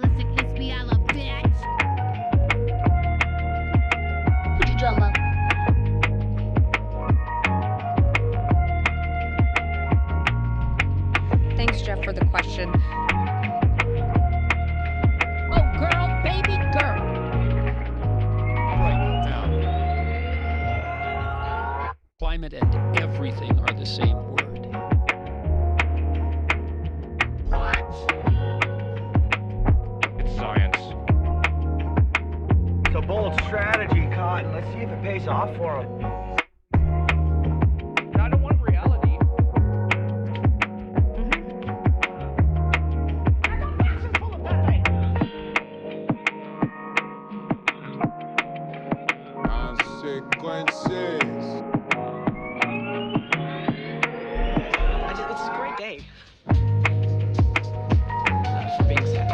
realistic history, I love bitch. What you talking about? Thanks, Jeff, for the question. Oh, girl, baby girl. Right now, climate and everything are the same word. What? It's science. It's a bold strategy, Cotton. Let's see if it pays off for him. I don't want reality. I got boxes full of Pepe. Consequences. It's a great day. Being said.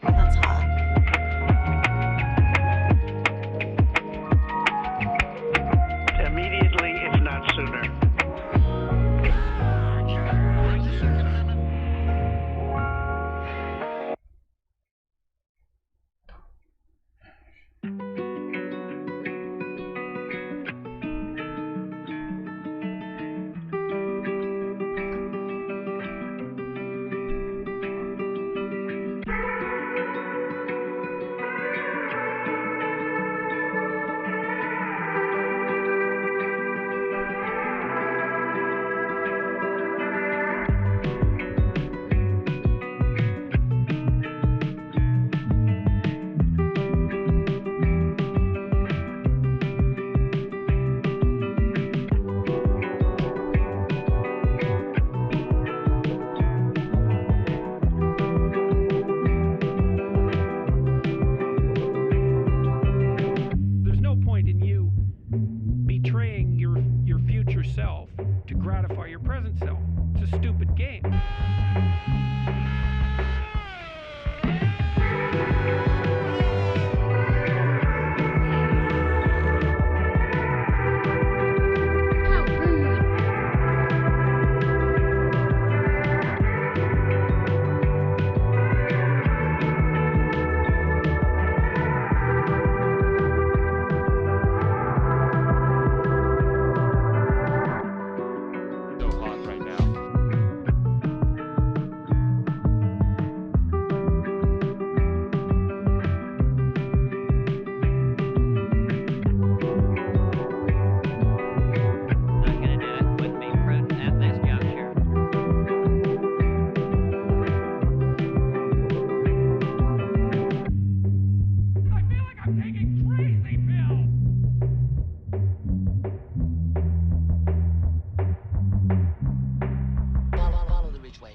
That's hot. Immediately, if not sooner. There's no point in you betraying your future self to gratify your present self. It's a stupid game. How rude. So hot right now. Not gonna do it. Wouldn't be prudent at this juncture. I feel like I'm taking crazy pills. Follow the ridgeway.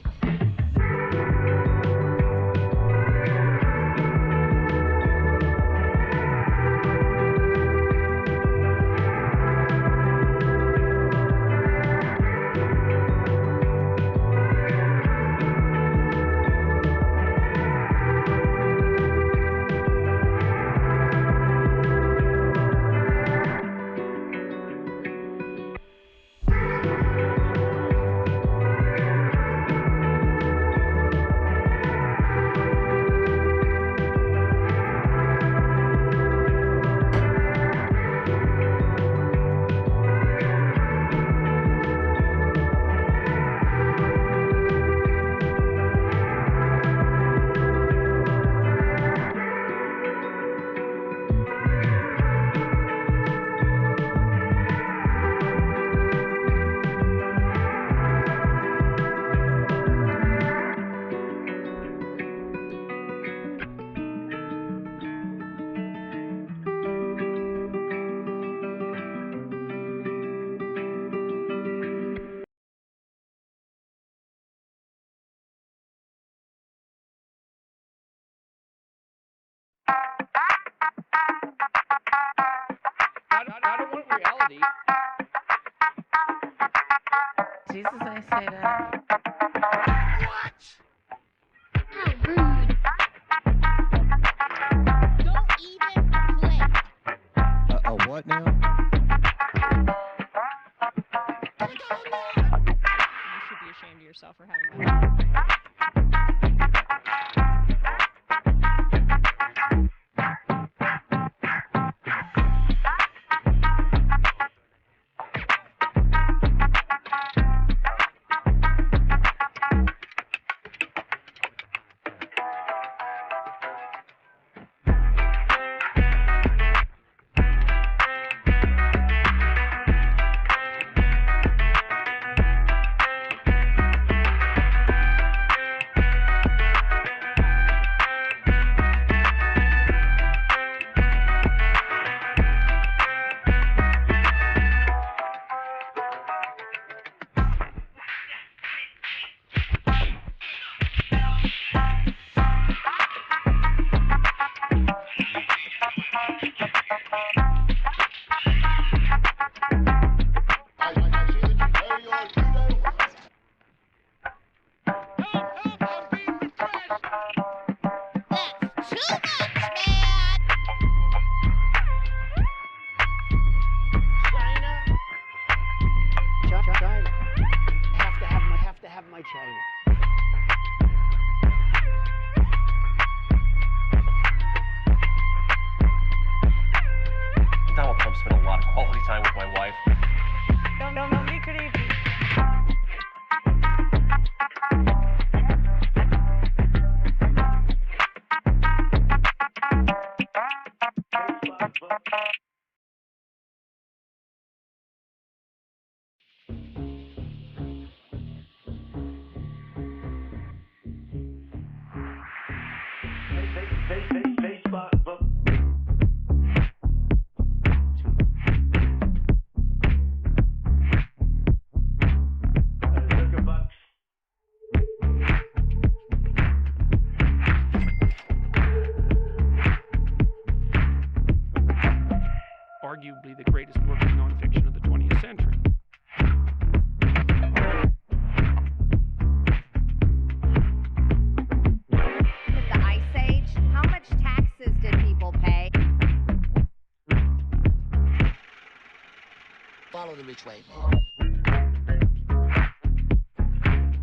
I don't want reality. Jesus, I say that. How rude. Don't even play. A what? what now? You should be ashamed of yourself for having that. Donald Trump spent a lot of quality time with my wife. No, me could even. Arguably the greatest work of nonfiction of the 20th century. With the Ice Age, how much taxes did people pay? Follow the rich way.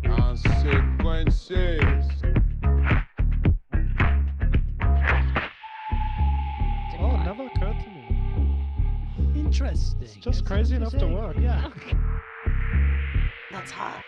Consequences. Oh, it never occurred to me. Interesting. It's just crazy enough to work, yeah. That's hot.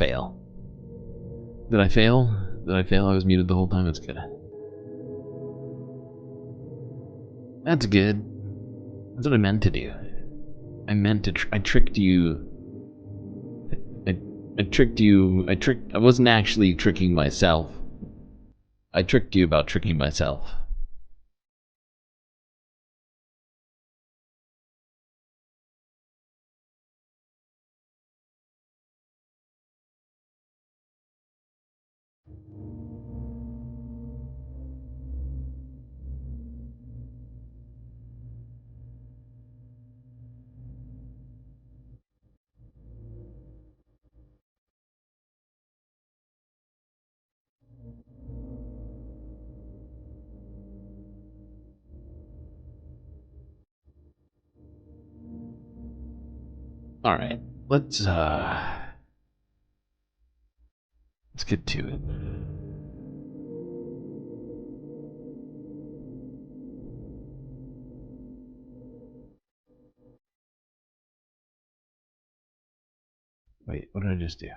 fail? Did I fail? Did I fail? I was muted the whole time. That's good. That's good. That's what I meant to do. I meant to. I tricked you. I tricked you. I wasn't actually tricking myself. I tricked you about tricking myself. All right, let's get to it. Wait, what did I just do?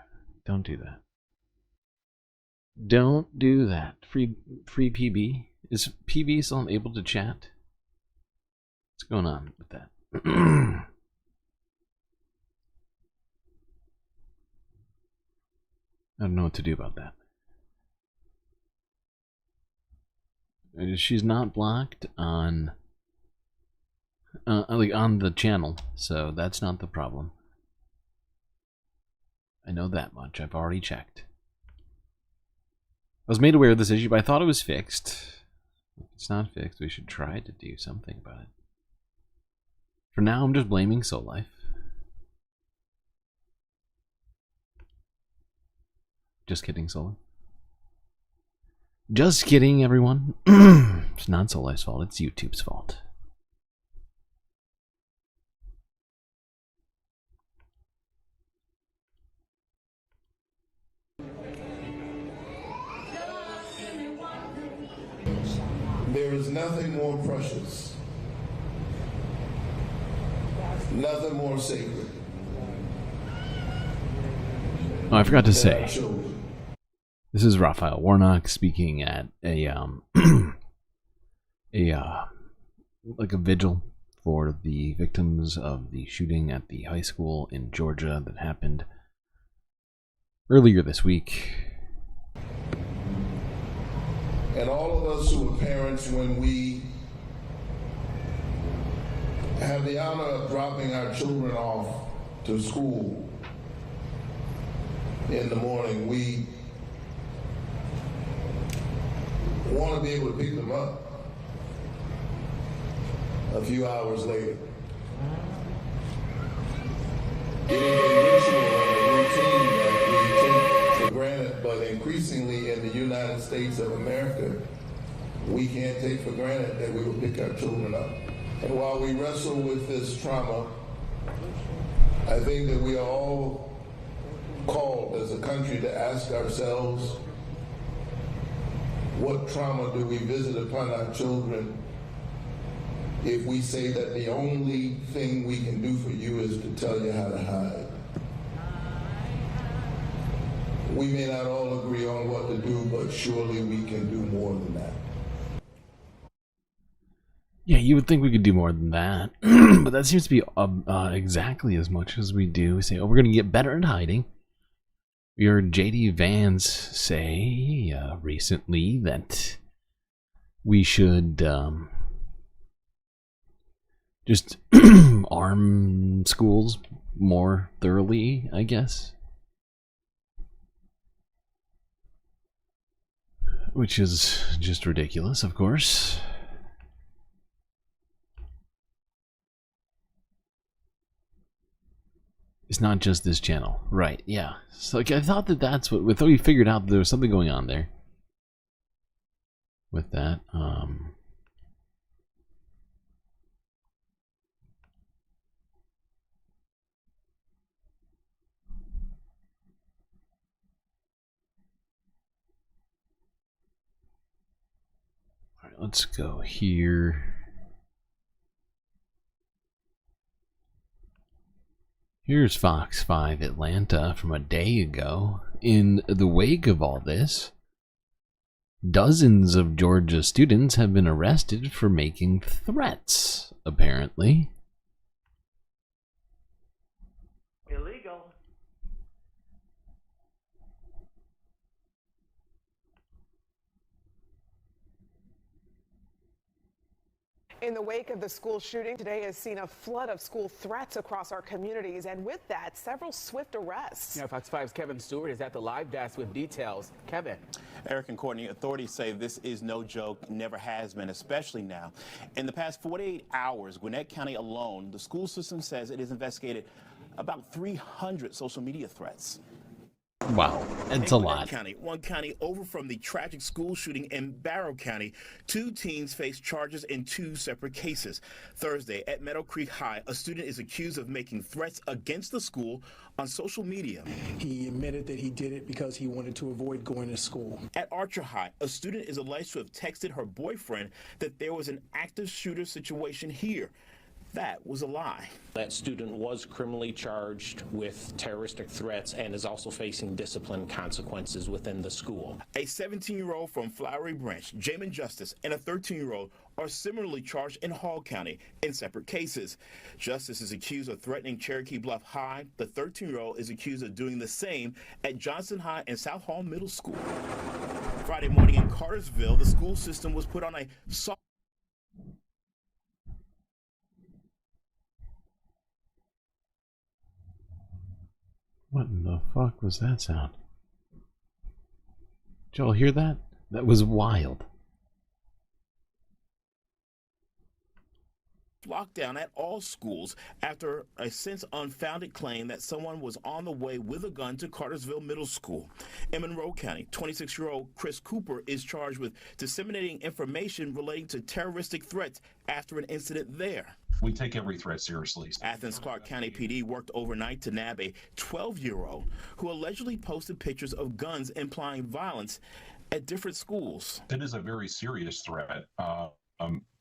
Don't do that. Don't do that. Free PB? Is PB still able to chat? What's going on with that? I don't know what to do about that. She's not blocked on like on the channel, so that's not the problem. I know that much. I've already checked. I was made aware of this issue, but I thought it was fixed. If it's not fixed, we should try to do something about it. For now, I'm just blaming Soul Life. Just kidding, Soul Life. Just kidding, everyone. It's not Soul Life's fault, it's YouTube's fault. There is nothing more precious, nothing more sacred. Oh, I forgot to say. This is Raphael Warnock speaking at a like a vigil for the victims of the shooting at the high school in Georgia that happened earlier this week. And all of us who are parents, when we have the honor of dropping our children off to school in the morning, we want to be able to pick them up a few hours later. It is a ritual and a routine that we take for granted, but increasingly in the United States of America, we can't take for granted that we will pick our children up. And while we wrestle with this trauma, I think that we are all called as a country to ask ourselves, what trauma do we visit upon our children if we say that the only thing we can do for you is to tell you how to hide? We may not all agree on what to do, but surely we can do more than that. Yeah, you would think we could do more than that. But that seems to be exactly as much as we do. We say, oh, we're going to get better at hiding. We heard J.D. Vance say recently that we should just arm schools more thoroughly, I guess. Which is just ridiculous, of course. It's not just this channel. Right, yeah. So like, I thought that that's what... I thought we figured out that there was something going on there. With that. Alright, let's go here. Here's Fox 5 Atlanta from a day ago. In the wake of all this, dozens of Georgia students have been arrested for making threats, apparently. Illegal. In the wake of the school shooting, today has seen a flood of school threats across our communities, and with that, several swift arrests. Yeah, Fox 5's Kevin Stewart is at the live desk with details. Kevin. Eric and Courtney, authorities say this is no joke, never has been, especially now. In the past 48 hours, Gwinnett County alone, the school system says it has investigated about 300 social media threats. Wow, that's a lot. One county over from the tragic school shooting in Barrow County. 2 teens face charges in 2 separate cases. Thursday at Meadow Creek High, a student is accused of making threats against the school on social media. He admitted that he did it because he wanted to avoid going to school. At Archer High, a student is alleged to have texted her boyfriend that there was an active shooter situation here. That was a lie. That student was criminally charged with terroristic threats and is also facing discipline consequences within the school. A 17-year-old from Flowery Branch, Jamin Justice, and a 13-year-old are similarly charged in Hall County in separate cases. Justice is accused of threatening Cherokee Bluff High. The 13-year-old is accused of doing the same at Johnson High and South Hall Middle School. Friday morning in Cartersville, the school system was put on a soft. What in the fuck was that sound? Did y'all hear that? That was wild. Lockdown at all schools after a since unfounded claim that someone was on the way with a gun to Cartersville Middle School. In Monroe County, 26-year-old Chris Cooper is charged with disseminating information relating to terroristic threats after an incident there. We take every threat seriously. Athens Clark County PD worked overnight to nab a 12-year-old who allegedly posted pictures of guns implying violence at different schools. It is a very serious threat,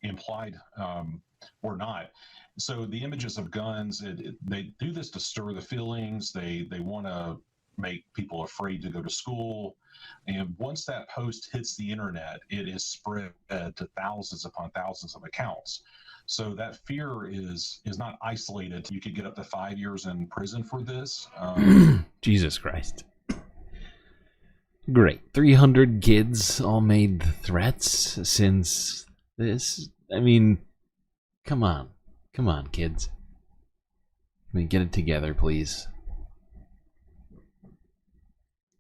implied or not. So the images of guns, they do this to stir the feelings. They want to make people afraid to go to school. And once that post hits the internet, it is spread to thousands upon thousands of accounts. So that fear is not isolated. You could get up to 5 years in prison for this. Jesus Christ. Great. 300 kids all made threats since this. I mean, come on. Come on, kids. I mean, get it together, please.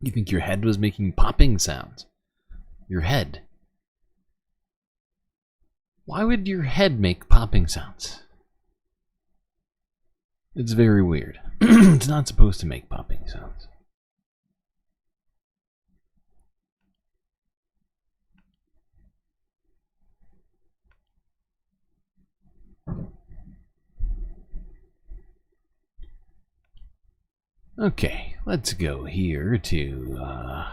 You think your head was making popping sounds? Your head. Why would your head make popping sounds? It's very weird. It's not supposed to make popping sounds. Okay, let's go here to,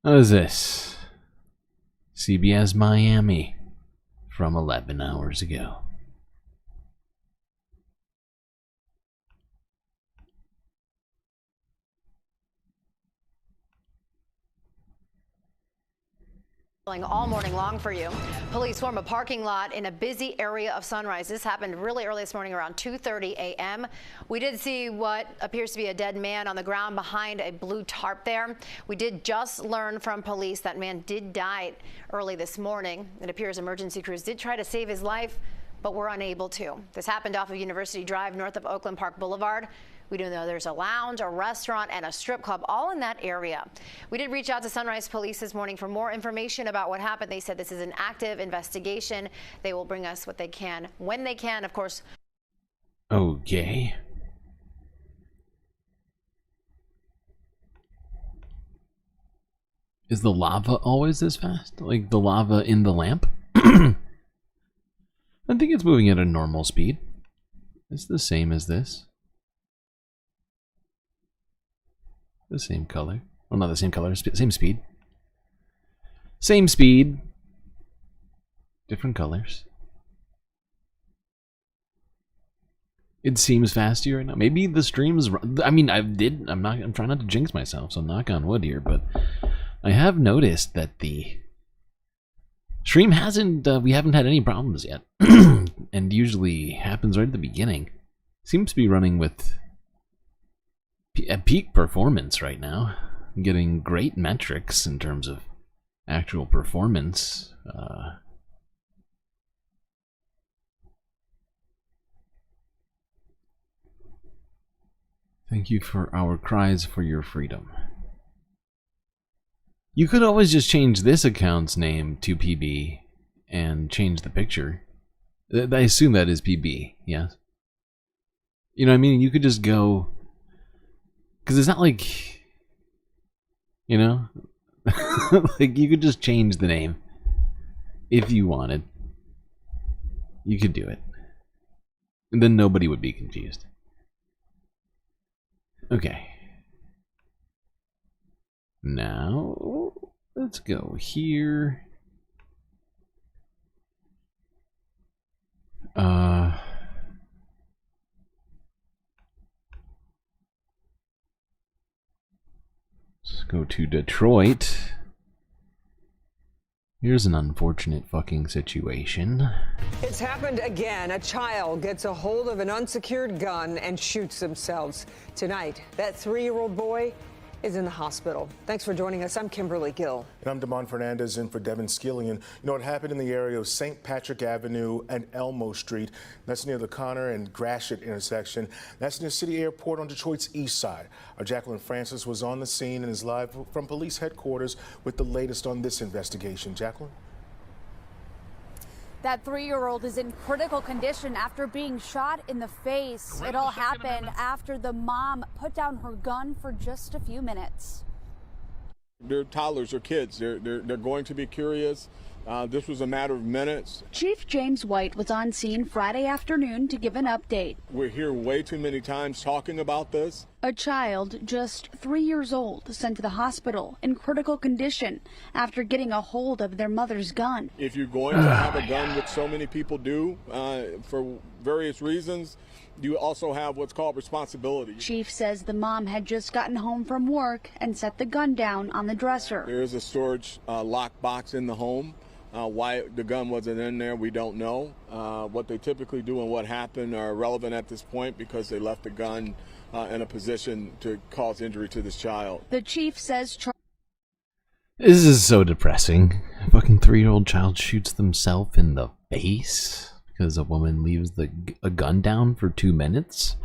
what is this? CBS Miami from 11 hours ago. All morning long for you. Police swarm a parking lot in a busy area of Sunrise. This happened really early this morning around 2:30 a.m. We did see what appears to be a dead man on the ground behind a blue tarp there. We did just learn from police that man did die early this morning. It appears emergency crews did try to save his life, but were unable to. This happened off of University Drive north of Oakland Park Boulevard. We do know there's a lounge, a restaurant, and a strip club all in that area. We did reach out to Sunrise Police this morning for more information about what happened. They said this is an active investigation. They will bring us what they can when they can, of course. Okay. Is the lava always this fast? Like the lava in the lamp? I think it's moving at a normal speed. It's the same as this. The same color. Well, not the same color, same speed. Same speed. Different colors. It seems faster right now. Maybe the streams. I mean, I'm trying not to jinx myself, so knock on wood here. But I have noticed that the stream hasn't. We haven't had any problems yet, and usually happens right at the beginning. Seems to be running with at peak performance right now, getting great metrics in terms of actual performance. Thank you for our cries for your freedom. You could always just change this account's name to PB and change the picture. I assume that is PB, yes? You know what I mean? You could just go... Because it's not like... You know? Like, you could just change the name. If you wanted. You could do it. And then nobody would be confused. Okay. Now, let's go here. Let's go to Detroit. Here's an unfortunate fucking situation. It's happened again. A child gets a hold of an unsecured gun and shoots themselves. Tonight, that 3-year-old boy is in the hospital. Thanks for joining us. I'm Kimberly Gill. And I'm Damon Fernandez in for Devin Skillian. You know, it happened in the area of St. Patrick Avenue and Elmo Street. That's near the Connor and Gratiot intersection. That's near City Airport on Detroit's east side. Our Jacqueline Francis was on the scene and is live from police headquarters with the latest on this investigation. Jacqueline? That 3-year-old is in critical condition after being shot in the face. It all happened after the mom put down her gun for just a few minutes. They're toddlers or kids. They're going to be curious. This was a matter of minutes. Chief James White was on scene Friday afternoon to give an update. We're here way too many times talking about this. A child just 3 years old sent to the hospital in critical condition after getting a hold of their mother's gun. If you're going to have a gun, which so many people do for various reasons, you also have what's called responsibility. Chief says the mom had just gotten home from work and set the gun down on the dresser. There is a storage lock box in the home. Why the gun wasn't in there, we don't know. What they typically do and what happened are irrelevant at this point because they left the gun in a position to cause injury to this child. The chief says... This is so depressing. A fucking 3-year-old child shoots themselves in the face because a woman leaves a gun down for 2 minutes.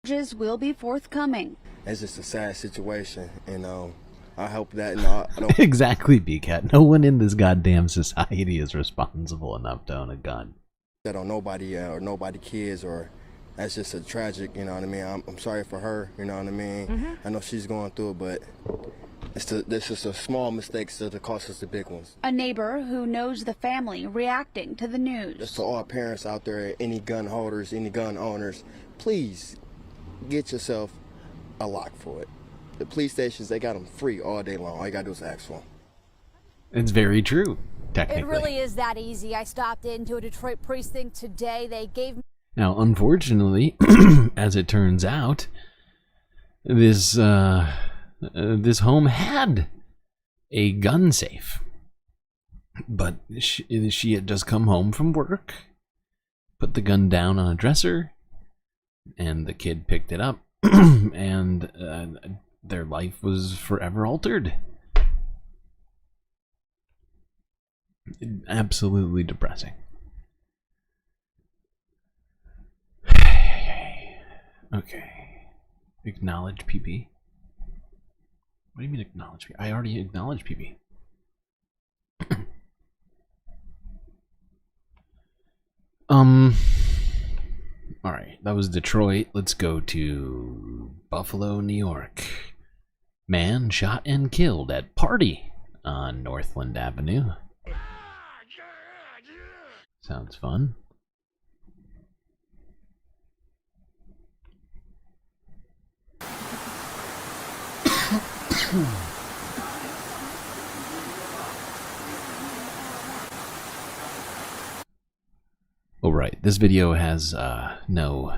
Charges will be forthcoming. It's just a sad situation, and I hope that I don't... Exactly, BCAT. No one in this goddamn society is responsible enough to own a gun. That on nobody or nobody kids, or that's just a tragic, you know what I mean? I'm sorry for her, you know what I mean? I know she's going through it, but it's just a small mistakes that cost us the big ones. A neighbor who knows the family reacting to the news. Just to all parents out there, any gun holders, any gun owners, please get yourself a lock for it. The police stations, they got them free all day long. All you gotta do is ask for them. It's very true, technically. It really is that easy. I stopped into a Detroit precinct today. They gave me... Now, unfortunately, as it turns out, this this home had a gun safe, but she had just come home from work, put the gun down on a dresser, and the kid picked it up, and their life was forever altered. Absolutely depressing. Okay. Acknowledge PB. What do you mean acknowledge PB? I already acknowledged PB. Alright, that was Detroit. Let's go to Buffalo, New York. Man shot and killed at party on Northland Avenue. Sounds fun. Oh right, this video has no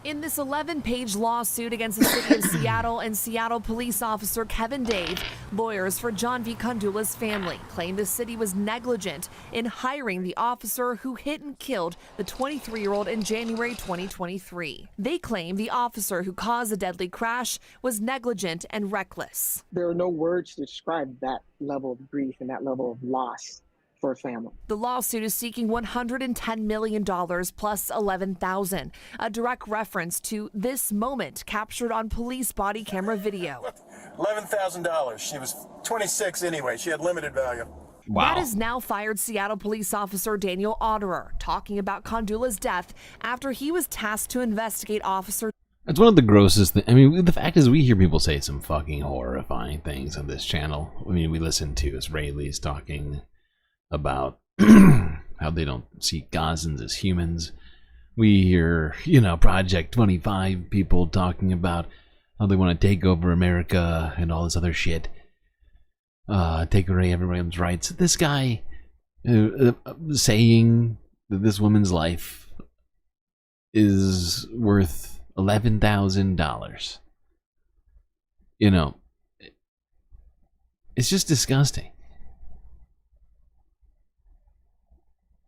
In this 11-page lawsuit against the city of Seattle and Seattle police officer Kevin Dave, lawyers for John V. Kandula's family claim the city was negligent in hiring the officer who hit and killed the 23-year-old in January 2023. They claim the officer who caused the deadly crash was negligent and reckless. There are no words to describe that level of grief and that level of loss for a family. The lawsuit is seeking $110 million plus $11,000, a direct reference to this moment captured on police body camera video. $11,000. She was 26 anyway. She had limited value. Wow. That has now fired Seattle police officer Daniel Otterer, talking about Kandula's death after he was tasked to investigate officer. It's one of the grossest things. I mean, the fact is we hear people say some fucking horrifying things on this channel. I mean, we listen to Israelis talking about how they don't see Gazans as humans. We hear, Project 25 people talking about how they want to take over America and all this other shit. Take away everyone's rights. This guy saying that this woman's life is worth $11,000. It's just disgusting.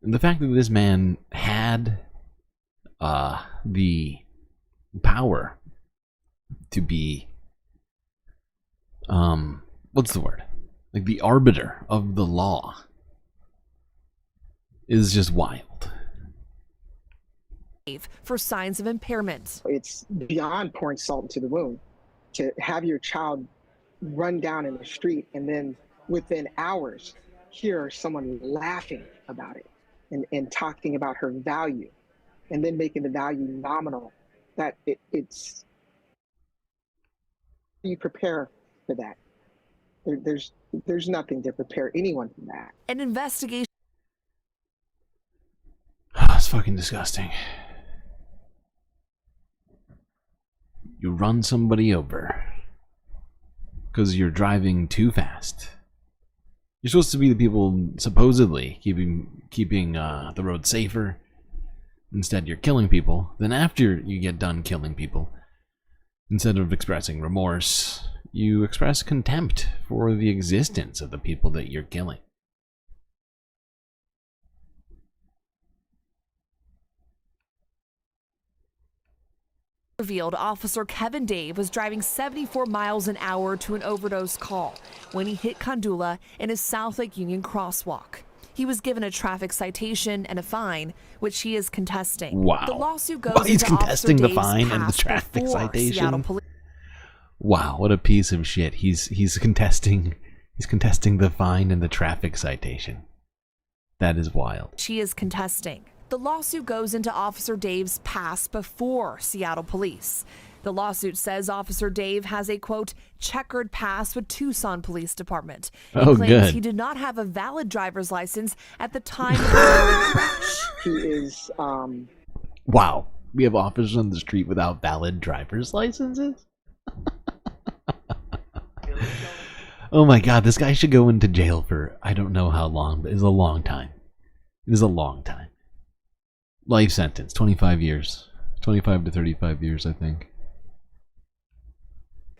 And the fact that this man had the power to be, what's the word? Like the arbiter of the law is just wild. For signs of impairment. It's beyond pouring salt into the wound to have your child run down in the street and then within hours hear someone laughing about it. And talking about her value and then making the value nominal, that it's you prepare for that. There's nothing to prepare anyone for that. An investigation. It's fucking disgusting. You run somebody over because you're driving too fast. You're supposed to be the people supposedly keeping the road safer. Instead, you're killing people. Then after you get done killing people, instead of expressing remorse, you express contempt for the existence of the people that you're killing. Revealed Officer Kevin Dave was driving 74 miles an hour to an overdose call when he hit Kandula in a South Lake Union crosswalk. He was given a traffic citation and a fine, which he is contesting. Wow. The lawsuit goes He's into contesting the Officer fine Dave's and the past traffic before citation. Seattle Police. Wow, what a piece of shit. He's contesting the fine and the traffic citation. That is wild. She is contesting. The lawsuit goes into Officer Dave's past before Seattle Police. The lawsuit says Officer Dave has a, quote, checkered past with Tucson Police Department. He claims good. He did not have a valid driver's license at the time of the crash. He is, Wow. We have officers on the street without valid driver's licenses? Oh my god, this guy should go into jail for I don't know how long, but it's a long time. It is a long time. Life sentence, 25 years. 25 to 35 years, I think.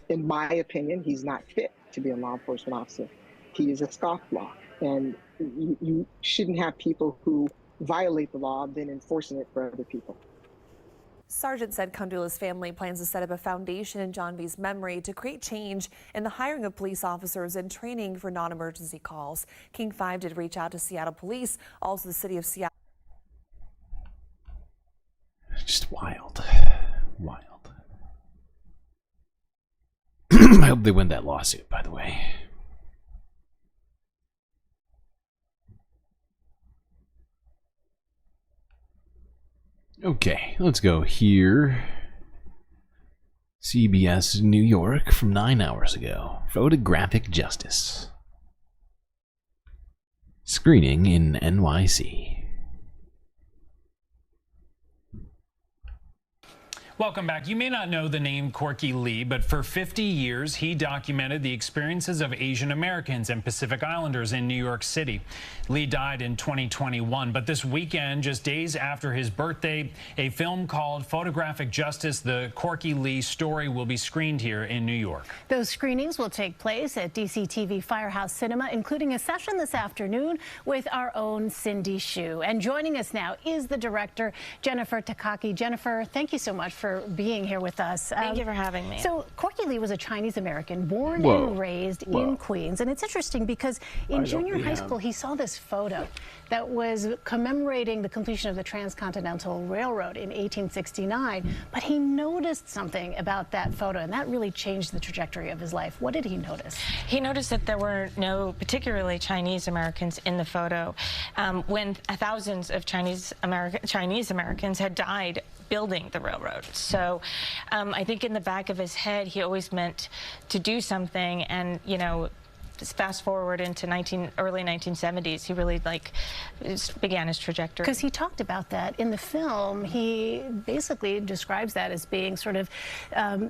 in my opinion, he's not fit to be a law enforcement officer. He is a scofflaw, and you shouldn't have people who violate the law then enforcing it for other people. Sargent said Kandula's family plans to set up a foundation in John V's memory to create change in the hiring of police officers and training for non-emergency calls. King 5 did reach out to Seattle Police, also the city of Seattle. Just wild. Wild. I hope they win that lawsuit, by the way. Okay, let's go here. CBS New York from 9 hours ago. Photographic justice. Screening in NYC. Welcome back. You may not know the name Corky Lee, but for 50 years, he documented the experiences of Asian Americans and Pacific Islanders in New York City. Lee died in 2021, but this weekend, just days after his birthday, a film called Photographic Justice, the Corky Lee story, will be screened here in New York. Those screenings will take place at DCTV Firehouse Cinema, including a session this afternoon with our own Cindy Hsu. And joining us now is the director, Jennifer Takaki. Jennifer, thank you so much for being here with us. Thank you for having me. So Corky Lee was a Chinese American born and raised in Queens. And it's interesting because in junior high school, he saw this photo that was commemorating the completion of the Transcontinental Railroad in 1869. But he noticed something about that photo, and that really changed the trajectory of his life. What did he notice? He noticed that there were no particularly Chinese Americans in the photo when thousands of Chinese Americans had died building the railroad. So I think in the back of his head, he always meant to do something. And, you know, fast forward into early 1970s, he really began his trajectory. Because he talked about that in the film. He basically describes that as being sort of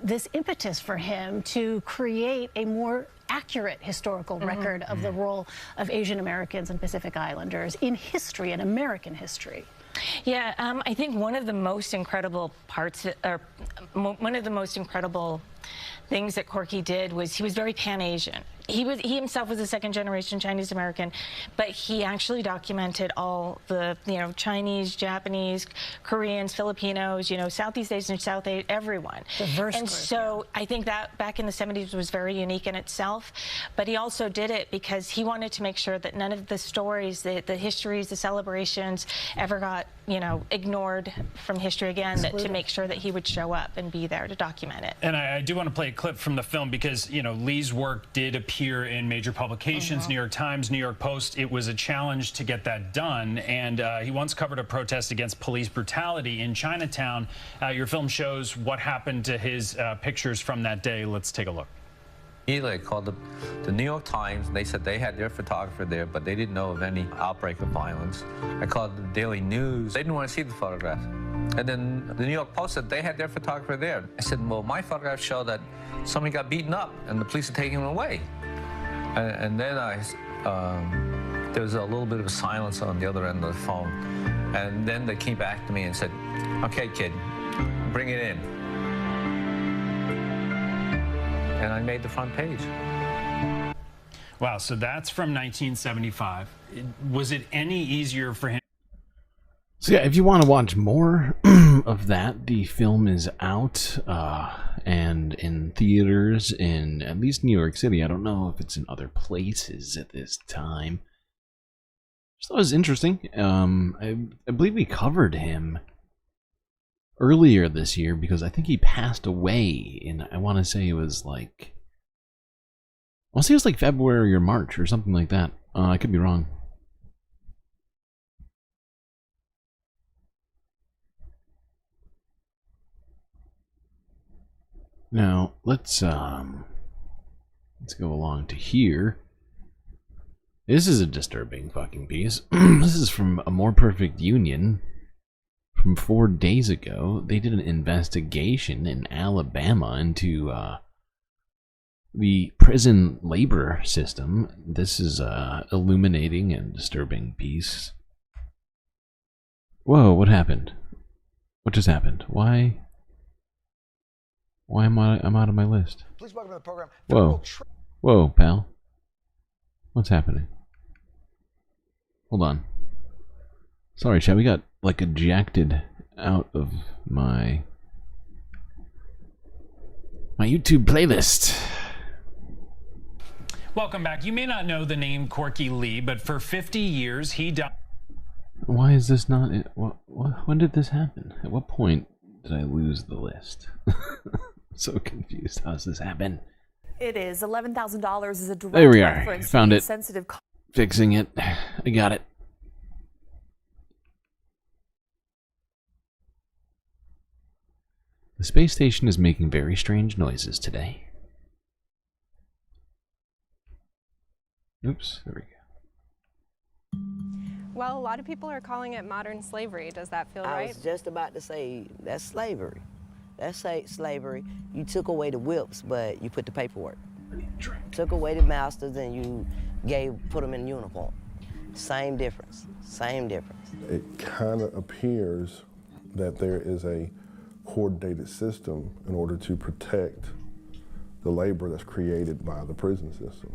this impetus for him to create a more accurate historical record of the role of Asian Americans and Pacific Islanders in history, in American history. Yeah, I think one of the most incredible parts, or one of the most incredible things that Corky did was he was very Pan-Asian. He himself was a second-generation Chinese American, but he actually documented all the, Chinese, Japanese, Koreans, Filipinos, Southeast Asian, South Asian, everyone. Diverse and group, so I think that back in the 70s was very unique in itself, but he also did it because he wanted to make sure that none of the stories, the histories, the celebrations ever got, ignored from history again, to make sure that he would show up and be there to document it. And I do want to play a clip from the film because, Lee's work did appear in major publications, New York Times, New York Post. It was a challenge to get that done. And he once covered a protest against police brutality in Chinatown. Your film shows what happened to his pictures from that day. Let's take a look. He called the New York Times, and they said they had their photographer there, but they didn't know of any outbreak of violence. I called the Daily News. They didn't want to see the photograph. And then the New York Post said they had their photographer there. I said, well, my photographs show that somebody got beaten up, and the police are taking him away. And then there was a little bit of silence on the other end of the phone. And then they came back to me and said, okay, kid, bring it in. And I made the front page. Wow, so that's from 1975. Was it any easier for him? So yeah, if you want to watch more of that, the film is out and in theaters in at least New York City. I don't know if it's in other places at this time. Just thought it was interesting. I believe we covered him earlier this year because I think he passed away in, I want to say it was February or March or something like that. I could be wrong. Now, let's go along to here. This is a disturbing fucking piece. This is from A More Perfect Union from 4 days ago. They did an investigation in Alabama into the prison labor system. This is a illuminating and disturbing piece. Whoa, what happened? What just happened? Why am I'm out of my list? Please welcome to the program. Whoa, pal. What's happening? Hold on. Sorry, chat. We got ejected out of my YouTube playlist. Welcome back. You may not know the name Corky Lee, but for 50 years he died. Why is this not? When did this happen? At what point did I lose the list? So confused. How does this happen? It is $11,000 is a direct There we are. reference Found to it. sensitive. Fixing it. I got it. The space station is making very strange noises today. Oops, there we go. Well, a lot of people are calling it modern slavery. Does that feel right? I was just about to say that's slavery. That's slavery. You took away the whips, but you put the paperwork. Took away the masters and you put them in uniform. Same difference, same difference. It kind of appears that there is a coordinated system in order to protect the labor that's created by the prison system.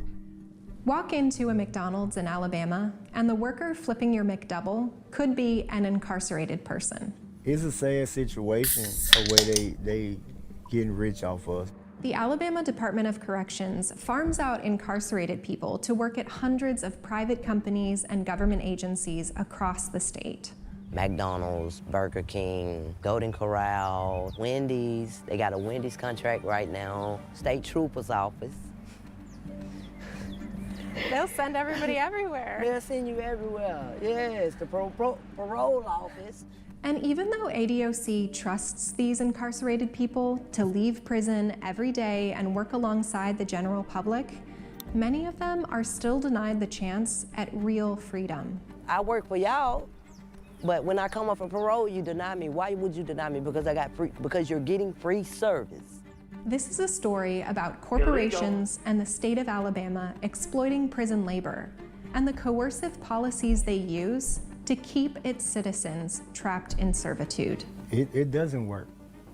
Walk into a McDonald's in Alabama, and the worker flipping your McDouble could be an incarcerated person. It's a sad situation where they getting rich off us. The Alabama Department of Corrections farms out incarcerated people to work at hundreds of private companies and government agencies across the state. McDonald's, Burger King, Golden Corral, Wendy's. They got a Wendy's contract right now. State Trooper's office. They'll send everybody everywhere. They'll send you everywhere. Yes, the parole office. And even though ADOC trusts these incarcerated people to leave prison every day and work alongside the general public, many of them are still denied the chance at real freedom. I work for y'all, but when I come off of parole, you deny me. Why would you deny me? Because I got free, because you're getting free service. This is a story about corporations and the state of Alabama exploiting prison labor and the coercive policies they use to keep its citizens trapped in servitude. It doesn't work.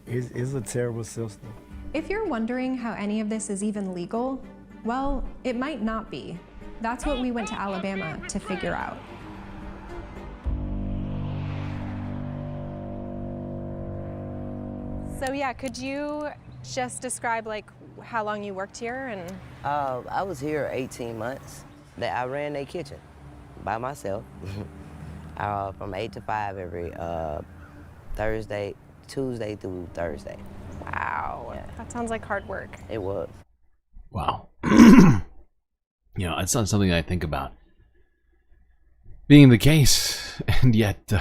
It's a terrible system. If you're wondering how any of this is even legal, well, it might not be. That's what we went to Alabama to figure out. So yeah, could you just describe like how long you worked here? And I was here 18 months. I ran their kitchen by myself. From 8 to 5 every Tuesday through Thursday. Wow, yeah. That sounds like hard work. It was. Wow. It's not something I think about being the case, and yet,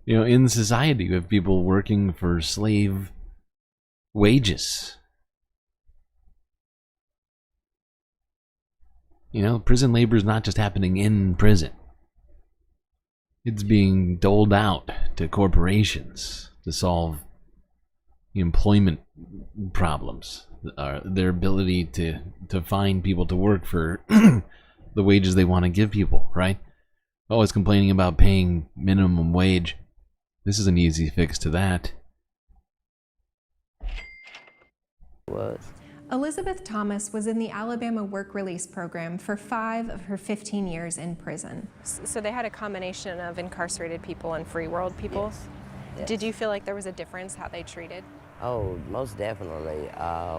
in society, you have people working for slave wages. Prison labor is not just happening in prison. It's being doled out to corporations to solve employment problems, their ability to find people to work for the wages they want to give people, right? Always complaining about paying minimum wage. This is an easy fix to that. Elizabeth Thomas was in the Alabama Work Release Program for 5 of her 15 years in prison. So they had a combination of incarcerated people and free world people? Yes. Did you feel like there was a difference how they treated? Oh, most definitely.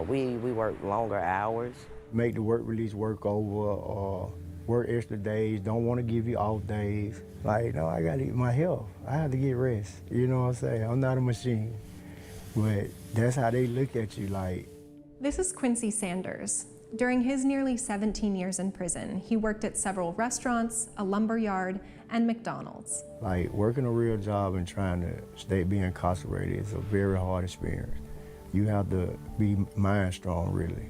We work longer hours. Make the work release work over, work extra days, don't want to give you off days. Like, no, I got to eat my health. I have to get rest. You know what I'm saying? I'm not a machine. But that's how they look at you, like. This is Quincy Sanders. During his nearly 17 years in prison, he worked at several restaurants, a lumber yard, and McDonald's. Like, working a real job and trying to be incarcerated is a very hard experience. You have to be mind strong, really.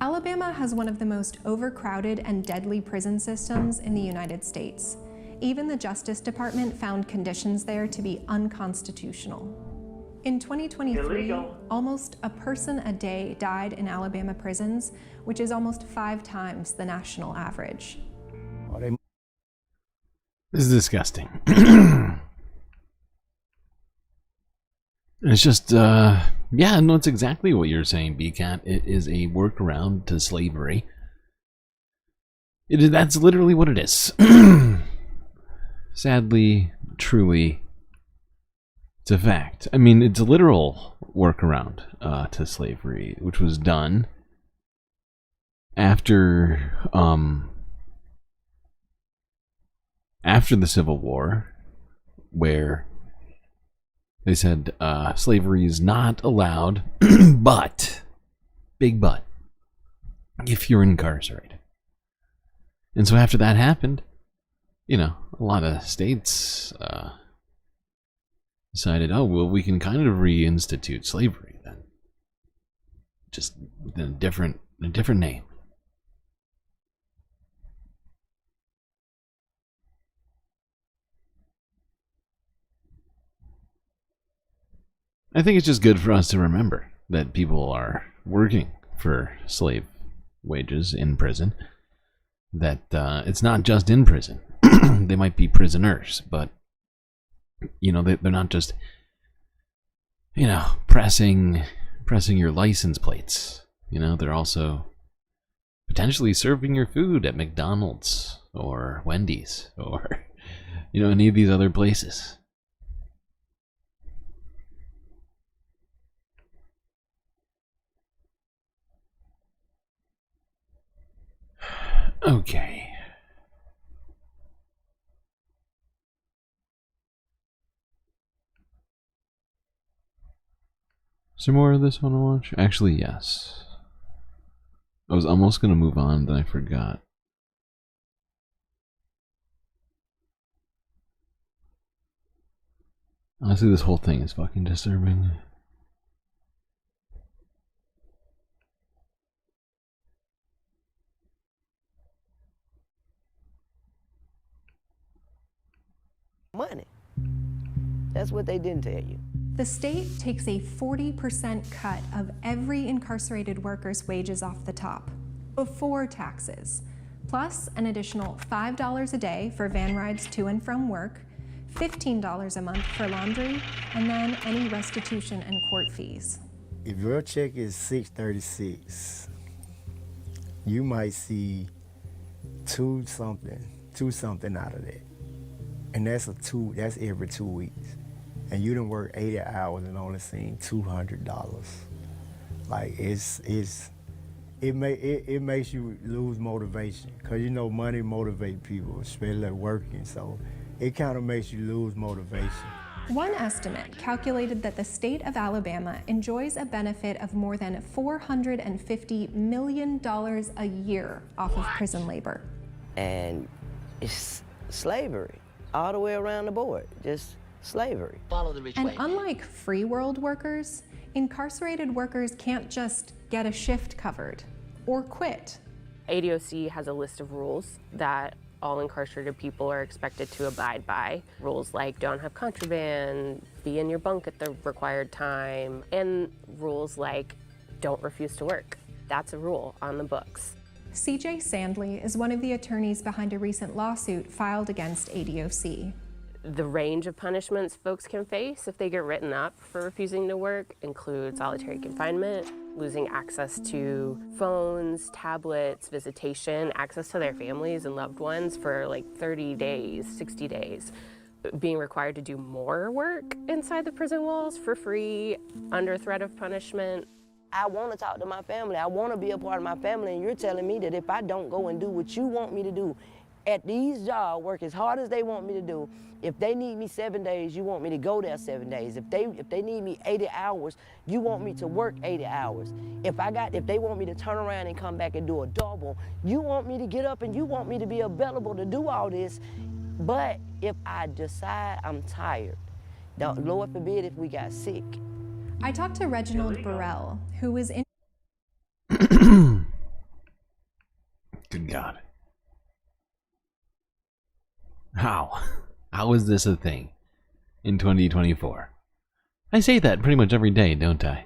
Alabama has one of the most overcrowded and deadly prison systems in the United States. Even the Justice Department found conditions there to be unconstitutional. In 2023, almost a person a day died in Alabama prisons, which is almost 5 times the national average. This is disgusting. It's just, yeah, no, it's exactly what you're saying, BCAT. It is a workaround to slavery. That's literally what it is. Sadly, truly, it's a fact. I mean, it's a literal workaround to slavery, which was done after the Civil War, where they said slavery is not allowed, but, big but, if you're incarcerated. And so after that happened, a lot of states decided, oh, well, we can kind of reinstitute slavery then. Just with a different name. I think it's just good for us to remember that people are working for slave wages in prison. That it's not just in prison. They might be prisoners, but you know, they're not just, you know, pressing your license plates. You know, they're also potentially serving your food at McDonald's or Wendy's or, you know, any of these other places. Okay. Is there more of this one to watch? Actually, yes. I was almost going to move on, then I forgot. Honestly, this whole thing is fucking disturbing. Money. That's what they didn't tell you. The state takes a 40% cut of every incarcerated worker's wages off the top, before taxes, plus an additional $5 a day for van rides to and from work, $15 a month for laundry, and then any restitution and court fees. If your check is $636, you might see two something out of that. And that's every 2 weeks. And you done work 80 hours and only seen $200. Like it makes you lose motivation, because you know money motivates people, especially working. So it kind of makes you lose motivation. One estimate calculated that the state of Alabama enjoys a benefit of more than $450 million a year off of prison labor. And it's slavery all the way around the board, just slavery. Follow the rich way. And unlike free world workers, incarcerated workers can't just get a shift covered or quit. ADOC has a list of rules that all incarcerated people are expected to abide by. Rules like don't have contraband, be in your bunk at the required time, and rules like don't refuse to work. That's a rule on the books. CJ Sandley is one of the attorneys behind a recent lawsuit filed against ADOC. The range of punishments folks can face if they get written up for refusing to work include solitary confinement, losing access to phones, tablets, visitation, access to their families and loved ones for like 30 days, 60 days, being required to do more work inside the prison walls for free, under threat of punishment. I want to talk to my family. I want to be a part of my family, and you're telling me that if I don't go and do what you want me to do at these jobs, work as hard as they want me to do, if they need me 7 days, you want me to go there 7 days. If they need me 80 hours, you want me to work 80 hours. If they want me to turn around and come back and do a double, you want me to get up and you want me to be available to do all this. But if I decide I'm tired, Lord forbid if we got sick. I talked to Reginald Burrell, who was in. Good God. How is this a thing in 2024? I say that pretty much every day, don't I?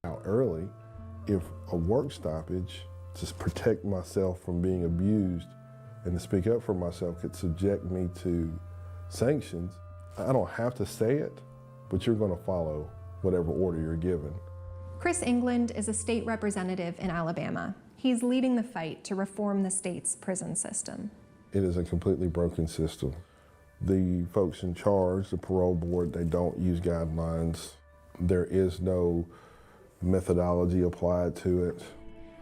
Out early, if a work stoppage to protect myself from being abused and to speak up for myself could subject me to sanctions, I don't have to say it, but you're going to follow whatever order you're given. Chris England is a state representative in Alabama. He's leading the fight to reform the state's prison system. It is a completely broken system. The folks in charge, the parole board, they don't use guidelines. There is no methodology applied to it.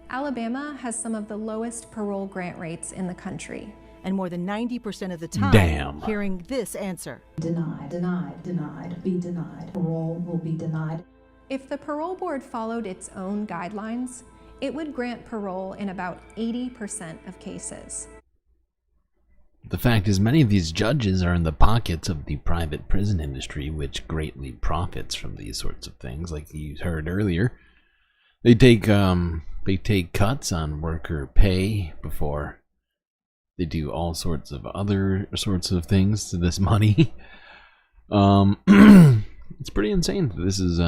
Alabama has some of the lowest parole grant rates in the country. And more than 90% of the time, hearing this answer. Denied, denied, denied, be denied. Parole will be denied. If the parole board followed its own guidelines, it would grant parole in about 80% of cases. The fact is, many of these judges are in the pockets of the private prison industry, which greatly profits from these sorts of things, like you heard earlier. They take they take cuts on worker pay before they do all sorts of other sorts of things to this money. It's pretty insane that this is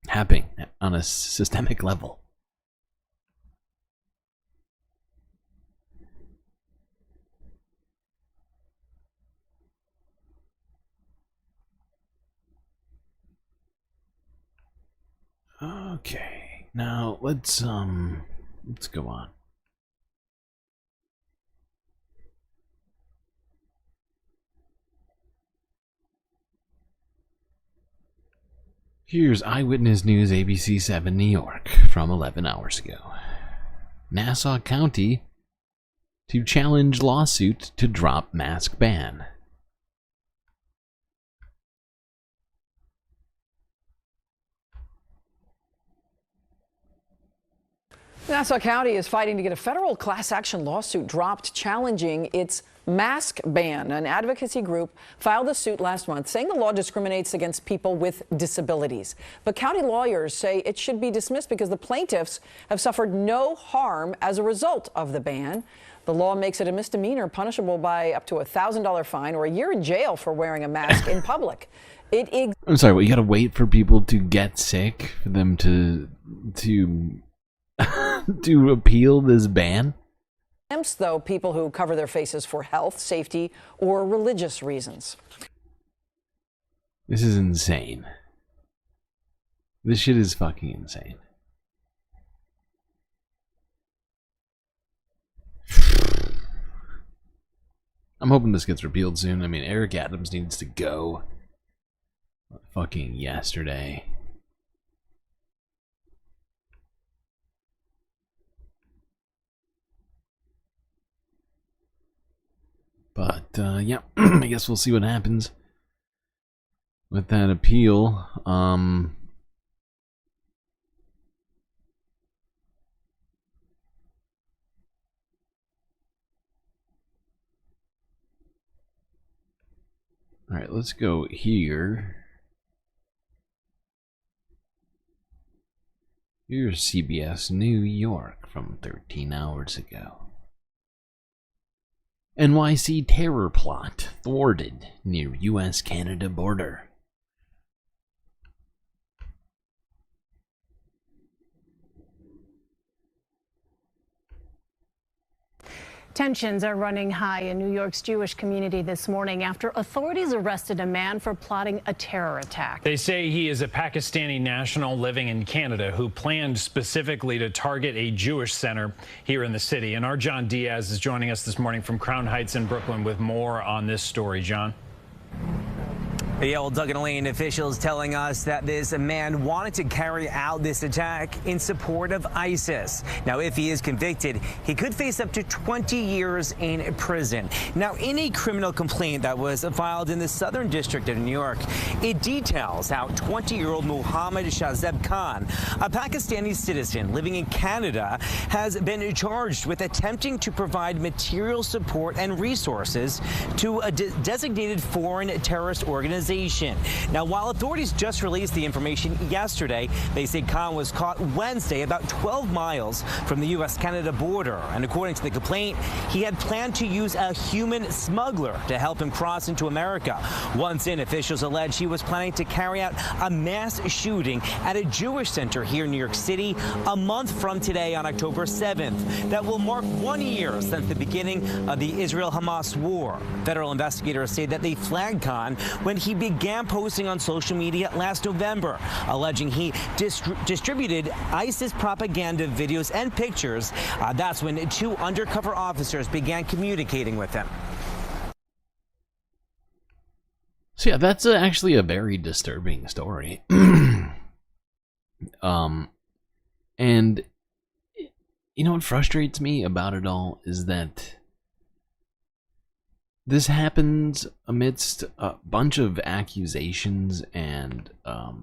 happening on a systemic level. Okay, now let's go on. Here's Eyewitness News ABC 7 New York from 11 hours ago. Nassau County to challenge lawsuit to drop mask ban. Nassau County is fighting to get a federal class action lawsuit dropped challenging its mask ban. An advocacy group filed a suit last month saying the law discriminates against people with disabilities. But county lawyers say it should be dismissed because the plaintiffs have suffered no harm as a result of the ban. The law makes it a misdemeanor punishable by up to a $1,000 fine or a year in jail for wearing a mask in public. I'm sorry, you gotta wait for people to get sick for them to to appeal this ban? Exempts, though, people who cover their faces for health, safety, or religious reasons. This is insane. This shit is fucking insane. I'm hoping this gets repealed soon. I mean, Eric Adams needs to go. Fucking yesterday. But, yeah, I guess we'll see what happens with that appeal. Alright, let's go here. Here's CBS New York from 13 hours ago. NYC terror plot thwarted near U.S.-Canada border. Tensions are running high in New York's Jewish community this morning after authorities arrested a man for plotting a terror attack. They say he is a Pakistani national living in Canada who planned specifically to target a Jewish center here in the city. And our John Diaz is joining us this morning from Crown Heights in Brooklyn with more on this story. John? Yeah, well, Doug and Elaine, officials telling us that this man wanted to carry out this attack in support of ISIS. Now, if he is convicted, he could face up to 20 years in prison. Now, in a criminal complaint that was filed in the Southern District of New York, it details how 20-year-old Mohammed Shahzeb Khan, a Pakistani citizen living in Canada, has been charged with attempting to provide material support and resources to a designated foreign terrorist organization. Now, while authorities just released the information yesterday, they say Khan was caught Wednesday about 12 miles from the U.S.-Canada border. And according to the complaint, he had planned to use a human smuggler to help him cross into America. Once in, officials allege he was planning to carry out a mass shooting at a Jewish center here in New York City a month from today on October 7th. That will mark 1 year since the beginning of the Israel-Hamas war. Federal investigators say that they flagged Khan when he began posting on social media last November, alleging he distributed ISIS propaganda videos and pictures. That's when two undercover officers began communicating with him. So yeah, that's actually a very disturbing story. And you know what frustrates me about it all is that this happens amidst a bunch of accusations and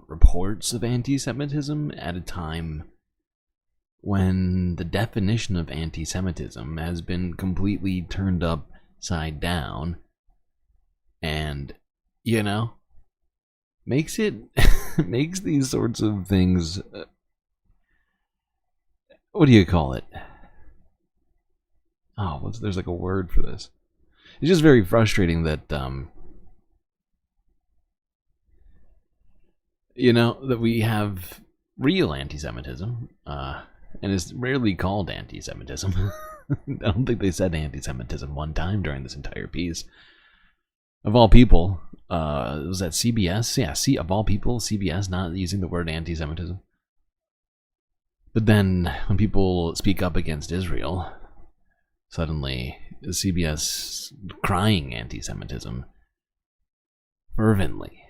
reports of anti-Semitism at a time when the definition of anti-Semitism has been completely turned upside down, and, you know, makes these sorts of things what do you call it? Oh, there's like a word for this. It's just very frustrating that you know, that we have real anti-Semitism, and it's rarely called anti-Semitism. I don't think they said anti-Semitism one time during this entire piece. Of all people, was that CBS? Yeah, of all people, CBS not using the word anti-Semitism. But then, when people speak up against Israel, suddenly CBS crying anti-Semitism fervently.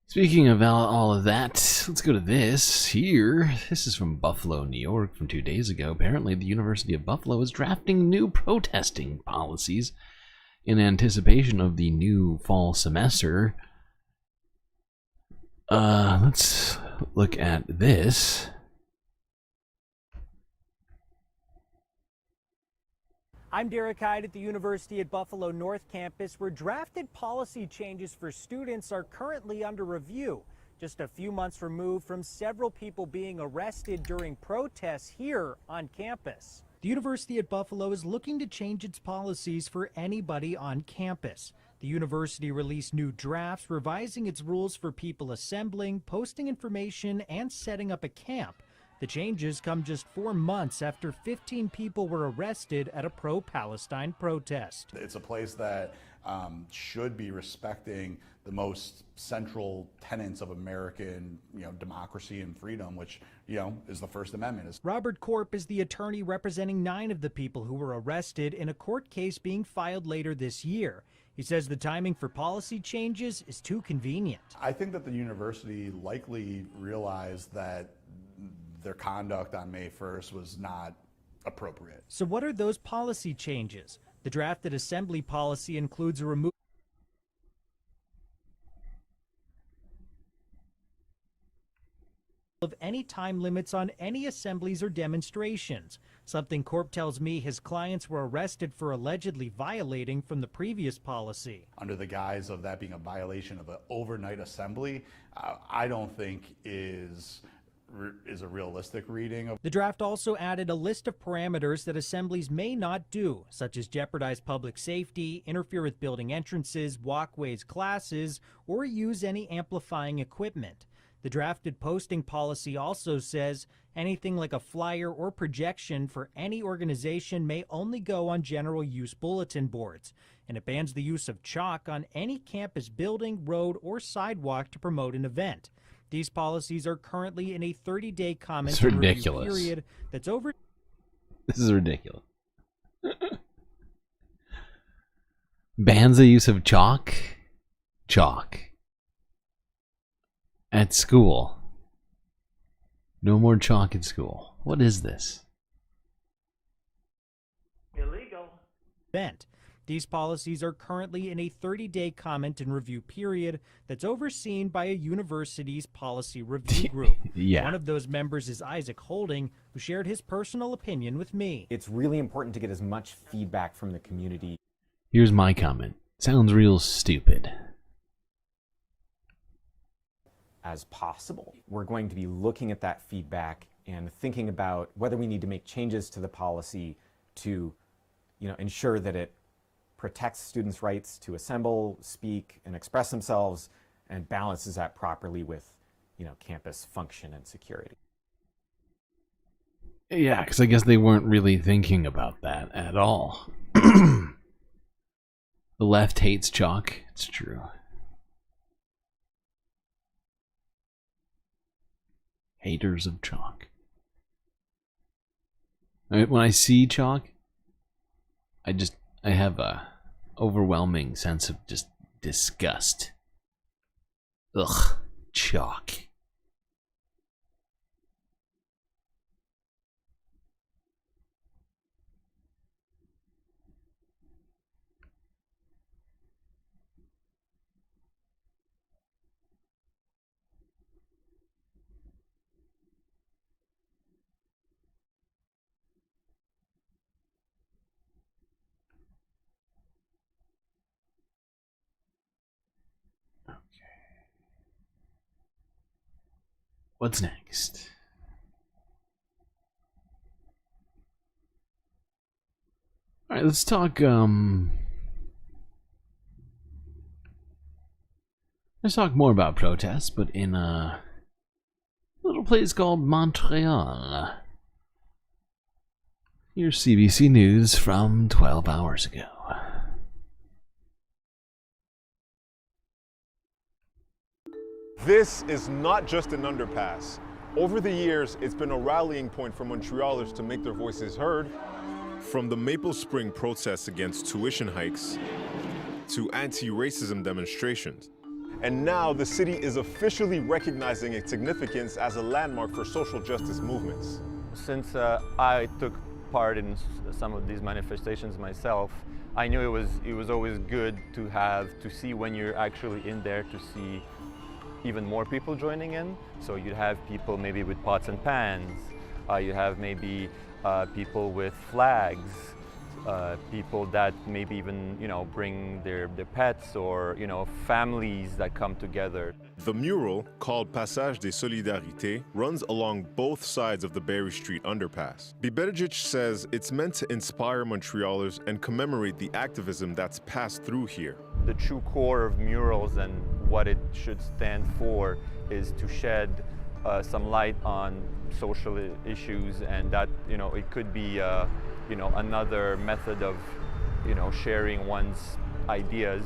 Speaking of all of that, let's go to this here. This is from Buffalo, New York, from 2 days ago. Apparently, the University of Buffalo is drafting new protesting policies in anticipation of the new fall semester. Let's look at this. I'm Derek Hyde at the University at Buffalo North Campus, where drafted policy changes for students are currently under review, just a few months removed from several people being arrested during protests here on campus. The University at Buffalo is looking to change its policies for anybody on campus. The university released new drafts revising its rules for people assembling, posting information, and setting up a camp. The changes come just 4 months after 15 people were arrested at a pro-Palestine protest. It's a place that should be respecting the most central tenets of American, democracy and freedom, which, is the First Amendment. Robert Korp is the attorney representing 9 of the people who were arrested in a court case being filed later this year. He says the timing for policy changes is too convenient. I think that the university likely realized that their conduct on May 1st was not appropriate. So what are those policy changes? The drafted assembly policy includes a removal of any time limits on any assemblies or demonstrations, something Korp tells me his clients were arrested for allegedly violating from the previous policy. Under the guise of that being a violation of an overnight assembly, I don't think is a realistic reading of. The draft also added a list of parameters that assemblies may not do, such as jeopardize public safety, interfere with building entrances, walkways, classes, or use any amplifying equipment. The drafted posting policy also says anything like a flyer or projection for any organization may only go on general use bulletin boards, and it bans the use of chalk on any campus building, road, or sidewalk to promote an event. These policies are currently in a 30-day comment and review period that's over. This is ridiculous. Bans the use of chalk? Chalk. At school. No more chalk at school. What is this? Illegal. Event. These policies are currently in a 30-day comment and review period that's overseen by a university's policy review group. Yeah. One of those members is Isaac Holding, who shared his personal opinion with me. It's really important to get as much feedback from the community. Here's my comment. Sounds real stupid. As possible. We're going to be looking at that feedback and thinking about whether we need to make changes to the policy to, ensure that it protects students' rights to assemble, speak, and express themselves, and balances that properly with, campus function and security. Yeah, because I guess they weren't really thinking about that at all. The left hates chalk. It's true. Haters of chalk. When I see chalk, I have a overwhelming sense of just disgust. Ugh, chalk. What's next? All right, let's talk. Let's talk more about protests, but in a little place called Montreal. Here's CBC News from 12 hours ago. This is not just an underpass. Over the years, it's been a rallying point for Montrealers to make their voices heard. From the Maple Spring protests against tuition hikes to anti-racism demonstrations. And now the city is officially recognizing its significance as a landmark for social justice movements. Since I took part in some of these manifestations myself, I knew it was always good to see when you're actually in there, to see even more people joining in. So you'd have people maybe with pots and pans, you have maybe people with flags, people that maybe even, bring their pets, or, families that come together. The mural, called Passage des Solidarités, runs along both sides of the Berry Street underpass. Biberjic says it's meant to inspire Montrealers and commemorate the activism that's passed through here. The true core of murals and what it should stand for is to shed some light on social issues, and that, it could be another method of, sharing one's ideas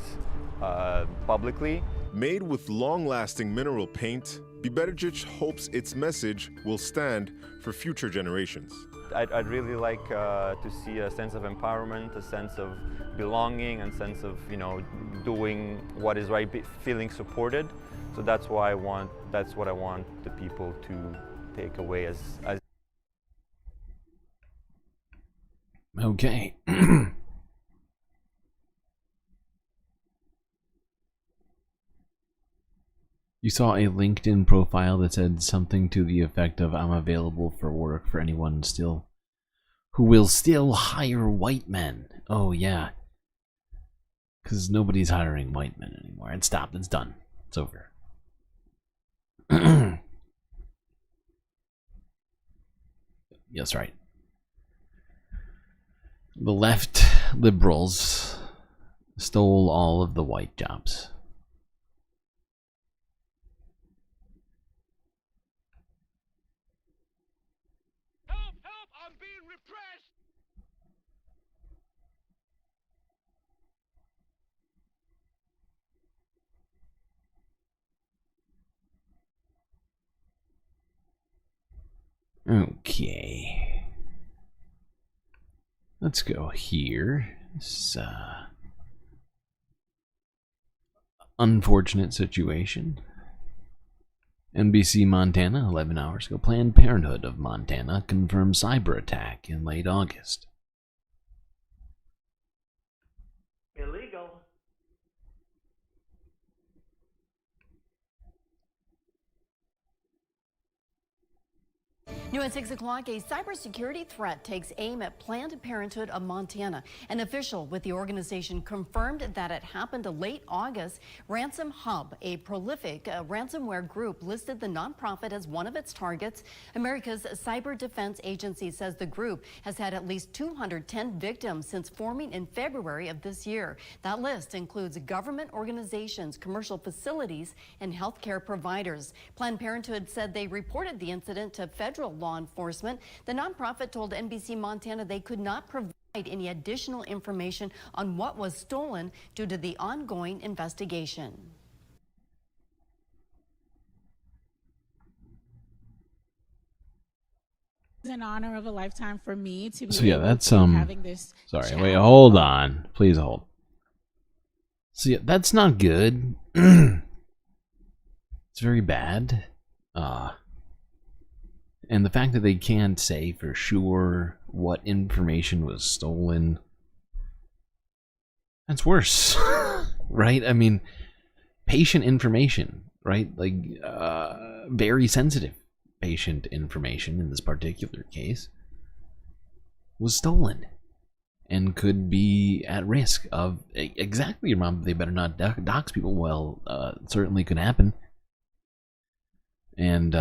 publicly. Made with long-lasting mineral paint, Biberjic hopes its message will stand for future generations. I'd really like to see a sense of empowerment, a sense of belonging, and sense of, doing what is right, feeling supported. So that's what I want the people to take away as Okay. You saw a LinkedIn profile that said something to the effect of, "I'm available for work for anyone who will still hire white men." Oh yeah. Because nobody's hiring white men anymore. It stopped. It's done. It's over. Yes, right. The left liberals stole all of the white jobs. Okay. Let's go here. This unfortunate situation. NBC Montana, 11 hours ago. Planned Parenthood of Montana confirmed cyber attack in late August. Illegal. New at 6 o'clock, a cybersecurity threat takes aim at Planned Parenthood of Montana. An official with the organization confirmed that it happened late August. Ransom Hub, a prolific ransomware group, listed the nonprofit as one of its targets. America's Cyber Defense Agency says the group has had at least 210 victims since forming in February of this year. That list includes government organizations, commercial facilities, and healthcare providers. Planned Parenthood said they reported the incident to federal law enforcement. The nonprofit told NBC Montana they could not provide any additional information on what was stolen due to the ongoing investigation. It's an honor of a lifetime for me to be So yeah, that's having this sorry, chat. wait, hold on. Please hold. So yeah, that's not good. It's very bad. And the fact that they can't say for sure what information was stolen, that's worse. Right? I mean, patient information, right? Like, very sensitive patient information in this particular case was stolen and could be at risk of exactly your mom. They better not dox people. Well, it certainly could happen. And,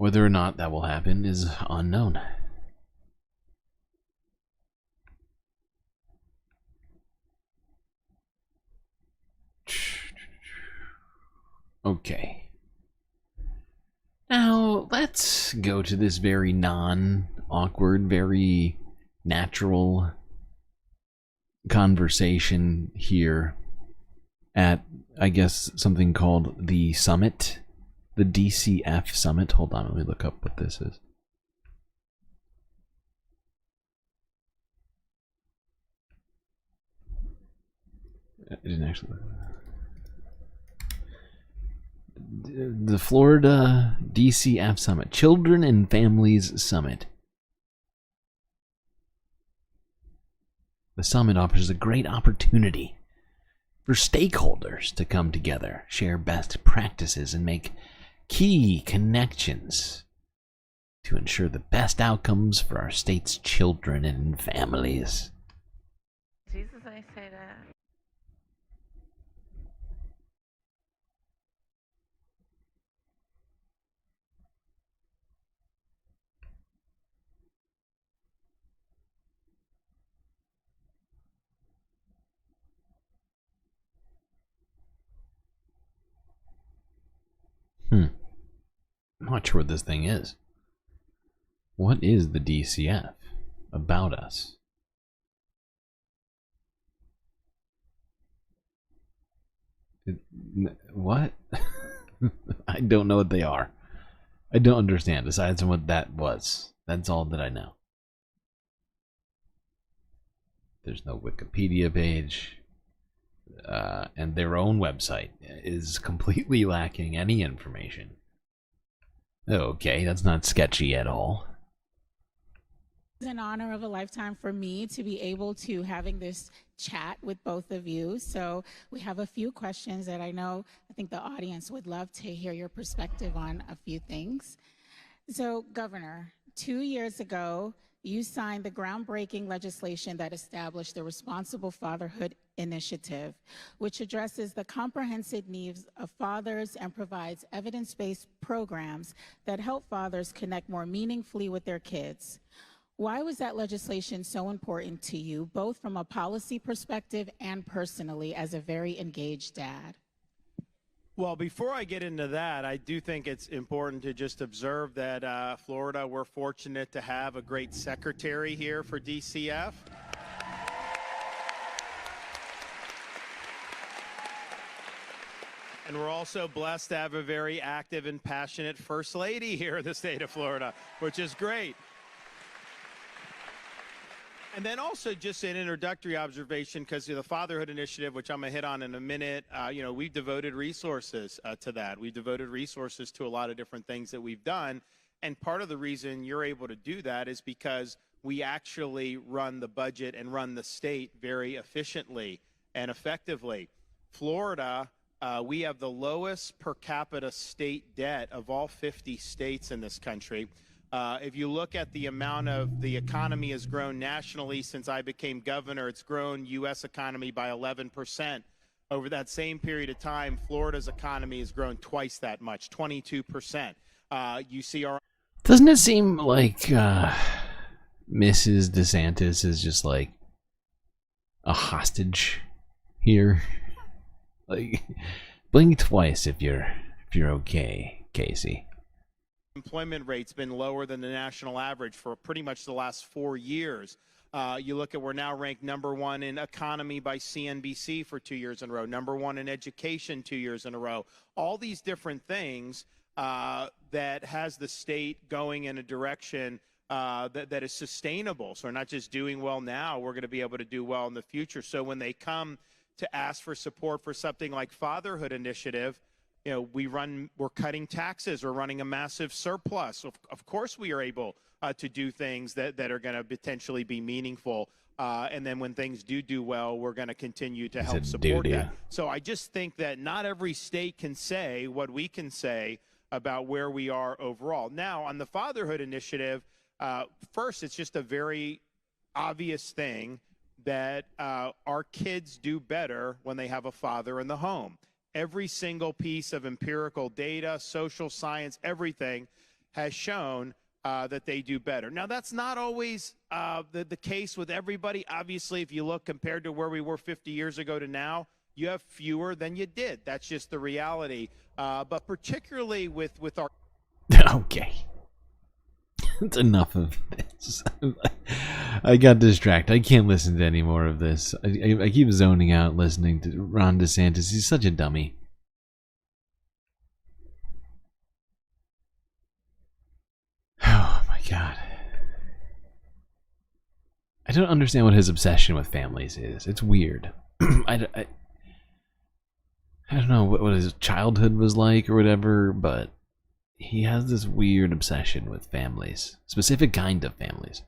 Whether or not that will happen is unknown. Okay. Now, let's go to this very non-awkward, very natural conversation here at, I guess, something called the Summit. The DCF Summit. Hold on, let me look up what this is. It didn't actually... The Florida DCF Summit. Children and Families Summit. The summit offers a great opportunity for stakeholders to come together, share best practices, and make key connections to ensure the best outcomes for our state's children and families. Jesus, I say that. I'm not sure what this thing is. What is the DCF about us? What? I don't know what they are. I don't understand, aside from what that was. That's all that I know. There's no Wikipedia page. And their own website is completely lacking any information. Okay, that's not sketchy at all. It's an honor of a lifetime for me to be able to having this chat with both of you. So we have a few questions that I think the audience would love to hear your perspective on a few things. So, Governor, 2 years ago, you signed the groundbreaking legislation that established the Responsible Fatherhood Initiative, which addresses the comprehensive needs of fathers and provides evidence-based programs that help fathers connect more meaningfully with their kids. Why was that legislation so important to you, both from a policy perspective and personally as a very engaged dad? Well, before I get into that, I do think it's important to just observe that Florida, we're fortunate to have a great secretary here for DCF. And we're also blessed to have a very active and passionate First Lady here in the state of Florida, which is great. And then also just an introductory observation, because the Fatherhood Initiative, which I'm going to hit on in a minute, we've devoted resources to that. We've devoted resources to a lot of different things that we've done. And part of the reason you're able to do that is because we actually run the budget and run the state very efficiently and effectively. Florida, we have the lowest per capita state debt of all 50 states in this country. If you look at the amount of the economy has grown nationally since I became governor, it's grown U.S. economy by 11%. Over that same period of time, Florida's economy has grown twice that much, 22%. You see our... Doesn't it seem like Mrs. DeSantis is just like a hostage here? Like, blink twice if you're okay, Casey. Employment rate's been lower than the national average for pretty much the last 4 years. You look at, we're now ranked #1 in economy by CNBC for 2 years in a row, #1 in education 2 years in a row. All these different things that has the state going in a direction that is sustainable. So we're not just doing well now, we're going to be able to do well in the future. So when they come to ask for support for something like Fatherhood Initiative, we're cutting taxes, we're running a massive surplus. Of course we are able to do things that are going to potentially be meaningful. And then when things do well, we're going to continue to help support that. So I just think that not every state can say what we can say about where we are overall. Now, on the Fatherhood Initiative, first, it's just a very obvious thing that our kids do better when they have a father in the home. Every single piece of empirical data, social science, everything has shown that they do better. Now, that's not always the case with everybody. Obviously, if you look compared to where we were 50 years ago to now, you have fewer than you did. That's just the reality. But particularly with our... Okay. It's enough of this. I got distracted. I can't listen to any more of this. I keep zoning out listening to Ron DeSantis. He's such a dummy. Oh my god. I don't understand what his obsession with families is. It's weird. I don't know what his childhood was like or whatever, but he has this weird obsession with families. Specific kind of families.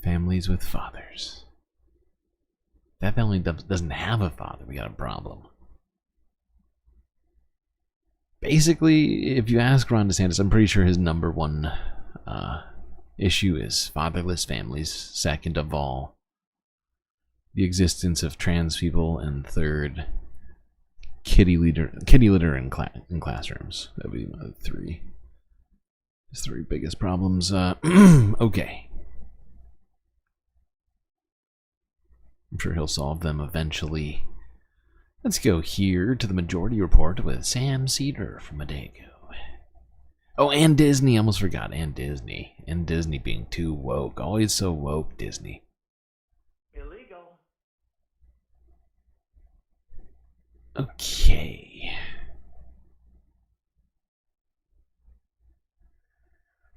Families with fathers. That family doesn't have a father. We got a problem. Basically, if you ask Ron DeSantis, I'm pretty sure his number one issue is fatherless families. Second of all, the existence of trans people, and third, kitty litter in classrooms. That would be my his three biggest problems. Okay. I'm sure he'll solve them eventually. Let's go here to the Majority Report with Sam Cedar from a day ago. Oh, and Disney. I almost forgot. And Disney. And Disney being too woke. Always so woke, Disney. Illegal. Okay.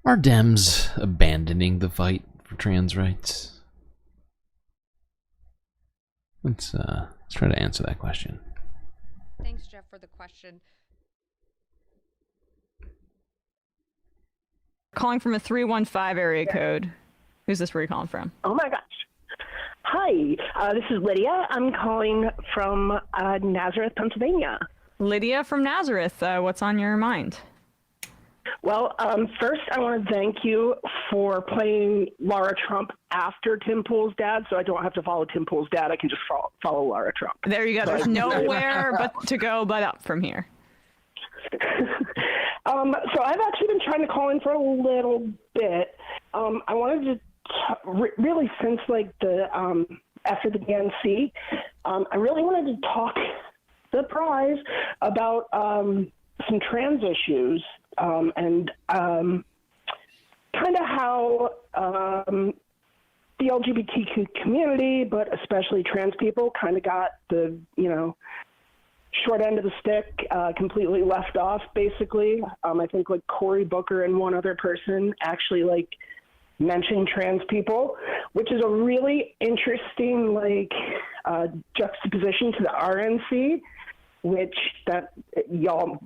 Are Dems abandoning the fight for trans rights? Let's try to answer that question. Thanks, Jeff, for the question. Calling from a 315 area code. Who's this? Where are you calling from? Oh my gosh. Hi, this is Lydia. I'm calling from Nazareth, Pennsylvania. Lydia from Nazareth. What's on your mind? Well, first I want to thank you for playing Laura Trump after Tim Pool's dad, so I don't have to follow Tim Pool's dad. I can just follow Laura Trump. There you go. There's nowhere but to go but up from here. So I've actually been trying to call in for a little bit. I wanted to really, since like the after the DNC, I really wanted to talk, surprise, about some trans issues. And kind of how the LGBTQ community, but especially trans people, kind of got the, short end of the stick, completely left off, basically. I think like Cory Booker and one other person actually like mentioned trans people, which is a really interesting like juxtaposition to the RNC. Which that y'all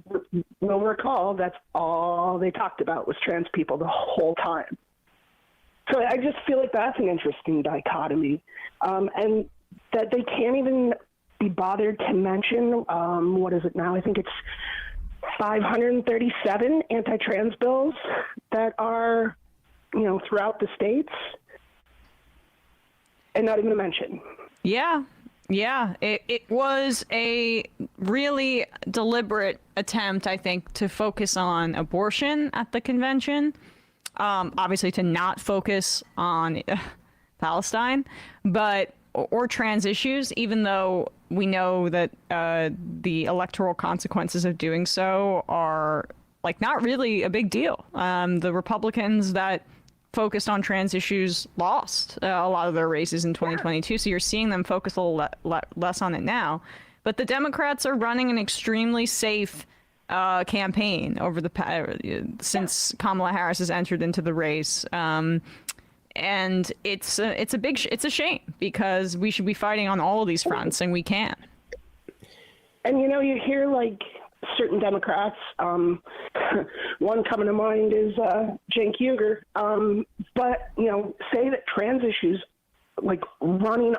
will recall, that's all they talked about was trans people the whole time. So I just feel like that's an interesting dichotomy. And that they can't even be bothered to mention, what is it now? I think it's 537 anti-trans bills that are, throughout the states, and not even a mention. Yeah, it was a really deliberate attempt, I think, to focus on abortion at the convention. Obviously, to not focus on Palestine, or trans issues, even though we know that the electoral consequences of doing so are like not really a big deal. The Republicans that focused on trans issues lost a lot of their races in 2022, so you're seeing them focus a little less on it now. But the Democrats are running an extremely safe campaign over since Kamala Harris has entered into the race, and it's a shame because we should be fighting on all of these fronts, and we can. And you hear like certain Democrats, one coming to mind is Cenk Uygur, but say that trans issues, like running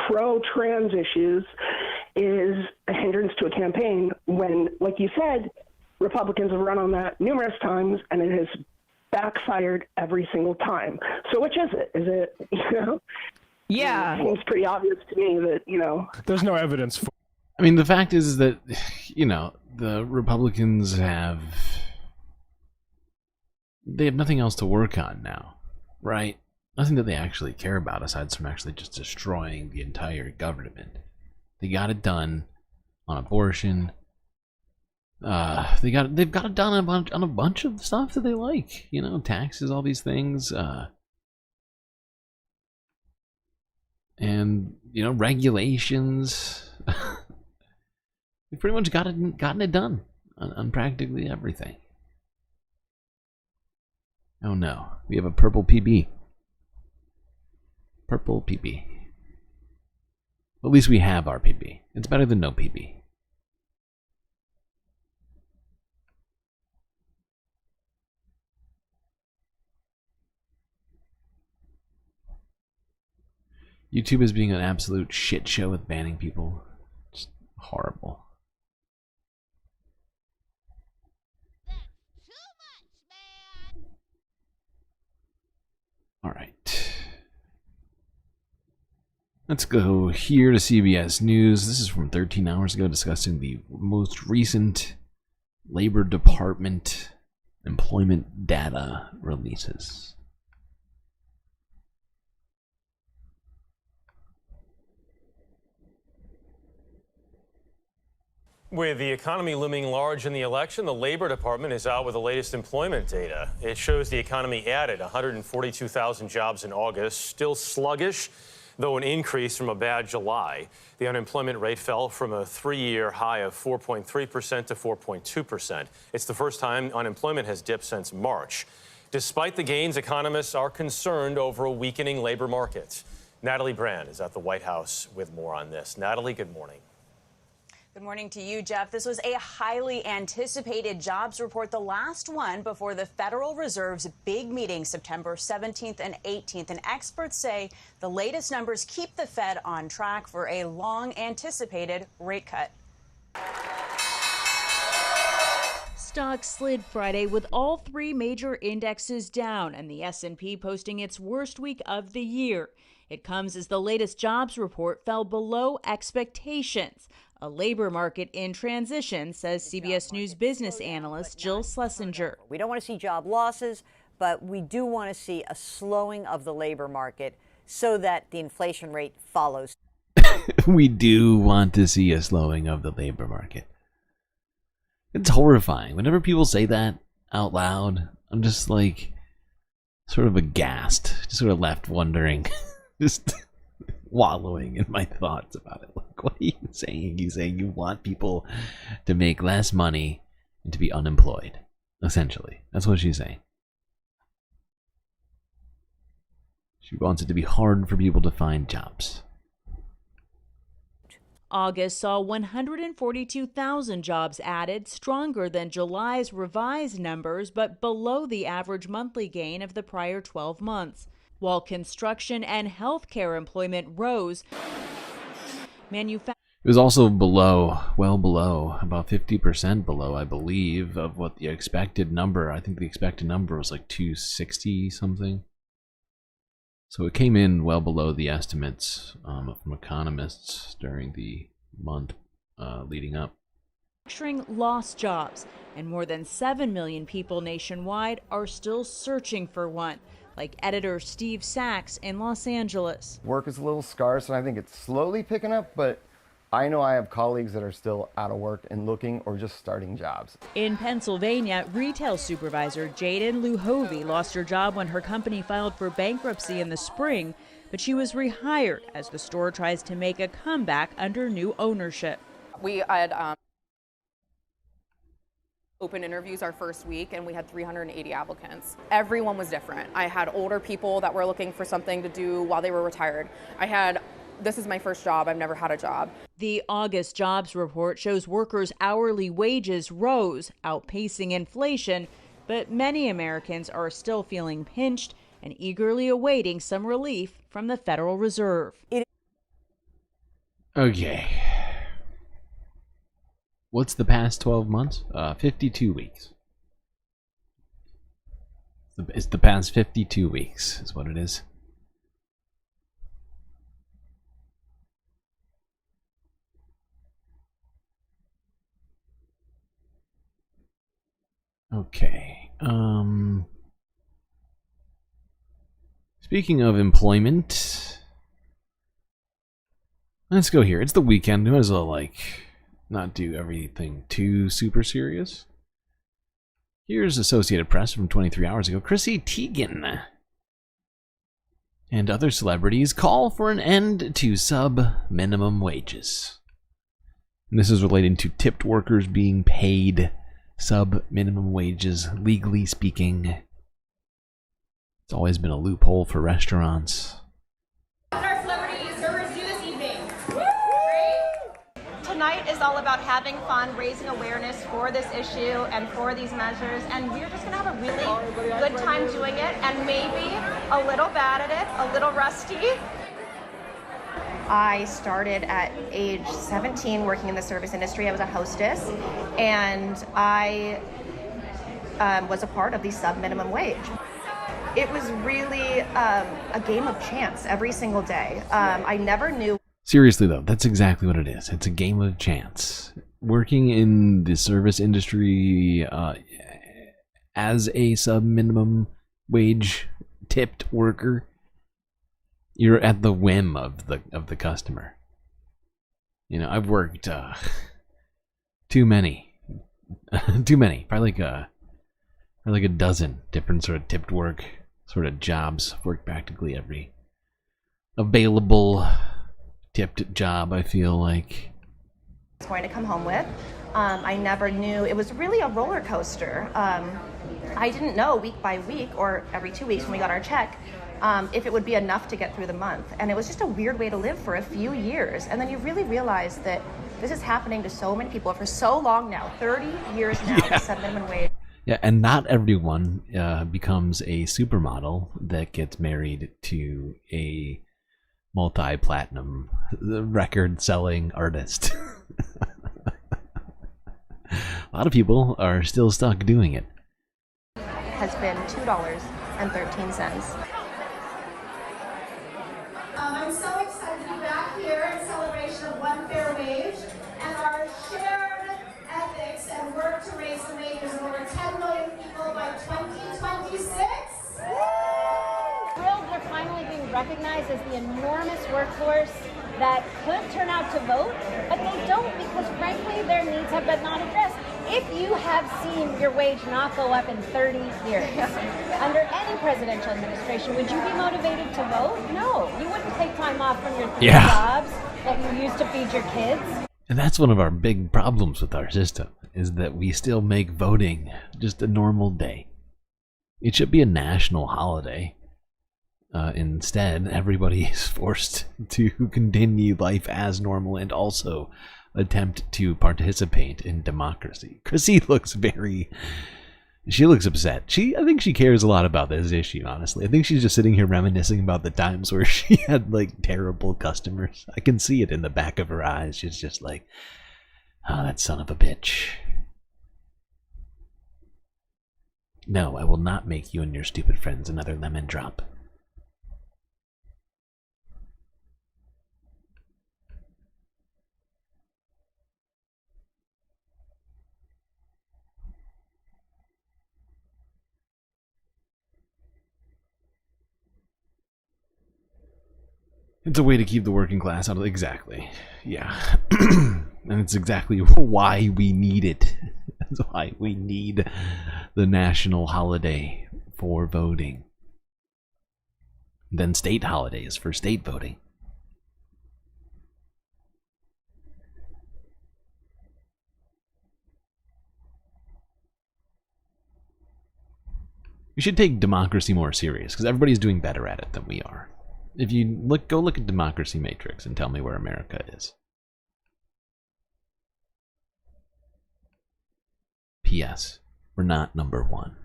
pro-trans issues, is a hindrance to a campaign when, like you said, Republicans have run on that numerous times and it has backfired every single time. So which is it? Is it, Yeah. It seems pretty obvious to me that, There's no evidence for I mean, the fact is that, you know, the Republicans they have nothing else to work on now, right? Nothing that they actually care about aside from actually just destroying the entire government. They got it done on abortion. They've got it done on a bunch of stuff that they like, you know, taxes, all these things, and you know, regulations. They've pretty much gotten it done on practically everything. Oh no, we have a purple PB. Purple PB. At least we have our PB. It's better than no PB. YouTube is being an absolute shit show with banning people. Just horrible. All right. Let's go here to CBS News. This is from 13 hours ago, discussing the most recent Labor Department employment data releases. With the economy looming large in the election, the Labor Department is out with the latest employment data. It shows the economy added 142,000 jobs in August, still sluggish, though an increase from a bad July. The unemployment rate fell from a 3-year high of 4.3% to 4.2%. It's the first time unemployment has dipped since March. Despite the gains, economists are concerned over a weakening labor market. Natalie Brand is at the White House with more on this. Natalie, good morning. Good morning to you, Jeff. This was a highly anticipated jobs report, the last one before the Federal Reserve's big meeting September 17th and 18th. And experts say the latest numbers keep the Fed on track for a long-anticipated rate cut. Stocks slid Friday with all three major indexes down and the S&P posting its worst week of the year. It comes as the latest jobs report fell below expectations. A labor market in transition, says CBS News business analyst Jill Schlesinger. We don't want to see job losses, but we do want to see a slowing of the labor market so that the inflation rate follows. We do want to see a slowing of the labor market. It's horrifying. Whenever people say that out loud, I'm just like sort of aghast, just sort of left wondering, just wallowing in my thoughts about it. Like, what are you saying? You saying you want people to make less money and to be unemployed, essentially. That's what she's saying. She wants it to be hard for people to find jobs. August saw 142,000 jobs added, stronger than July's revised numbers, but below the average monthly gain of the prior 12 months. While construction and healthcare employment rose, it was also below, well below, about 50% below, I believe, of what the expected number. I think the expected number was like 260 something. So it came in well below the estimates from economists during the month leading up. Manufacturing lost jobs, and more than 7 million people nationwide are still searching for one, like editor Steve Sachs in Los Angeles. Work is a little scarce, and I think it's slowly picking up, but I know I have colleagues that are still out of work and looking or just starting jobs. In Pennsylvania, retail supervisor Jaden Luhovy lost her job when her company filed for bankruptcy in the spring, but she was rehired as the store tries to make a comeback under new ownership. We had open interviews our first week, and we had 380 applicants. Everyone was different. I had older people that were looking for something to do while they were retired. This is my first job. I've never had a job. The August jobs report shows workers' hourly wages rose, outpacing inflation, but many Americans are still feeling pinched and eagerly awaiting some relief from the Federal Reserve. Okay. What's the past 12 months? 52 weeks. It's the past 52 weeks is what it is. Okay. Speaking of employment, let's go here. It's the weekend. We might as well, like, not do everything too super serious. Here's Associated Press from 23 hours ago. Chrissy Teigen and other celebrities call for an end to sub-minimum wages. And this is relating to tipped workers being paid sub-minimum wages, legally speaking. It's always been a loophole for restaurants. Our celebrity servers do this evening. Tonight is all about having fun, raising awareness for this issue and for these measures, and we're just going to have a really good time doing it, and maybe a little bad at it, a little rusty. I started at age 17 working in the service industry. I was a hostess, and I was a part of the sub-minimum wage. It was really a game of chance every single day. I never knew. Seriously, though, that's exactly what it is. It's a game of chance. Working in the service industry as a sub-minimum wage tipped worker, you're at the whim of the customer. You know, I've worked too many, probably like a dozen different sort of tipped work sort of jobs. I've worked practically every available tipped job, I feel like. I was going to come home with. I never knew. It was really a roller coaster. I didn't know week by week or every 2 weeks when we got our check if it would be enough to get through the month. And it was just a weird way to live for a few years. And then you really realize that this is happening to so many people for so long now, 30 years now, the sub-minimum wage. Yeah, and not everyone becomes a supermodel that gets married to a multi-platinum record-selling artist. A lot of people are still stuck doing it. Has been $2.13. I'm so excited to be back here in celebration of one fair wage and our shared ethics and work to raise the wages of over 10 million people by 2026. Thrilled we're finally being recognized as the enormous workforce that could turn out to vote, but they don't because, frankly, their needs have been not addressed. If you have seen your wage not go up in 30 years, under any presidential administration, would you be motivated to vote? No. You wouldn't take time off from your three jobs that you used to feed your kids. And that's one of our big problems with our system, is that we still make voting just a normal day. It should be a national holiday. Instead, everybody is forced to continue life as normal and also attempt to participate in democracy. Chrissy looks she looks upset. I think she cares a lot about this issue, honestly. I think she's just sitting here reminiscing about the times where she had, like, terrible customers. I can see it in the back of her eyes. She's just like, oh, that son of a bitch. No, I will not make you and your stupid friends another lemon drop. It's a way to keep the working class out of exactly. Yeah. And it's exactly why we need it. That's why we need the national holiday for voting. Then state holidays for state voting. We should take democracy more serious because everybody's doing better at it than we are. If you go look at Democracy Matrix and tell me where America is. P.S. We're not number one.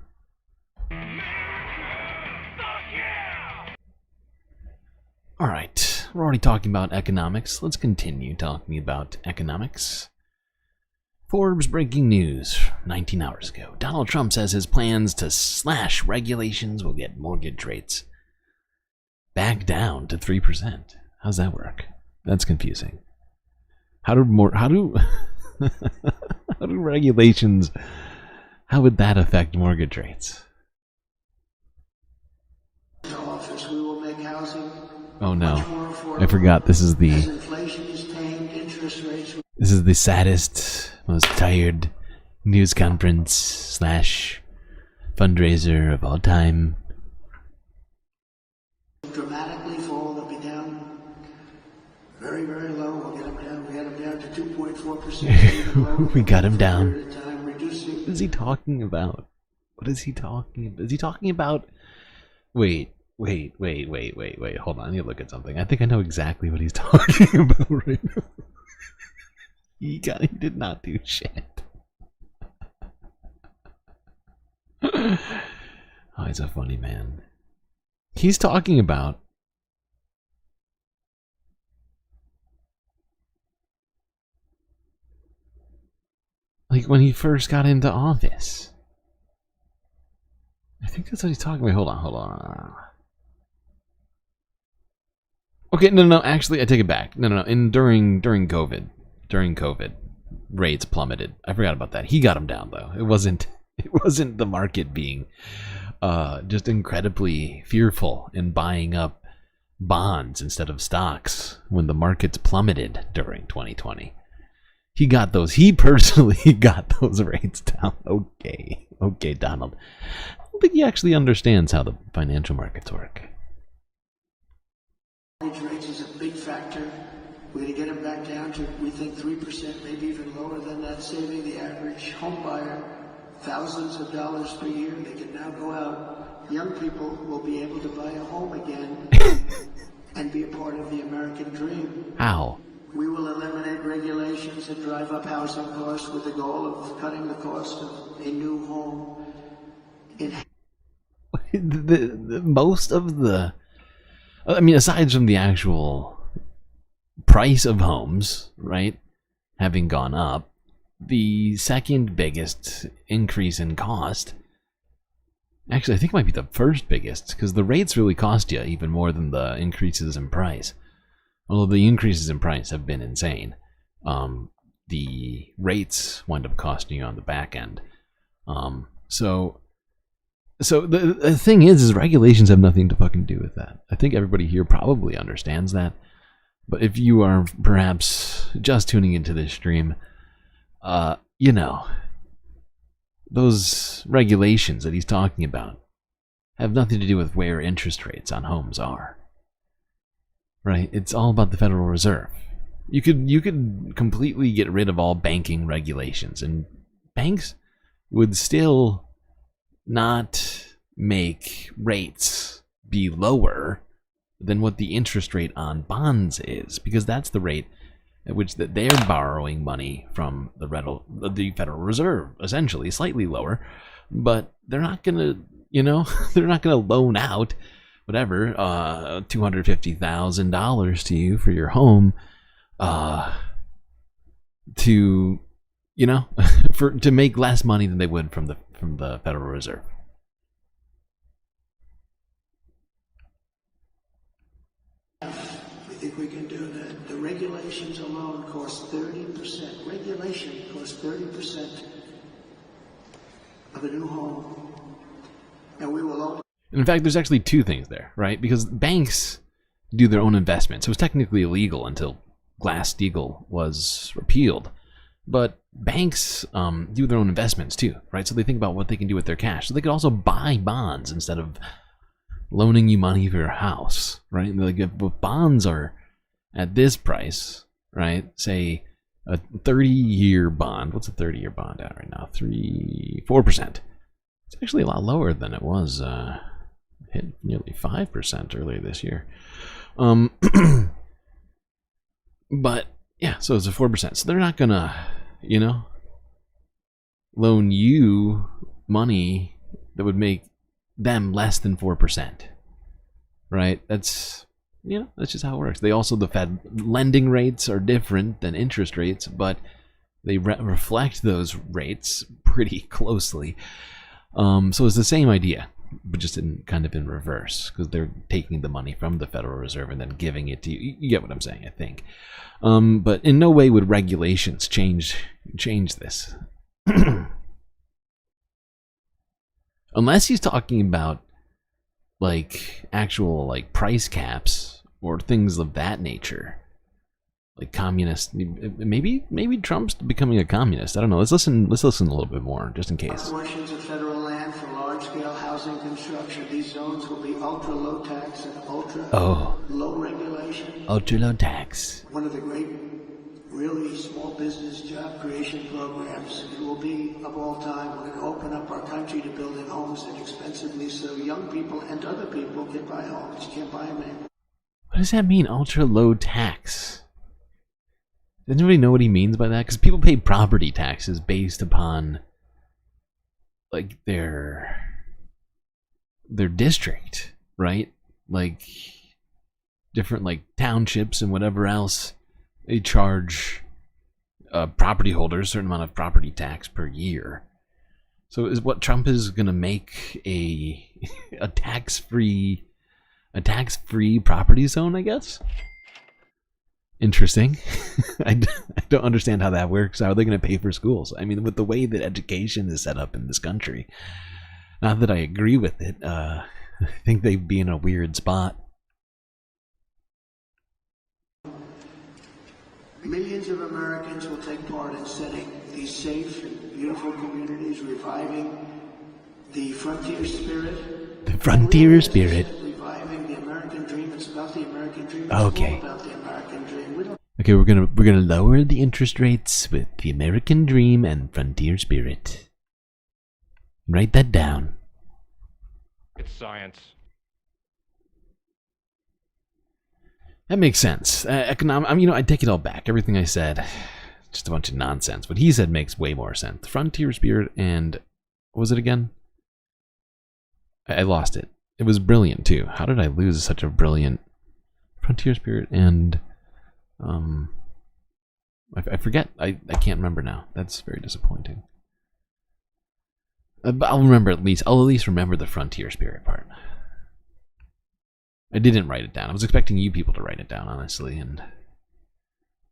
Alright, we're already talking about economics. Let's continue talking about economics. Forbes breaking news 19 hours ago. Donald Trump says his plans to slash regulations will get mortgage rates back down to 3%. How's that work? That's confusing. How do regulations How would that affect mortgage rates? Office, we will make housing Oh no, much more affordable. I forgot. This is As the inflation is tamed, interest rates saddest, most tired news conference / fundraiser of all time. dramatically fall. They'll be down very, very low. We'll get them down. We had them down to 2.4%. We got him down. Period of time, reducing. What is he talking about? What is he talking about? Is he talking about... Wait. Hold on, I need to look at something. I think I know exactly what he's talking about right now. He did not do shit. Oh, he's a funny man. He's talking about... like when he first got into office. I think that's what he's talking about. Hold on. Okay, no, actually, I take it back. No. During COVID, rates plummeted. I forgot about that. He got them down though. It wasn't the market being just incredibly fearful and buying up bonds instead of stocks when the markets plummeted during 2020. He personally got those rates down. Okay, Donald. I don't think he actually understands how the financial markets work. Mortgage rates is a big factor. We're going to get them back down to, we think, 3%, maybe even lower than that, saving the average home buyer thousands of dollars per year. They can now go out. Young people will be able to buy a home again and be a part of the American dream. How? We will eliminate regulations that drive up housing costs with the goal of cutting the cost of a new home. Most of the... I mean, aside from the actual price of homes, right, having gone up, the second biggest increase in cost, actually I think it might be the first biggest, because the rates really cost you even more than the increases in price. Although the increases in price have been insane, the rates wind up costing you on the back end. So the thing is regulations have nothing to fucking do with that. I think everybody here probably understands that. But if you are perhaps just tuning into this stream, you know, those regulations that he's talking about have nothing to do with where interest rates on homes are. Right? It's all about the Federal Reserve. You could completely get rid of all banking regulations, and banks would still not make rates be lower than what the interest rate on bonds is, because that's the rate at which that they're borrowing money from the Federal Reserve, essentially slightly lower, but they're not gonna, they're not gonna loan out whatever $250,000 to you for your home, to to make less money than they would from the Federal Reserve. We think we can do that. The regulations alone cost 30%. Regulation costs 30% of a new home. And we will open. In fact, there's actually two things there, right? Because banks do their own investments. It was technically illegal until Glass-Steagall was repealed. But banks do their own investments too, right? So they think about what they can do with their cash. So they could also buy bonds instead of loaning you money for your house, right? And like, if bonds are at this price, right? Say a 30-year bond. What's a 30-year bond at right now? 4%. It's actually a lot lower than it was. Hit nearly 5% earlier this year. But yeah, so it's a 4%. So they're not gonna, loan you money that would make them less than 4%. Right? That's just how it works. The Fed lending rates are different than interest rates, but they reflect those rates pretty closely. So it's the same idea, but just in reverse, because they're taking the money from the Federal Reserve and then giving it to you. You get what I'm saying, I think. But in no way would regulations change this. Unless he's talking about like actual like price caps or things of that nature. Like communist, maybe Trump's becoming a communist. I don't know. Let's listen a little bit more, just in case. Portions of federal land for large-scale housing construction. These zones will be ultra-low tax and ultra-low regulation. Ultra-low tax. One of the great, really small business job creation programs. It will be, of all time, we're going to open up our country to building homes inexpensively so young people and other people can buy homes. You can't buy them anymore. What does that mean, ultra-low tax? Does anybody know what he means by that? Because people pay property taxes based upon like their district, right? Like different like townships and whatever else, they charge property holders a certain amount of property tax per year. So is what Trump is gonna make a tax-free property zone, I guess? Interesting. I don't understand how that works. How are they going to pay for schools? I mean, with the way that education is set up in this country, not that I agree with it, I think they'd be in a weird spot. Millions of Americans will take part in setting these safe and beautiful communities, reviving the frontier spirit. The frontier spirit. Reviving the American dream. It's about the American dream. Okay. It's all about the American dream. Okay, we're gonna lower the interest rates with the American dream and frontier spirit. Write that down. It's science. That makes sense. I take it all back. Everything I said, just a bunch of nonsense. What he said makes way more sense. Frontier spirit and what was it again? I lost it. It was brilliant too. How did I lose such a brilliant frontier spirit and I forget. I can't remember now. That's very disappointing. But I'll at least remember the frontier spirit part. I didn't write it down. I was expecting you people to write it down, honestly, and a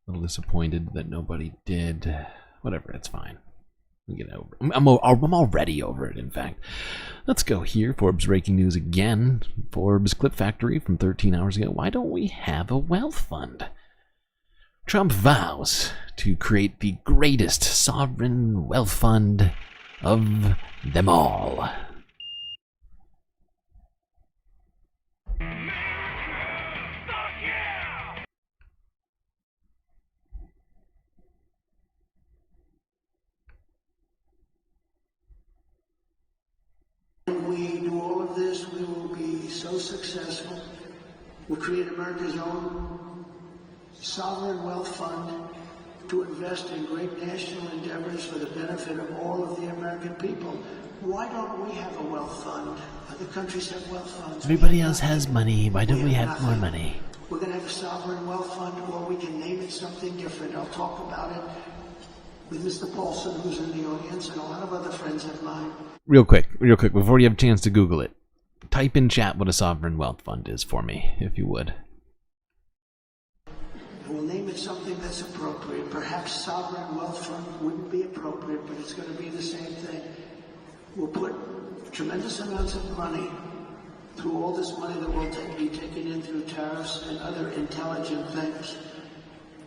little disappointed that nobody did. Whatever, it's fine. We get over it. I'm already over it, in fact. Let's go here. Forbes breaking news again. Forbes Clip Factory from 13 hours ago. Why don't we have a wealth fund? Trump vows to create the greatest sovereign wealth fund of them all. When we do all of this, we will be so successful. We'll create America's own sovereign wealth fund to invest in great national endeavors for the benefit of all of the American people. Why don't we have a wealth fund? Other countries have wealth funds. Everybody else has money. Why don't we have more money? We're going to have a sovereign wealth fund, or we can name it something different. I'll talk about it with Mr. Paulson, who's in the audience, and a lot of other friends of mine. Real quick, before you have a chance to Google it, type in chat what a sovereign wealth fund is for me, if you would. We'll name it something that's appropriate. Perhaps sovereign wealth fund wouldn't be appropriate, but it's going to be the same thing. We'll put tremendous amounts of money through all this money that will be taken in through tariffs and other intelligent things.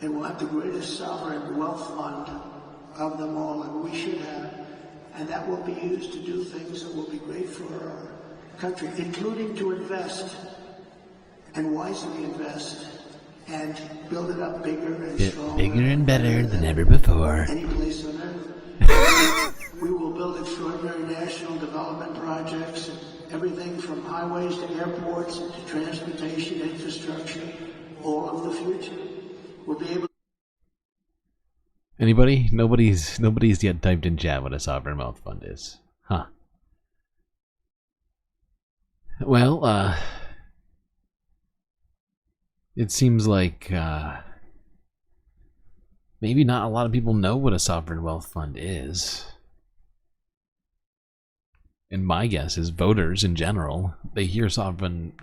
And we'll have the greatest sovereign wealth fund of them all, and we should have. And that will be used to do things that will be great for our country, including to invest and wisely invest and build it up bigger and stronger. Bigger and better than ever before. Any place on earth. We will build extraordinary national development projects, everything from highways to airports to transportation infrastructure, all of the future. We'll be able. Anybody? Nobody's yet typed in chat what a sovereign wealth fund is. Huh. Well, it seems like maybe not a lot of people know what a sovereign wealth fund is. And my guess is voters in general, they hear sovereign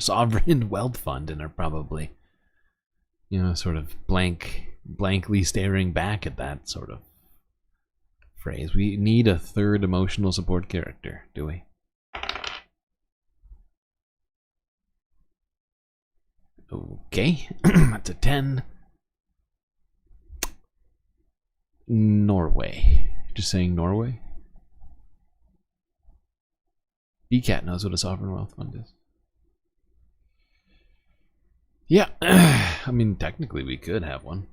wealth fund and are probably, sort of blankly staring back at that sort of phrase. We need a third emotional support character, do we? Okay, that's a 10. Norway. Just saying Norway. ECAT knows what a sovereign wealth fund is. Yeah, I mean, technically we could have one.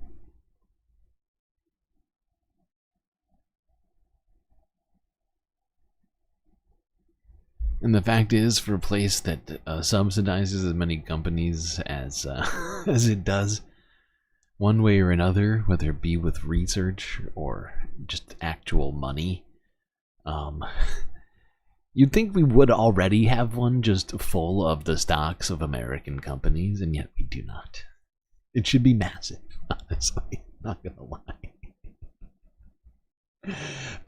And the fact is, for a place that subsidizes as many companies as as it does, one way or another, whether it be with research or just actual money, you'd think we would already have one just full of the stocks of American companies, and yet we do not. It should be massive, honestly. Not gonna lie.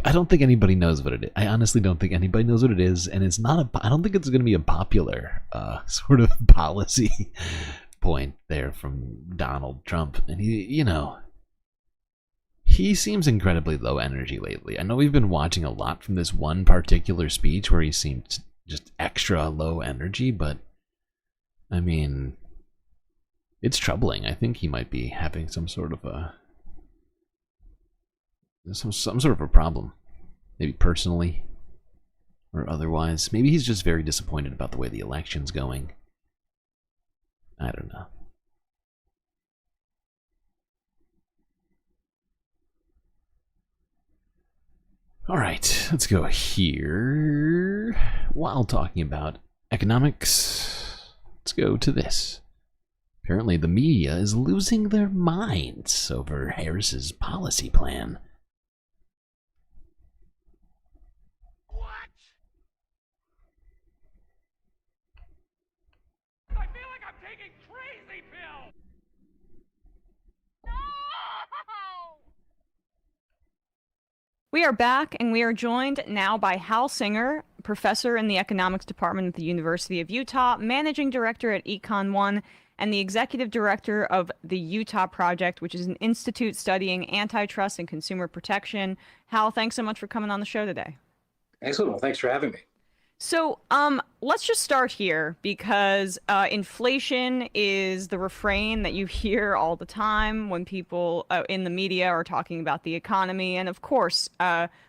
I don't think anybody knows what it is. I honestly don't think anybody knows what it is, and it's not I don't think it's going to be a popular sort of policy point there from Donald Trump. And he seems incredibly low energy lately. I know we've been watching a lot from this one particular speech where he seemed just extra low energy, but I mean, it's troubling. I think he might be having some sort of a some sort of a problem, maybe personally or otherwise. Maybe he's just very disappointed about the way the election's going. I don't know. All right, let's go here. While talking about economics, let's go to this. Apparently the media is losing their minds over Harris's policy plan. We are back, and we are joined now by Hal Singer, professor in the economics department at the University of Utah, managing director at Econ One, and the executive director of the Utah Project, which is an institute studying antitrust and consumer protection. Hal, thanks so much for coming on the show today. Excellent. Well, thanks for having me. So let's just start here, because inflation is the refrain that you hear all the time when people in the media are talking about the economy. And of course,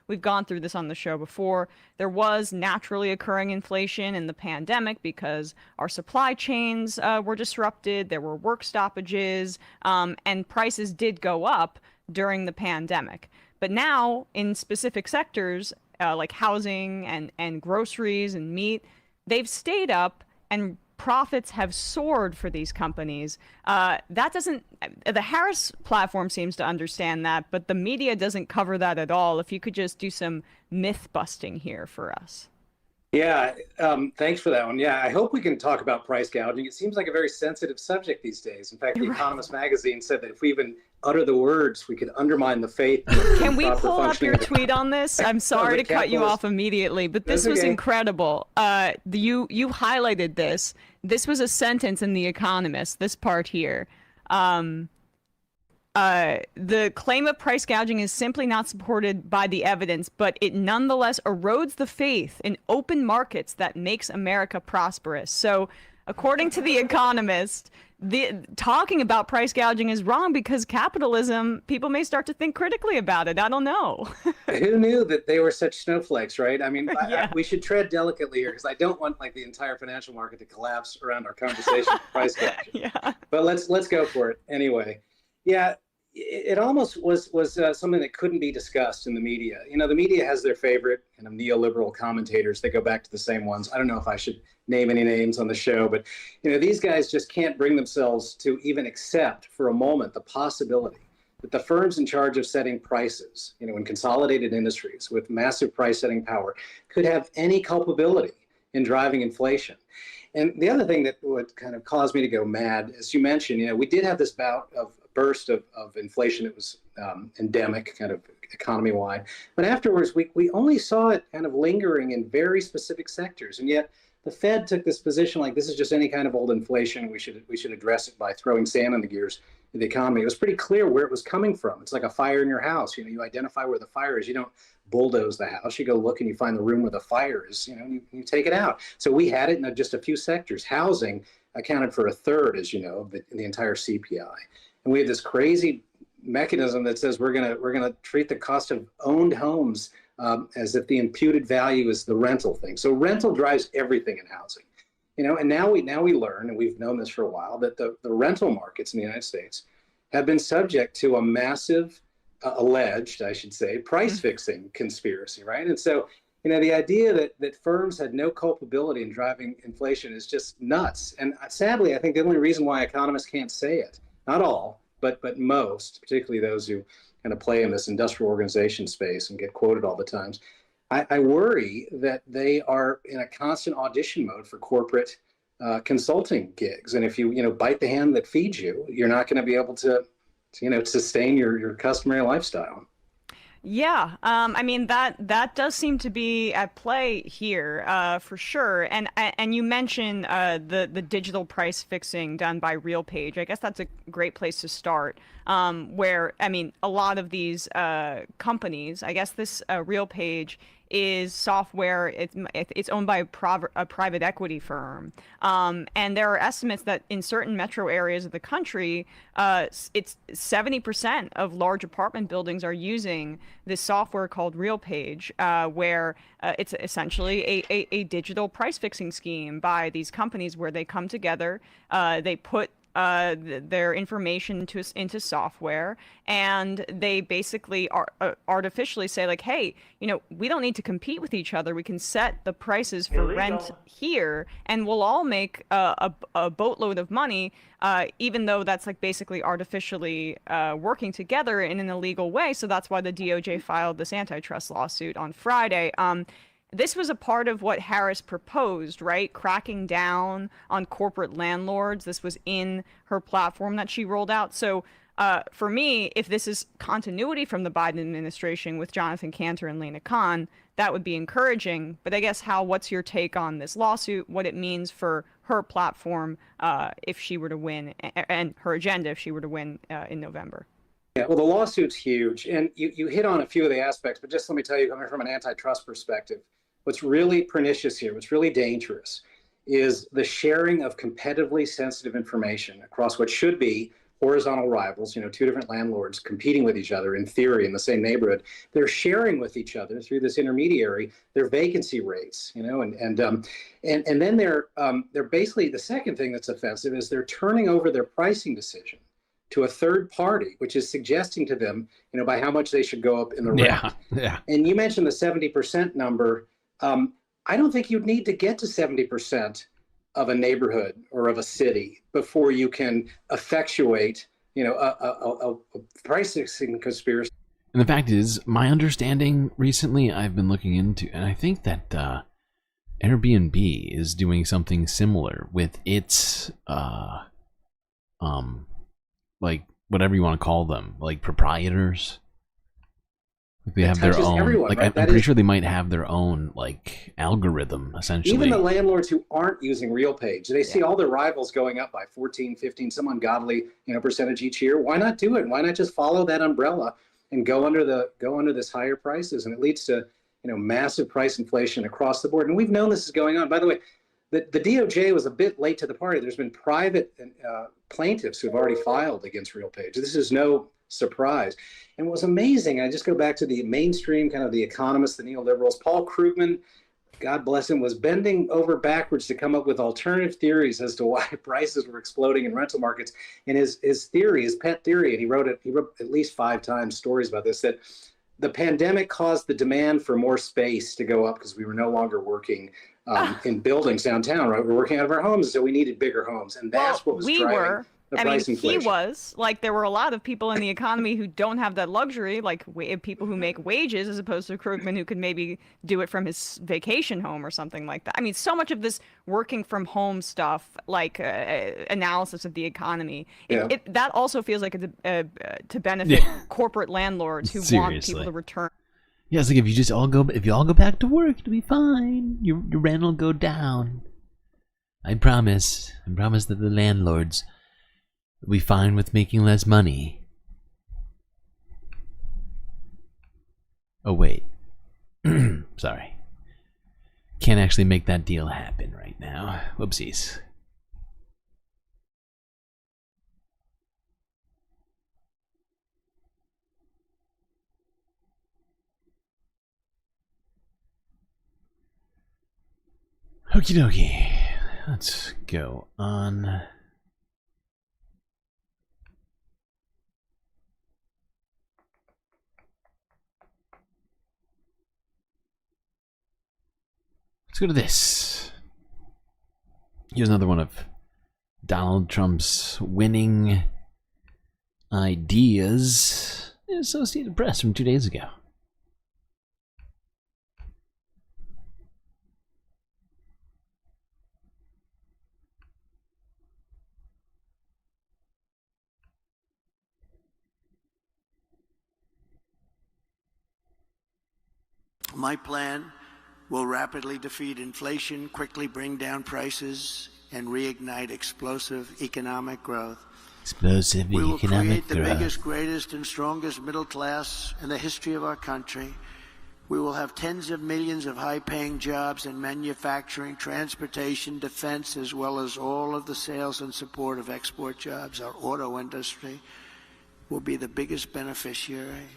we've gone through this on the show before. There was naturally occurring inflation in the pandemic because our supply chains were disrupted. There were work stoppages, and prices did go up during the pandemic. But now, in specific sectors, like housing and groceries and meat, they've stayed up and profits have soared for these companies. The Harris platform seems to understand that, but the media doesn't cover that at all. If you could just do some myth busting here for us. Yeah, thanks for that one. Yeah, I hope we can talk about price gouging. It seems like a very sensitive subject these days. In fact, The Economist magazine said that if we even utter the words, we could undermine the faith. Can we pull up your tweet on this? I'm sorry to cut you off immediately, but this was incredible. You highlighted this. This was a sentence in The Economist, this part here. The claim of price gouging is simply not supported by the evidence, but it nonetheless erodes the faith in open markets that makes America prosperous. So, according to The Economist, talking about price gouging is wrong because capitalism, people may start to think critically about it. I don't know. Who knew that they were such snowflakes, right? I mean, we should tread delicately here because I don't want the entire financial market to collapse around our conversation of price gouging. But let's go for it anyway. Yeah, it almost was something that couldn't be discussed in the media. The media has their favorite kind of neoliberal commentators. They go back to the same ones. I don't know if I should name any names on the show, but these guys just can't bring themselves to even accept for a moment the possibility that the firms in charge of setting prices, in consolidated industries with massive price setting power, could have any culpability in driving inflation. And the other thing that would kind of cause me to go mad, as you mentioned, we did have this burst of inflation. It was endemic, kind of economy-wide. But afterwards, we only saw it kind of lingering in very specific sectors. And yet the Fed took this position like this is just any kind of old inflation. We should address it by throwing sand in the gears of the economy. It was pretty clear where it was coming from. It's like a fire in your house. You identify where the fire is. You don't bulldoze the house. You go look and you find the room where the fire is. You take it out. So we had it in just a few sectors. Housing, accounted for a third, as you know, of the entire CPI. And we have this crazy mechanism that says we're gonna treat the cost of owned homes as if the imputed value is the rental thing. So rental drives everything in housing, and now we learn, and we've known this for a while, that the rental markets in the United States have been subject to a massive, alleged, I should say, price fixing conspiracy, right? And so, the idea that firms had no culpability in driving inflation is just nuts. And sadly, I think the only reason why economists can't say it, not all, but most, particularly those who kind of play in this industrial organization space and get quoted all the times, I worry that they are in a constant audition mode for corporate consulting gigs. And if you bite the hand that feeds you, you're not going to be able to sustain your customary lifestyle. Yeah, I mean that does seem to be at play here, for sure. And you mentioned the digital price fixing done by RealPage. I guess that's a great place to start. Where I mean, a lot of these companies, I guess this RealPage is software. It's owned by a private equity firm, and there are estimates that in certain metro areas of the country, it's 70% of large apartment buildings are using this software called RealPage, where it's essentially a digital price fixing scheme by these companies where they come together, they put their information into software, and they basically artificially say like, hey, we don't need to compete with each other. We can set the prices for rent here, and we'll all make a boatload of money, even though that's like basically artificially working together in an illegal way. So that's why the DOJ filed this antitrust lawsuit on Friday. This was a part of what Harris proposed, right? Cracking down on corporate landlords. This was in her platform that she rolled out. So for me, if this is continuity from the Biden administration with Jonathan Cantor and Lena Khan, that would be encouraging. But I guess, Hal, what's your take on this lawsuit, what it means for her platform if she were to win, and her agenda if she were to win in November? Yeah, well, the lawsuit's huge. And you hit on a few of the aspects, but just let me tell you, coming from an antitrust perspective, what's really pernicious here, what's really dangerous, is the sharing of competitively sensitive information across what should be horizontal rivals, two different landlords competing with each other in theory in the same neighborhood. They're sharing with each other through this intermediary their vacancy rates, and then they're basically, the second thing that's offensive is they're turning over their pricing decision to a third party, which is suggesting to them, by how much they should go up in the rent. Yeah. And you mentioned the 70% number. I don't think you'd need to get to 70% of a neighborhood or of a city before you can effectuate, a price fixing conspiracy. And the fact is, my understanding recently, I've been looking into, and I think that Airbnb is doing something similar with its, like whatever you want to call them, like proprietors. They have their own, everyone, like, right? I'm pretty sure they might have their own, like, algorithm, essentially. Even the landlords who aren't using RealPage, they see all their rivals going up by 14, 15, some ungodly, percentage each year. Why not do it? Why not just follow that umbrella and go under this higher prices? And it leads to, massive price inflation across the board. And we've known this is going on. By the way, the DOJ was a bit late to the party. There's been private plaintiffs who've already filed against RealPage. This is no surprise. And what was amazing, I just go back to the mainstream, kind of the economists, the neoliberals. Paul Krugman, God bless him, was bending over backwards to come up with alternative theories as to why prices were exploding in rental markets. And his theory, his pet theory, and he wrote at least 5 times stories about this, that the pandemic caused the demand for more space to go up because we were no longer working in buildings downtown, right? We're working out of our homes, so we needed bigger homes. And that's what was driving the price inflation. He was, like, there were a lot of people in the economy who don't have that luxury, like people who make wages, as opposed to Krugman, who could maybe do it from his vacation home or something like that. I mean, so much of this working from home stuff, like analysis of the economy, that also feels like to benefit corporate landlords who want people to return. Yeah, it's like if you all go back to work, it'll be fine. Your rent will go down. I promise that the landlords will be fine with making less money. Oh wait, sorry. Can't actually make that deal happen right now. Whoopsies. Okie dokie. Let's go on. Let's go to this. Here's another one of Donald Trump's winning ideas in Associated Press from 2 days ago. My plan will rapidly defeat inflation, quickly bring down prices, and reignite explosive economic growth. Explosive We will economic create the growth. biggest, greatest, and strongest middle class in the history of our country. We will have tens of millions of high-paying jobs in manufacturing, transportation, defense, as well as all of the sales and support of export jobs. Our auto industry will be the biggest beneficiary.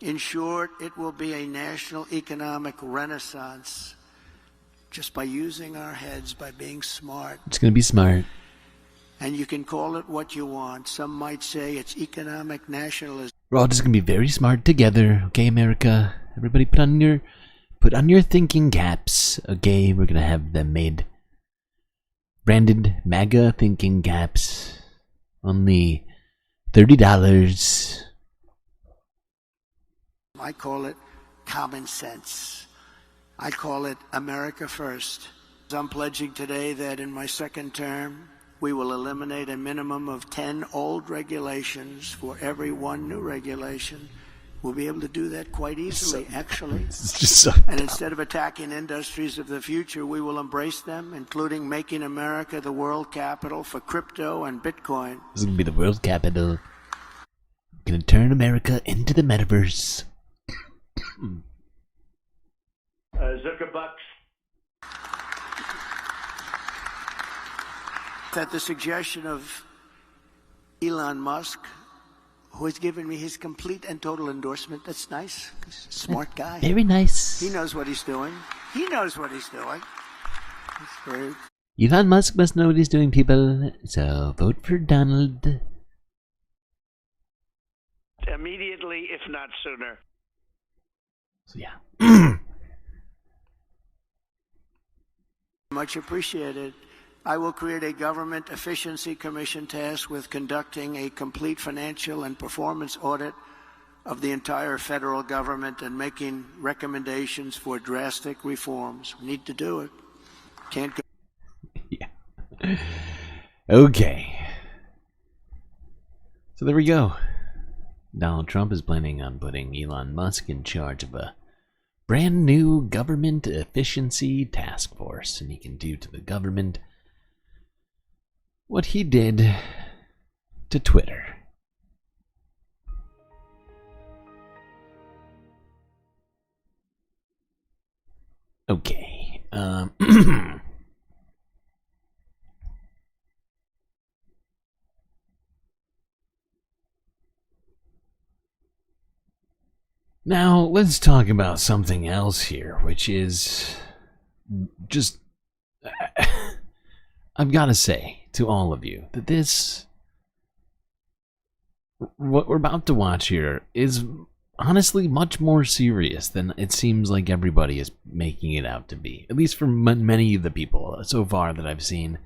In short, it will be a national economic renaissance just by using our heads, by being smart. It's going to be smart. And you can call it what you want. Some might say it's economic nationalism. We're all just going to be very smart together, okay, America? Everybody put on your thinking caps, okay? We're going to have them made. Branded MAGA thinking caps. Only $30. I call it common sense. I call it America first. I'm pledging today that in my second term, we will eliminate a minimum of 10 old regulations for every one new regulation. We'll be able to do that quite easily, actually. It's just so And instead of attacking industries of the future, we will embrace them, including making America the world capital for crypto and Bitcoin. This is going to be the world capital. Going to turn America into the metaverse. Zuckerbucks. At the suggestion of Elon Musk, who has given me his complete and total endorsement. That's nice. Smart guy. Very nice. He knows what he's doing. He knows what he's doing. That's great. Elon Musk must know what he's doing, people. So vote for Donald. Immediately, if not sooner. So yeah. Much appreciated. I will create a government efficiency commission tasked with conducting a complete financial and performance audit of the entire federal government and making recommendations for drastic reforms. We need to do it. Can't go. Yeah. Okay. So there we go. Donald Trump is planning on putting Elon Musk in charge of a brand new government efficiency task force, and he can do to the government what he did to Twitter. Okay. Now, let's talk about something else here, which is just... I've got to say to all of you that what we're about to watch here is honestly much more serious than it seems like everybody is making it out to be. At least for many of the people so far that I've seen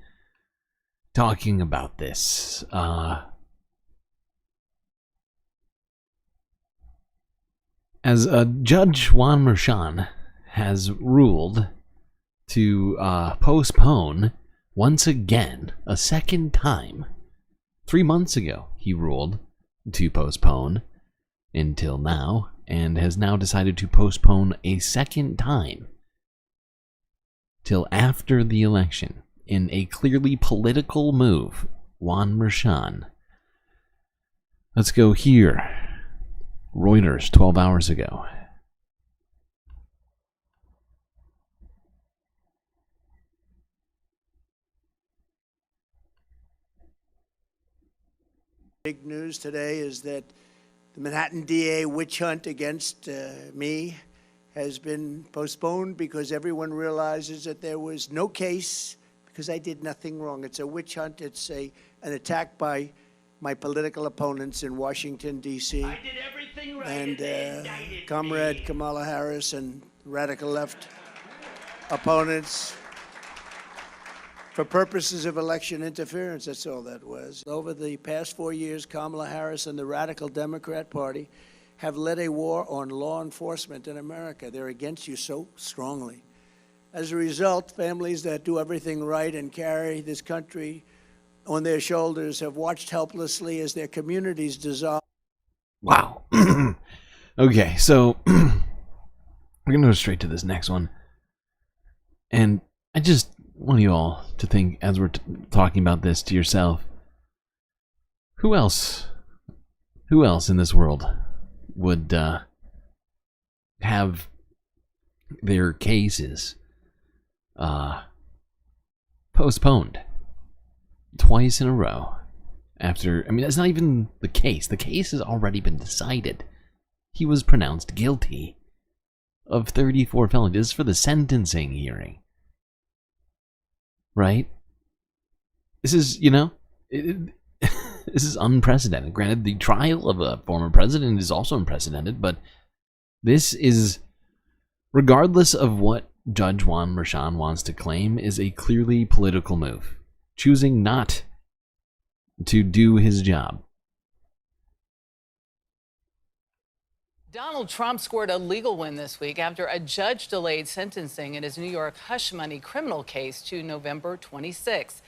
talking about this. As Judge Juan Merchan has ruled to postpone once again, a second time. 3 months ago, he ruled to postpone until now, and has now decided to postpone a second time till after the election in a clearly political move. Juan Merchan. Let's go here. Reuters, 12 hours ago. Big news today is that the Manhattan DA witch hunt against me has been postponed because everyone realizes that there was no case, because I did nothing wrong. It's a witch hunt. It's an attack by my political opponents in Washington, D.C. I did everything right. And Comrade Kamala Harris and radical left opponents for purposes of election interference. That's all that was. Over the past 4 years, Kamala Harris and the radical Democrat Party have led a war on law enforcement in America. They're against you so strongly. As a result, families that do everything right and carry this country on their shoulders have watched helplessly as their communities dissolve. Wow. Okay, so we're going to go straight to this next one. And I just want you all to think, as we're talking about this, to yourself, who else in this world would have their cases postponed twice in a row after? I mean, that's not even the case. The case has already been decided. He was pronounced guilty of 34 felonies. This is for the sentencing hearing. Right? This is, this is unprecedented. Granted, the trial of a former president is also unprecedented, but this is, regardless of what Judge Juan Merchan wants to claim, is a clearly political move. Choosing not to do his job. Donald Trump scored a legal win this week after a judge delayed sentencing in his New York hush money criminal case to November 26.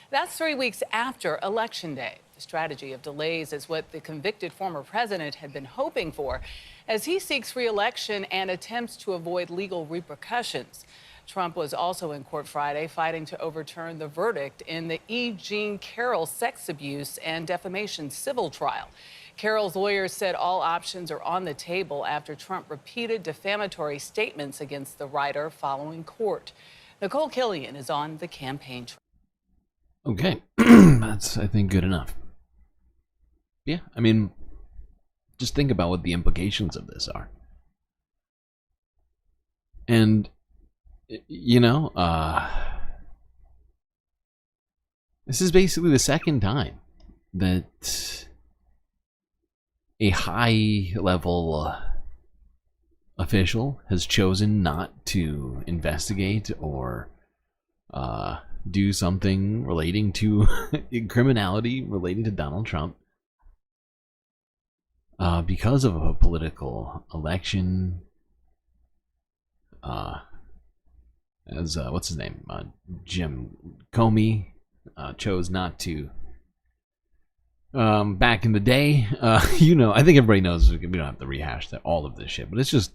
That's 3 weeks after Election Day. The strategy of delays is what the convicted former president had been hoping for as he seeks re-election and attempts to avoid legal repercussions. Trump was also in court Friday fighting to overturn the verdict in the E. Jean Carroll sex abuse and defamation civil trial. Carroll's lawyers said all options are on the table after Trump repeated defamatory statements against the writer following court. Nicole Killian is on the campaign trail. Okay, that's, I think, good enough. Yeah, I mean, just think about what the implications of this are. And, this is basically the second time that a high-level official has chosen not to investigate or do something relating to criminality relating to Donald Trump because of a political election. As what's his name? Jim Comey chose not to. Back in the day, I think everybody knows. We don't have to rehash all of this shit, but it's just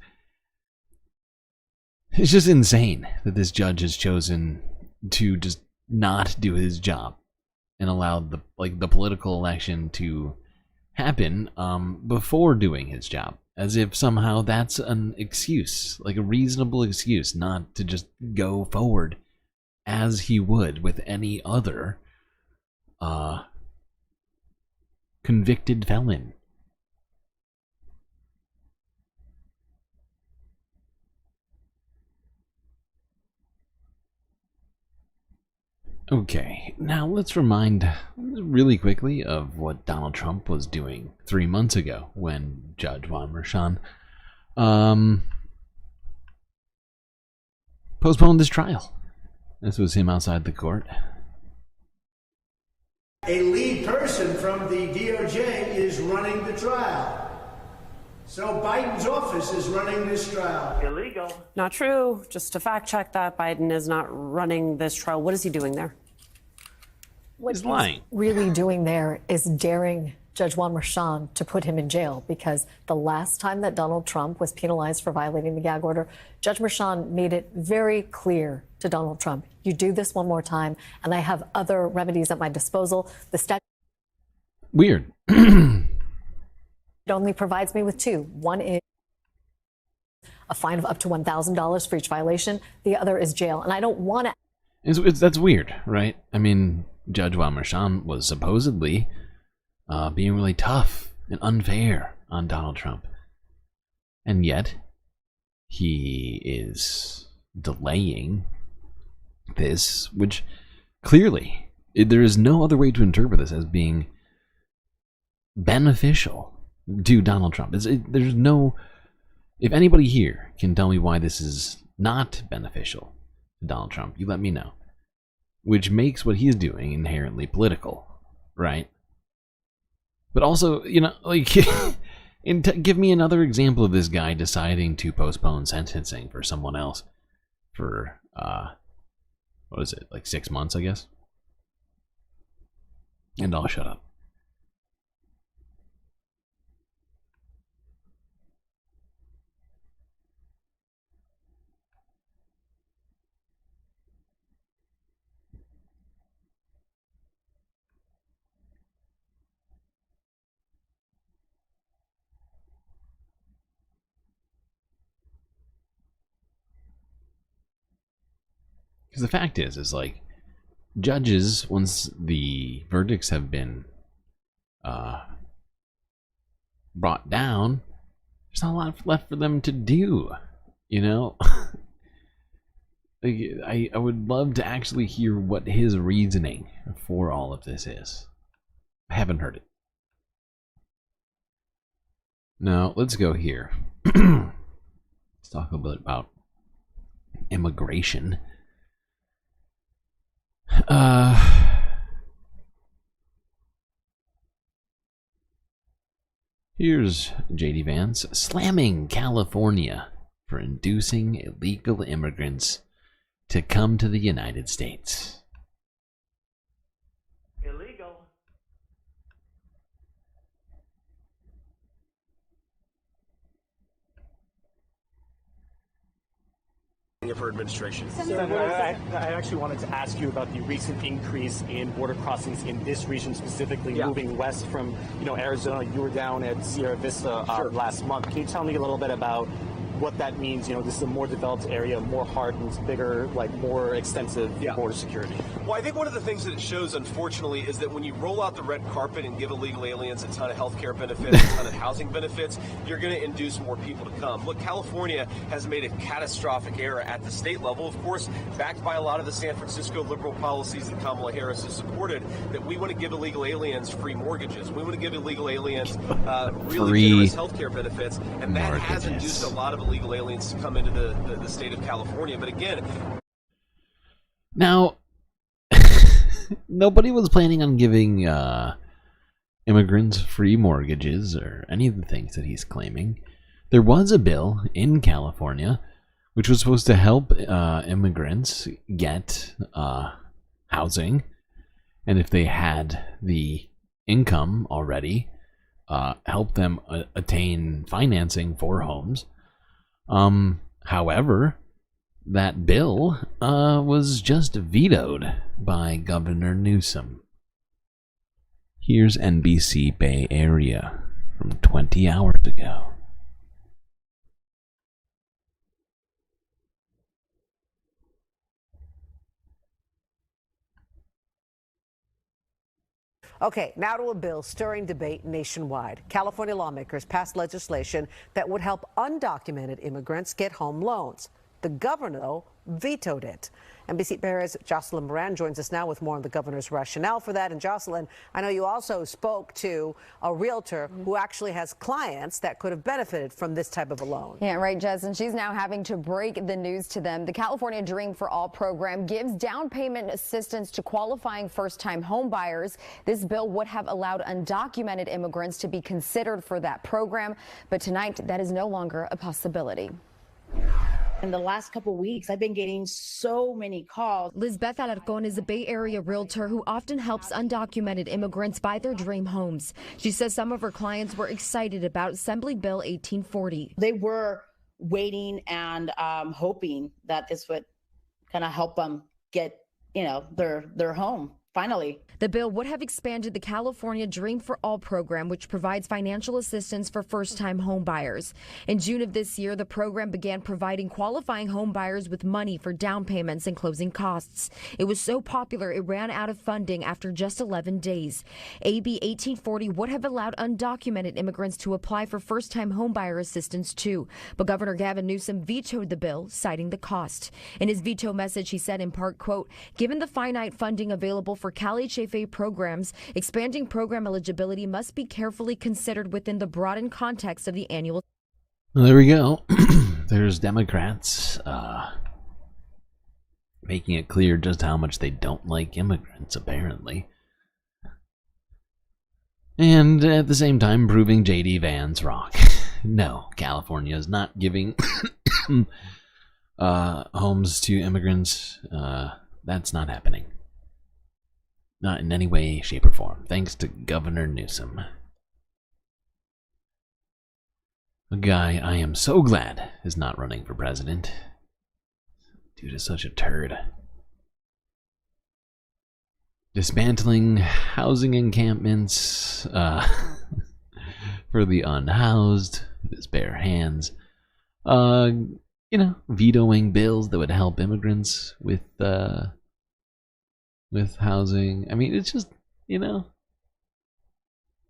insane that this judge has chosen to just not do his job and allowed the political election to happen before doing his job, as if somehow that's an excuse, like a reasonable excuse, not to just go forward as he would with any other convicted felon. Okay, now let's remind really quickly of what Donald Trump was doing 3 months ago when Judge Juan Merchan postponed his trial. This was him outside the court. A lead person from the DOJ is running the trial. So Biden's office is running this trial. Illegal. Not true. Just to fact check that, Biden is not running this trial. What is he doing there? What he's lying. Really doing there is daring Judge Juan Merchan to put him in jail, because the last time that Donald Trump was penalized for violating the gag order, Judge Merchan made it very clear to Donald Trump, you do this one more time, and I have other remedies at my disposal. The statute Weird. only provides me with two. One is a fine of up to $1,000 for each violation. The other is jail. And I don't want to... That's weird, right? I mean, Judge Juan Merchan was supposedly being really tough and unfair on Donald Trump. And yet, he is delaying this, which clearly there is no other way to interpret this as being beneficial to Donald Trump. There's no, if anybody here can tell me why this is not beneficial to Donald Trump, you let me know. Which makes what he's doing inherently political, right? But also, you know, like, give me another example of this guy deciding to postpone sentencing for someone else for, what is it, like 6 months, I guess? And I'll shut up. Because the fact is like, judges, once the verdicts have been brought down, there's not a lot left for them to do, you know? Like, I would love to actually hear what his reasoning for all of this is. I haven't heard it. Now, let's go here. Let's talk a bit about immigration. Here's JD Vance slamming California for inducing illegal immigrants to come to the United States. Illegal. Of her administration. Senator, I actually wanted to ask you about the recent increase in border crossings in this region, specifically moving west from, Arizona. You were down at Sierra Vista last month. Can you tell me a little bit about what that means? This is a more developed area, more hardened, bigger, like more extensive border security. Well, I think one of the things that it shows, unfortunately, is that when you roll out the red carpet and give illegal aliens a ton of health care benefits, a ton of housing benefits, you're going to induce more people to come. Look, California has made a catastrophic error at the state level, of course, backed by a lot of the San Francisco liberal policies that Kamala Harris has supported, that we want to give illegal aliens free mortgages. We want to give illegal aliens really generous health care benefits, and that has induced a lot of illegal aliens to come into the state of California. But again, now, nobody was planning on giving immigrants free mortgages or any of the things that he's claiming. There was a bill in California which was supposed to help immigrants get housing, and if they had the income already, help them attain financing for homes. However, that bill was just vetoed by Governor Newsom. Here's NBC Bay Area from 20 hours ago. Okay, now to a bill stirring debate nationwide. California lawmakers passed legislation that would help undocumented immigrants get home loans. The governor, though, vetoed it. NBC Bay Area's Jocelyn Moran joins us now with more on the governor's rationale for that. And Jocelyn, I know you also spoke to a realtor who actually has clients that could have benefited from this type of a loan. Yeah, right, Jess. And she's now having to break the news to them. The California Dream for All program gives down payment assistance to qualifying first-time home buyers. This bill would have allowed undocumented immigrants to be considered for that program. But tonight, that is no longer a possibility. In the last couple weeks, I've been getting so many calls. Lizbeth Alarcon is a Bay Area realtor who often helps undocumented immigrants buy their dream homes. She says some of her clients were excited about Assembly Bill 1840. They were waiting and hoping that this would kind of help them get, their home. Finally. The bill would have expanded the California Dream for All program, which provides financial assistance for first-time home buyers. In June of this year, the program began providing qualifying home buyers with money for down payments and closing costs. It was so popular, it ran out of funding after just 11 days. AB 1840 would have allowed undocumented immigrants to apply for first-time home buyer assistance too, but Governor Gavin Newsom vetoed the bill, citing the cost. In his veto message, he said in part, quote, "Given the finite funding available for Cali HFA programs, expanding program eligibility must be carefully considered within the broadened context of the annual." Well, there we go. There's Democrats making it clear just how much they don't like immigrants, apparently. And at the same time, proving J.D. Vance wrong. No, California is not giving homes to immigrants. That's not happening. Not in any way, shape, or form, thanks to Governor Newsom. A guy I am so glad is not running for president. Dude is such a turd. Dismantling housing encampments for the unhoused with his bare hands. You know, vetoing bills that would help immigrants with housing. I mean, it's just, you know,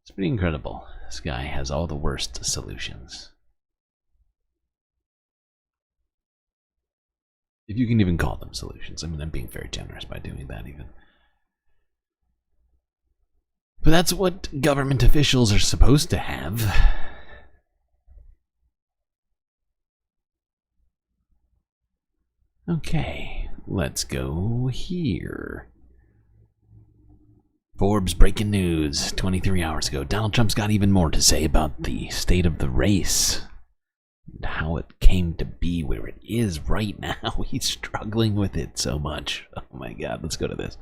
it's pretty incredible. This guy has all the worst solutions. If you can even call them solutions. I mean, I'm being very generous by doing that even. But that's what government officials are supposed to have. Okay, let's go here. Forbes breaking news 23 hours ago. Donald Trump's got even more to say about the state of the race. And how it came to be where it is right now. He's struggling with it so much. Oh my God, let's go to this.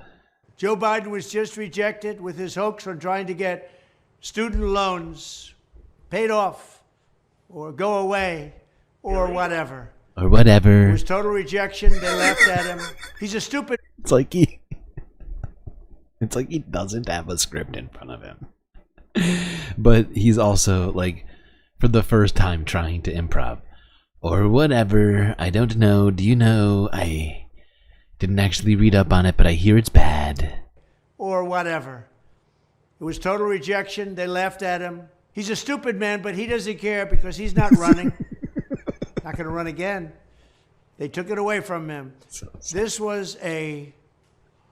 Joe Biden was just rejected with his hoax on trying to get student loans paid off or go away or whatever. Or whatever. It was total rejection. They laughed at him. He's a stupid. It's like he doesn't have a script in front of him. But he's also, like, for the first time trying to improv. Or whatever. I don't know. Do you know? I didn't actually read up on it, but I hear it's bad. Or whatever. It was total rejection. They laughed at him. He's a stupid man, but he doesn't care because he's not running. Not going to run again. They took it away from him. This was a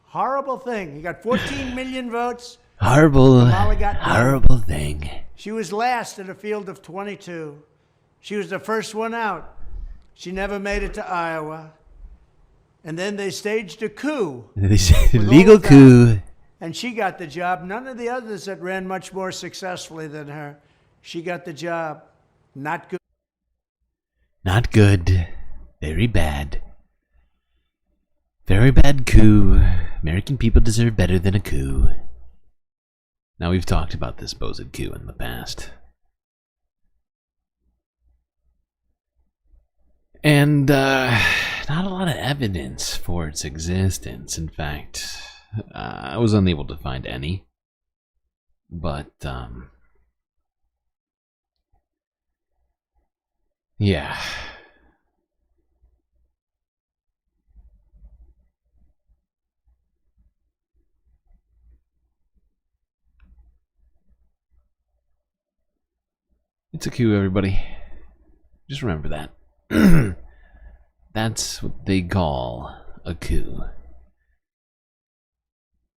horrible thing. He got 14 million votes. Horrible thing. She was last in a field of 22. She was the first one out. She never made it to Iowa. And then they staged a coup. Legal coup. And she got the job. None of the others that ran much more successfully than her. She got the job. Not good. Not good. Very bad. Very bad coup. American people deserve better than a coup. Now, we've talked about this supposed coup in the past. And, not a lot of evidence for its existence. In fact, I was unable to find any. But, yeah. It's a coup, everybody. Just remember that. That's what they call a coup.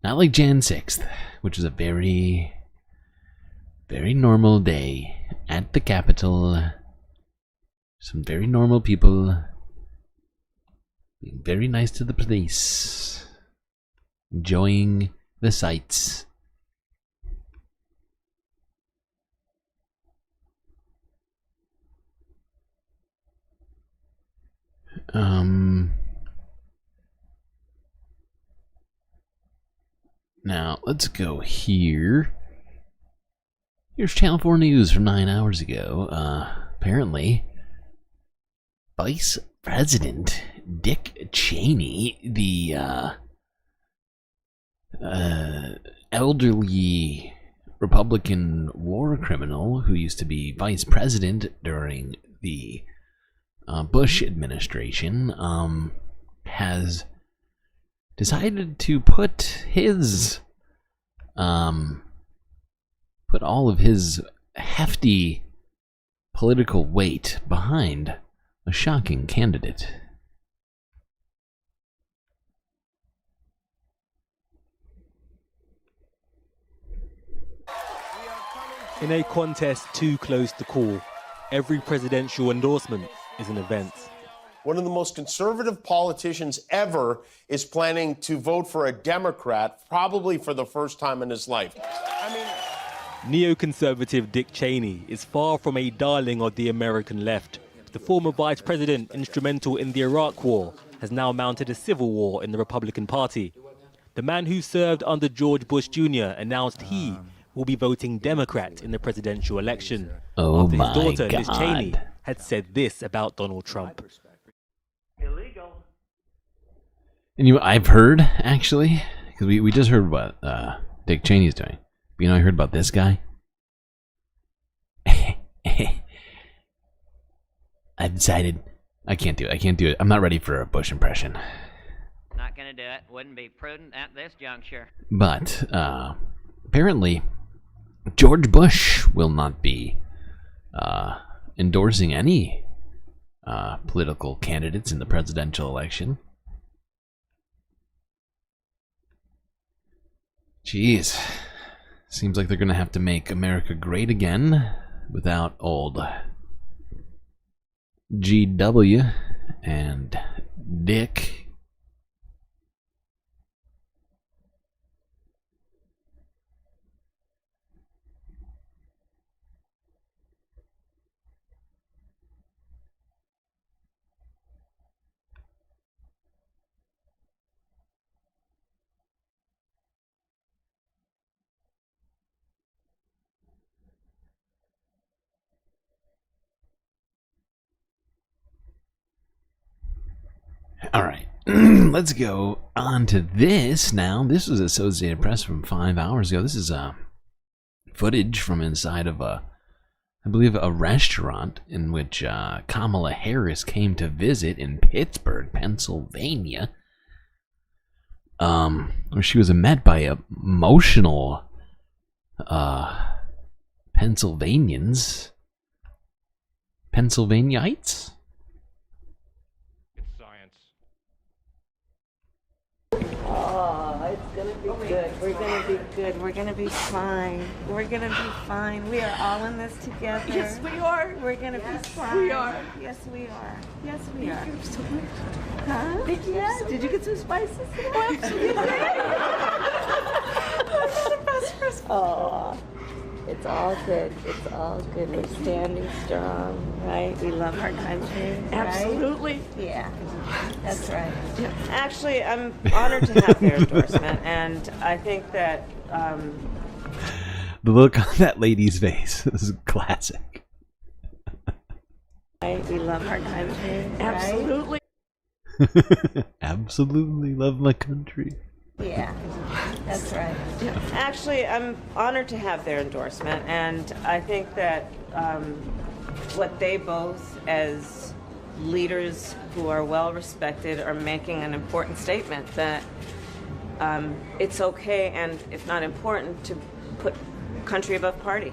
Not like Jan 6th, which is a very, very normal day at the Capitol. Some very normal people being very nice to the police, enjoying the sights. Now, let's go here. Here's Channel 4 News from 9 hours ago. Apparently, Vice President Dick Cheney, the elderly Republican war criminal who used to be vice president during the Bush administration, has decided to put all of his hefty political weight behind a shocking candidate. In a contest too close to call, every presidential endorsement is an event. One of the most conservative politicians ever is planning to vote for a Democrat, probably for the first time in his life. Neoconservative Dick Cheney is far from a darling of the American left. The former vice president, instrumental in the Iraq War, has now mounted a civil war in the Republican Party. The man who served under George Bush Jr. announced he will be voting Democrat in the presidential election. Oh after his my daughter, God. Liz Cheney, had said this about Donald Trump. Illegal. And I've heard, actually, because we just heard what Dick Cheney's doing. But I heard about this guy. I've decided I can't do it. I'm not ready for a Bush impression. Not gonna do it. Wouldn't be prudent at this juncture. But apparently, George Bush will not be endorsing any political candidates in the presidential election. Jeez. Seems like they're going to have to make America great again without old GW and Dick. All right, let's go on to this now. This was Associated Press from 5 hours ago. This is footage from inside of I believe, a restaurant in which Kamala Harris came to visit in Pittsburgh, Pennsylvania, where she was met by emotional Pennsylvanians. Pennsylvaniites? Oh, it's gonna be good. We're gonna be good. We're gonna be fine. We're gonna be fine. We are all in this together. Yes, we are. We're gonna be fine. we are. Yes, we are. Yes, we are. Thank you so much. Huh? Thank you Yeah. so Did you get some spices? Oh, absolutely. Oh, it's all good. It's all good. We're standing strong, right? We love our country. Right? Absolutely. Yeah, that's right. Yeah. Actually, I'm honored to have their endorsement, and I think that The look on that lady's face is classic. we love our country. Absolutely. Right? Absolutely love my country. Yeah, that's right. Actually, I'm honored to have their endorsement, and I think that what they both, as leaders who are well respected, are making an important statement that it's okay, and if not important, to put country above party.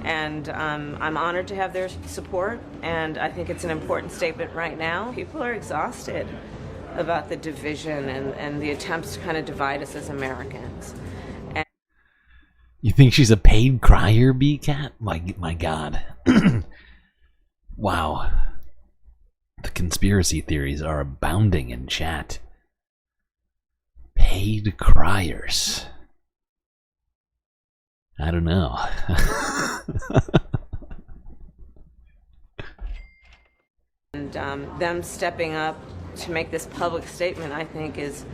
And I'm honored to have their support, and I think it's an important statement right now. People are exhausted about the division and the attempts to kind of divide us as Americans. And You think she's a paid crier, B-Cat? My God. Wow. The conspiracy theories are abounding in chat. Paid criers. I don't know. and them stepping up to make this public statement, I think, is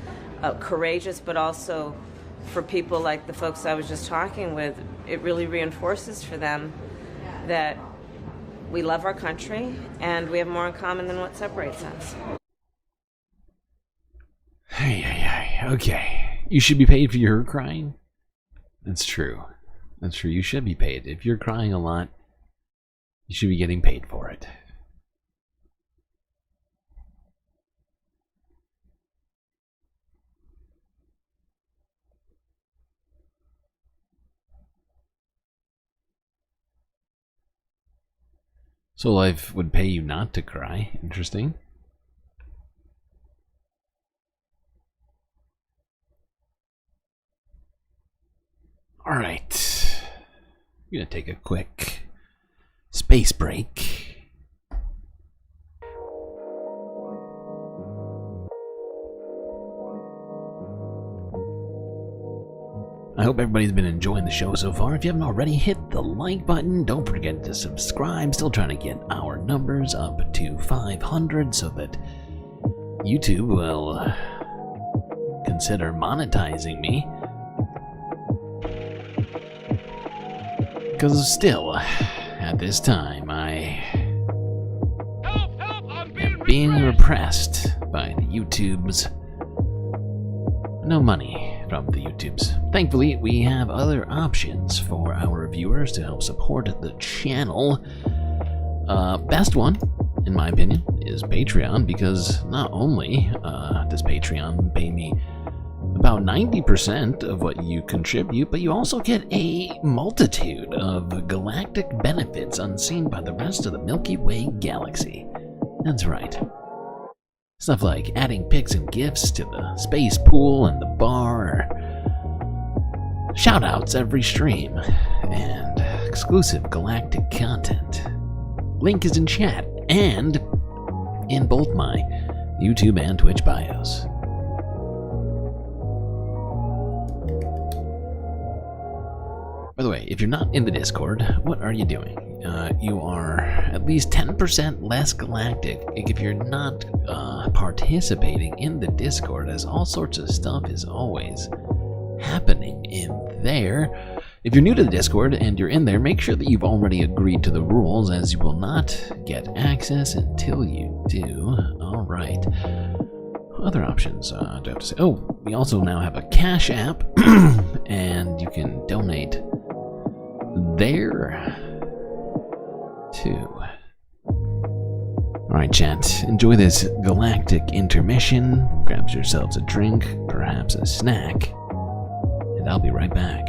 courageous, but also for people like the folks I was just talking with, it really reinforces for them that we love our country and we have more in common than what separates us. Okay. You should be paid for your crying. That's true. That's true. You should be paid. If you're crying a lot, you should be getting paid for it. So life would pay you not to cry. Interesting. All right. I'm going to take a quick space break. I hope everybody's been enjoying the show so far. If you haven't already, hit the like button. Don't forget to subscribe. Still trying to get our numbers up to 500 so that YouTube will consider monetizing me. Because still, at this time, I am being repressed by the YouTubes. No money from the YouTubes. Thankfully, we have other options for our viewers to help support the channel. Best one, in my opinion, is Patreon, because not only does Patreon pay me about 90% of what you contribute, but you also get a multitude of galactic benefits unseen by the rest of the Milky Way galaxy. That's right. Stuff like adding pics and gifs to the space pool and the bar, shoutouts every stream, and exclusive galactic content. Link is in chat and in both my YouTube and Twitch bios. By the way, if you're not in the Discord, what are you doing? You are at least 10% less galactic if you're not participating in the Discord, as all sorts of stuff is always happening in there. If you're new to the Discord and you're in there, make sure that you've already agreed to the rules, as you will not get access until you do. Alright. Other options, do I have to say? Oh, we also now have a Cash App, and you can donate there too. Alright, chat, enjoy this galactic intermission. Grab yourselves a drink, perhaps a snack, and I'll be right back.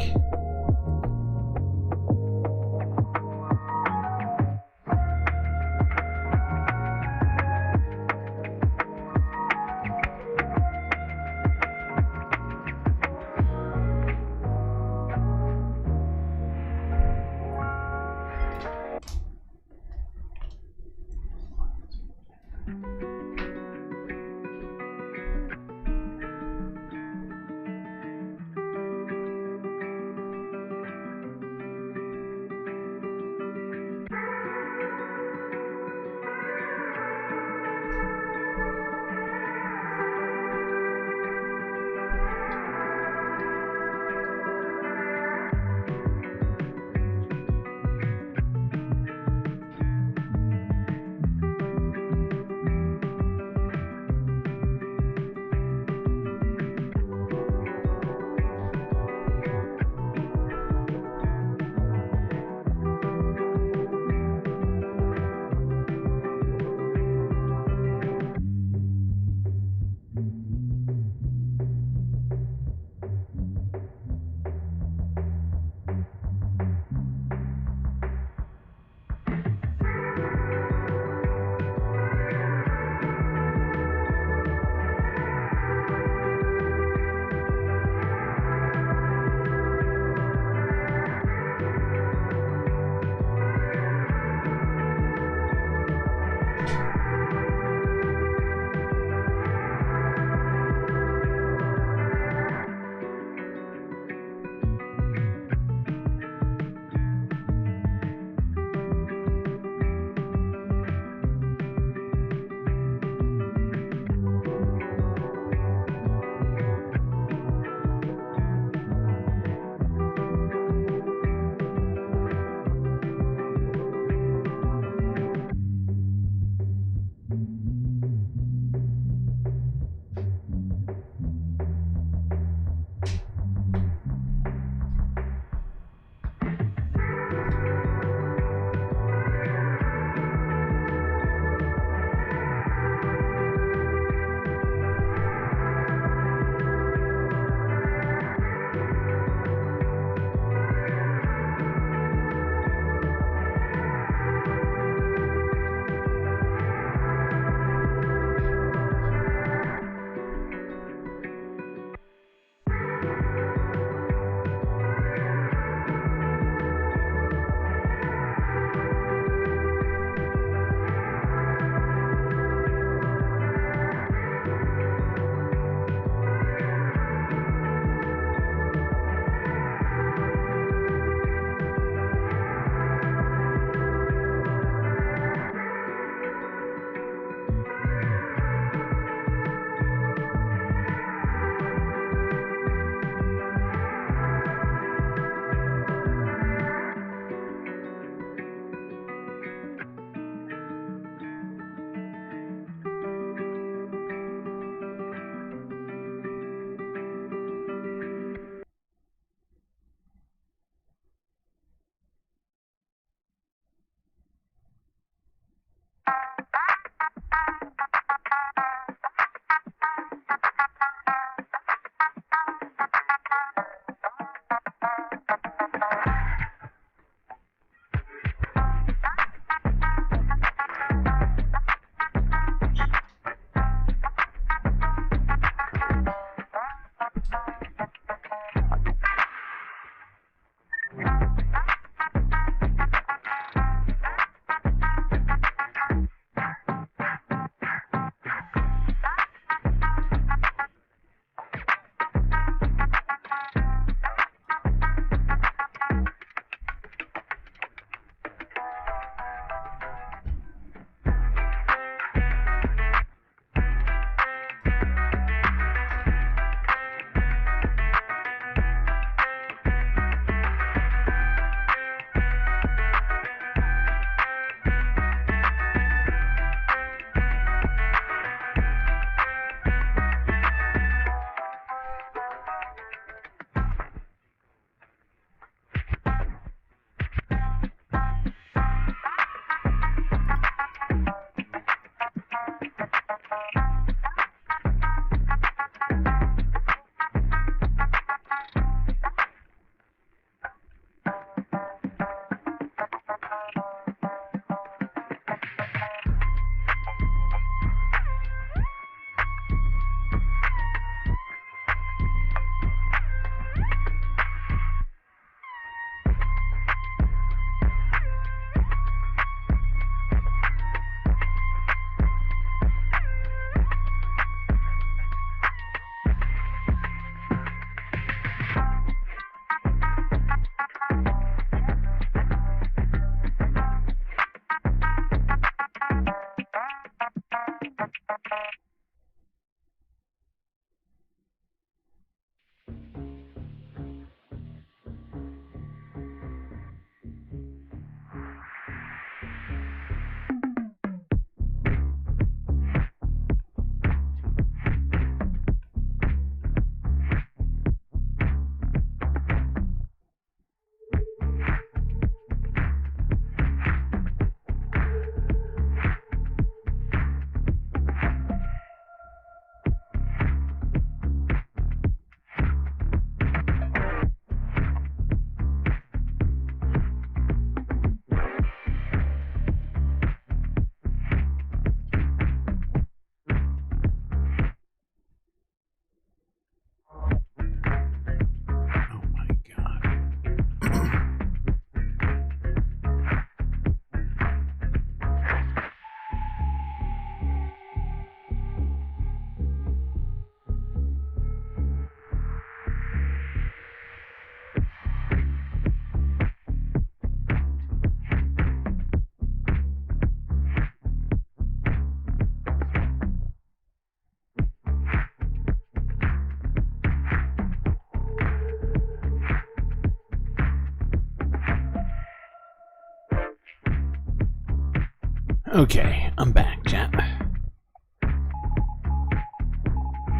Okay, I'm back, chap.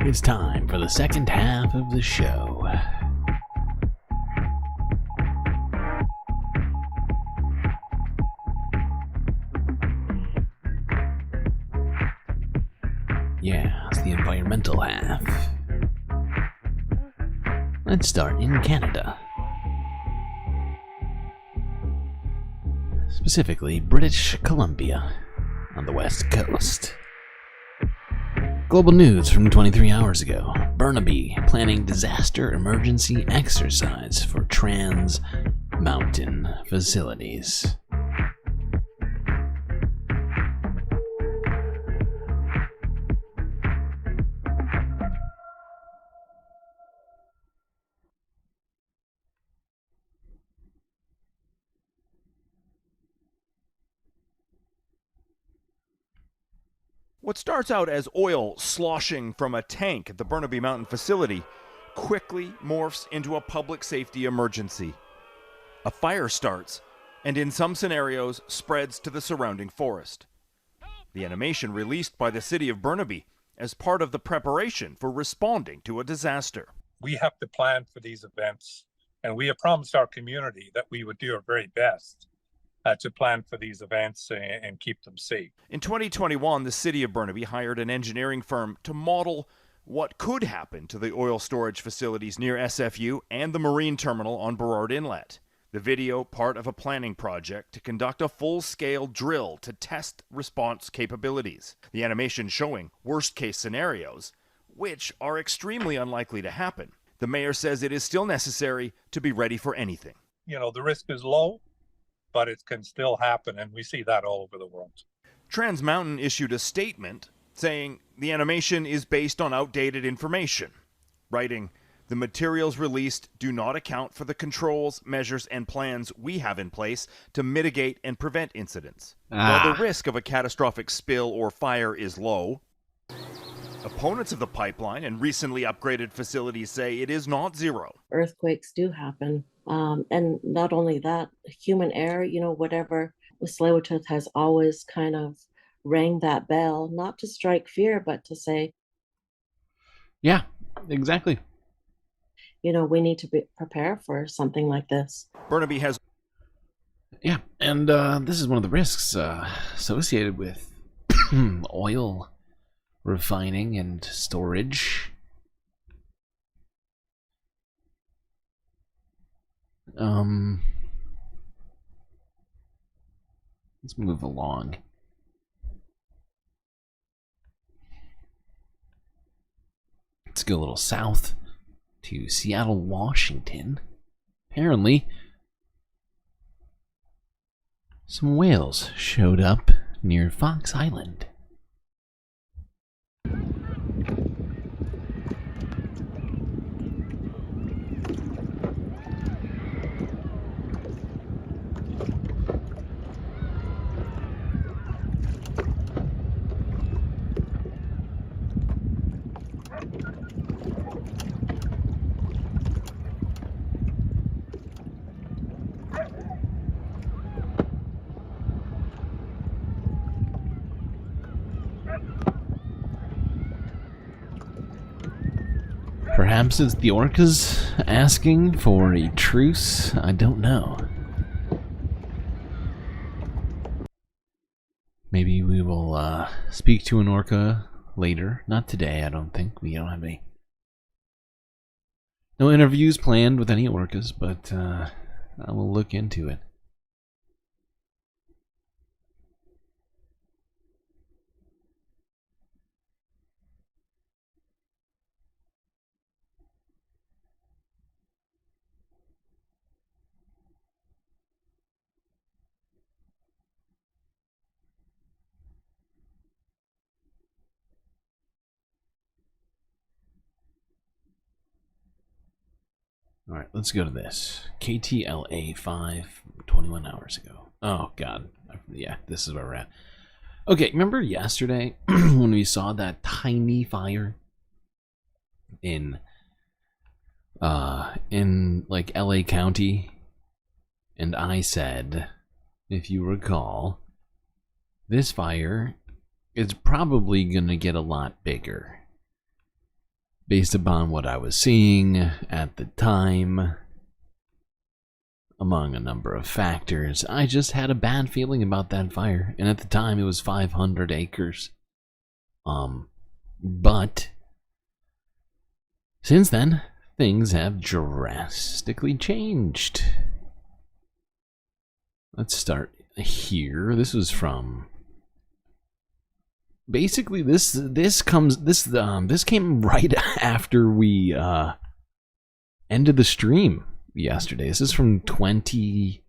It's time for the second half of the show. Yeah, it's the environmental half. Let's start in Canada. Specifically, British Columbia on the west coast. Global news from 23 hours ago. Burnaby planning disaster emergency exercise for Trans Mountain facilities. What starts out as oil sloshing from a tank at the Burnaby Mountain facility quickly morphs into a public safety emergency. A fire starts, and in some scenarios spreads to the surrounding forest. The animation released by the city of Burnaby as part of the preparation for responding to a disaster. We have to plan for these events, and we have promised our community that we would do our very best to plan for these events and keep them safe. In 2021, the city of Burnaby hired an engineering firm to model what could happen to the oil storage facilities near SFU and the marine terminal on Burrard Inlet. The video, part of a planning project to conduct a full-scale drill to test response capabilities. The animation showing worst-case scenarios, which are extremely unlikely to happen. The mayor says it is still necessary to be ready for anything. You know, the risk is low, but it can still happen, and we see that all over the world. Trans Mountain issued a statement saying the animation is based on outdated information, writing, "The materials released do not account for the controls, measures, and plans we have in place to mitigate and prevent incidents. While the risk of a catastrophic spill or fire is low, opponents of the pipeline and recently upgraded facilities say it is not zero." Earthquakes do happen. And not only that, human error, you know, whatever, Tsleil-Waututh has always kind of rang that bell, not to strike fear, but to say, yeah, exactly. You know, we need to prepare for something like this. Burnaby has... Yeah, and this is one of the risks associated with oil refining and storage. Let's move along. Let's go a little south to Seattle, Washington. Apparently, some whales showed up near Fox Island. Perhaps it's the orcas asking for a truce? I don't know. Maybe we will speak to an orca later. Not today, I don't think. We don't have any. No interviews planned with any orcas, but I will look into it. Alright, let's go to this. KTLA 5, 21 hours ago. Oh, God. Yeah, this is where we're at. Okay, remember yesterday when we saw that tiny fire in like LA County? And I said, if you recall, this fire is probably going to get a lot bigger. Based upon what I was seeing at the time, among a number of factors, I just had a bad feeling about that fire. And at the time, it was 500 acres. But since then, things have drastically changed. Let's start here. This was from... Basically, this came right after we ended the stream yesterday. This is from 20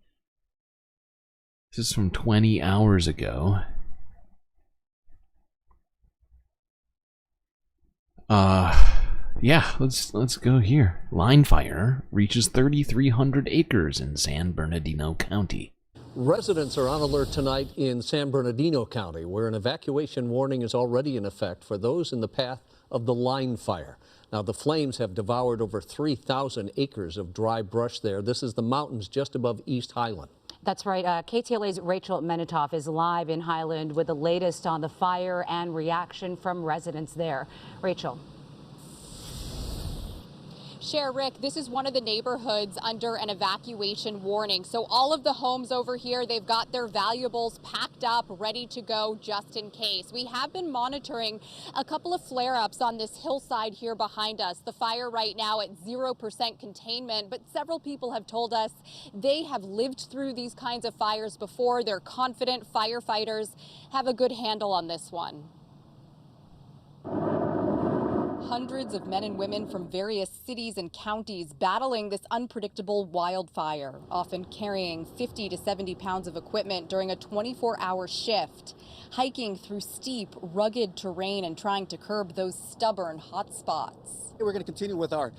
hours ago. Yeah, let's go here. Line fire reaches 3,300 acres in San Bernardino County. Residents are on alert tonight in San Bernardino County, where an evacuation warning is already in effect for those in the path of the line fire. Now, the flames have devoured over 3,000 acres of dry brush there. This is the mountains just above East Highland. That's right. KTLA's Rachel Menitoff is live in Highland with the latest on the fire and reaction from residents there. Rachel. Rick, this is one of the neighborhoods under an evacuation warning. So all of the homes over here, they've got their valuables packed up, ready to go just in case. We have been monitoring a couple of flare-ups on this hillside here behind us. The fire right now at 0% containment, but several people have told us they have lived through these kinds of fires before. They're confident firefighters have a good handle on this one. Hundreds of men and women from various cities and counties battling this unpredictable wildfire, often carrying 50 to 70 pounds of equipment during a 24-hour shift, hiking through steep, rugged terrain and trying to curb those stubborn hot spots. We're going to continue with our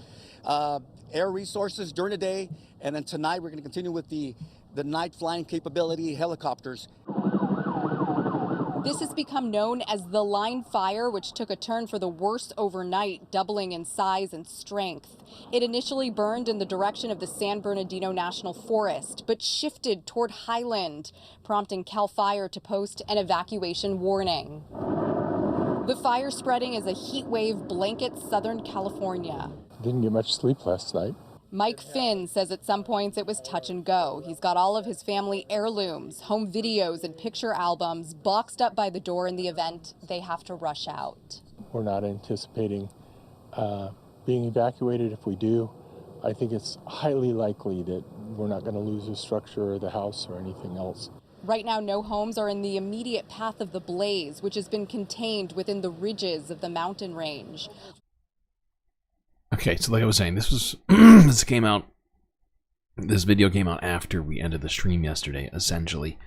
air resources during the day, and then tonight we're going to continue with the night flying capability helicopters. This has become known as the line fire, which took a turn for the worse overnight, doubling in size and strength. It initially burned in the direction of the San Bernardino National Forest, but shifted toward Highland, prompting CAL FIRE to post an evacuation warning. The fire spreading as a heat wave blankets Southern California. Didn't get much sleep last night. Mike Finn says at some points it was touch and go. He's got all of his family heirlooms, home videos, and picture albums boxed up by the door in the event they have to rush out. We're not anticipating being evacuated. If we do, I think it's highly likely that we're not going to lose the structure or the house or anything else. Right now, no homes are in the immediate path of the blaze, which has been contained within the ridges of the mountain range. Okay, so like I was saying, this was this video came out after we ended the stream yesterday, essentially.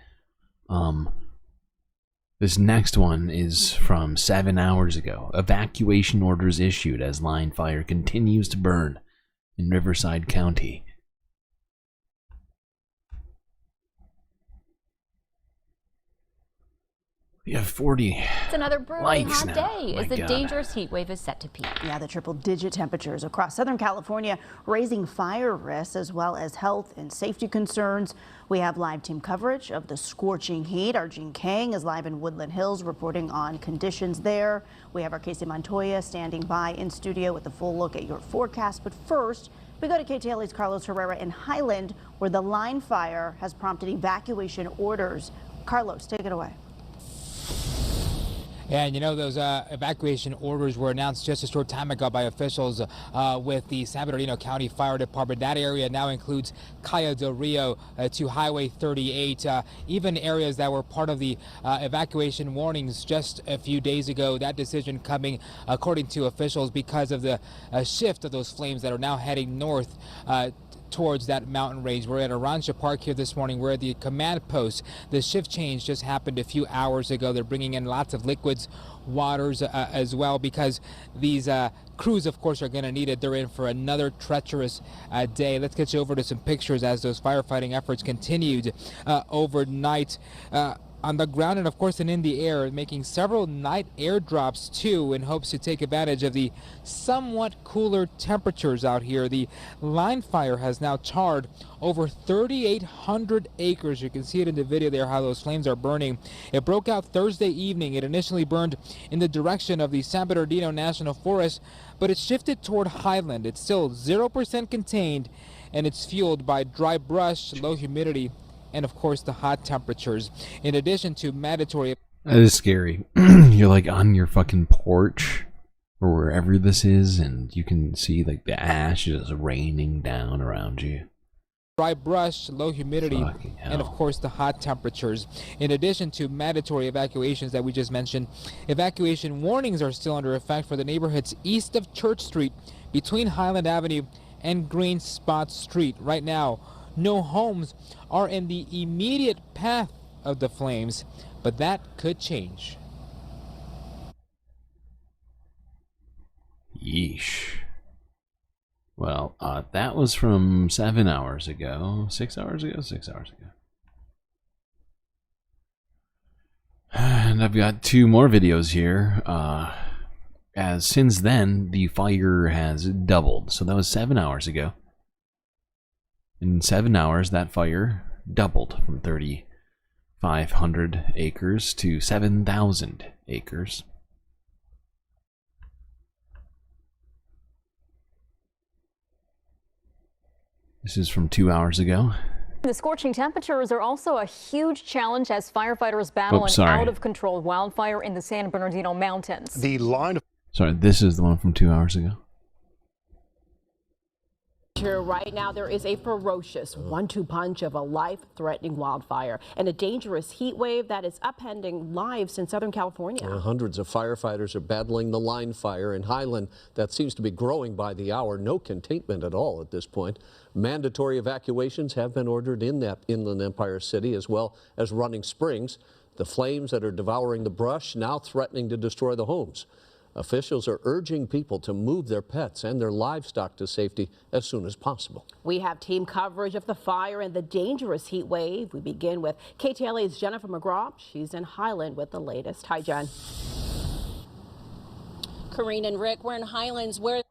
This next one is from 7 hours ago. Evacuation orders issued as line fire continues to burn in Riverside County. We have 40. It's another brutally hot day as the God. dangerous heat wave is set to peak. Yeah, the triple-digit temperatures across Southern California raising fire risks as well as health and safety concerns. We have live team coverage of the scorching heat. Our Jean Kang is live in Woodland Hills reporting on conditions there. We have our Casey Montoya standing by in studio with a full look at your forecast. But first, we go to KTLA's Carlos Herrera in Highland, where the line fire has prompted evacuation orders. Carlos, take it away. And you know, those evacuation orders were announced just a short time ago by officials with the San Bernardino County Fire Department. That area now includes Calle del Rio to Highway 38, even areas that were part of the evacuation warnings just a few days ago. That decision coming, according to officials, because of the shift of those flames that are now heading north towards that mountain range. We're at Arancia Park here this morning. We're at the command post. The shift change just happened a few hours ago. They're bringing in lots of liquids, waters as well, because these crews, of course, are going to need it. They're in for another treacherous day. Let's get you over to some pictures as those firefighting efforts continued overnight. on the ground and of course in the air, making several night airdrops too in hopes to take advantage of the somewhat cooler temperatures out here. The line fire has now charred over 3,800 acres. You can see it in the video there how those flames are burning. It broke out Thursday evening. It initially burned in the direction of the San Bernardino National Forest, but it shifted toward Highland. It's still 0% contained, and it's fueled by dry brush, low humidity, and of course the hot temperatures, in addition to mandatory... That is scary. You're like on your fucking porch or wherever this is, and you can see like the ash just raining down around you. Dry brush, low humidity, and of course the hot temperatures, in addition to mandatory evacuations that we just mentioned. Evacuation warnings are still under effect for the neighborhoods east of Church Street, between Highland Avenue and Green Spot Street. Right now, no homes are in the immediate path of the flames, but that could change. Yeesh. Well, that was from 7 hours ago. 6 hours ago? 6 hours ago. And I've got 2 more videos here. As since then, the fire has doubled. So that was 7 hours ago. In 7 hours, that fire doubled from 3,500 acres to 7,000 acres. This is from 2 hours ago. The scorching temperatures are also a huge challenge as firefighters battle an out-of-control wildfire in the San Bernardino Mountains. The line of... Sorry, this is the one from 2 hours ago. Right now, there is a ferocious 1-2 punch of a life-threatening wildfire and a dangerous heat wave that is upending lives in Southern California. Hundreds of firefighters are battling the line fire in Highland that seems to be growing by the hour. No containment at all at this point. Mandatory evacuations have been ordered in that Inland Empire City as well as Running Springs. The flames that are devouring the brush now threatening to destroy the homes. Officials are urging people to move their pets and their livestock to safety as soon as possible. We have team coverage of the fire and the dangerous heat wave. We begin with KTLA's Jennifer McGraw. She's in Highland with the latest. Hi, Jen. Corrine and Rick, we're in Highlands where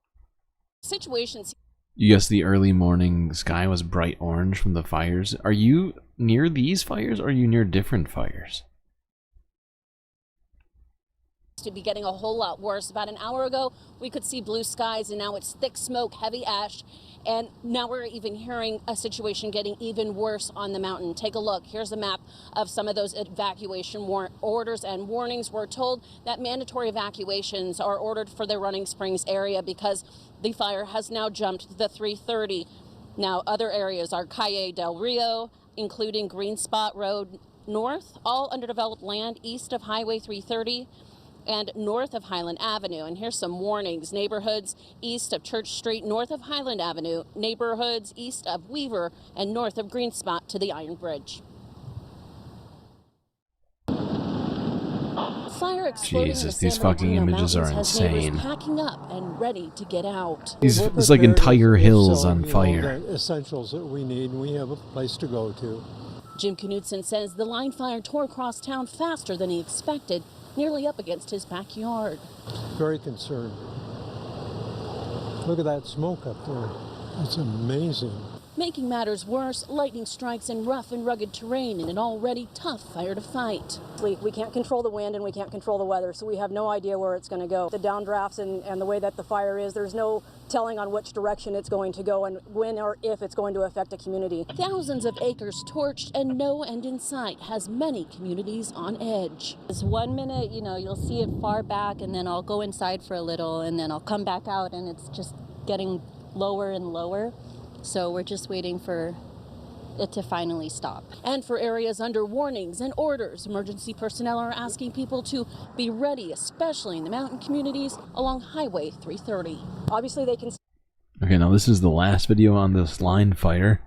situations... You guess the early morning sky was bright orange from the fires. Are you near these fires or are you near different fires? To be getting a whole lot worse. About an hour ago, we could see blue skies, and now it's thick smoke, heavy ash, and now we're even hearing a situation getting even worse on the mountain. Take a look. Here's a map of some of those evacuation orders and warnings. We're told that mandatory evacuations are ordered for the Running Springs area because the fire has now jumped to the 330. Now, other areas are Calle del Rio, including Green Spot Road North, all underdeveloped land east of Highway 330. And north of Highland Avenue. And here's some warnings. Neighborhoods east of Church Street, north of Highland Avenue. Neighborhoods east of Weaver and north of Green Spot to the Iron Bridge. Fire exploding Jesus, in the these San fucking Bernardino images are Mountains has neighbors insane. packing up and ready to get out. It's like entire hills on You fire. know, the essentials that we need, and we have a place to go to. Jim Knudsen says the line fire tore across town faster than he expected, nearly up against his backyard. Very concerned. Look at that smoke up there. It's amazing. Making matters worse, lightning strikes in rough and rugged terrain in an already tough fire to fight. We can't control the wind and we can't control the weather, so we have no idea where it's going to go. The downdrafts and the way that the fire is, there's no telling on which direction it's going to go and when or if it's going to affect a community. Thousands of acres torched and no end in sight has many communities on edge. It's 1 minute, you'll see it far back, and then I'll go inside for a little, and then I'll come back out, and it's just getting lower and lower. So we're just waiting for it to finally stop. And for areas under warnings and orders, emergency personnel are asking people to be ready, especially in the mountain communities along Highway 330. Obviously, they can... Okay, now this is the last video on this line fire.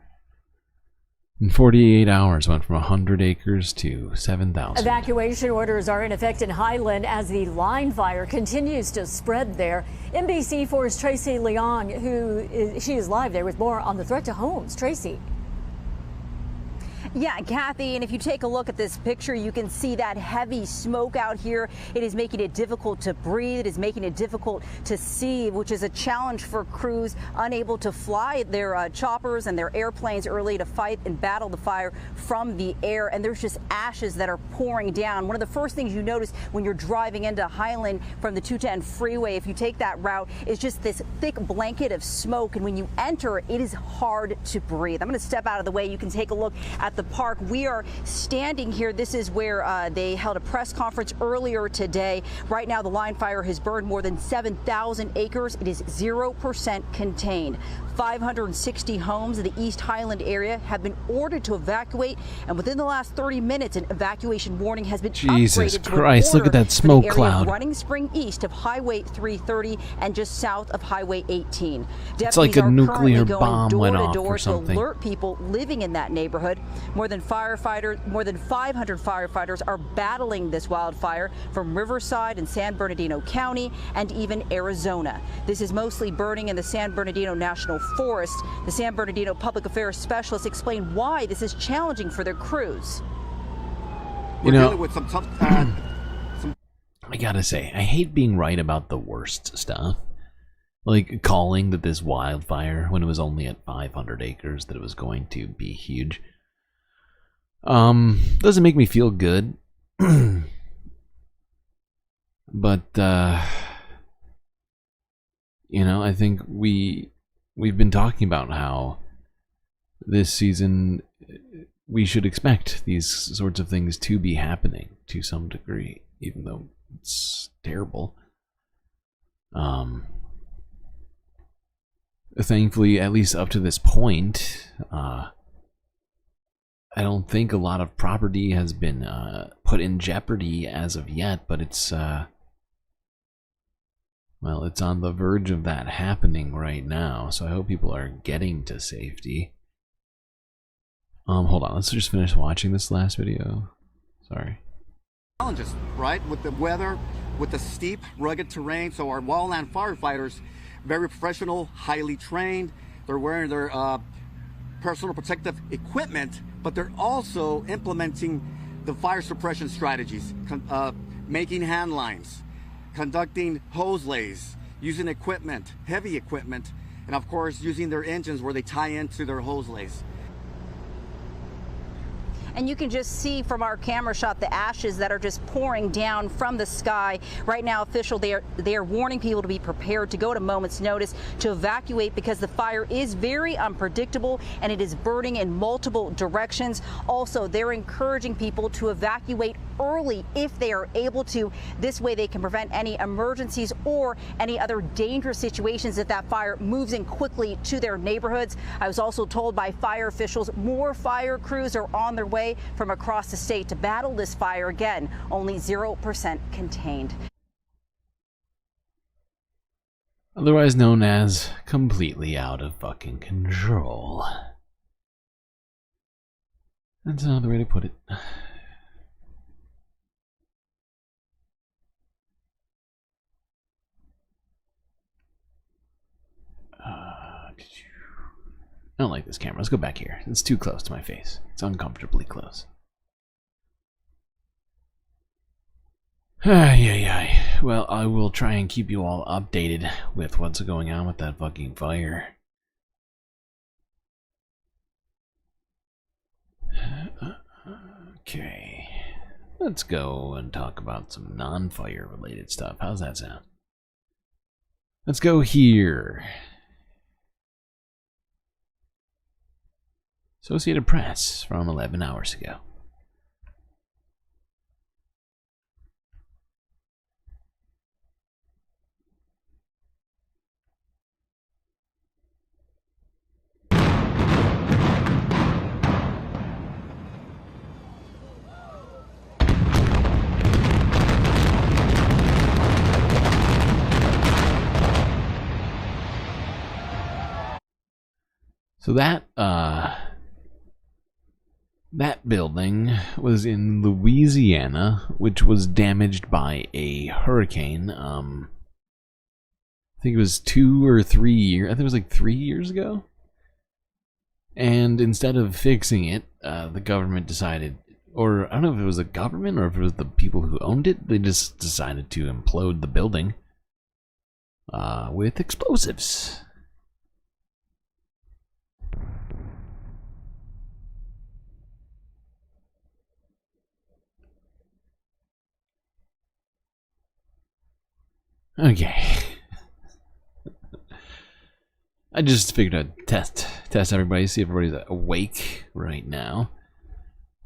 In 48 hours, went from 100 acres to 7,000. Evacuation orders are in effect in Highland as the line fire continues to spread there. NBC4's Tracy Leon, she is live there with more on the threat to homes. Tracy. Yeah, Kathy, and if you take a look at this picture, you can see that heavy smoke out here. It is making it difficult to breathe. It is making it difficult to see, which is a challenge for crews unable to fly their choppers and their airplanes early to fight and battle the fire from the air. And there's just ashes that are pouring down. One of the first things you notice when you're driving into Highland from the 210 freeway, if you take that route, is just this thick blanket of smoke. And when you enter, it is hard to breathe. I'm going to step out of the way. You can take a look at the park. We are standing here. This is where they held a press conference earlier today. Right now, the line fire has burned more than 7,000 acres. It is 0% contained. 560 homes in the East Highland area have been ordered to evacuate, and within the last 30 minutes, an evacuation warning has been Jesus upgraded Christ, to an look at that order smoke for the area cloud. running spring east of Highway 330 and just south of Highway 18. It's like a Deputies are nuclear currently going bomb door went to off door or something. to alert people living in that neighborhood. More than 500 firefighters are battling this wildfire from Riverside and San Bernardino County and even Arizona. This is mostly burning in the San Bernardino National Forest. The San Bernardino Public Affairs specialists explain why this is challenging for their crews. You know, dealing with some tough, I gotta say, I hate being right about the worst stuff. Like calling that this wildfire, when it was only at 500 acres, that it was going to be huge. Doesn't make me feel good. But, you know, I think we've been talking about how this season we should expect these sorts of things to be happening to some degree, even though it's terrible. Thankfully, at least up to this point, I don't think a lot of property has been put in jeopardy as of yet, but it's well, it's on the verge of that happening right now, so I hope people are getting to safety. Hold on, let's just finish watching this last video. Sorry. challenges, right? With the weather, with the steep, rugged terrain. So our wildland firefighters, very professional, highly trained. They're wearing their personal protective equipment, but they're also implementing the fire suppression strategies, making hand lines, conducting hose lays, using equipment, heavy equipment, and of course using their engines where they tie into their hose lays. And you can just see from our camera shot the ashes that are just pouring down from the sky. Right now, officials, they are warning people to be prepared to go at a moment's notice to evacuate because the fire is very unpredictable and it is burning in multiple directions. Also, they're encouraging people to evacuate early if they are able to. This way they can prevent any emergencies or any other dangerous situations if that fire moves in quickly to their neighborhoods. I was also told by fire officials more fire crews are on their way from across the state to battle this fire. Again, only 0% contained. Otherwise known as completely out of fucking control. That's another way to put it. I don't like this camera. Let's go back here. It's too close to my face. It's uncomfortably close. Ay. Well, I will try and keep you all updated with what's going on with that fucking fire. Okay. Let's go and talk about some non-fire related stuff. How's that sound? Let's go here. Associated Press from 11 hours ago. So that building was in Louisiana, which was damaged by a hurricane. I think it was 2 or 3 years. I think it was like 3 years ago. And instead of fixing it, the government decided, or I don't know if it was the government or if it was the people who owned it, they just decided to implode the building with explosives. Okay. I just figured I'd test everybody, see if everybody's awake right now.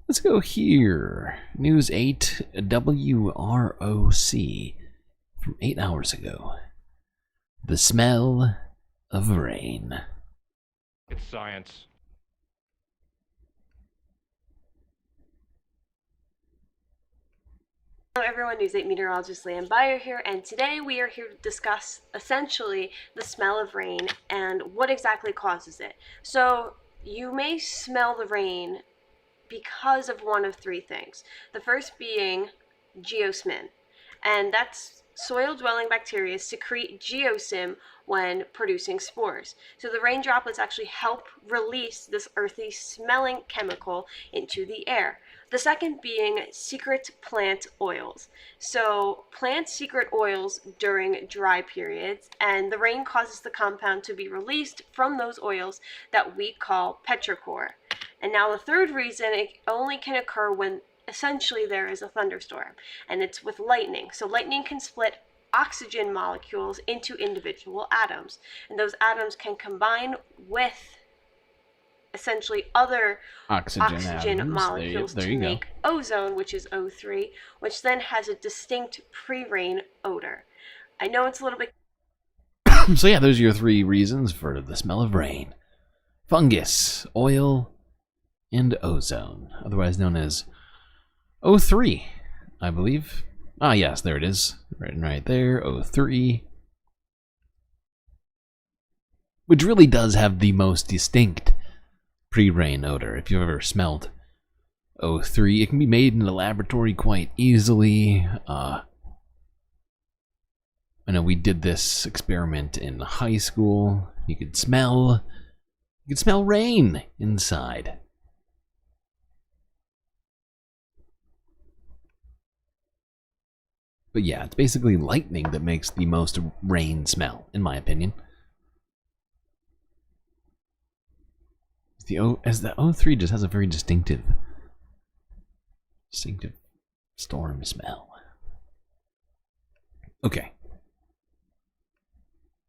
Let's go here. News 8 WROC from 8 hours ago. The smell of rain. It's science. Hello everyone, News 8 meteorologist Liam Byer here, and today we are here to discuss essentially the smell of rain and what exactly causes it. So you may smell the rain because of one of three things. The first being geosmin, and that's soil-dwelling bacteria secrete geosim when producing spores. So the rain droplets actually help release this earthy smelling chemical into the air. The second being secret plant oils. So plants secret oils during dry periods, and the rain causes the compound to be released from those oils that we call petrichor. And now the third reason, it only can occur when essentially there is a thunderstorm, and it's with lightning. So lightning can split oxygen molecules into individual atoms, and those atoms can combine with essentially other oxygen molecules to make ozone, which is O3, which then has a distinct pre-rain odor. I know it's a little bit... So yeah, those are your three reasons for the smell of rain. Fungus, oil, and ozone, otherwise known as O3, I believe. Ah, yes, there it is. Right there, O3. Which really does have the most distinct pre-rain odor. If you've ever smelled O3, it can be made in a laboratory quite easily. I know we did this experiment in high school. You could smell rain inside. But yeah, it's basically lightning that makes the most rain smell, in my opinion. As the O3 just has a very distinctive storm smell. Okay.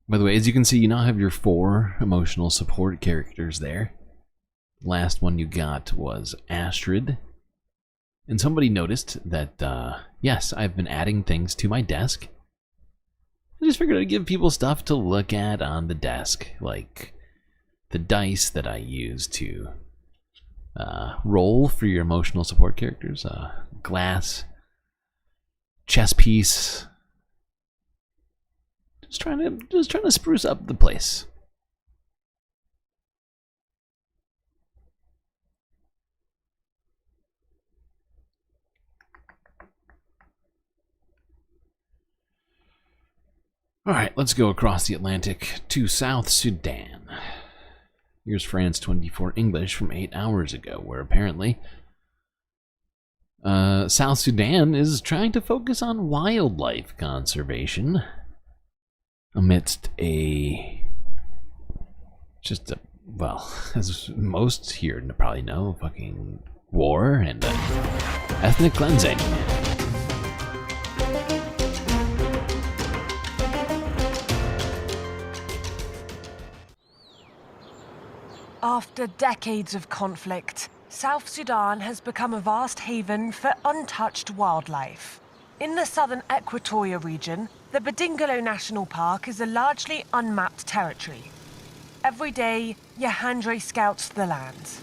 By the way, as you can see, you now have your 4 emotional support characters there. The last one you got was Astrid. And somebody noticed that, yes, I've been adding things to my desk. I just figured I'd give people stuff to look at on the desk, like the dice that I use to roll for your emotional support characters. Glass, chess piece. Just trying to spruce up the place. Alright, let's go across the Atlantic to South Sudan. Here's France 24 English from 8 hours ago, where apparently South Sudan is trying to focus on wildlife conservation amidst well, as most here probably know, fucking war and ethnic cleansing. After decades of conflict, South Sudan has become a vast haven for untouched wildlife. In the southern Equatoria region, the Badingalo National Park is a largely unmapped territory. Every day, Yahandre scouts the land.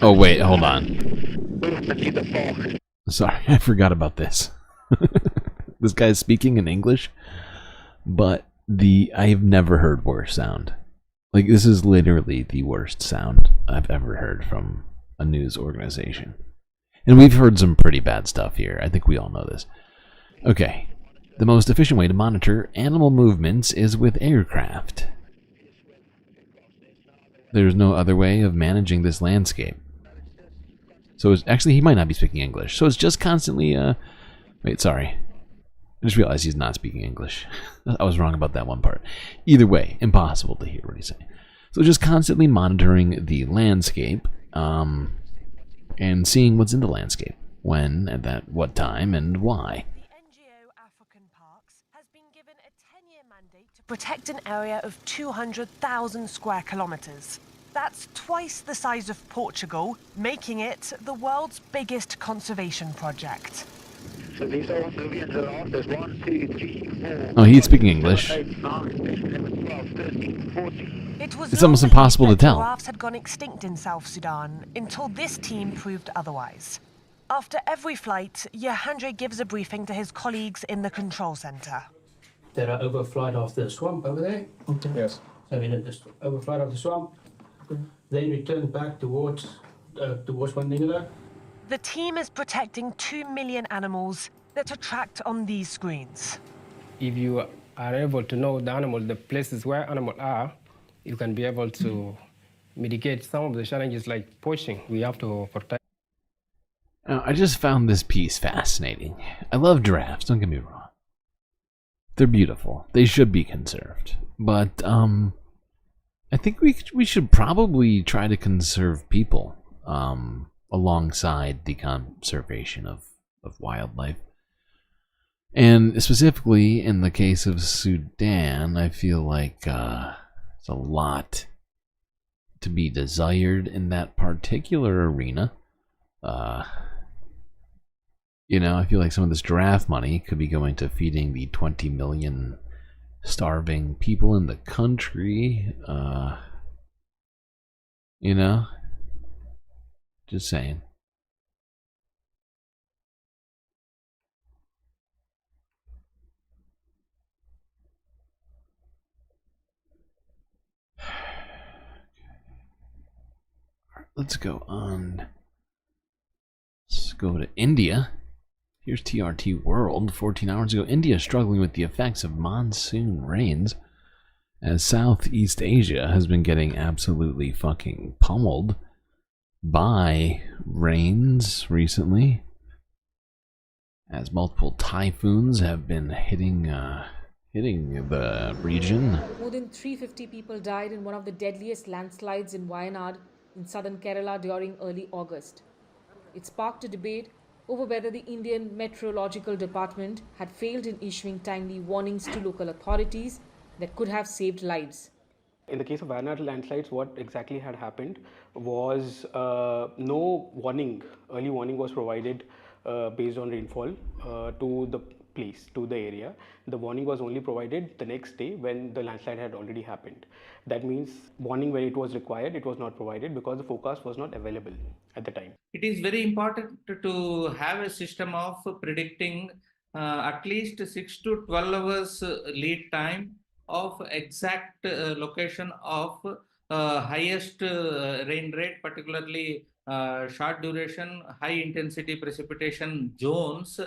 Oh wait, hold on. Sorry, I forgot about this. This guy's speaking in English, but I've never heard worse sound. Like, this is literally the worst sound I've ever heard from a news organization. And we've heard some pretty bad stuff here. I think we all know this. Okay. The most efficient way to monitor animal movements is with aircraft. There's no other way of managing this landscape. So it's actually, he might not be speaking English. So it's just constantly, wait, sorry. I just realized he's not speaking English. I was wrong about that one part. Either way, impossible to hear what he's saying. So just constantly monitoring the landscape, and seeing what's in the landscape, when, at what time, and why. To protect an area of 200,000 square kilometers. That's twice the size of Portugal, making it the world's biggest conservation project. Oh, he's speaking English. It's almost impossible to tell. Giraffes had gone extinct in South Sudan until this team proved otherwise. After every flight, Yahandre gives a briefing to his colleagues in the control center. There are overflight of the swamp over there. Okay. Yes. So we did this overflight of the swamp. Okay. Then we turned back towards Vendetta. The team is protecting 2 million animals that are tracked on these screens. If you are able to know the animal, the places where animals are, you can be able to mitigate some of the challenges like poaching. We have to protect. I just found this piece fascinating. I love giraffes, don't get me wrong. They're beautiful. They should be conserved. But, I think we should probably try to conserve people, alongside the conservation of wildlife. And specifically, in the case of Sudan, I feel like there's a lot to be desired in that particular arena. You know, I feel like some of this giraffe money could be going to feeding the 20 million starving people in the country. You know? Just saying. Let's go on. Let's go to India. Here's TRT World. 14 hours ago, India is struggling with the effects of monsoon rains, as Southeast Asia has been getting absolutely fucking pummeled by rains recently, as multiple typhoons have been hitting the region. More than 350 people died in one of the deadliest landslides in Wayanad in southern Kerala during early August. It sparked a debate over whether the Indian Meteorological Department had failed in issuing timely warnings to local authorities that could have saved lives. In the case of Wayanad landslides, what exactly had happened was no warning, early warning was provided based on rainfall to the place, to the area. The warning was only provided the next day when the landslide had already happened. That means warning when it was required, it was not provided because the forecast was not available at the time. It is very important to have a system of predicting at least 6 to 12 hours lead time of exact location of highest rain rate, particularly short duration, high intensity precipitation zones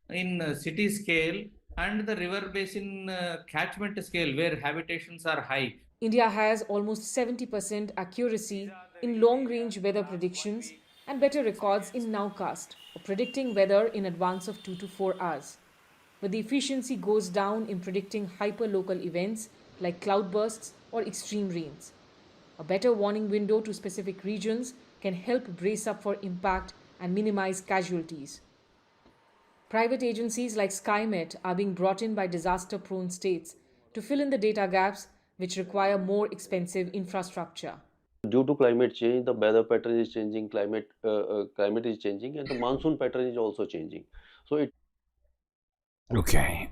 in city scale and the river basin catchment scale where habitations are high. India has almost 70% accuracy in long-range weather predictions and better records in nowcast, or predicting weather in advance of 2 to 4 hours. But the efficiency goes down in predicting hyper-local events like cloudbursts or extreme rains. A better warning window to specific regions can help brace up for impact and minimize casualties. Private agencies like SkyMet are being brought in by disaster-prone states to fill in the data gaps which require more expensive infrastructure. Due to climate change, the weather pattern is changing, climate is changing, and the monsoon pattern is also changing. So it. Okay.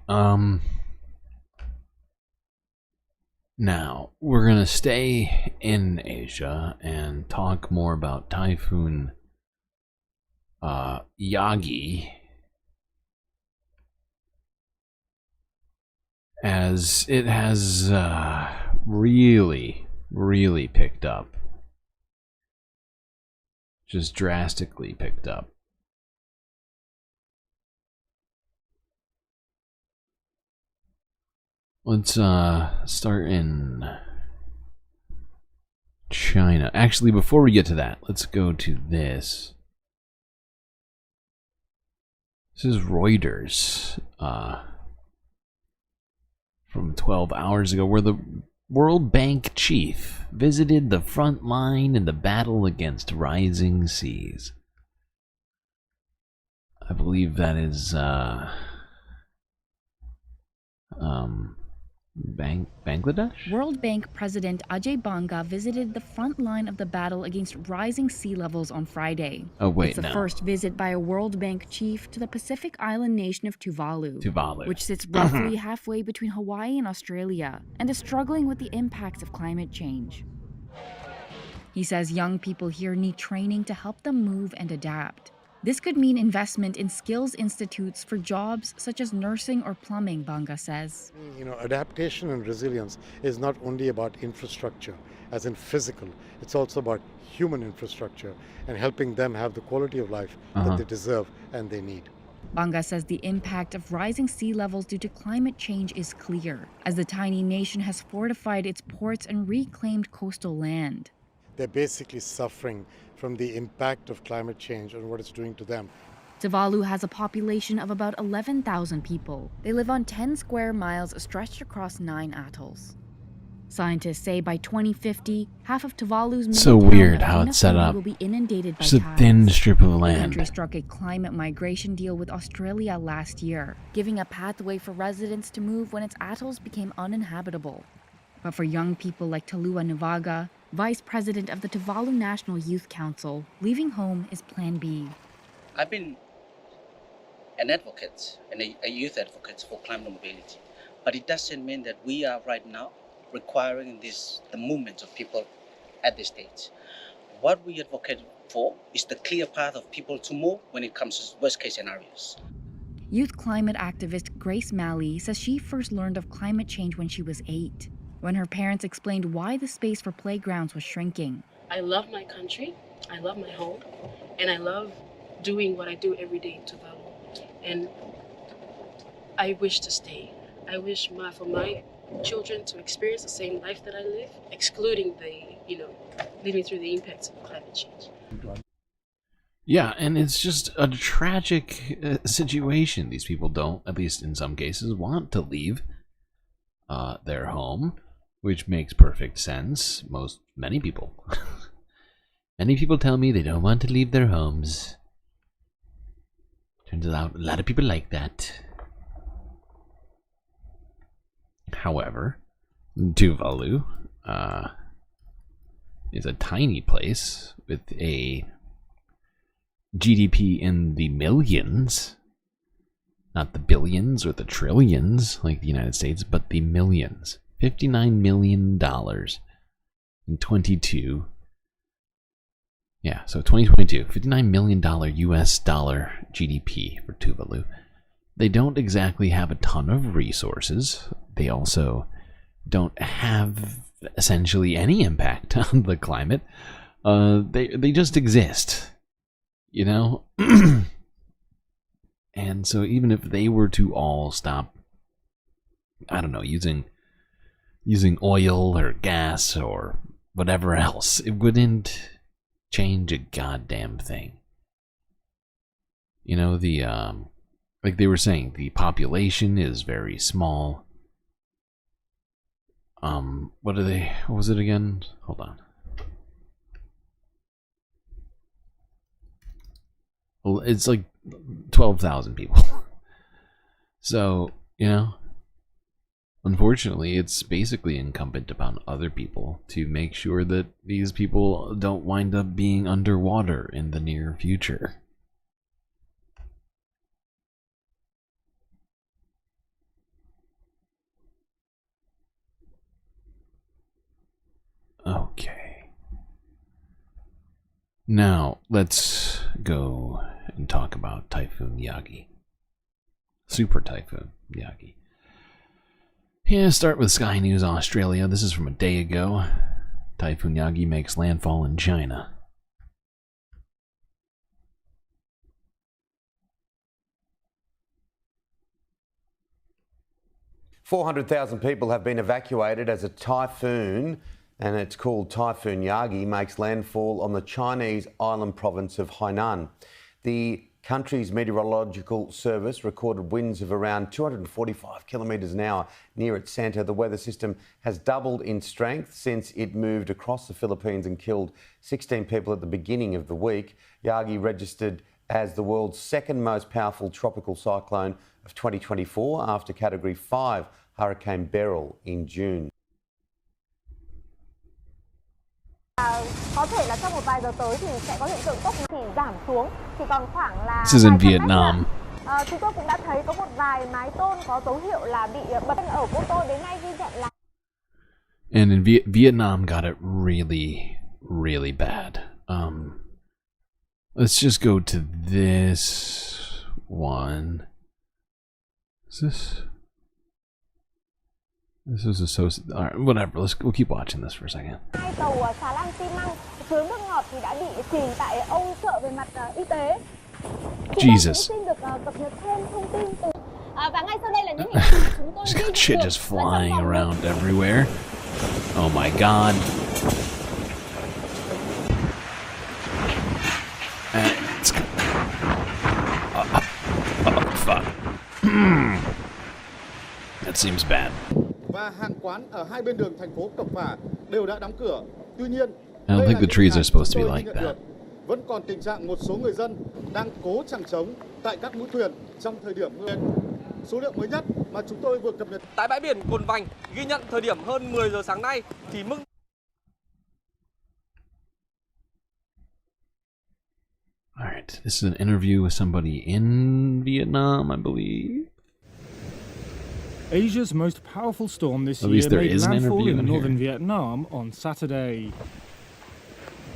Now we're gonna stay in Asia and talk more about Typhoon Yagi, as it has really picked up. Just drastically picked up. Let's start in China. Actually, before we get to that, let's go to this. This is Reuters from 12 hours ago, where the World Bank chief visited the front line in the battle against rising seas. I believe that is Bangladesh? World Bank President Ajay Banga visited the front line of the battle against rising sea levels on Friday. Oh, wait, it's the no. first visit by a World Bank chief to the Pacific island nation of Tuvalu, which sits Mm-hmm. roughly halfway between Hawaii and Australia, and is struggling with the impacts of climate change. He says young people here need training to help them move and adapt. This could mean investment in skills institutes for jobs such as nursing or plumbing, Banga says. You know, adaptation and resilience is not only about infrastructure, as in physical, it's also about human infrastructure and helping them have the quality of life that they deserve and they need. Banga says the impact of rising sea levels due to climate change is clear, as the tiny nation has fortified its ports and reclaimed coastal land. They're basically suffering from the impact of climate change and what it's doing to them. Tuvalu has a population of about 11,000 people. They live on 10 square miles stretched across 9 atolls. Scientists say by 2050, half of Tuvalu's So weird how it's set up. will be inundated by Just a tides. thin strip of The land. country struck a climate migration deal with Australia last year, giving a pathway for residents to move when its atolls became uninhabitable. But for young people like Talua Nivaga, vice president of the Tuvalu National Youth Council, leaving home is Plan B. I've been an advocate and a youth advocate for climate mobility, but it doesn't mean that we are right now requiring the movement of people at this stage. What we advocate for is the clear path of people to move when it comes to worst case scenarios. Youth climate activist Grace Malley says she first learned of climate change when she was 8, when her parents explained why the space for playgrounds was shrinking. I love my country, I love my home, and I love doing what I do every day in Tuvalu. And I wish to stay. I wish for my children to experience the same life that I live, excluding living through the impacts of climate change. Yeah, and it's just a tragic situation. These people don't, at least in some cases, want to leave their home, which makes perfect sense. Many people. Many people tell me they don't want to leave their homes. Turns out a lot of people like that. However, Tuvalu is a tiny place with a GDP in the millions. Not the billions or the trillions like the United States, but the millions. $59 million in 22. Yeah, so 2022, $59 million US dollar GDP for Tuvalu. They don't exactly have a ton of resources. They also don't have essentially any impact on the climate. They just exist, you know? And so even if they were to all stop, I don't know, using oil or gas or whatever else, it wouldn't change a goddamn thing. You know, like they were saying, the population is very small. What was it again? Hold on. Well, it's like 12,000 people. So, you know, unfortunately, it's basically incumbent upon other people to make sure that these people don't wind up being underwater in the near future. Okay. Now, let's go and talk about Typhoon Yagi. Super Typhoon Yagi. Yeah, start with Sky News Australia. This is from a day ago. Typhoon Yagi makes landfall in China. "400,000 people have been evacuated as a typhoon and it's called Typhoon Yagi, makes landfall on the Chinese island province of Hainan. The country's meteorological service recorded winds of around 245 kilometres an hour near its centre. The weather system has doubled in strength since it moved across the Philippines and killed 16 people at the beginning of the week. Yagi registered as the world's second most powerful tropical cyclone of 2024 after Category 5 Hurricane Beryl in June. This is in Vietnam. Chúng tôi cũng đã thấy có một vài mái tôn có dấu hiệu là bị bật ở ô tô, đến nay ghi nhận là. And in Vietnam got it really, really bad. Let's just go to this one. Is this? This is associated. All right, whatever. We'll keep watching this for a second. Hai tàu xà lan xi măng chứa nước ngọt thì đã bị chìm tại Âu Trợ về mặt y tế. Jesus. Xin được cập nhật thêm thông tin từ và ngay sau đây là những hình ảnh mà chúng tôi ghi nhận Shit just flying around everywhere. Oh my god. Fuck. That seems bad. Và hàng quán ở hai bên đường thành phố Cẩm Phả đều đã đóng cửa. Tuy nhiên, I don't think the trees are supposed to be like that. Vẫn còn tình trạng một số người dân đang cố chằng trống tại các mũi thuyền trong thời điểm mưa. Số liệu mới nhất mà chúng tôi vừa cập nhật tại bãi biển Cồn Vành ghi nhận thời điểm hơn 10 giờ sáng nay thì mức. All right, this is an interview with somebody in Vietnam, I believe. Asia's most powerful storm this At least year there made is an landfall interview in in northern here. Vietnam on Saturday.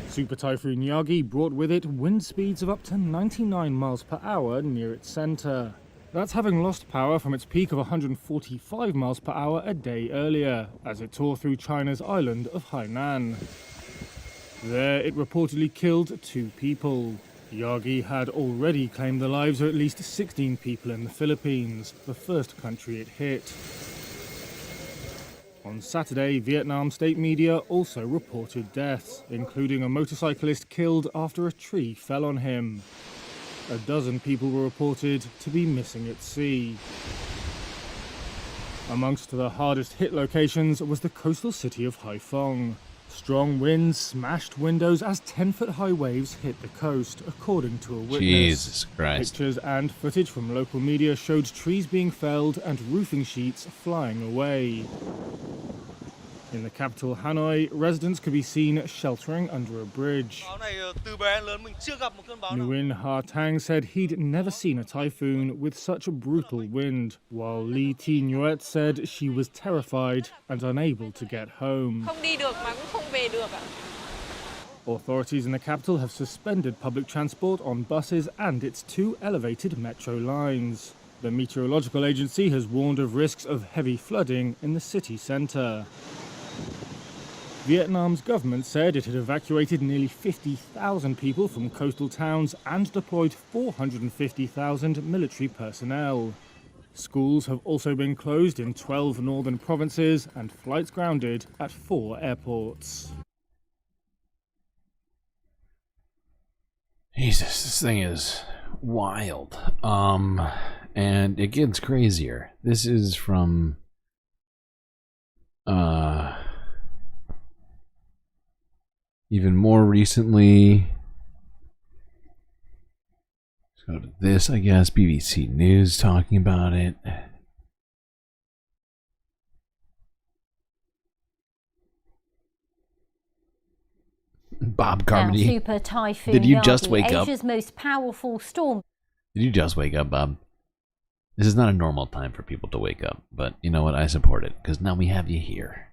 Super Typhoon Yagi brought with it wind speeds of up to 99 miles per hour near its center. That's having lost power from its peak of 145 miles per hour a day earlier, as it tore through China's island of Hainan. There, it reportedly killed 2 people. Yagi had already claimed the lives of at least 16 people in the Philippines, the first country it hit. On Saturday, Vietnam state media also reported deaths, including a motorcyclist killed after a tree fell on him. A dozen people were reported to be missing at sea. Amongst the hardest hit locations was the coastal city of Haiphong. Strong winds smashed windows as 10-foot-high waves hit the coast, according to a witness. Jesus Christ. Pictures and footage from local media showed trees being felled and roofing sheets flying away. In the capital, Hanoi, residents could be seen sheltering under a bridge. Nguyen Ha Tang said he'd never seen a typhoon with such brutal wind, while Lee Thi Nguyen said she was terrified and unable to get home. Authorities in the capital have suspended public transport on buses and its 2 elevated metro lines. The meteorological agency has warned of risks of heavy flooding in the city centre. Vietnam's government said it had evacuated nearly 50,000 people from coastal towns and deployed 450,000 military personnel. Schools have also been closed in 12 northern provinces and flights grounded at 4 airports. Jesus, this thing is wild. And it gets crazier. This is from even more recently. Let's go to this, I guess. BBC News talking about it. Bob Carmody. Super Typhoon Did you just Yagi, wake up? Asia's most powerful storm. Did you just wake up, Bob? This is not a normal time for people to wake up, but you know what? I support it, because now we have you here.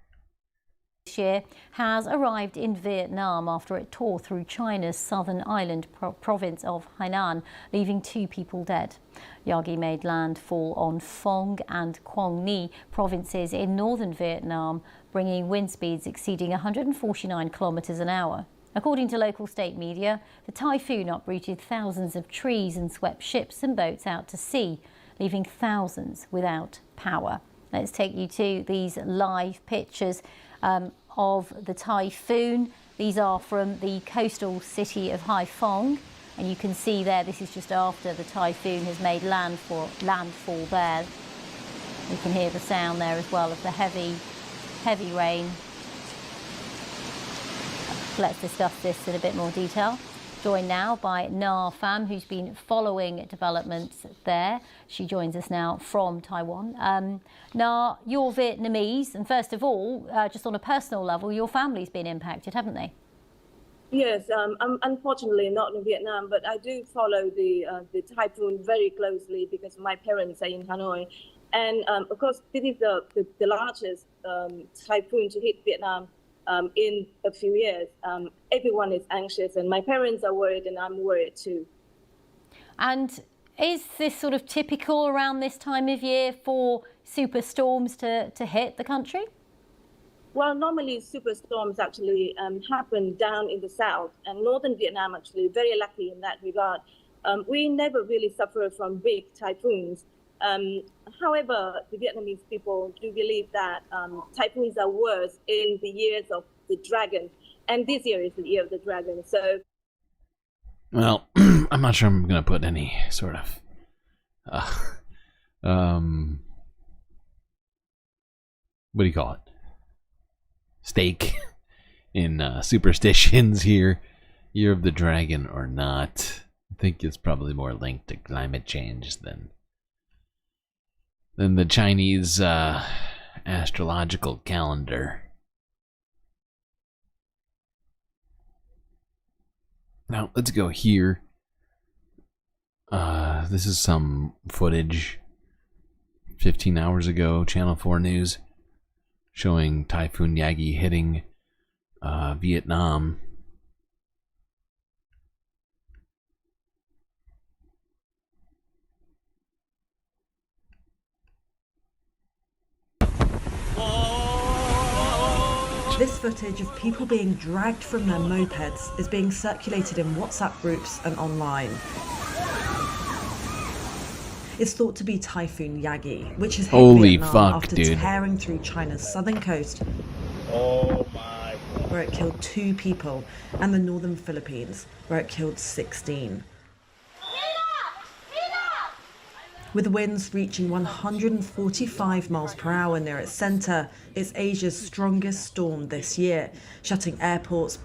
This year has arrived in Vietnam after it tore through China's southern island province of Hainan, leaving 2 people dead. Yagi made landfall on Phong and Quang Ni provinces in northern Vietnam, bringing wind speeds exceeding 149 kilometers an hour. According to local state media, the typhoon uprooted thousands of trees and swept ships and boats out to sea, leaving thousands without power. Let's take you to these live pictures of the typhoon. These are from the coastal city of Haiphong, and you can see there, this is just after the typhoon has made landfall there. You can hear the sound there as well of the heavy rain. Let's discuss this in a bit more detail. Joined now by Na Pham, who's been following developments there. She joins us now from Taiwan. Na, you're Vietnamese, and first of all, just on a personal level, your family's been impacted, haven't they? Yes, I'm unfortunately not in Vietnam, but I do follow the typhoon very closely because my parents are in Hanoi. And of course, this is the largest typhoon to hit Vietnam in a few years. Everyone is anxious, and my parents are worried, and I'm worried too. And is this sort of typical around this time of year for superstorms to hit the country? Well, normally superstorms actually happen down in the south, and northern Vietnam actually very lucky in that regard. We never really suffer from big typhoons. However, the Vietnamese people do believe that typhoons are worse in the years of the dragon, and this year is the year of the dragon. So, well, I'm not sure I'm gonna put any sort of what do you call it? Stake in superstitions here, year of the dragon or not. I think it's probably more linked to climate change than the Chinese astrological calendar. Now let's go here. This is some footage 15 hours ago, Channel 4 News, showing Typhoon Yagi hitting Vietnam. This footage of people being dragged from their mopeds is being circulated in WhatsApp groups and online. It's thought to be Typhoon Yagi, which has hit Vietnam after tearing through China's southern coast, where it killed 2 people, and the northern Philippines, where it killed 16. With winds reaching 145 miles per hour near its center, it's Asia's strongest storm this year, shutting airports,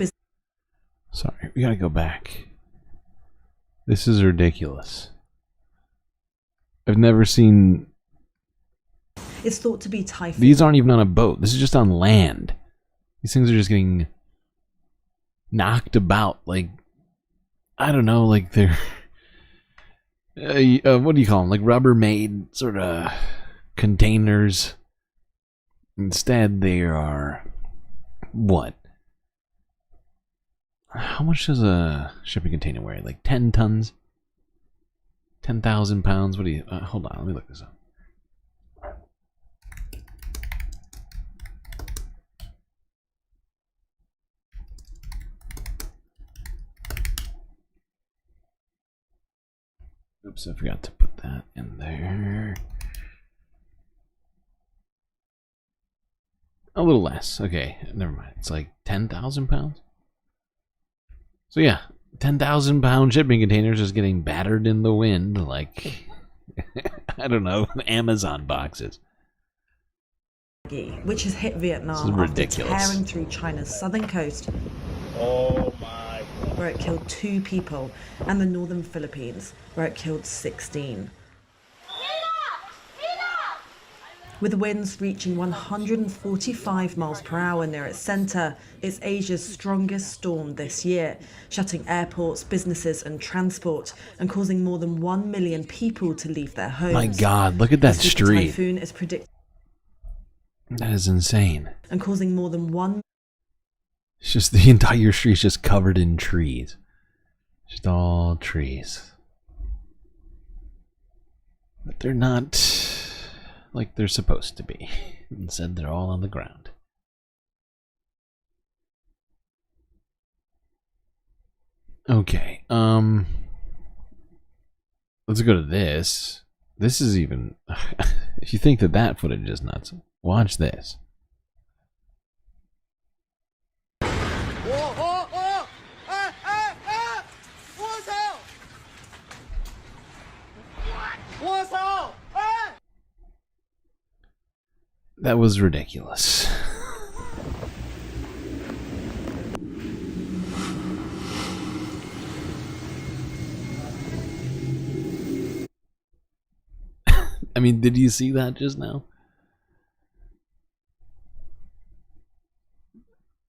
Sorry, we gotta go back. This is ridiculous. I've never seen... It's thought to be typhoon. These aren't even on a boat. This is just on land. These things are just getting knocked about like, I don't know, like they're... what do you call them? Like Rubbermaid sort of containers. Instead, they are... What? How much does a shipping container weigh? Like 10 tons? 10,000 pounds? What do you... hold on, let me look this up. Oops, I forgot to put that in there. A little less. Okay, never mind. It's like 10,000 pounds? So yeah, 10,000 pound shipping containers just getting battered in the wind like, I don't know, Amazon boxes. Which has hit Vietnam after tearing through China's southern coast, where it killed 2 people, and the northern Philippines, where it killed 16. With winds reaching 145 miles per hour near its center, it's Asia's strongest storm this year, shutting airports, businesses and transport, and causing more than 1 million people to leave their homes. My God, look at that street. Typhoon is predicted. That is insane. And causing more than 1. It's just the entire street's just covered in trees. Just all trees. But they're not like they're supposed to be. Instead, they're all on the ground. Okay, let's go to this. This is even... if you think that that footage is nuts, watch this. That was ridiculous. I mean, did you see that just now?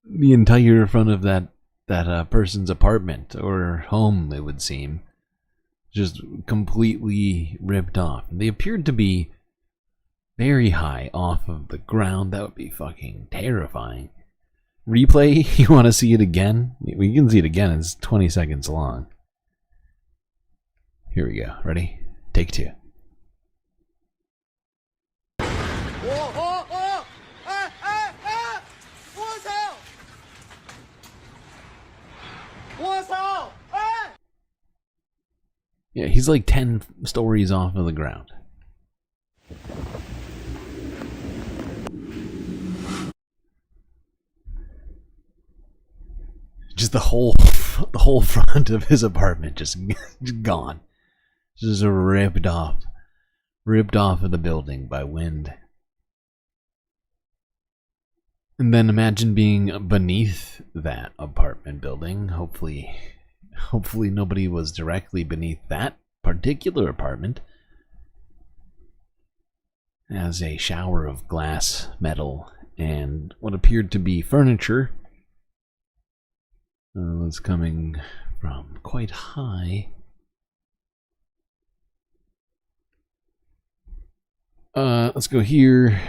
The entire front of that person's apartment or home, it would seem, just completely ripped off. They appeared to be very high off of the ground. That would be fucking terrifying. Replay? You want to see it again? We can see it again. It's 20 seconds long. Here we go. Ready? Take two. Yeah, he's like 10 stories off of the ground. Just the whole front of his apartment just gone. Just ripped off of the building by wind. And then imagine being beneath that apartment building. Hopefully nobody was directly beneath that particular apartment. As a shower of glass, metal, and what appeared to be furniture was coming from quite high. Let's go here.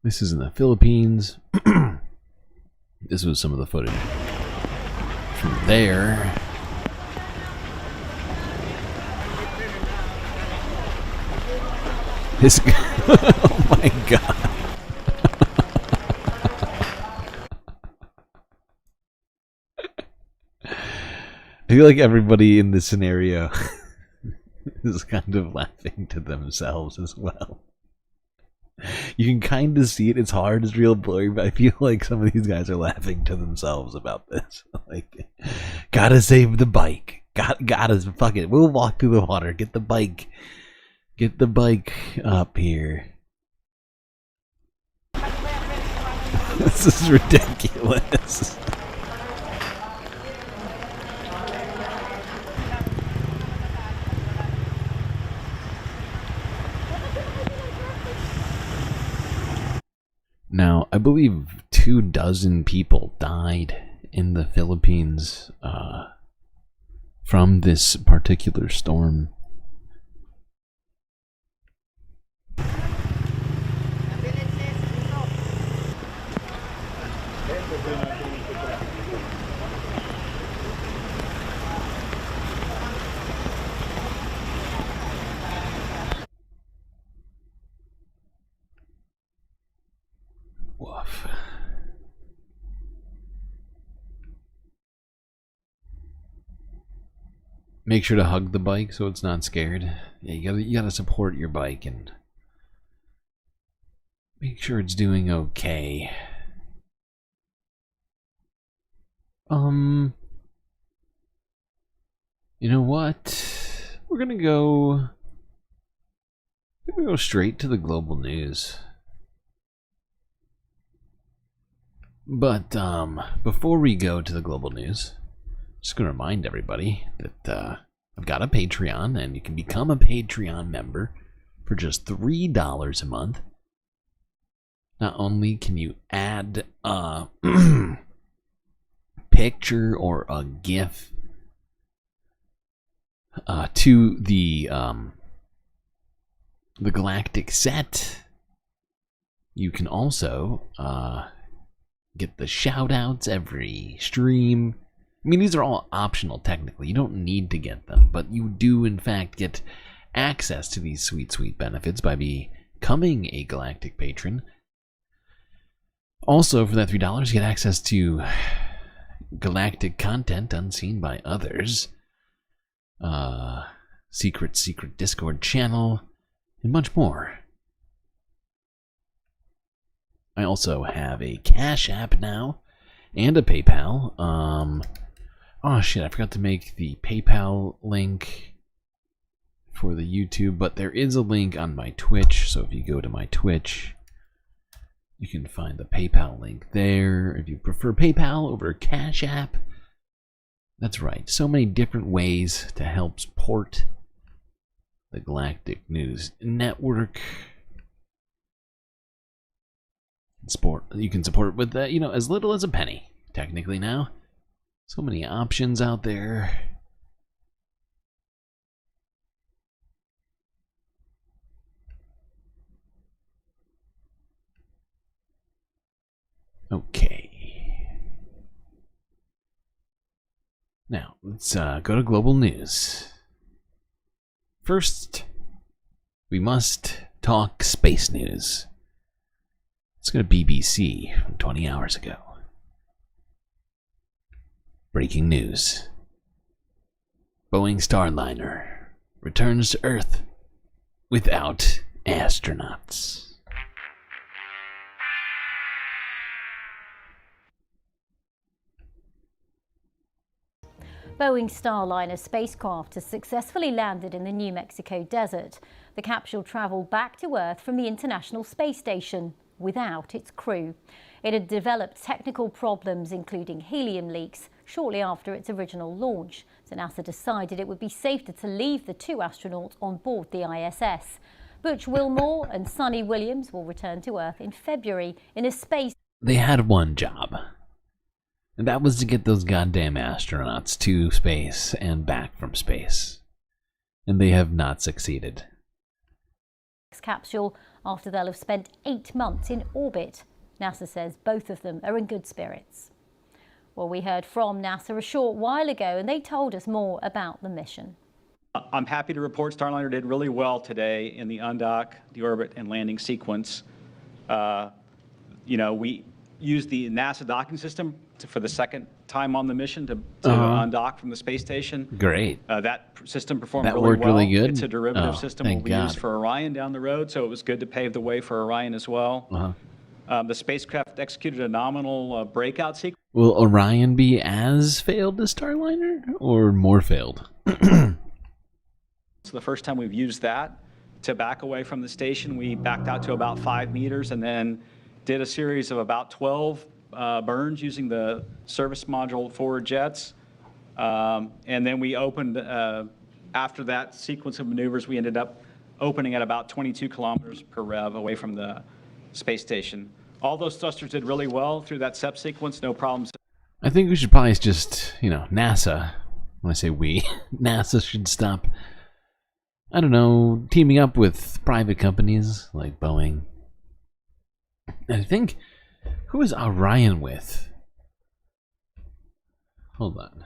This is in the Philippines. This was some of the footage from there. This oh my god. I feel like everybody in this scenario is kind of laughing to themselves as well. You can kind of see it. It's hard. It's real blurry, but I feel like some of these guys are laughing to themselves about this. Like, gotta save the bike. Gotta fuck it. We'll walk through the water. Get the bike up here. This is ridiculous. Now, I believe 24 people died in the Philippines from this particular storm. Woof. Make sure to hug the bike so it's not scared. Yeah, you gotta support your bike and make sure it's doing okay. You know what? We're gonna go straight to the global news. But before we go to the global news, just gonna remind everybody that I've got a Patreon, and you can become a Patreon member for just $3 a month. Not only can you add a picture or a GIF to the Galactic set, you can also get the shout-outs every stream. I mean, these are all optional technically. You don't need to get them, but you do in fact get access to these sweet, sweet benefits by becoming a Galactic patron. Also, for that $3, you get access to Galactic content unseen by others. secret Discord channel, and much more. I also have a Cash App now, and a PayPal. Oh shit, I forgot to make the PayPal link for the YouTube, but there is a link on my Twitch, so if you go to my Twitch, you can find the PayPal link there. If you prefer PayPal over Cash App, that's right. So many different ways to help support the Galactic News Network. You can support it with, as little as a penny, technically now. So many options out there. Okay. Now, let's go to global news. First, we must talk space news. Let's go to BBC from 20 hours ago. Breaking news. Boeing Starliner returns to Earth without astronauts. Boeing Starliner spacecraft has successfully landed in the New Mexico desert. The capsule traveled back to Earth from the International Space Station without its crew. It had developed technical problems, including helium leaks, shortly after its original launch, so NASA decided it would be safer to leave the two astronauts on board the ISS. Butch Wilmore and Sonny Williams will return to Earth in February in a space... They had one job, and that was to get those goddamn astronauts to space and back from space. And they have not succeeded. Capsule after they'll have spent 8 months in orbit. NASA says both of them are in good spirits. Well, we heard from NASA a short while ago, and they told us more about the mission. I'm happy to report Starliner did really well today in the undock, the orbit, and landing sequence. We used the NASA docking system for the second time on the mission to undock from the space station. Great. That system performed That really worked well. really good? It's a derivative Oh, system thank we'll use God. for Orion down the road, so it was good to pave the way for Orion as well. The spacecraft executed a nominal breakout sequence. Will Orion be as failed as Starliner, or more failed? So the first time we've used that to back away from the station, we backed out to about 5 meters and then did a series of about 12 burns using the service module forward jets. And then we opened, after that sequence of maneuvers, we ended up opening at about 22 kilometers per rev away from the space station. All those thrusters did really well through that SEP sequence, no problems. I think we should probably just, NASA, when I say we, NASA should stop, I don't know, teaming up with private companies like Boeing. And I think, who is Orion with? Hold on.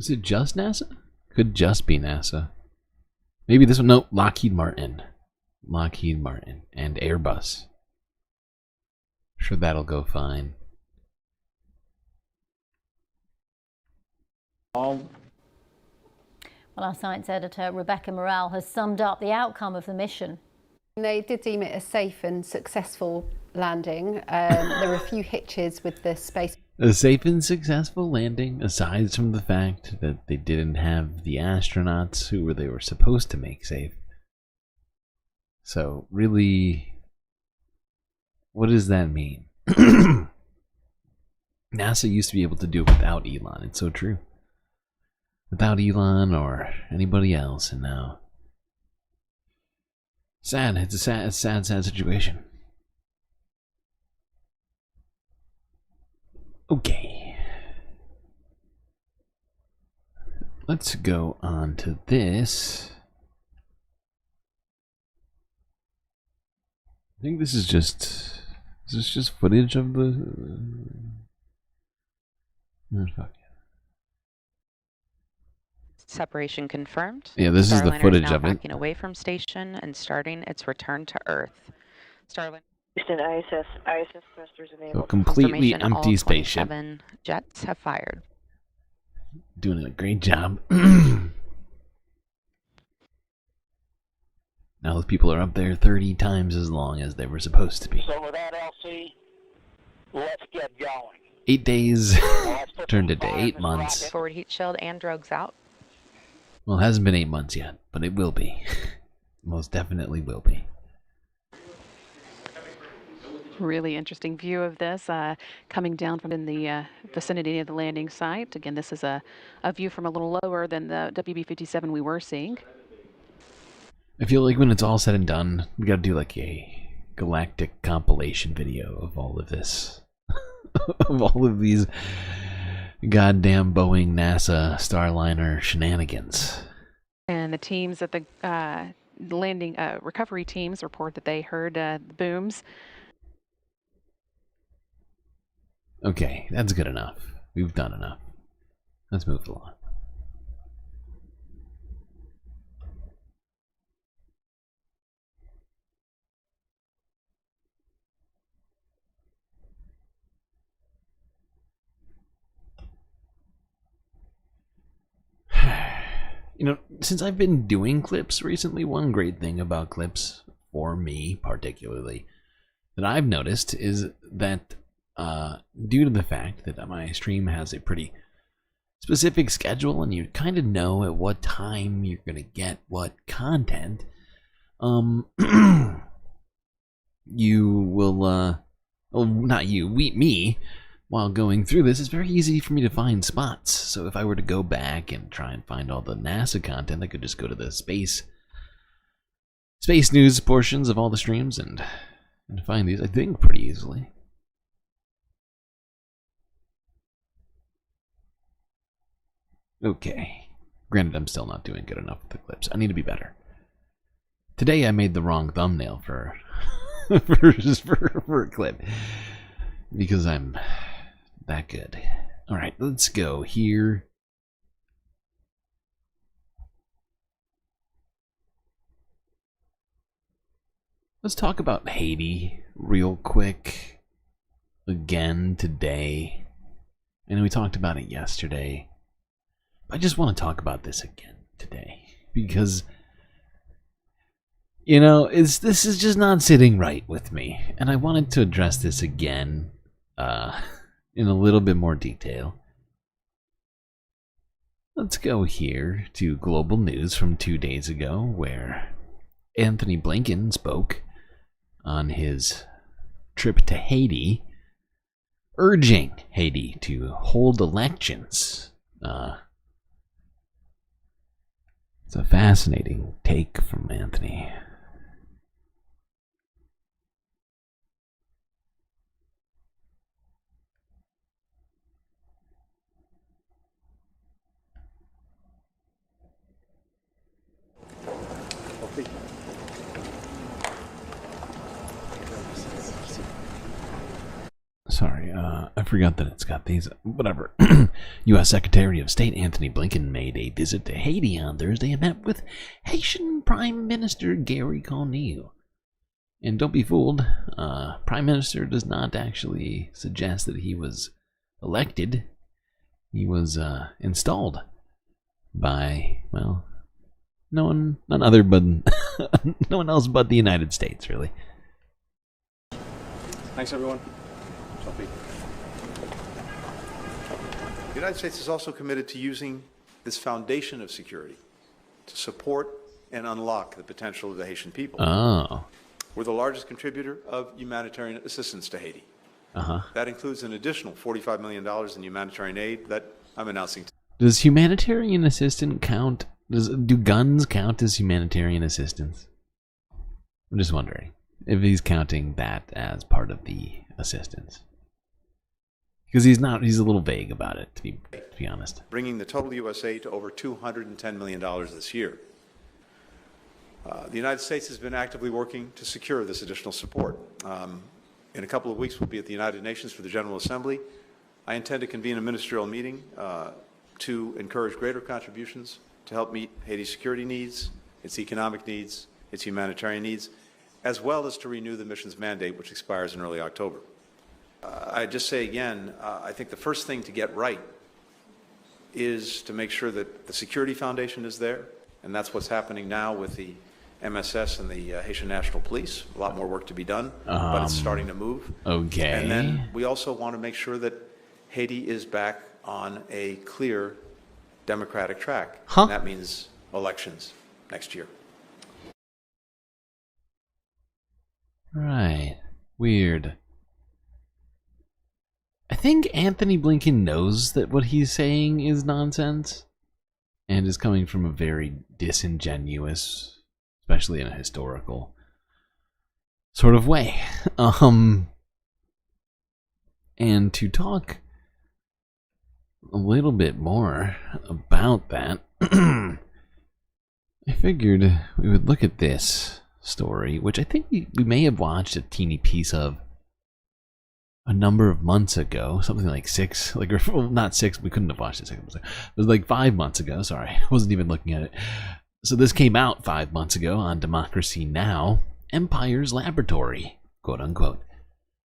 Is it just NASA? Could just be NASA. Maybe this one. No, Lockheed Martin. Lockheed Martin and Airbus. Sure, that'll go fine. Well, our science editor, Rebecca Morale, has summed up the outcome of the mission. They did deem it a safe and successful landing. There were a few hitches with the space. A safe and successful landing, aside from the fact that they didn't have the astronauts who they were supposed to make safe. So, really, what does that mean? NASA used to be able to do it without Elon. It's so true. Without Elon or anybody else, and now sad. It's a sad situation. Okay, let's go on to this. I think this is just footage of the. Oh, fuck. Separation confirmed. Yeah, this is the Starliner footage now of it. backing away from station and starting its return to Earth. Starliner. Houston, ISS thrusters So enabled. completely Confirmation, empty all spaceship. 27 jets have fired. Doing a great job. Now those people are up there 30 times as long as they were supposed to be. So with that, LC, let's get going. 8 days turned into 8 months. Forward heat shield and drogues out. Well, it hasn't been 8 months yet, but it will be. Most definitely will be. Really interesting view of this coming down from in the vicinity of the landing site. Again, this is a view from a little lower than the WB-57 we were seeing. I feel like when it's all said and done, we gotta do like a Galactic compilation video of all of this. Of all of these goddamn Boeing NASA Starliner shenanigans. And the teams at the landing recovery teams report that they heard the booms. Okay, that's good enough. We've done enough. Let's move along. You know, since I've been doing clips recently, one great thing about clips, for me particularly, that I've noticed is that due to the fact that my stream has a pretty specific schedule and you kind of know at what time you're going to get what content, you will, well, not you, me, while going through this, it's very easy for me to find spots. So if I were to go back and try and find all the NASA content, I could just go to the space news portions of all the streams and find these, I think, pretty easily. Okay. Granted, I'm still not doing good enough with the clips. I need to be better. Today I made the wrong thumbnail for for a clip because I'm that good. All right, let's go here. Let's talk about Haiti real quick again today. And we talked about it yesterday. I just want to talk about this again today because, you know, this is just not sitting right with me, and I wanted to address this again in a little bit more detail. Let's go here to global news from 2 days ago, where Anthony Blinken spoke on his trip to Haiti, urging Haiti to hold elections. It's a fascinating take from Anthony. Sorry, I forgot that it's got these. Whatever. U.S. Secretary of State Anthony Blinken made a visit to Haiti on Thursday and met with Haitian Prime Minister Gary Conille. And don't be fooled, Prime Minister does not actually suggest that he was elected. He was installed by, well, none other but no one else but the United States, really. Thanks, everyone. The United States is also committed to using this foundation of security to support and unlock the potential of the Haitian people. Oh. We're the largest contributor of humanitarian assistance to Haiti. That includes an additional $45 million in humanitarian aid that I'm announcing. Does humanitarian assistance count? Do guns count as humanitarian assistance? I'm just wondering if he's counting that as part of the assistance. Because he's a little vague about it, to be honest. Bringing the total U.S. aid to over $210 million this year. The United States has been actively working to secure this additional support. In a couple of weeks, we'll be at the United Nations for the General Assembly. I intend to convene a ministerial meeting to encourage greater contributions to help meet Haiti's security needs, its economic needs, its humanitarian needs, as well as to renew the mission's mandate, which expires in early October. I just say again, I think the first thing to get right is to make sure that the security foundation is there, and that's what's happening now with the MSS and the Haitian National Police. A lot more work to be done, but it's starting to move. Okay. And then we also want to make sure that Haiti is back on a clear democratic track. Huh? And that means elections next year. Right. Weird. I think Anthony Blinken knows that what he's saying is nonsense and is coming from a very disingenuous, especially in a historical sort of way. And to talk a little bit more about that, I figured we would look at this story, which I think we may have watched a teeny piece of a number of months ago, something like 6, like, well, not 6, we couldn't have watched it 6 months ago. It was like 5 months ago, sorry, I wasn't even looking at it. So this came out 5 months ago on Democracy Now! Empire's Laboratory, quote unquote.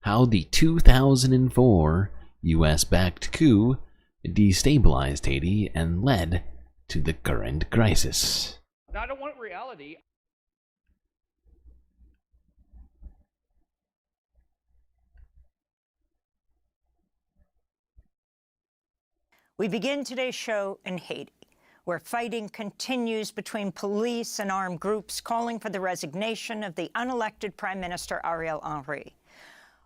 How the 2004 US-backed coup destabilized Haiti and led to the current crisis. I don't want reality. We begin today's show in Haiti, where fighting continues between police and armed groups calling for the resignation of the unelected Prime Minister Ariel Henry.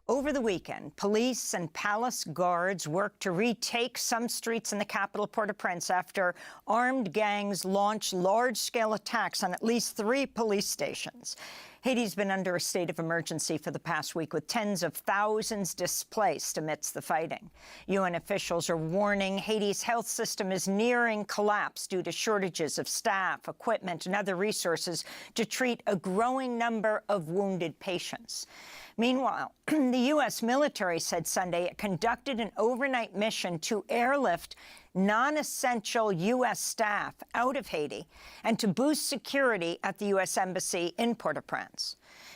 Over the weekend, police and palace guards worked to retake some streets in the capital, Port-au-Prince, after armed gangs launched large-scale attacks on at least 3 police stations. Haiti's been under a state of emergency for the past week, with tens of thousands displaced amidst the fighting. UN officials are warning Haiti's health system is nearing collapse due to shortages of staff, equipment, and other resources to treat a growing number of wounded patients. Meanwhile, the U.S. military said Sunday it conducted an overnight mission to airlift non-essential U.S. staff out of Haiti and to boost security at the U.S. Embassy in Port-au-Prince.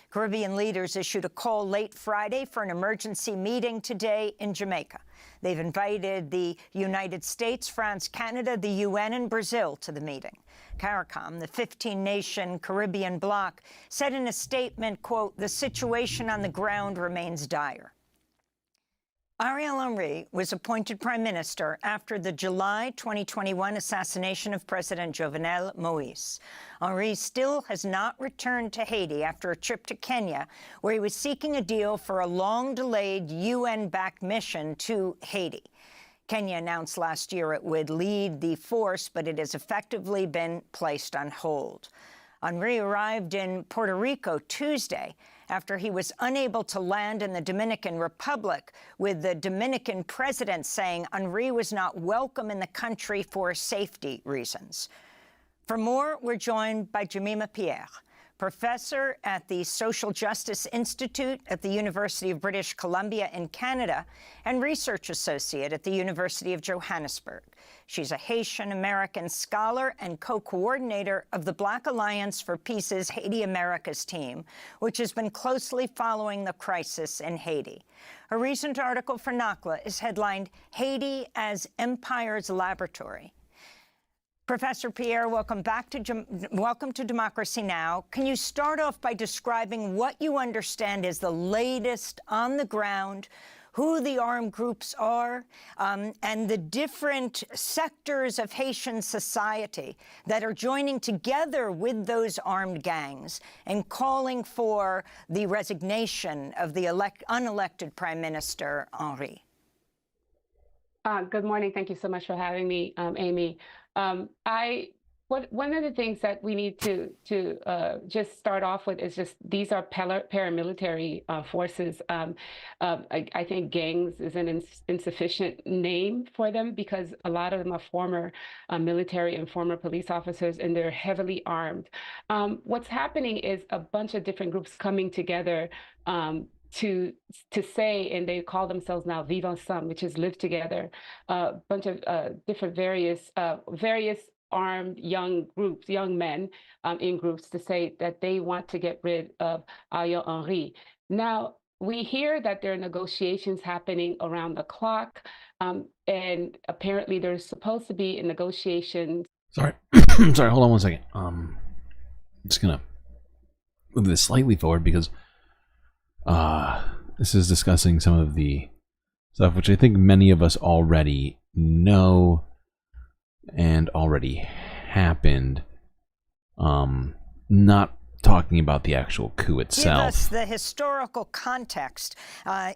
Caribbean leaders issued a call late Friday for an emergency meeting today in Jamaica. They've invited the United States, France, Canada, the UN, and Brazil to the meeting. CARICOM, the 15-nation Caribbean bloc, said in a statement, quote, "The situation on the ground remains dire." Ariel Henry was appointed prime minister after the July 2021 assassination of President Jovenel Moïse. Henry still has not returned to Haiti after a trip to Kenya, where he was seeking a deal for a long-delayed UN-backed mission to Haiti. Kenya announced last year it would lead the force, but it has effectively been placed on hold. Henry arrived in Puerto Rico Tuesday after he was unable to land in the Dominican Republic, with the Dominican president saying Henry was not welcome in the country for safety reasons. For more, we're joined by Jemima Pierre, professor at the Social Justice Institute at the University of British Columbia in Canada and research associate at the University of Johannesburg. She's a Haitian-American scholar and co-coordinator of the Black Alliance for Peace's Haiti Americas team, which has been closely following the crisis in Haiti. Her recent article for NACLA is headlined, "Haiti as Empire's Laboratory." Professor Pierre, welcome to Democracy Now! Can you start off by describing what you understand is the latest on the ground, who the armed groups are, and the different sectors of Haitian society that are joining together with those armed gangs and calling for the resignation of the unelected Prime Minister, Henry? Good morning. Thank you so much for having me, Amy. One of the things that we need to just start off with is just these are paramilitary forces. I think gangs is an insufficient name for them because a lot of them are former military and former police officers, and they're heavily armed. What's happening is a bunch of different groups coming together to say, and they call themselves now Vivre Ensemble, which is live together, a bunch of different various armed young groups, young men in groups to say that they want to get rid of Ariel Henry. Now, we hear that there are negotiations happening around the clock, and apparently there's supposed to be a negotiation. Sorry. Sorry, hold on one second. I'm just gonna move this slightly forward because this is discussing some of the stuff which I think many of us already know and already happened. Not talking about the actual coup itself. Give us the historical context.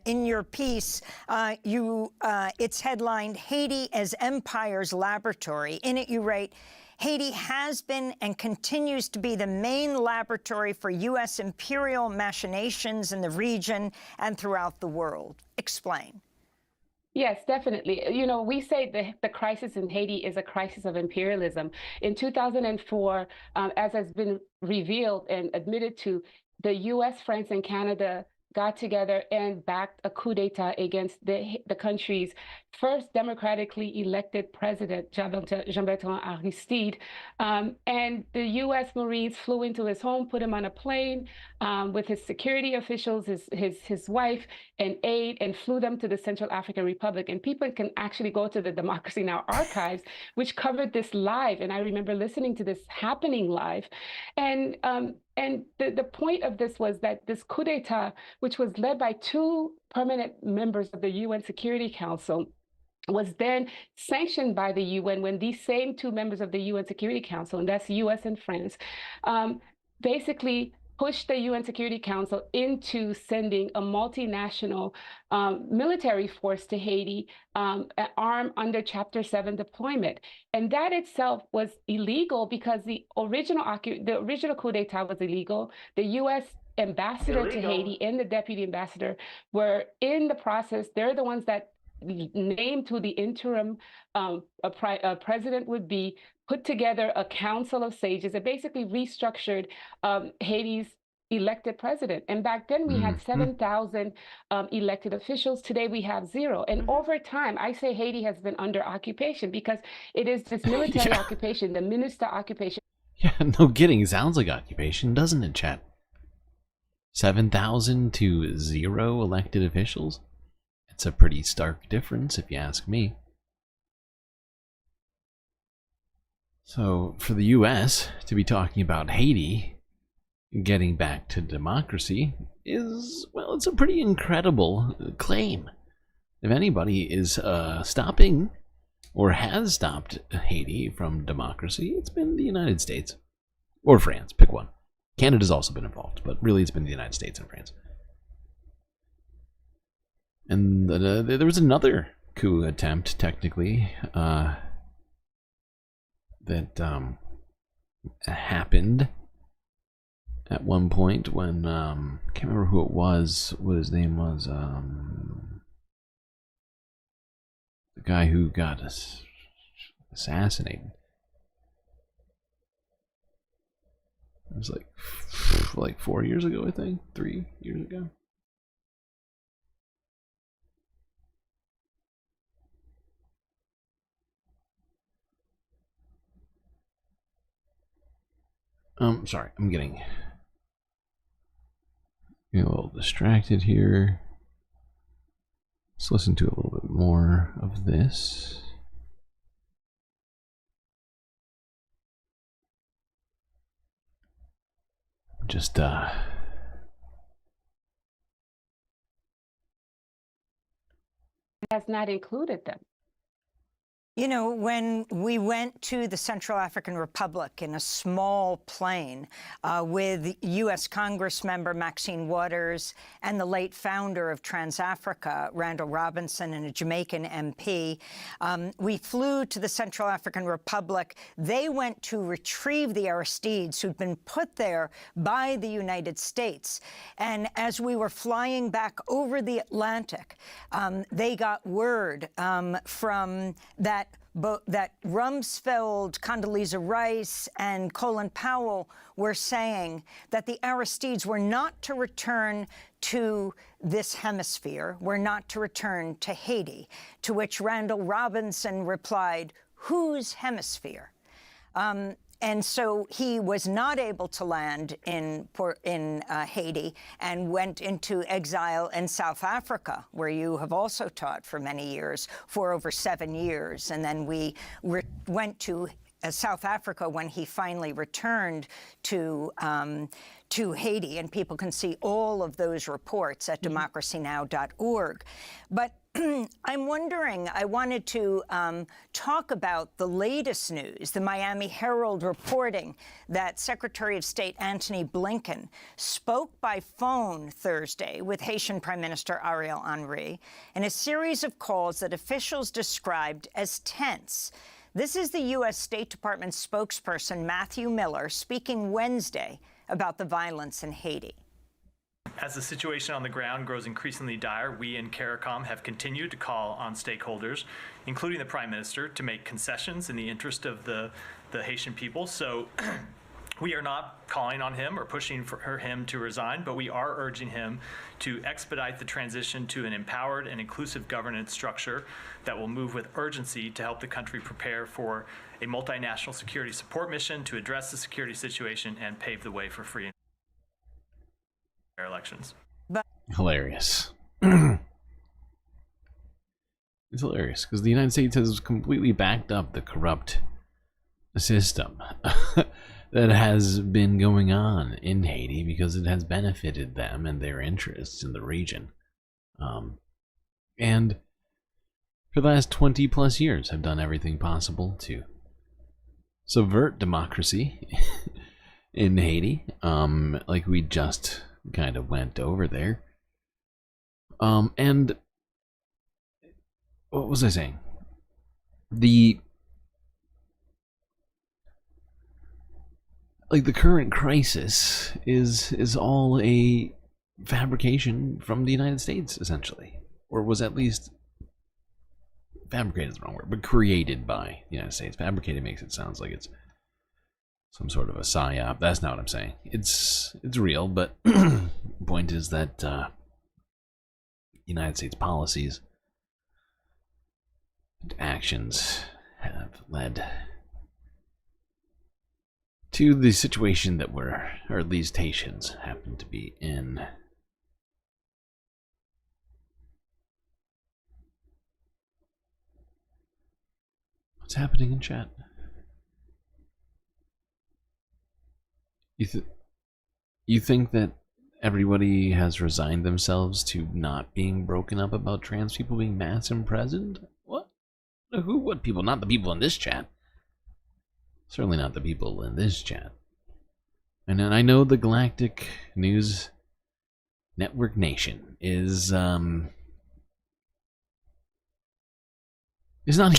In your piece, it's headlined Haiti as Empire's Laboratory. In it you write, Haiti has been and continues to be the main laboratory for U.S. imperial machinations in the region and throughout the world. Explain. Yes, definitely. You know, we say the crisis in Haiti is a crisis of imperialism. In 2004, as has been revealed and admitted to, the U.S., France, and Canada got together and backed a coup d'etat against the country's first democratically elected president, Jean-Bertrand Aristide. And the U.S. Marines flew into his home, put him on a plane with his security officials, his wife, and aide, and flew them to the Central African Republic. And people can actually go to the Democracy Now! Archives, which covered this live. And I remember listening to this happening live. And the point of this was that this coup d'etat, which was led by two permanent members of the UN Security Council, was then sanctioned by the UN when these same two members of the UN Security Council, and that's US and France, basically pushed the UN Security Council into sending a multinational military force to Haiti, armed under Chapter 7 deployment. And that itself was illegal because the original coup d'etat was illegal. The US ambassador to Haiti and the deputy ambassador were in the process. They're the ones that named who the interim president would be, put together a council of sages that basically restructured Haiti's elected president. And back then we had 7,000 elected officials. Today we have 0. And over time, I say Haiti has been under occupation because it is this military occupation, the minister occupation. Yeah, no kidding. Sounds like occupation, doesn't it, chat? 7,000 to 0 elected officials? It's a pretty stark difference, if you ask me. So, for the US to be talking about Haiti getting back to democracy is, well, it's a pretty incredible claim. If anybody is stopping or has stopped Haiti from democracy, it's been the United States. Or France, pick one. Canada's also been involved, but really it's been the United States and France. And there was another coup attempt, technically, that happened at one point when, I can't remember who it was, what his name was, the guy who got assassinated. It was like 4 years ago, I think, 3 years ago. Sorry, I'm getting a little distracted here. Let's listen to a little bit more of this. Just has not included them. You know, when we went to the Central African Republic in a small plane with U.S. Congressmember Maxine Waters and the late founder of TransAfrica, Randall Robinson, and a Jamaican MP, we flew to the Central African Republic. They went to retrieve the Aristides who'd been put there by the United States. And as we were flying back over the Atlantic, they got word from that Rumsfeld, Condoleezza Rice, and Colin Powell were saying that the Aristides were not to return to this hemisphere, were not to return to Haiti, to which Randall Robinson replied, "Whose hemisphere?" And so he was not able to land in Haiti and went into exile in South Africa, where you have also taught for many years, for over 7 years. And then we went to South Africa when he finally returned to Haiti. And people can see all of those reports at democracynow.org. But I'm wondering, I wanted to talk about the latest news, the Miami Herald reporting that Secretary of State Antony Blinken spoke by phone Thursday with Haitian Prime Minister Ariel Henry in a series of calls that officials described as tense. This is the U.S. State Department spokesperson Matthew Miller speaking Wednesday about the violence in Haiti. As the situation on the ground grows increasingly dire, we in CARICOM have continued to call on stakeholders, including the Prime Minister, to make concessions in the interest of the Haitian people. So we are not calling on him or pushing for him to resign, but we are urging him to expedite the transition to an empowered and inclusive governance structure that will move with urgency to help the country prepare for a multinational security support mission to address the security situation and pave the way for free and fair elections. Hilarious. It's hilarious because the United States has completely backed up the corrupt system that has been going on in Haiti because it has benefited them and their interests in the region. And for the last 20 plus years have done everything possible to subvert democracy in Haiti, like we just kind of went over there. And what was I saying? The current crisis is all a fabrication from the United States, essentially, or was at least fabricated is the wrong word, but created by the United States. Fabricated makes it sound like it's some sort of a psyop. That's not what I'm saying. It's real, but the point is that United States policies and actions have led to the situation that we're, or at least Haitians, happen to be in. What's happening in chat? You think that everybody has resigned themselves to not being broken up about trans people being mass imprisoned? What? Who? What people? Not the people in this chat. Certainly not the people in this chat. And then I know the Galactic News Network Nation is not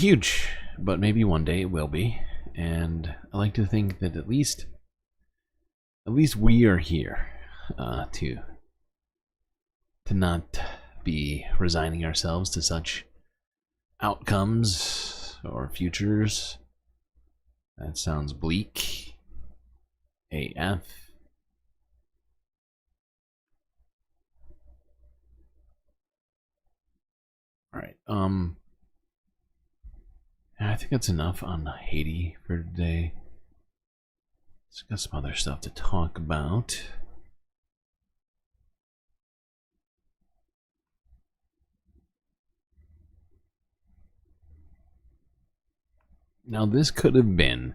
huge, but maybe one day it will be. And I like to think that at least we are here to not be resigning ourselves to such outcomes or futures. That sounds bleak AF. Alright, I think that's enough on Haiti for today. Let's got some other stuff to talk about. Now this could have been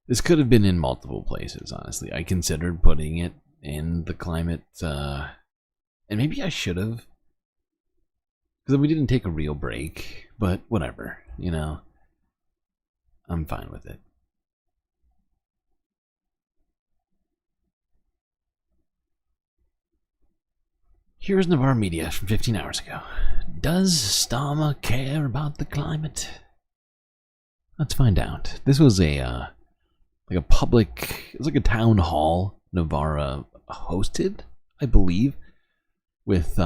in multiple places, honestly. I considered putting it in the climate, and maybe I should have, because we didn't take a real break, but whatever, you know, I'm fine with it. Here's Navarre Media from 15 hours ago. Does Stama care about the climate? Let's find out. This was a public, it was like a town hall Navarra hosted, I believe, with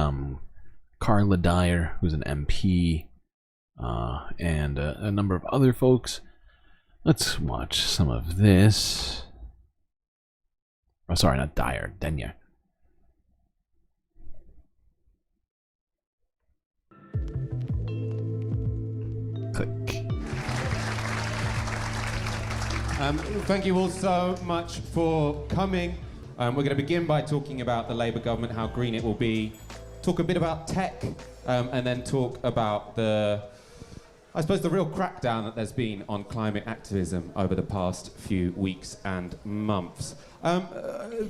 Carla Dyer, who's an MP, and a number of other folks. Let's watch some of this. Oh, sorry, not Dyer, Denyer. Click. Thank you all so much for coming. We're going to begin by talking about the Labour government, how green it will be, talk a bit about tech, and then talk about the real crackdown that there's been on climate activism over the past few weeks and months.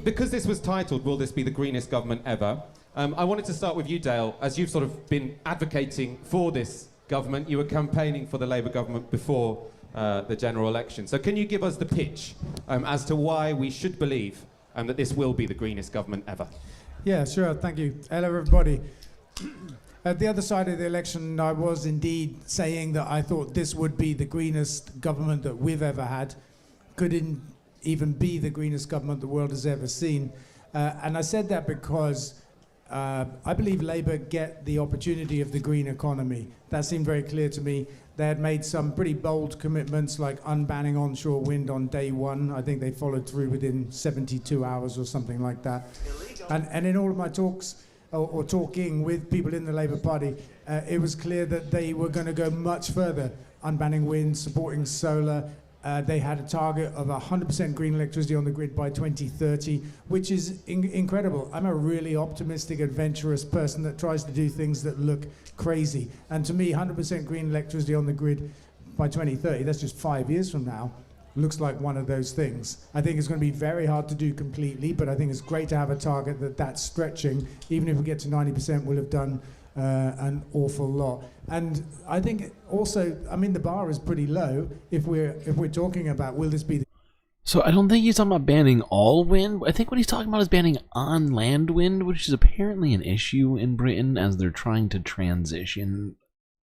Because this was titled, Will This Be the Greenest Government Ever? I wanted to start with you, Dale. As you've sort of been advocating for this government, you were campaigning for the Labour government before the general election. So can you give us the pitch as to why we should believe that this will be the greenest government ever? Yeah, sure. Thank you. Hello, everybody. At the other side of the election, I was indeed saying that I thought this would be the greenest government that we've ever had. Couldn't even be the greenest government the world has ever seen. And I said that because I believe Labour get the opportunity of the green economy. That seemed very clear to me. They had made some pretty bold commitments like unbanning onshore wind on day one. I think they followed through within 72 hours or something like that. And in all of my talks, or talking with people in the Labour Party, it was clear that they were going to go much further, unbanning wind, supporting solar. They had a target of 100% green electricity on the grid by 2030, which is incredible. I'm a really optimistic, adventurous person that tries to do things that look crazy. And to me, 100% green electricity on the grid by 2030, that's just 5 years from now, looks like one of those things. I think it's going to be very hard to do completely, but I think it's great to have a target that's stretching. Even if we get to 90%, we'll have done an awful lot. And I think also, I mean, the bar is pretty low if we're talking about will this be the... So I don't think he's talking about banning all wind. I think what he's talking about is banning on land wind, which is apparently an issue in Britain as they're trying to transition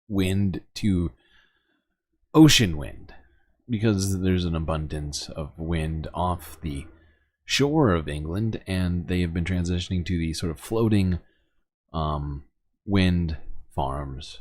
wind to ocean wind, because there's an abundance of wind off the shore of England, and they have been transitioning to the sort of floating wind farms,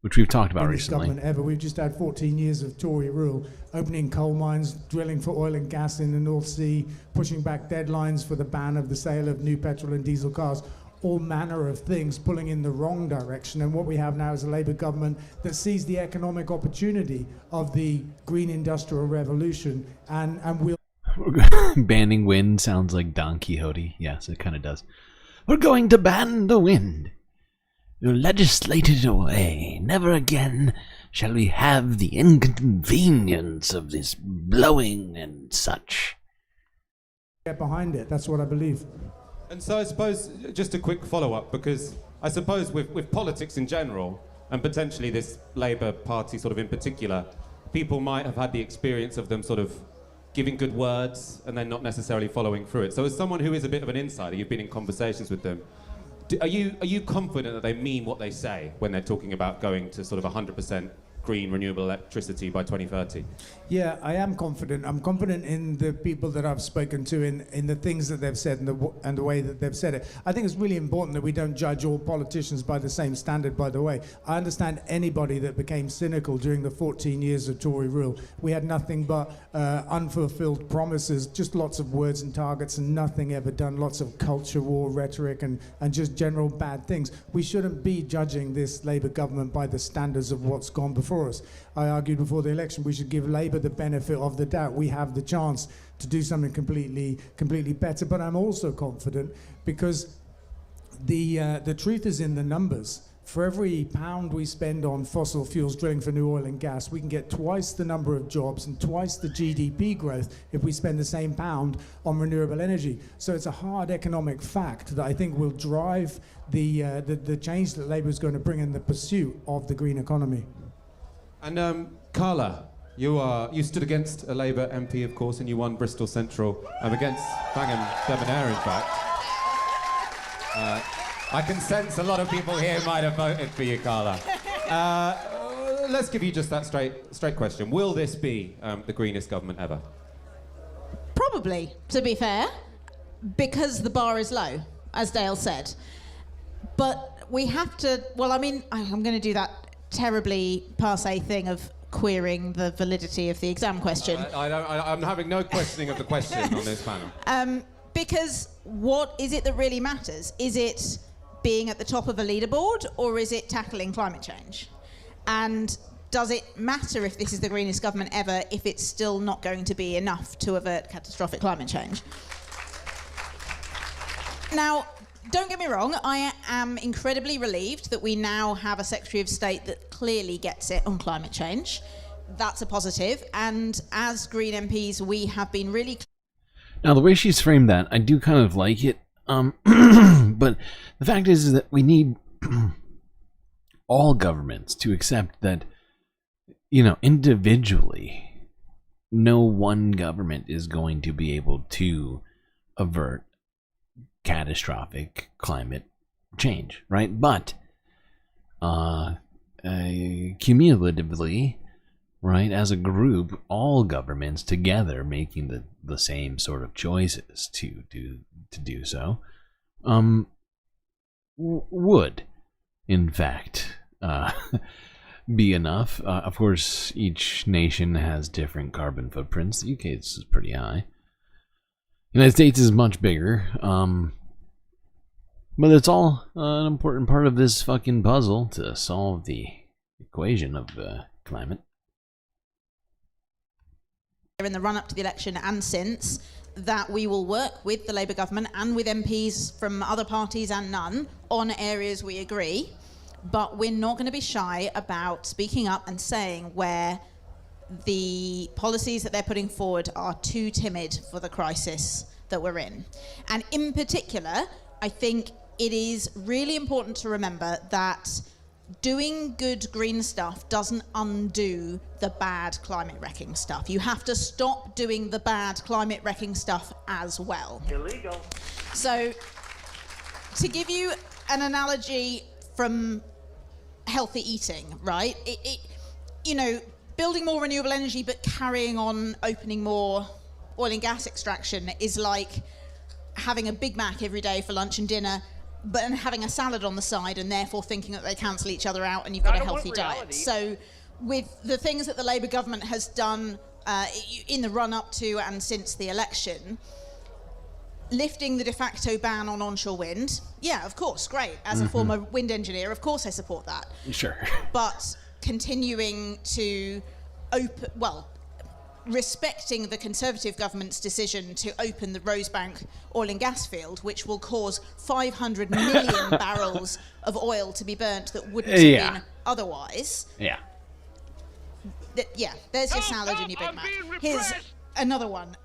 which we've talked about recently. Government ever. We've just had 14 years of Tory rule, opening coal mines, drilling for oil and gas in the North Sea, pushing back deadlines for the ban of the sale of new petrol and diesel cars, all manner of things pulling in the wrong direction. And what we have now is a Labour government that sees the economic opportunity of the green industrial revolution and will... Banning wind sounds like Don Quixote. Yes, it kind of does. We're going to ban the wind. You legislate it away. Never again shall we have the inconvenience of this blowing and such. Get behind it. That's what I believe. And so I suppose, just a quick follow-up, because I suppose with politics in general, and potentially this Labour Party sort of in particular, people might have had the experience of them sort of giving good words and then not necessarily following through it. So as someone who is a bit of an insider, you've been in conversations with them, are you confident that they mean what they say when they're talking about going to sort of 100% green renewable electricity by 2030? Yeah, I am confident. I'm confident in the people that I've spoken to, in the things that they've said and the way that they've said it. I think it's really important that we don't judge all politicians by the same standard, by the way. I understand anybody that became cynical during the 14 years of Tory rule. We had nothing but unfulfilled promises, just lots of words and targets and nothing ever done, lots of culture war rhetoric and just general bad things. We shouldn't be judging this Labour government by the standards of what's gone before us. I argued before the election we should give Labour the benefit of the doubt. We have the chance to do something completely better. But I'm also confident because the truth is in the numbers. For every pound we spend on fossil fuels, drilling for new oil and gas, we can get twice the number of jobs and twice the GDP growth if we spend the same pound on renewable energy. So it's a hard economic fact that I think will drive the change that Labour is going to bring in the pursuit of the green economy. And Carla, you stood against a Labour MP, of course, and you won Bristol Central against Bangham Debonair, in fact. I can sense a lot of people here might have voted for you, Carla. Let's give you just that straight question. Will this be the greenest government ever? Probably, to be fair, because the bar is low, as Dale said. But we have to, well, I mean, I'm going to do that terribly passé thing of querying the validity of the exam question. I'm having no questioning of the question on this panel. Because what is it that really matters? Is it being at the top of a leaderboard, or is it tackling climate change? And does it matter if this is the greenest government ever if it's still not going to be enough to avert catastrophic climate change? Now, don't get me wrong, I am incredibly relieved that we now have a Secretary of State that clearly gets it on climate change. That's a positive, and as Green MPs, we have been really... Now, the way she's framed that, I do kind of like it, but the fact is that we need all governments to accept that, you know, individually, no one government is going to be able to avert catastrophic climate change, right? But cumulatively, right, as a group, all governments together making the same sort of choices to do so would in fact be enough. Of course, each nation has different carbon footprints. The UK is pretty high. United States is much bigger, but it's all an important part of this fucking puzzle to solve the equation of climate. In the run-up to the election and since, that we will work with the Labour government and with MPs from other parties and none on areas we agree, but we're not going to be shy about speaking up and saying where the policies that they're putting forward are too timid for the crisis that we're in. And in particular, I think it is really important to remember that doing good green stuff doesn't undo the bad climate wrecking stuff. You have to stop doing the bad climate wrecking stuff as well. Illegal. So, to give you an analogy from healthy eating, right? You know, building more renewable energy but carrying on opening more oil and gas extraction is like having a Big Mac every day for lunch and dinner, but then having a salad on the side and therefore thinking that they cancel each other out and you've got a healthy diet. So with the things that the Labour government has done in the run-up to and since the election, lifting the de facto ban on onshore wind, yeah, of course, great. As a former wind engineer, of course I support that. Sure. But continuing to respecting the Conservative government's decision to open the Rosebank oil and gas field, which will cause 500 million barrels of oil to be burnt that wouldn't have been otherwise. Yeah. There's your salad and your Big Mac. Here's another one.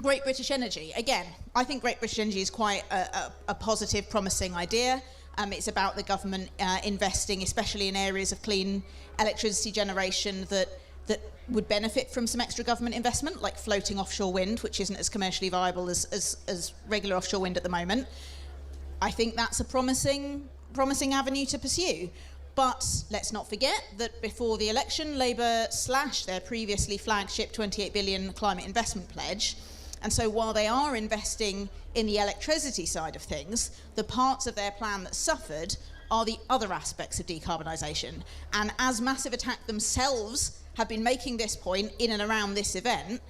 Great British Energy. Again, I think Great British Energy is quite a positive, promising idea. It's about the government investing, especially in areas of clean electricity generation that would benefit from some extra government investment, like floating offshore wind, which isn't as commercially viable as regular offshore wind at the moment. I think that's a promising avenue to pursue. But let's not forget that before the election, Labour slashed their previously flagship 28 billion climate investment pledge. And so while they are investing in the electricity side of things, the parts of their plan that suffered are the other aspects of decarbonisation. And as Massive Attack themselves have been making this point in and around this event,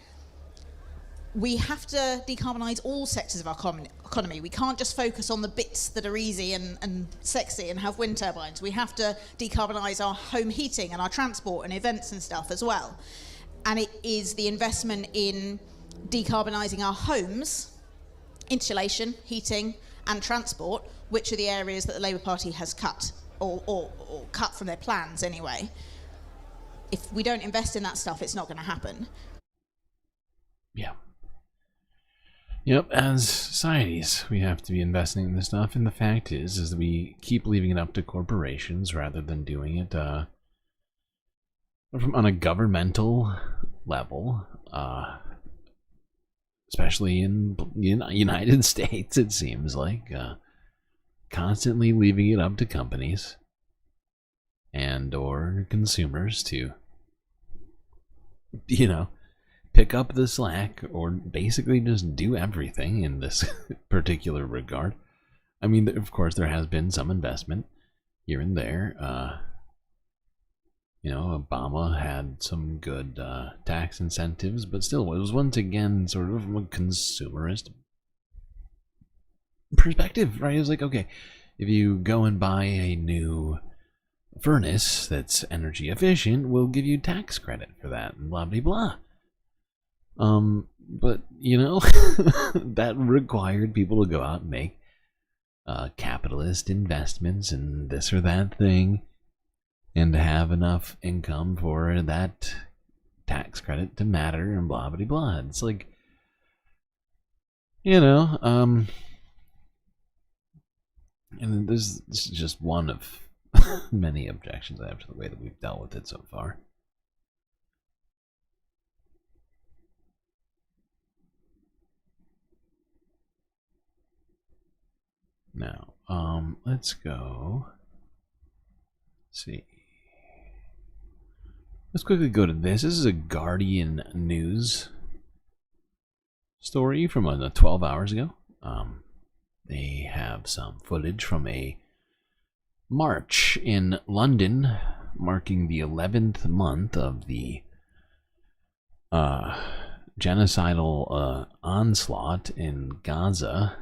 we have to decarbonise all sectors of our economy. We can't just focus on the bits that are easy and sexy and have wind turbines. We have to decarbonise our home heating and our transport and events and stuff as well. And it is the investment in decarbonising our homes, insulation, heating and transport, which are the areas that the Labour Party has cut, or cut from their plans anyway. If we don't invest in that stuff, it's not going to happen. Yeah. Yep, as societies, we have to be investing in this stuff, and the fact is that we keep leaving it up to corporations rather than doing it on a governmental level, especially in the United States, it seems like, constantly leaving it up to companies and or consumers to, you know, pick up the slack or basically just do everything in this particular regard. I mean, of course, there has been some investment here and there. You know, Obama had some good tax incentives, but still, it was once again sort of from a consumerist perspective, right? It was like, okay, if you go and buy a new furnace that's energy efficient will give you tax credit for that, and blah blah blah. But you know, that required people to go out and make capitalist investments in this or that thing, and to have enough income for that tax credit to matter, and blah blah blah. It's like, you know, and this is just one of many objections I have to the way that we've dealt with it so far. Now, let's go. Let's see. Let's quickly go to this. This is a Guardian news story from 12 hours ago. They have some footage from a march in London marking the 11th month of the genocidal onslaught in Gaza.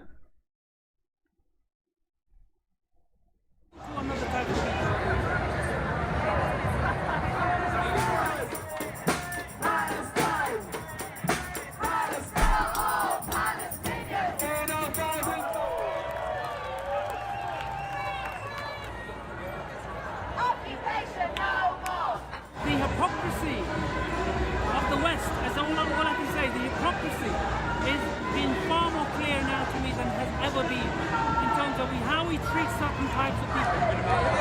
How we treat certain types of people.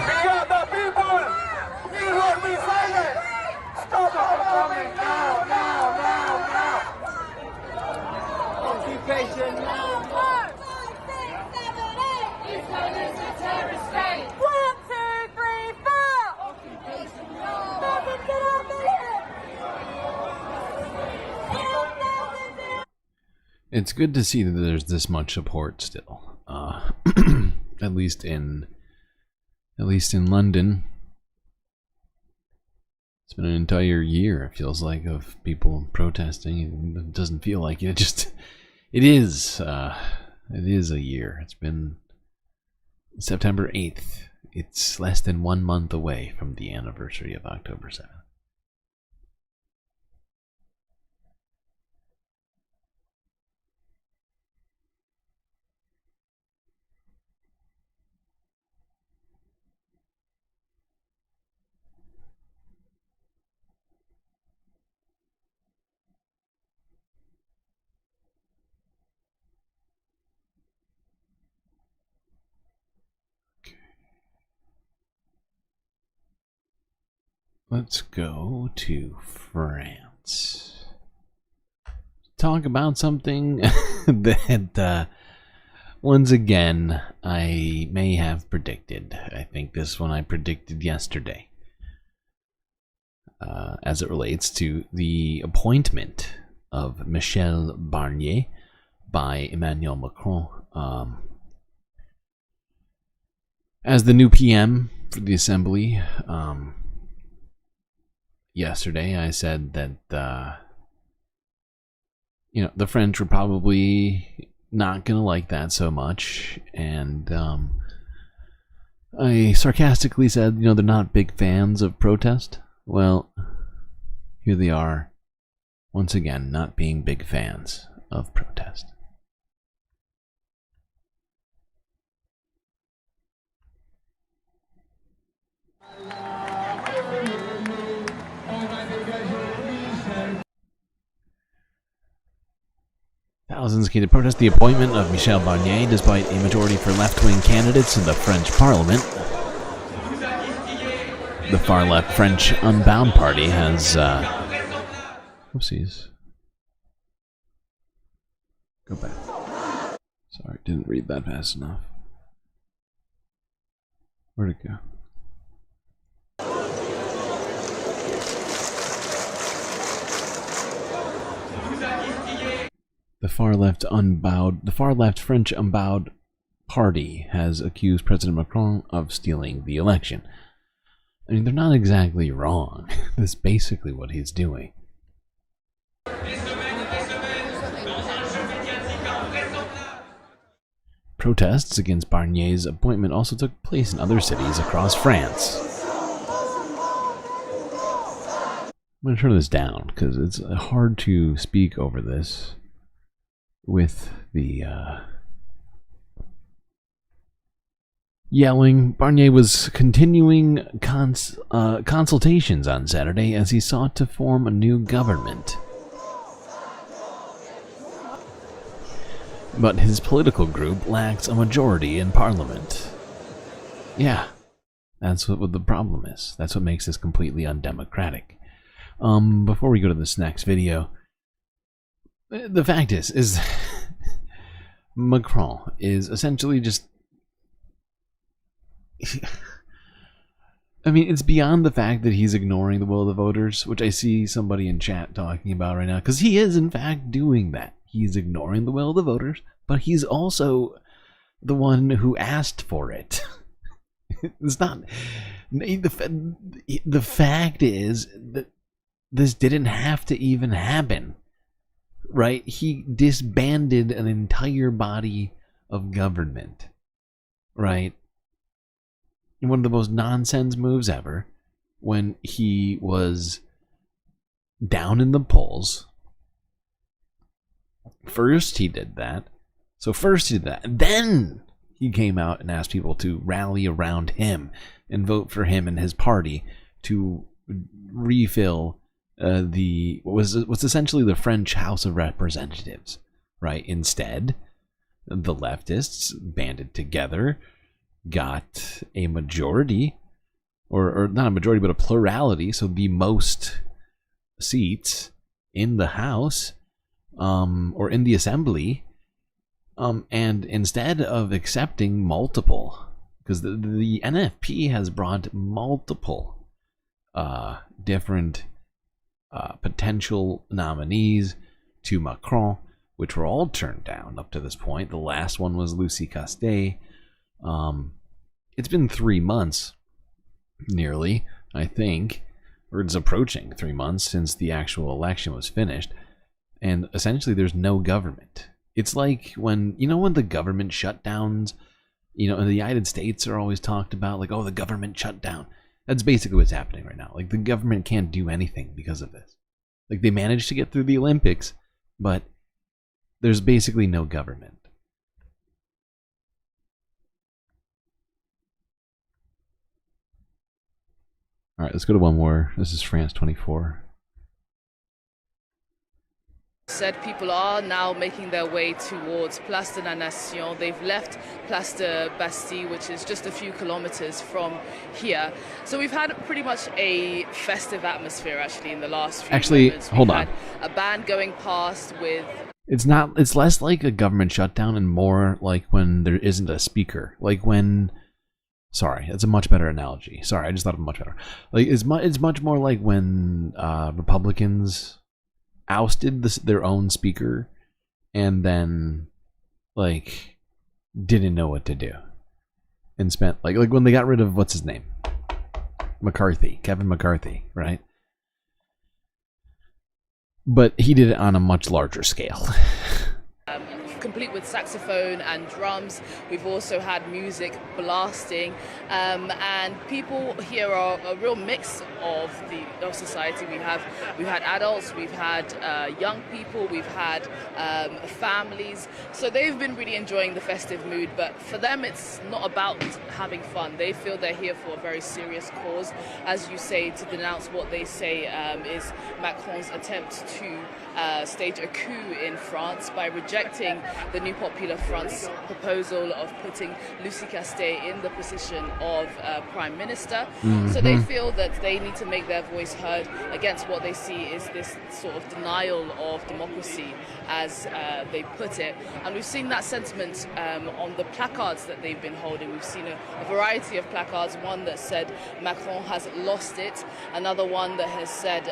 We are the people! We will be silent! Stop coming now, now, now, now! Occupation no more! 5, 6, 7, 8! Israel is a terrorist state! 1, 2, 3, 4! Occupation no more! Get out of here! It's good to see that there's this much support still. At least in London. It's been an entire year, it feels like, of people protesting. It doesn't feel like it. It is a year. It's been September 8th. It's less than 1 month away from the anniversary of October 7th. Let's go to France. Talk about something that, once again, I may have predicted. I think this one I predicted yesterday. As it relates to the appointment of Michel Barnier by Emmanuel Macron as the new PM for the Assembly. Yesterday I said that you know, the French were probably not gonna like that so much, and I sarcastically said, you know, they're not big fans of protest. Well, here they are, once again, not being big fans of protest. Thousands came to protest the appointment of Michel Barnier despite a majority for left-wing candidates in the French parliament. The far-left French Unbound Party has... Oopsies. Go back. Sorry, didn't read that fast enough. Where'd it go? The far-left French Unbound Party has accused President Macron of stealing the election. I mean, they're not exactly wrong. That's basically what he's doing. Protests against Barnier's appointment also took place in other cities across France. I'm going to turn this down because it's hard to speak over this with the yelling. Barnier was continuing consultations on Saturday as he sought to form a new government. But his political group lacks a majority in parliament. Yeah, that's what the problem is. That's what makes this completely undemocratic. Before we go to this next video, the fact is Macron is essentially just... I mean, it's beyond the fact that he's ignoring the will of the voters, which I see somebody in chat talking about right now, because he is in fact doing that. He's ignoring the will of the voters, but he's also the one who asked for it. It's not... The fact is that this didn't have to even happen, right? He disbanded an entire body of government, right? One of the most nonsense moves ever, when he was down in the polls. First he did that. Then he came out and asked people to rally around him and vote for him and his party to refill what's essentially the French House of Representatives, right? Instead, the leftists banded together, got a majority, or not a majority, but a plurality, so the most seats in the House, or in the Assembly, and instead of accepting multiple, because the NFP has brought multiple different potential nominees to Macron, which were all turned down up to this point. The last one was Lucie Castet. It's been 3 months, nearly, I think, or it's approaching 3 months since the actual election was finished, and essentially there's no government. It's like when the government shutdowns, in the United States are always talked about, like, oh, the government shut down. That's basically what's happening right now. Like, the government can't do anything because of this. Like, they managed to get through the Olympics, but there's basically no government. All right, let's go to one more. This is France 24. Said people are now making their way towards Place de la Nation. They've left Place de Bastille, which is just a few kilometers from here. So we've had pretty much a festive atmosphere actually in the last few moments. Hold on. Had a band going past with... It's less like a government shutdown and more like when there isn't a speaker. Like when... Sorry, that's a much better analogy. Sorry, I just thought of much better. Like it's much more like when Republicans ousted their own speaker and then like didn't know what to do and spent like when they got rid of what's his name, Kevin McCarthy, right? But he did it on a much larger scale. Complete with saxophone and drums. We've also had music blasting, and people here are a real mix of society. We've had adults, we've had young people, we've had families. So they've been really enjoying the festive mood. But for them, it's not about having fun. They feel they're here for a very serious cause, as you say, to denounce what they say is Macron's attempt to stage a coup in France by rejecting the New Popular Front's proposal of putting Lucie Castet in the position of Prime Minister. Mm-hmm. So they feel that they need to make their voice heard against what they see is this sort of denial of democracy, as they put it. And we've seen that sentiment on the placards that they've been holding. We've seen a variety of placards, one that said Macron has lost it, another one that has said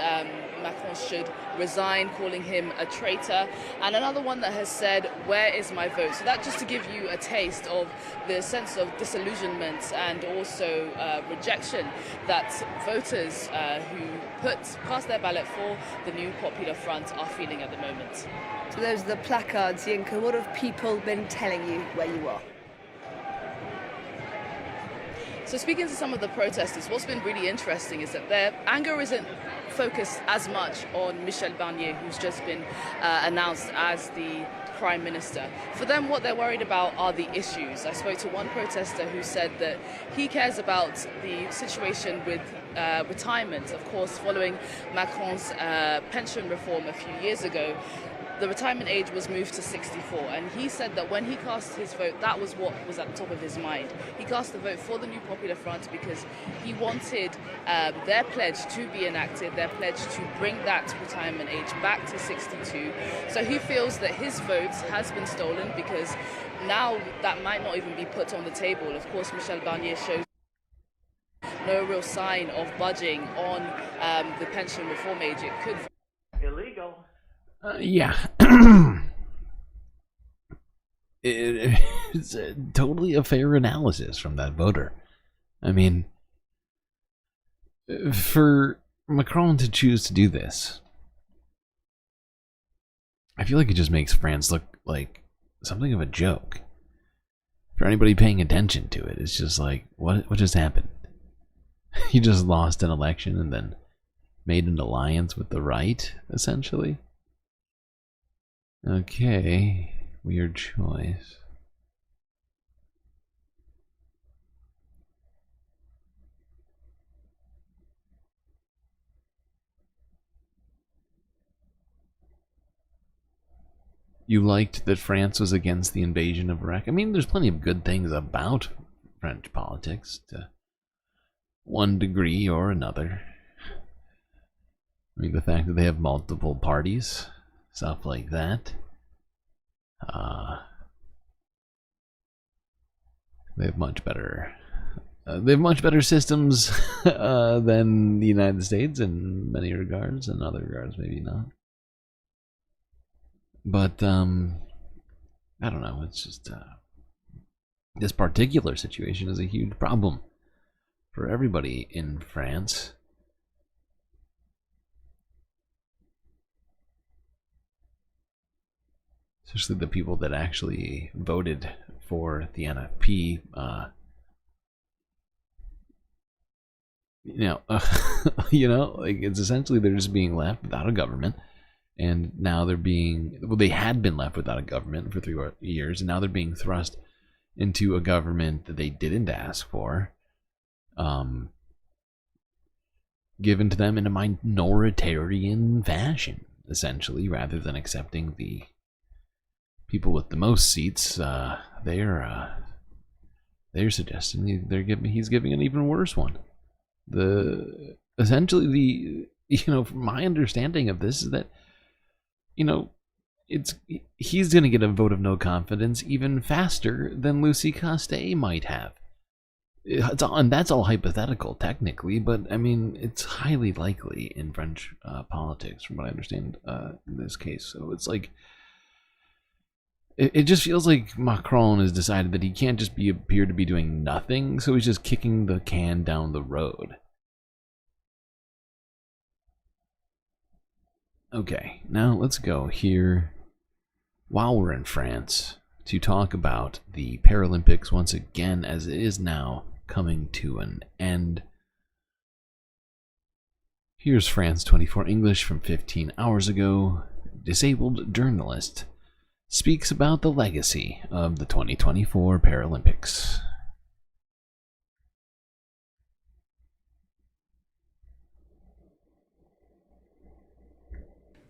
Macron should resign, calling him a traitor, and another one that has said, where is my vote? So that just to give you a taste of the sense of disillusionment and also rejection that voters who cast their ballot for the New Popular Front are feeling at the moment. So those are the placards, Yinka. What have people been telling you where you are? So speaking to some of the protesters, what's been really interesting is that their anger isn't focus as much on Michel Barnier, who's just been announced as the Prime Minister. For them, what they're worried about are the issues. I spoke to one protester who said that he cares about the situation with retirement. Of course, following Macron's pension reform a few years ago, the retirement age was moved to 64, and he said that when he cast his vote, that was what was at the top of his mind. He cast the vote for the New Popular Front because he wanted their pledge to be enacted, their pledge to bring that retirement age back to 62. So he feels that his vote has been stolen because now that might not even be put on the table. Of course, Michel Barnier shows no real sign of budging on the pension reform age. It could Illegal. Yeah. It's totally a fair analysis from that voter. I mean, for Macron to choose to do this, I feel like it just makes France look like something of a joke. For anybody paying attention to it, it's just like, what just happened? He just lost an election and then made an alliance with the right, essentially. Okay, weird choice. You liked that France was against the invasion of Iraq? I mean, there's plenty of good things about French politics to one degree or another. I mean, the fact that they have multiple parties, stuff like that. They have much better systems than the United States in many regards, in other regards maybe not. But I don't know, it's just this particular situation is a huge problem for everybody in France. Especially the people that actually voted for the NFP. Like it's essentially they're just being left without a government, and now they had been left without a government for 3 years, and now they're being thrust into a government that they didn't ask for, given to them in a minoritarian fashion, essentially, rather than accepting the people with the most seats. They're suggesting he's giving an even worse one. Essentially from my understanding of this is that he's going to get a vote of no confidence even faster than Lucie Coste might have. And that's all hypothetical technically, but I mean it's highly likely in French politics from what I understand in this case. So it's like it just feels like Macron has decided that he can't just appear to be doing nothing, so he's just kicking the can down the road. Okay, now let's go here, while we're in France, to talk about the Paralympics once again, as it is now coming to an end. Here's France 24 English from 15 hours ago. Disabled journalist speaks about the legacy of the 2024 Paralympics.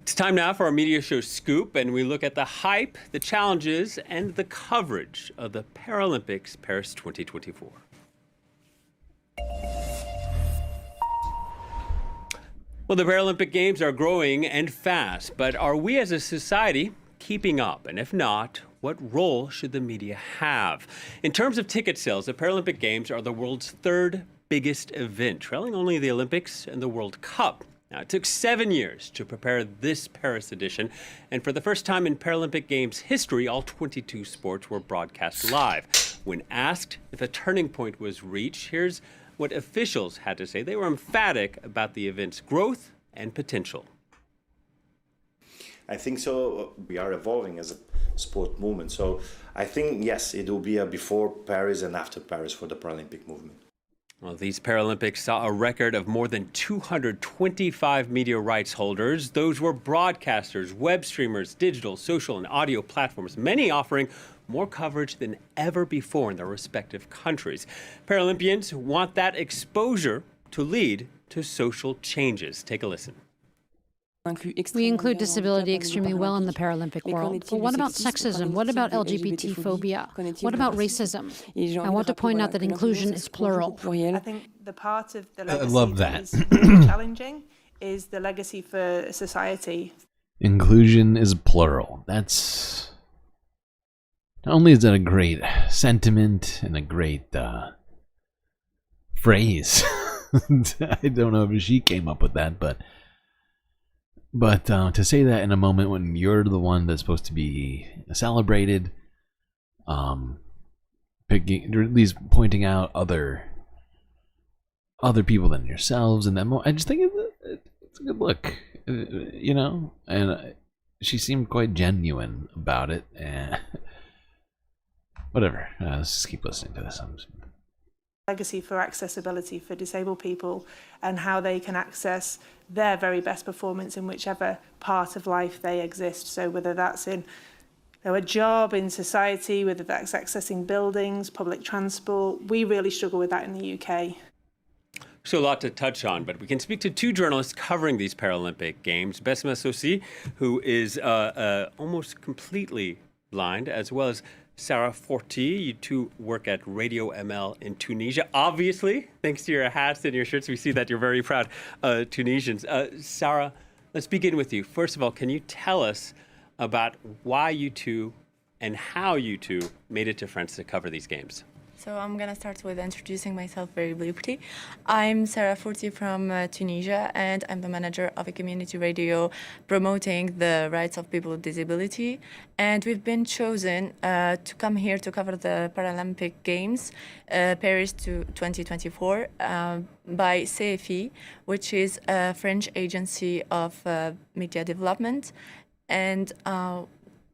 It's time now for our media show Scoop, and we look at the hype, the challenges, and the coverage of the Paralympics Paris 2024. Well, the Paralympic Games are growing and fast, but are we as a society keeping up? And if not, what role should the media have? In terms of ticket sales, the Paralympic Games are the world's third biggest event, trailing only the Olympics and the World Cup. Now, it took 7 years to prepare this Paris edition, and for the first time in Paralympic Games history, all 22 sports were broadcast live. When asked if a turning point was reached, here's what officials had to say. They were emphatic about the event's growth and potential. I think so. We are evolving as a sport movement. So I think, yes, it will be a before Paris and after Paris for the Paralympic movement. Well, these Paralympics saw a record of more than 225 media rights holders. Those were broadcasters, web streamers, digital, social, and audio platforms, many offering more coverage than ever before in their respective countries. Paralympians want that exposure to lead to social changes. Take a listen. We include disability extremely well in the Paralympic world. But what about sexism? What about LGBT phobia? What about racism? I want to point out that inclusion is plural. I think the part of the legacy I love that. is really challenging is the legacy for society. Inclusion is plural. That's... Not only is that a great sentiment and a great phrase. I don't know if she came up with that, but to say that in a moment when you're the one that's supposed to be celebrated, picking, or at least pointing out other people than yourselves, and I just think it's a good look, you know. And she seemed quite genuine about it. And whatever. Let's just keep listening to this. Legacy for accessibility for disabled people and how they can access their very best performance in whichever part of life they exist. So whether that's in a job, in society, whether that's accessing buildings, public transport, we really struggle with that in the UK. So a lot to touch on, but we can speak to two journalists covering these Paralympic Games. Besma Sosi, who is almost completely blind, as well as Sarah Forti. You two work at Radio ML in Tunisia. Obviously, thanks to your hats and your shirts, we see that you're very proud Tunisians. Sarah, let's begin with you. First of all, can you tell us about why you two and how you two made it to France to cover these games? So I'm going to start with introducing myself very briefly. I'm Sarah Forti from Tunisia, and I'm the manager of a community radio promoting the rights of people with disability. And we've been chosen to come here to cover the Paralympic Games, Paris 2024, by CFI, which is a French agency of media development. And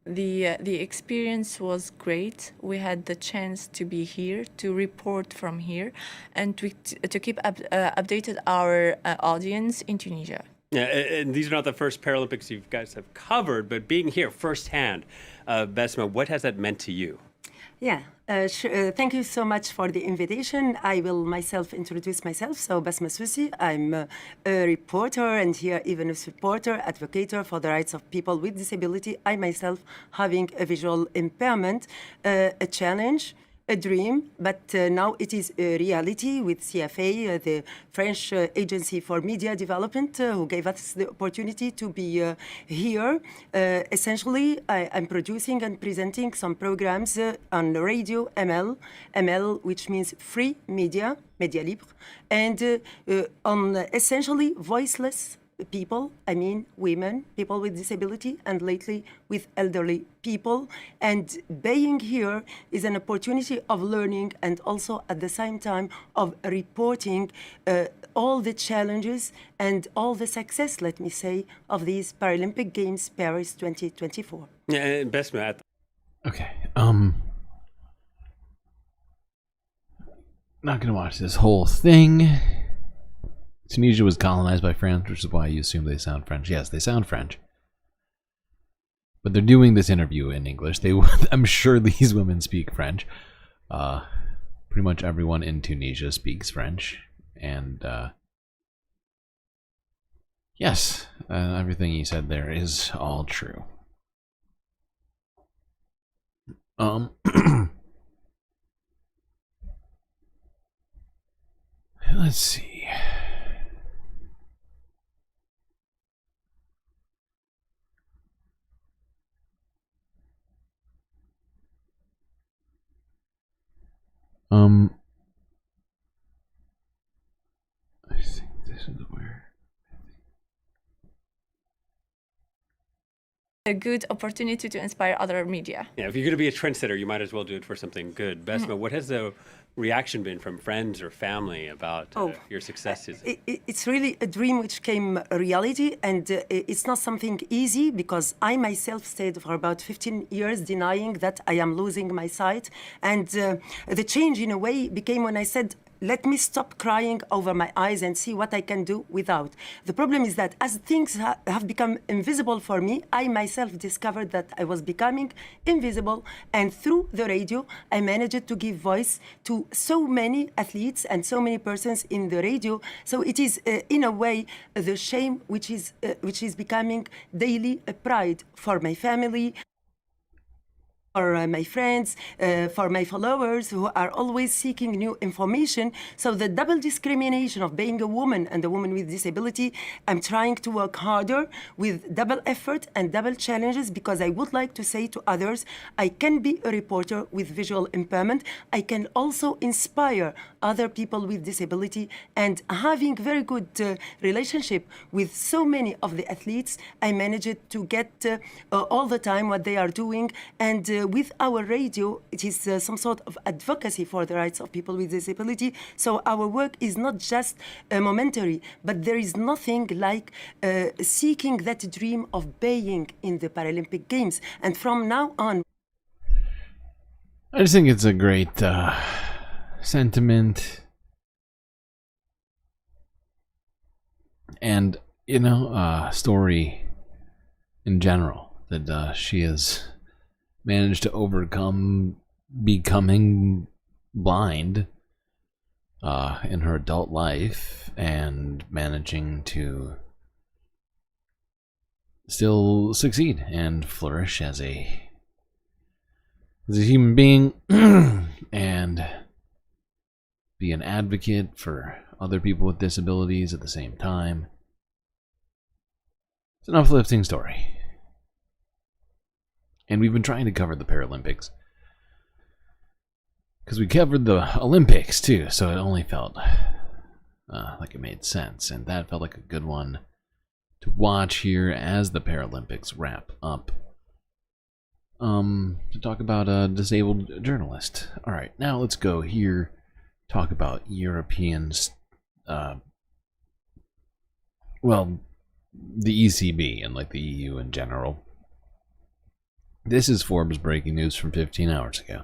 the experience was great. We had the chance to be here, to report from here, and to keep updated our audience in Tunisia. Yeah, and these are not the first Paralympics you guys have covered, but being here firsthand, Besma, what has that meant to you? Yeah, thank you so much for the invitation. I will myself introduce myself. So, Besma Sosi, I'm a reporter and here even a supporter, advocator for the rights of people with disability. I myself having a visual impairment, a challenge, a dream, but now it is a reality with CFA, the French Agency for Media Development, who gave us the opportunity to be here. Essentially, I'm producing and presenting some programs on Radio ML, which means free media, Media Libre, and on essentially voiceless people, I mean women, people with disability, and lately with elderly people. And being here is an opportunity of learning and also at the same time of reporting all the challenges and all the success, let me say, of these Paralympic Games Paris 2024. Yeah, best Matt. Okay. Not gonna watch this whole thing. Tunisia was colonized by France, which is why you assume they sound French. Yes, they sound French. But they're doing this interview in English. I'm sure these women speak French. Pretty much everyone in Tunisia speaks French. And, yes, everything he said there is all true. Let's see. I think this is where A good opportunity to inspire other media. Yeah, if you're going to be a trendsetter, you might as well do it for something good. Besma, what has the reaction been from friends or family about your successes? It's really a dream which came a reality, and it's not something easy because I myself stayed for about 15 years denying that I am losing my sight. And the change in a way became when I said, let me stop crying over my eyes and see what I can do without. The problem is that as things have become invisible for me, I myself discovered that I was becoming invisible, and through the radio, I managed to give voice to so many athletes and so many persons in the radio. So it is, in a way, the shame which is becoming daily a pride for my family, for my friends, for my followers who are always seeking new information. So the double discrimination of being a woman and a woman with disability, I'm trying to work harder with double effort and double challenges, because I would like to say to others, I can be a reporter with visual impairment. I can also inspire other people with disability, and having very good relationship with so many of the athletes, I managed to get all the time what they are doing. And with our radio, it is some sort of advocacy for the rights of people with disability. So our work is not just momentary, but there is nothing like seeking that dream of being in the Paralympic Games. And from now on, I just think it's a great sentiment. And, you know, story in general that she has managed to overcome becoming blind in her adult life, and managing to still succeed and flourish as a human being and be an advocate for other people with disabilities at the same time. It's an uplifting story. And we've been trying to cover the Paralympics, because we covered the Olympics too, so it only felt like it made sense, and that felt like a good one to watch here as the Paralympics wrap up. To talk about a disabled journalist. Alright, now let's go here, talk about Europeans, well, the ECB and like the EU in general. This is Forbes breaking news from 15 hours ago.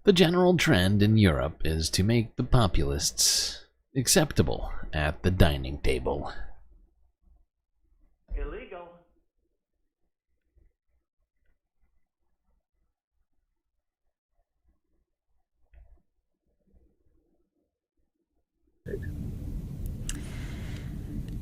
The general trend in Europe is to make the populists acceptable at the dining table. Illegal.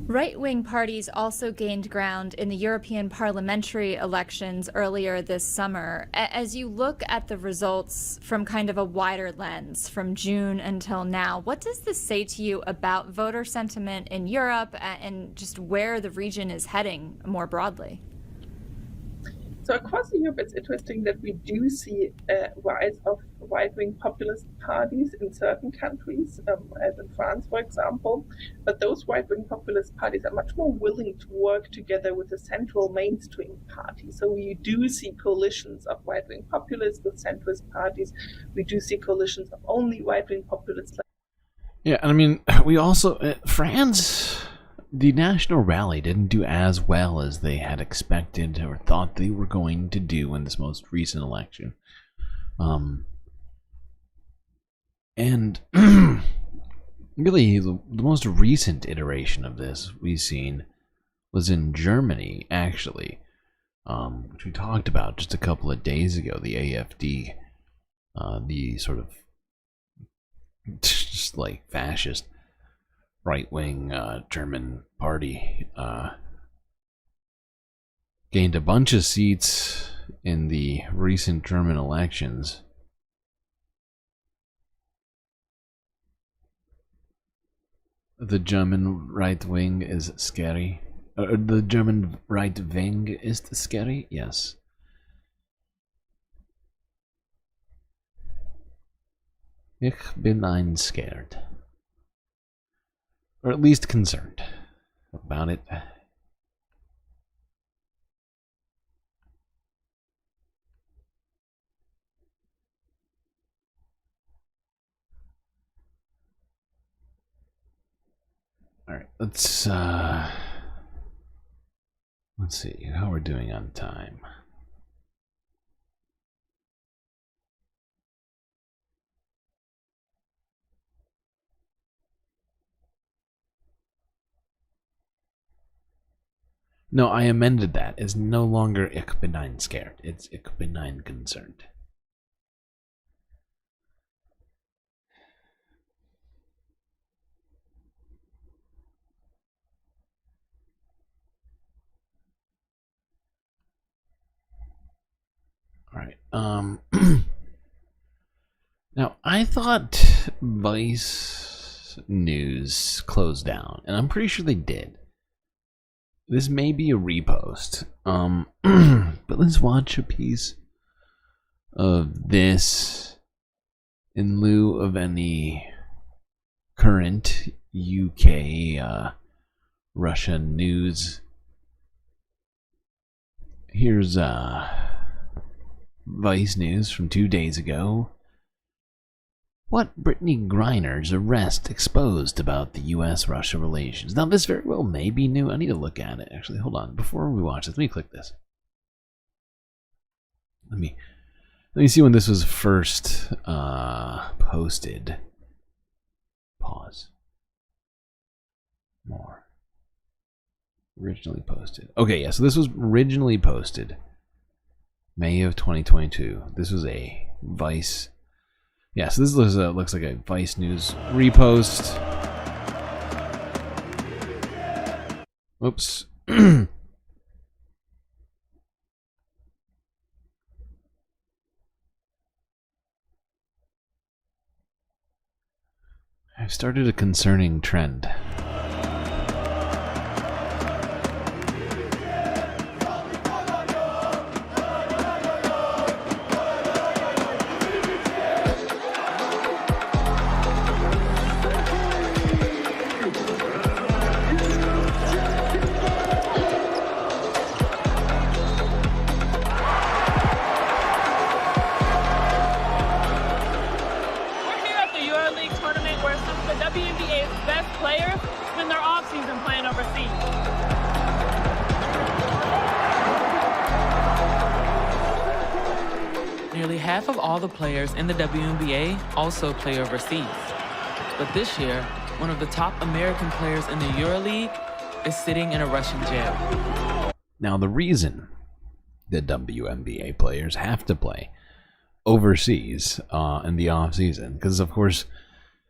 Right-wing parties also gained ground in the European parliamentary elections earlier this summer. As you look at the results from kind of a wider lens from June until now, what does this say to you about voter sentiment in Europe and just where the region is heading more broadly? So across Europe, it's interesting that we do see a rise of right-wing populist parties in certain countries, as in France, for example. But those right-wing populist parties are much more willing to work together with the central mainstream party. So we do see coalitions of right-wing populists with centrist parties. We do see coalitions of only right-wing populists. Yeah, and I mean, we also, France, the National Rally didn't do as well as they had expected or thought they were going to do in this most recent election. And really, the most recent iteration of this we've seen was in Germany, actually, which we talked about just a couple of days ago, the AfD, the sort of just like fascist right-wing German party, gained a bunch of seats in the recent German elections. The German right wing is scary. The German right wing is scary? Yes. Ich bin ein scared. Or at least concerned about it. Alright, let's see how we're doing on time. No, I amended that. It's no longer ich bin ein scared. It's ich bin ein concerned. All right. Now, I thought Vice News closed down, and I'm pretty sure they did. This may be a repost. But let's watch a piece of this in lieu of any current UK Russian news. Here's Vice News from 2 days ago. What Brittany Griner's arrest exposed about the U.S.-Russia relations. Now, this very well may be new. I need to look at it. Actually, hold on. Before we watch this, let me click this. Let me see when this was first posted. Pause. More. Originally posted. Okay, yeah, so this was originally posted May of 2022. This was a Vice. Yeah, so this looks like a Vice News repost. Whoops. I've started a concerning trend. Half of all the players in the WNBA also play overseas. But this year, one of the top American players in the EuroLeague is sitting in a Russian jail. Now, the reason that WNBA players have to play overseas in the off-season, because, of course,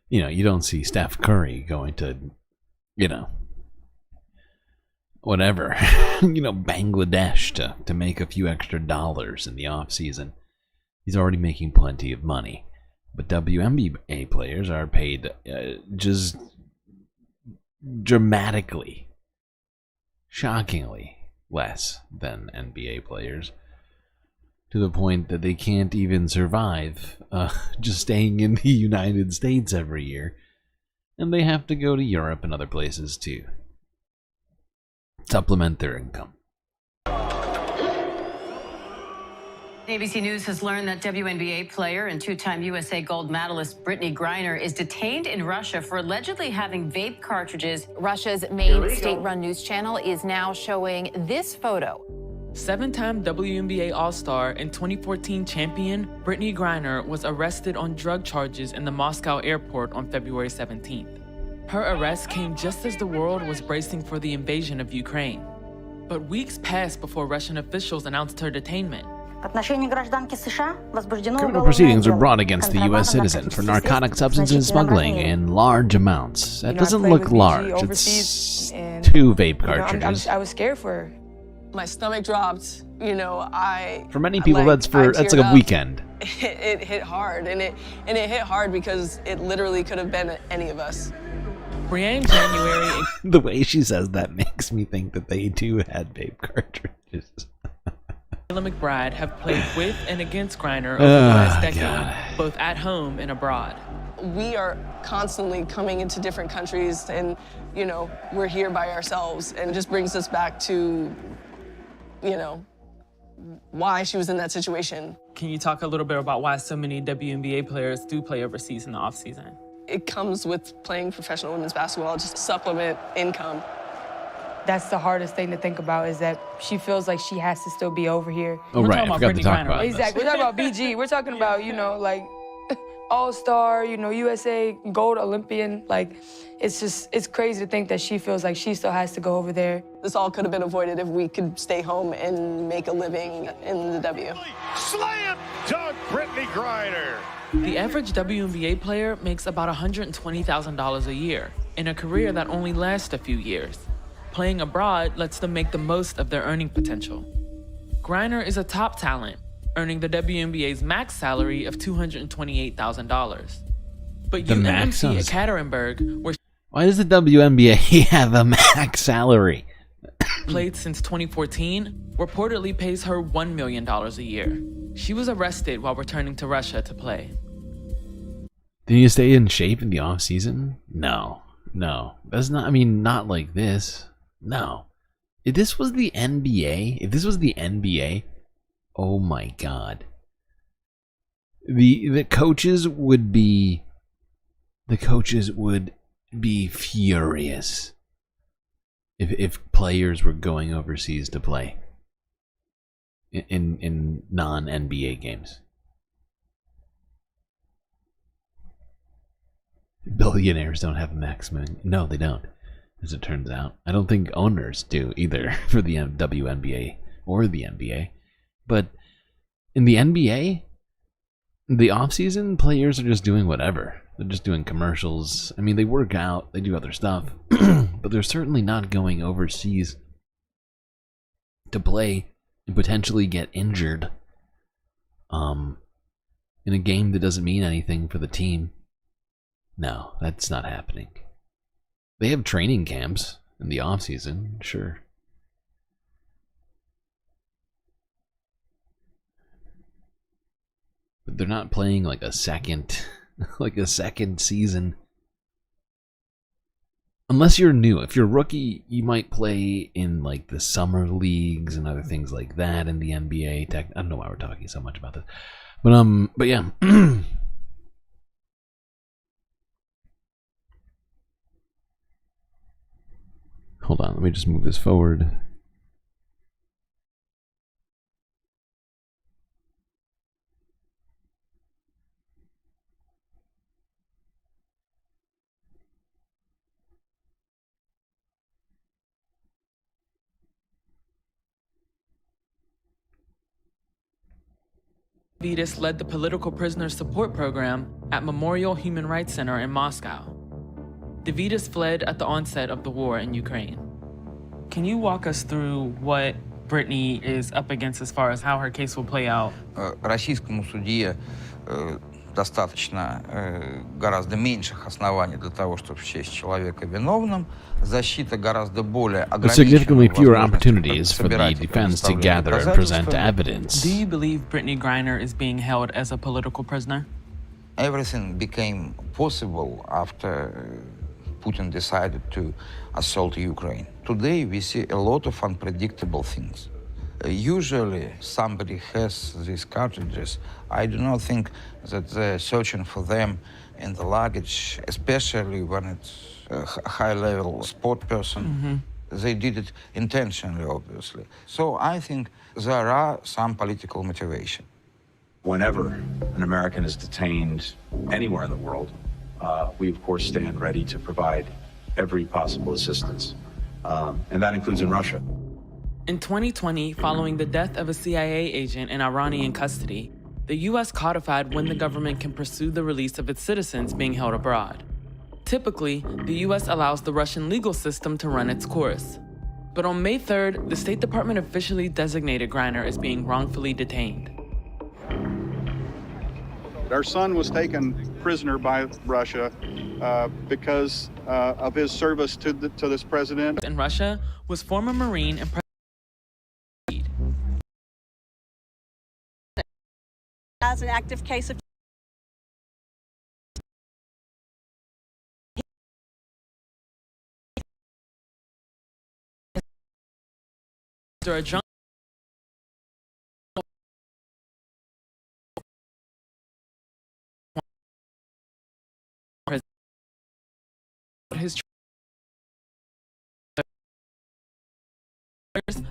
you don't see Steph Curry going to, whatever, Bangladesh to make a few extra dollars in the off-season. He's already making plenty of money. But WNBA players are paid just dramatically, shockingly less than NBA players, to the point that they can't even survive just staying in the United States every year. And they have to go to Europe and other places to supplement their income. ABC News has learned that WNBA player and two-time USA gold medalist Brittany Griner is detained in Russia for allegedly having vape cartridges. Russia's main state-run news channel is now showing this photo. Seven-time WNBA All-Star and 2014 champion Brittany Griner was arrested on drug charges in the Moscow airport on February 17th. Her arrest came just as the world was bracing for the invasion of Ukraine. But weeks passed before Russian officials announced her detainment. Criminal proceedings were brought against the U.S. citizen for narcotic substances smuggling in large amounts. That doesn't look large. It's 2 vape cartridges. I was scared for her. My stomach dropped. For many people, that's like a weekend. It hit hard, and it hit hard because it literally could have been any of us. Brianne January. The way she says that makes me think that they too had vape cartridges. Kayla McBride have played with and against Griner over the last decade, both at home and abroad. We are constantly coming into different countries, and we're here by ourselves, and it just brings us back to why she was in that situation. Can you talk a little bit about why so many WNBA players do play overseas in the off-season? It comes with playing professional women's basketball, just supplement income. That's the hardest thing to think about, is that she feels like she has to still be over here. Oh, right, I forgot to talk about Exactly. We're talking about BG. We're talking about, All-Star, you know, USA gold Olympian. Like, it's crazy to think that she feels like she still has to go over there. This all could have been avoided if we could stay home and make a living in the W. Slam dunk, Brittany Griner. The average WNBA player makes about $120,000 a year in a career that only lasts a few years. Playing abroad lets them make the most of their earning potential. Griner is a top talent, earning the WNBA's max salary of $228,000. But The max UNC sounds- Ekaterinburg, where Why does the WNBA have a max salary? she played since 2014, reportedly pays her $1 million a year. She was arrested while returning to Russia to play. Do you stay in shape in the off season? No. That's not, I mean, not like this. No. If this was the NBA, oh my god. The coaches would be furious if players were going overseas to play in non-NBA games. Billionaires don't have a maximum. No, they don't, as it turns out. I don't think owners do either for the WNBA or the NBA. But in the NBA, the off-season, players are just doing whatever. They're just doing commercials. I mean, they work out, they do other stuff, but they're certainly not going overseas to play and potentially get injured in a game that doesn't mean anything for the team. No, that's not happening. They have training camps in the off season, sure. But they're not playing like a second season. Unless you're new. If you're a rookie, you might play in like the summer leagues and other things like that in the NBA. I don't know why we're talking so much about this. But yeah. Hold on, let me just move this forward. Vitas led the political prisoner support program at Memorial Human Rights Center in Moscow. Davidas fled at the onset of the war in Ukraine. Can you walk us through what Brittany is up against as far as how her case will play out? Российскому судье достаточно гораздо меньших оснований для того, чтобы счесть человека виновным. Защита гораздо более There's significantly fewer opportunities for the defense to gather and present evidence. Do you believe Brittany Griner is being held as a political prisoner? Everything became possible after Putin decided to assault Ukraine. Today we see a lot of unpredictable things. Usually somebody has these cartridges. I do not think that they're searching for them in the luggage, especially when it's a high-level sport person. They did it intentionally, obviously. So I think there are some political motivation. Whenever an American is detained anywhere in the world, we of course stand ready to provide every possible assistance, and that includes in Russia. In 2020, following the death of a CIA agent in Iranian custody, the U.S. codified when the government can pursue the release of its citizens being held abroad. Typically, the U.S. allows the Russian legal system to run its course. But on May 3rd, the State Department officially designated Griner as being wrongfully detained. Our son was taken prisoner by Russia because of his service to this president. In Russia was former Marine and As an active case of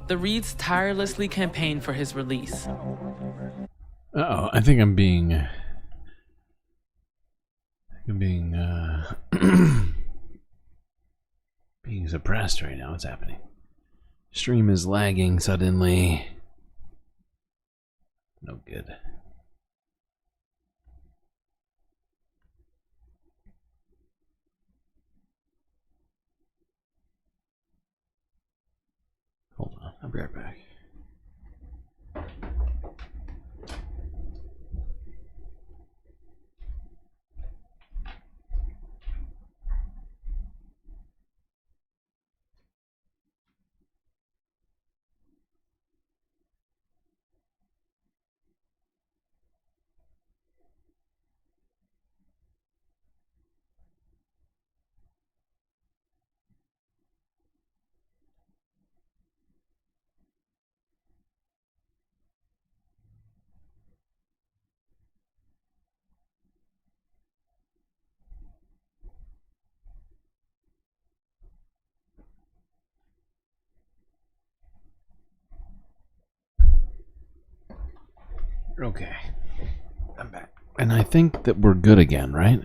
the Reeds tirelessly campaigned for his release. Uh-oh, I think I'm being being being suppressed right now. What's happening? Stream is lagging suddenly. No good. Hold on, I'll be right back. Okay, I'm back. And I think that we're good again, right?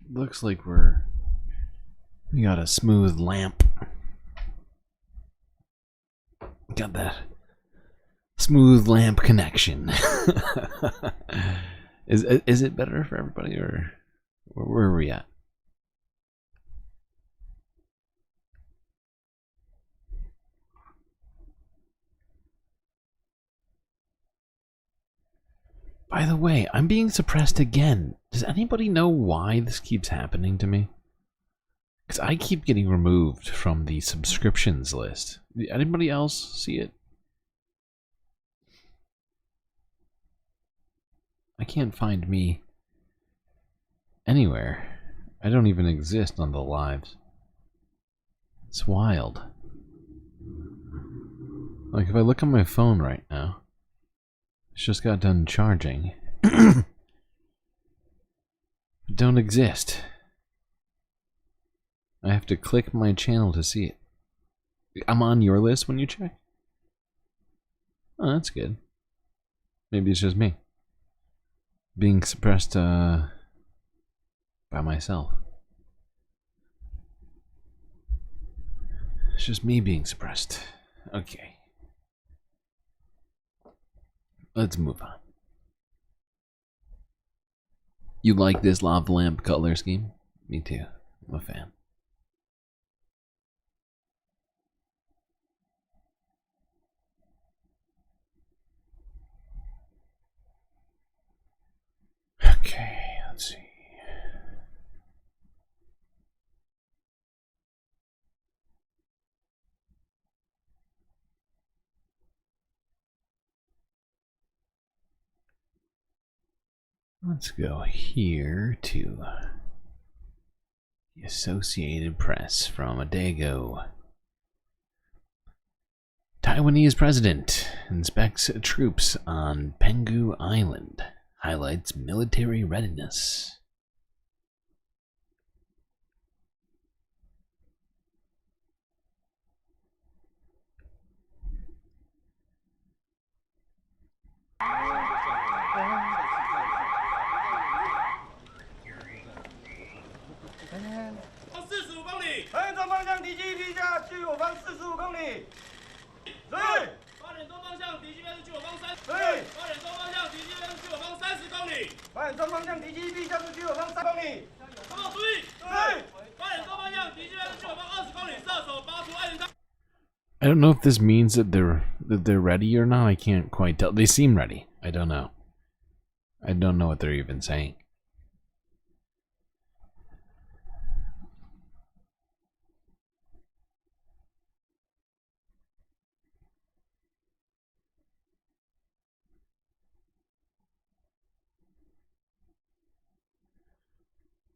Looks like we got a smooth lamp. Got that smooth lamp connection. Is it better for everybody, or where are we at? By the way, I'm being suppressed again. Does anybody know why this keeps happening to me? Because I keep getting removed from the subscriptions list. Anybody else see it? I can't find me anywhere. I don't even exist on the lives. It's wild. Like, if I look on my phone right now, it's just got done charging. Don't exist. I have to click my channel to see it. I'm on your list when you check? Oh, that's good. Maybe it's just me being suppressed by myself. It's just me being suppressed. Okay. Let's move on. You like this lava lamp color scheme? Me too. I'm a fan. Okay, let's see. Let's go here to the Associated Press from a day ago. Taiwanese president inspects troops on Penghu Island. Highlights military readiness. I don't know if this means that they're ready or not. I can't quite tell. They seem ready. I don't know. I don't know what they're even saying.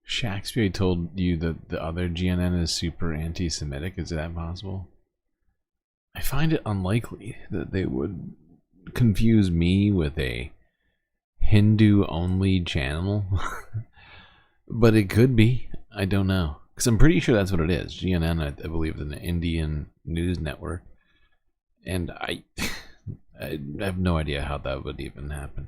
Shakespeare told you that the other GNN is super anti-Semitic. Is that possible? I find it unlikely that they would confuse me with a Hindu-only channel. But it could be. I don't know. Because I'm pretty sure that's what it is. GNN, I believe, is an Indian news network. And I have no idea how that would even happen.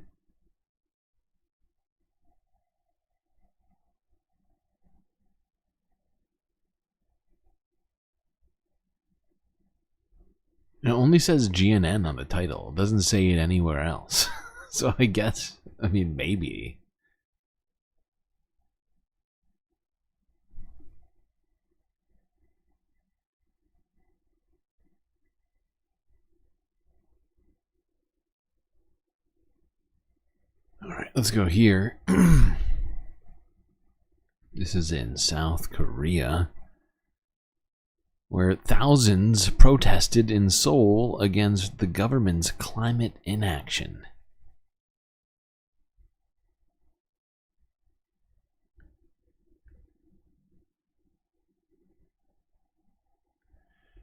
It only says GNN on the title. It doesn't say it anywhere else. So I guess, I mean, maybe. Alright, let's go here. This is in South Korea, where thousands protested in Seoul against the government's climate inaction.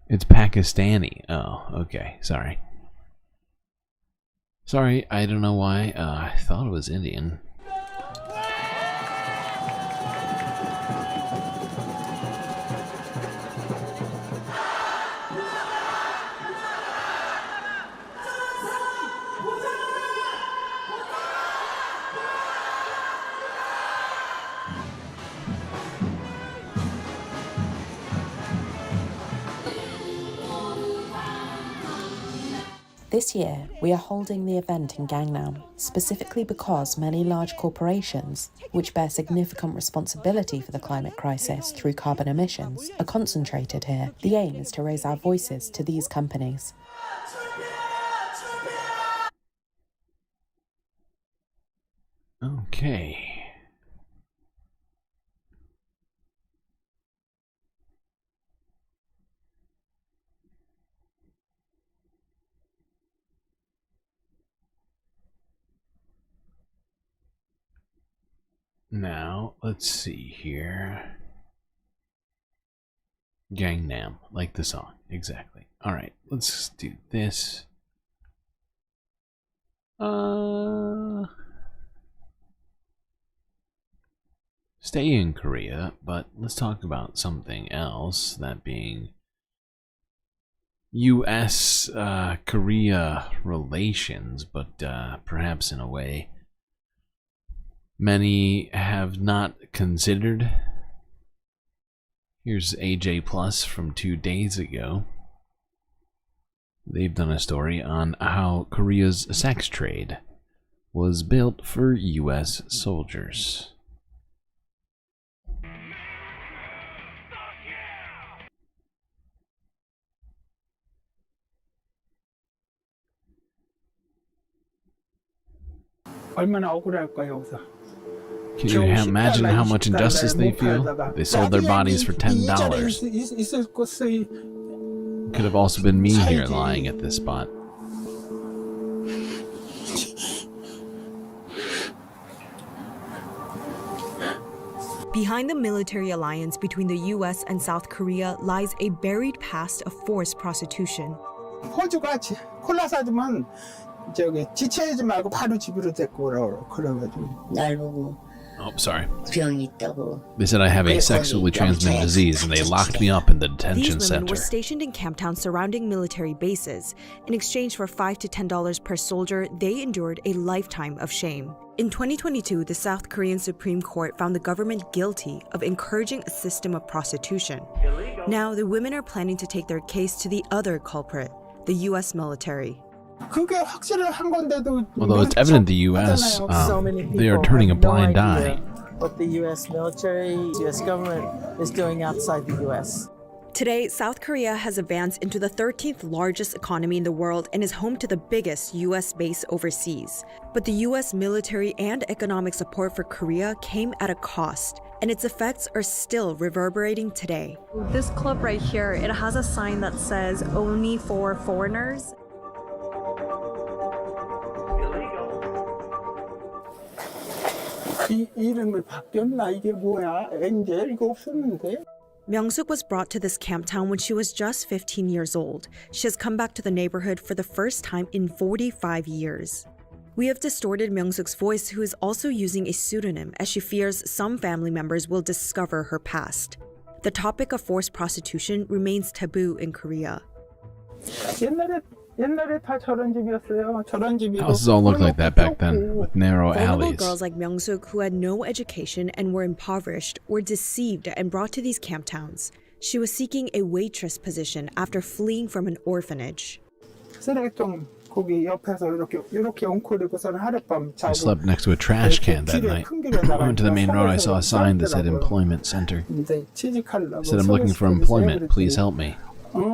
It's Pakistani. Oh, okay. Sorry. Sorry, I don't know why. I thought it was Indian. This year, we are holding the event in Gangnam, specifically because many large corporations, which bear significant responsibility for the climate crisis through carbon emissions, are concentrated here. The aim is to raise our voices to these companies. Okay. Now, let's see here. Gangnam, like the song, exactly. Alright, let's do this. Stay in Korea, but let's talk about something else, that being US-Korea relations, but perhaps in a way many have not considered. Here's AJ Plus from 2 days ago. They've done a story on how Korea's sex trade was built for US soldiers. 얼마나 억울할까요, 여기서? Can you imagine how much injustice they feel? They sold their bodies for $10. Could have also been me here lying at this spot. Behind the military alliance between the US and South Korea lies a buried past of forced prostitution. 호주가 콜라 사주면 저기 지체하지 말고 바로 집으로 데리고 오라고 그래가지고 날 보고 Oh, sorry. 병이 있다고. They said I have a sexually transmitted disease and they locked me up in the detention These women center. were stationed in camp towns surrounding military bases. In exchange for $5 to $10 per soldier, they endured a lifetime of shame. In 2022, the South Korean Supreme Court found the government guilty of encouraging a system of prostitution. Now, the women are planning to take their case to the other culprit, the US military. Although it's evident the U.S., they are turning a blind eye. What the U.S. military, U.S. government is doing outside the U.S. Today, South Korea has advanced into the 13th largest economy in the world and is home to the biggest U.S. base overseas. But the U.S. military and economic support for Korea came at a cost, and its effects are still reverberating today. This club right here, it has a sign that says only for foreigners. 이름을 바뀌었나 이게 뭐야? 엔젤 이거 없었는데. Myung-suk was brought to this camp town when she was just 15 years old. She has come back to the neighborhood for the first time in 45 years. We have distorted Myung-suk's voice, who is also using a pseudonym as she fears some family members will discover her past. The topic of forced prostitution remains taboo in Korea. Houses all looked like that back then, with narrow Vulnerable alleys. girls like Myung-suk, who had no education and were impoverished, were deceived and brought to these camp towns. She was seeking a waitress position after fleeing from an orphanage. 쓰레기통 거기 옆에서 이렇게 엉클이고서는 하룻밤 I 자고 slept next to a trash can that 길에 night. 큰 길에 I went to the main road. I saw a sign that said 싸우더라고요. Employment Center. 이제 취직하려고 It said, I'm looking for employment. Please help me.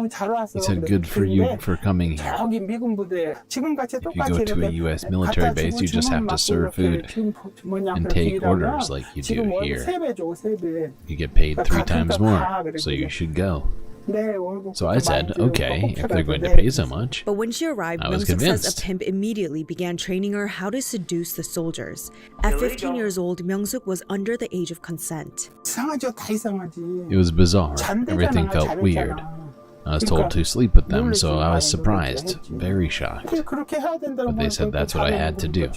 잘 왔어. He said, good for you for coming here. 저기 미군 부대 지금같이 If you go 똑같이 to a U.S. military base, you just have to serve food and take orders like you do here. 3배 줘, 3배. You get paid 3 times more, so you should go. So I said, okay, if they're going to pay so much. But when she arrived, I was Myung-suk says convinced. a pimp immediately began training her how to seduce the soldiers. At 15 years old, Myung-suk was under the age of consent. 이상하죠, 다 이상하지. It was bizarre. Everything 잔대잖아, felt weird. I was told to sleep with them, so I was surprised, very shocked. But they said that's what I had to do.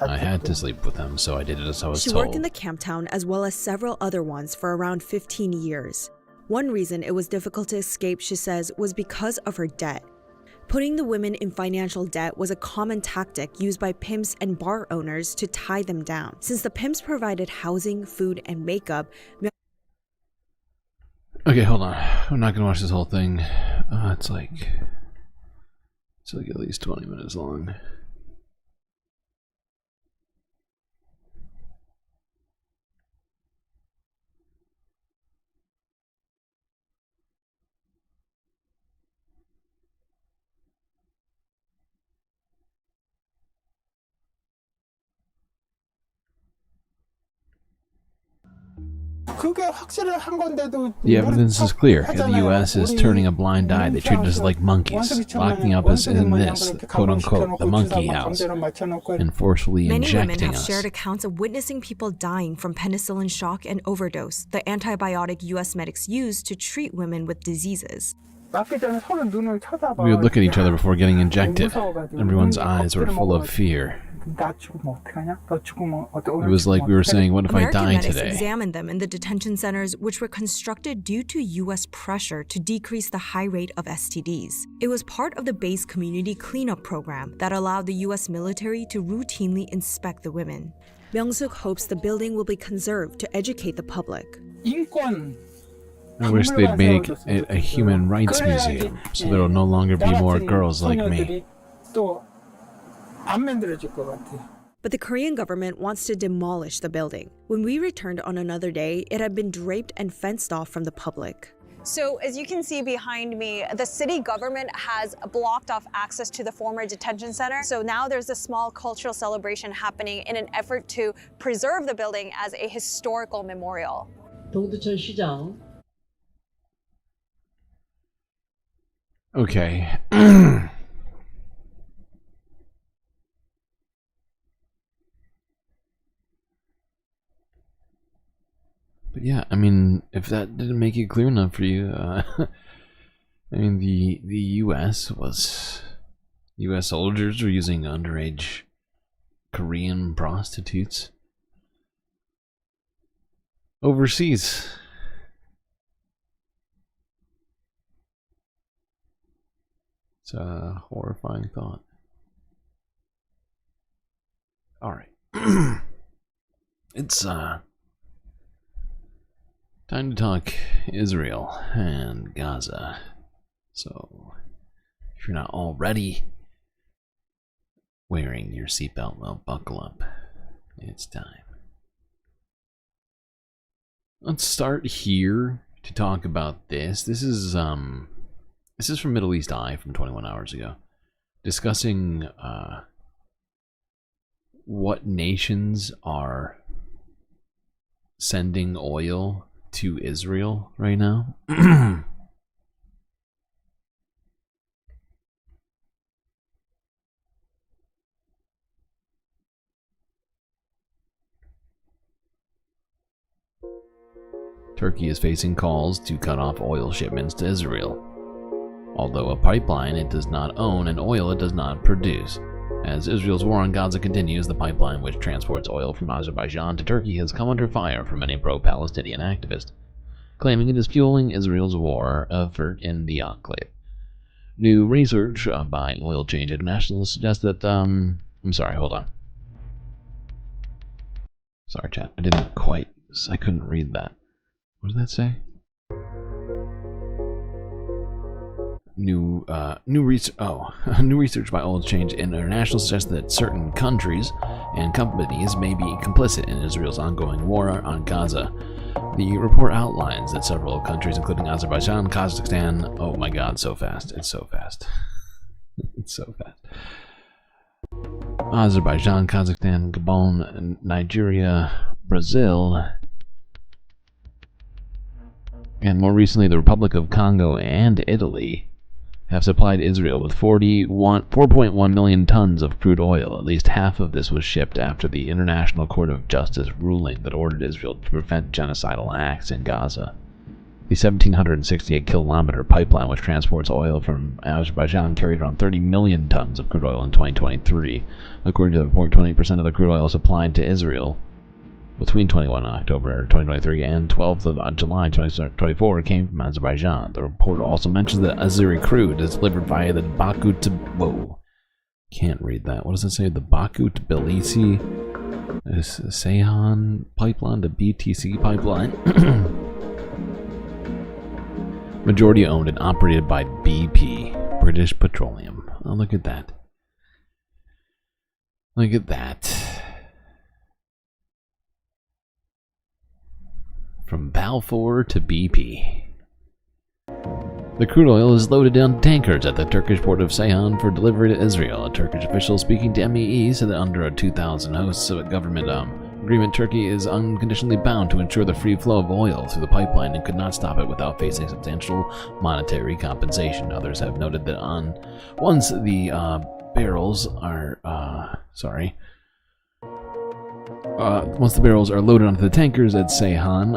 I had to sleep with them, so I did it as I was She told. worked in the camp town as well as several other ones for around 15 years. One reason it was difficult to escape, she says, was because of her debt. Putting the women in financial debt was a common tactic used by pimps and bar owners to tie them down. Since the pimps provided housing, food, and makeup, Okay, hold on. I'm not gonna watch this whole thing. It's like at least 20 minutes long. The evidence is clear. The U.S. is turning a blind eye. They treat us like monkeys, locking up us in this, quote-unquote, the monkey house, and forcefully many women injecting have us. shared accounts of witnessing people dying from penicillin shock and overdose, the antibiotic U.S. medics use to treat women with diseases. We would look at each other before getting injected. Everyone's eyes were full of fear. It was like we were saying, what if American I die medics today? examined them in the detention centers, which were constructed due to U.S. pressure to decrease the high rate of STDs. It was part of the base community cleanup program that allowed the U.S. military to routinely inspect the women. Myung-suk hopes the building will be conserved to educate the public. I wish they'd make it a human rights museum, so there will no longer be more girls like me. But the Korean government wants to demolish the building. When we returned on another day, it had been draped and fenced off from the public. So as you can see behind me, the city government has blocked off access to the former detention center. So now there's a small cultural celebration happening in an effort to preserve the building as a historical memorial. Okay. But yeah, I mean, if that didn't make it clear enough for you, I mean, the U.S. soldiers were using underage Korean prostitutes overseas. It's a horrifying thought. All right. It's time to talk Israel and Gaza. So, if you're not already wearing your seatbelt, well, buckle up. It's time. Let's start here to talk about this. This is from Middle East Eye from 21 hours ago, discussing what nations are sending oil to Israel right now. Turkey is facing calls to cut off oil shipments to Israel. Although a pipeline it does not own and oil it does not produce. As Israel's war on Gaza continues, the pipeline which transports oil from Azerbaijan to Turkey has come under fire from many pro-Palestinian activists, claiming it is fueling Israel's war effort in the enclave. New research by Oil Change International suggests that, I'm sorry, hold on. Sorry, chat, I couldn't read that. What did that say? New research by Oil Change International suggests that certain countries and companies may be complicit in Israel's ongoing war on Gaza. The report outlines that several countries, including Azerbaijan, Kazakhstan, oh my god, so fast, it's so fast. It's so fast. Azerbaijan, Kazakhstan, Gabon, Nigeria, Brazil, and more recently the Republic of Congo and Italy have supplied Israel with 4.1 million tons of crude oil. At least half of this was shipped after the International Court of Justice ruling that ordered Israel to prevent genocidal acts in Gaza. The 1,768-kilometer pipeline, which transports oil from Azerbaijan, carried around 30 million tons of crude oil in 2023. According to the report, 20% of the crude oil supplied to Israel between 21 October 2023 and 12th of July 2024 came from Azerbaijan. The report also mentions that Azeri crude is delivered via the Baku to... Whoa. Can't read that. What does it say? The Baku to Tbilisi Ceyhan pipeline, the BTC pipeline. Majority owned and operated by BP, British Petroleum. Oh, look at that. Look at that. From Balfour to BP. The crude oil is loaded on tankers at the Turkish port of Ceyhan for delivery to Israel. A Turkish official speaking to MEE said that under a 2,000 hosts of a government agreement, Turkey is unconditionally bound to ensure the free flow of oil through the pipeline and could not stop it without facing substantial monetary compensation. Others have noted that once the barrels are once the barrels are loaded onto the tankers at Ceyhan,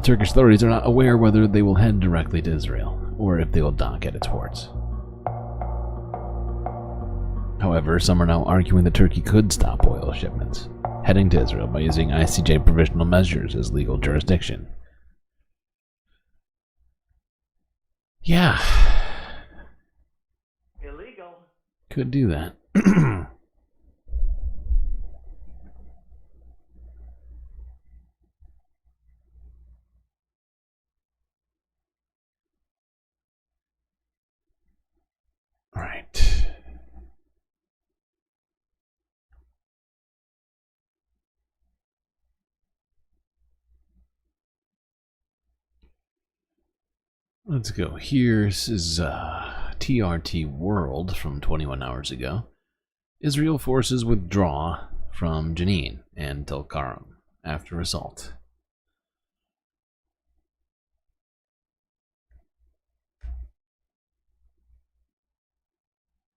Turkish authorities are not aware whether they will head directly to Israel or if they will dock at its ports. However, some are now arguing that Turkey could stop oil shipments heading to Israel by using ICJ provisional measures as legal jurisdiction. Yeah. Illegal. Could do that. Right. Let's go here. This is TRT World from 21 hours ago. Israel forces withdraw from Jenin and Tel Karam after assault.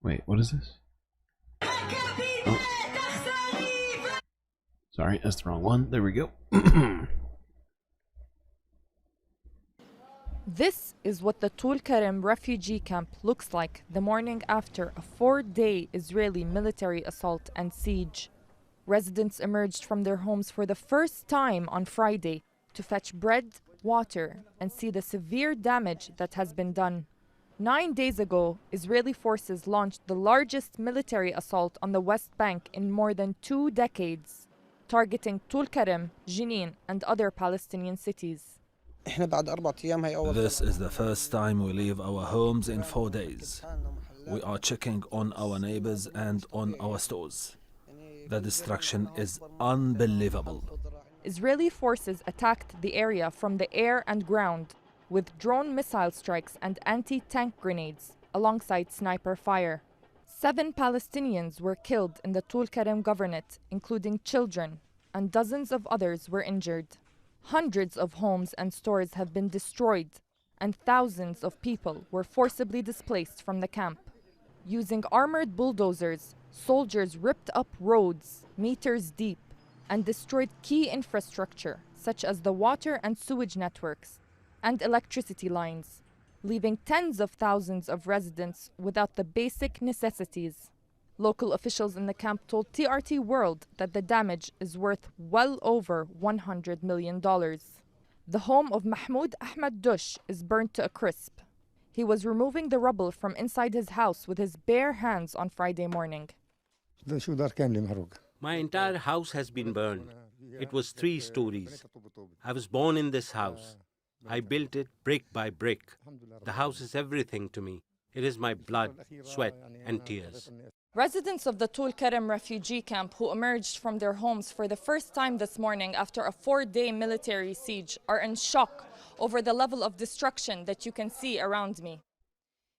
Wait, what is this? Oh. Sorry, that's the wrong one. There we go. This is what the Tulkarem refugee camp looks like the morning after a 4-day Israeli military assault and siege. Residents emerged from their homes for the first time on Friday to fetch bread, water, and see the severe damage that has been done. 9 days ago, Israeli forces launched the largest military assault on the West Bank in more than 2 decades, targeting Tulkarem, Jenin, and other Palestinian cities. This is the first time we leave our homes in 4 days. We are checking on our neighbors and on our stores. The destruction is unbelievable. Israeli forces attacked the area from the air and ground with drone missile strikes and anti-tank grenades alongside sniper fire. 7 Palestinians were killed in the Tulkarem governorate, including children, and dozens of others were injured. Hundreds of homes and stores have been destroyed, and thousands of people were forcibly displaced from the camp. Using armored bulldozers, soldiers ripped up roads meters deep and destroyed key infrastructure such as the water and sewage networks and electricity lines, leaving tens of thousands of residents without the basic necessities. Local officials in the camp told TRT World that the damage is worth well over $100 million. The home of Mahmoud Ahmad Dush is burnt to a crisp. He was removing the rubble from inside his house with his bare hands on Friday morning. My entire house has been burned. It was 3 stories. I was born in this house. I built it brick by brick. The house is everything to me. It is my blood, sweat, and tears. Residents of the Tul Karam refugee camp who emerged from their homes for the first time this morning after a 4-day military siege are in shock over the level of destruction that you can see around me.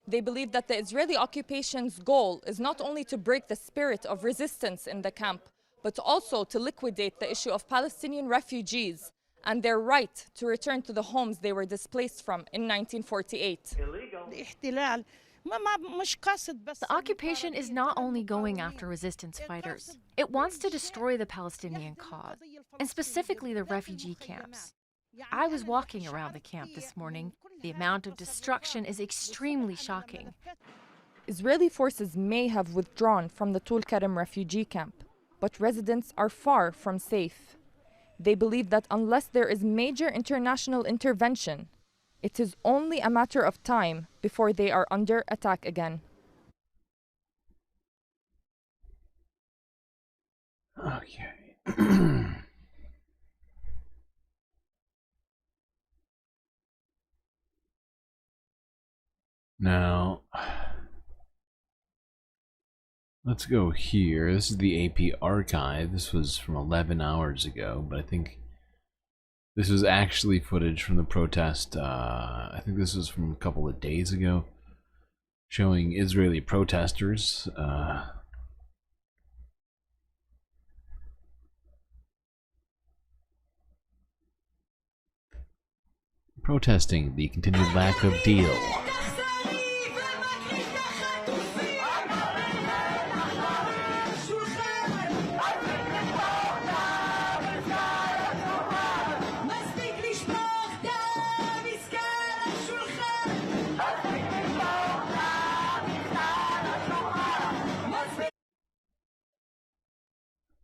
They believe that the Israeli occupation's goal is not only to break the spirit of resistance in the camp, but also to liquidate the issue of Palestinian refugees and their right to return to the homes they were displaced from in 1948. The occupation is not only going after resistance fighters. It wants to destroy the Palestinian cause, and specifically the refugee camps. I was walking around the camp this morning. The amount of destruction is extremely shocking. Israeli forces may have withdrawn from the Tul Karam refugee camp, but residents are far from safe. They believe that unless there is major international intervention, it is only a matter of time before they are under attack again. Okay. Now, let's go here. This is the AP archive. This was from 11 hours ago, but I think this was actually footage from the protest. I think this was from a couple of days ago, showing Israeli protesters protesting the continued lack of deal.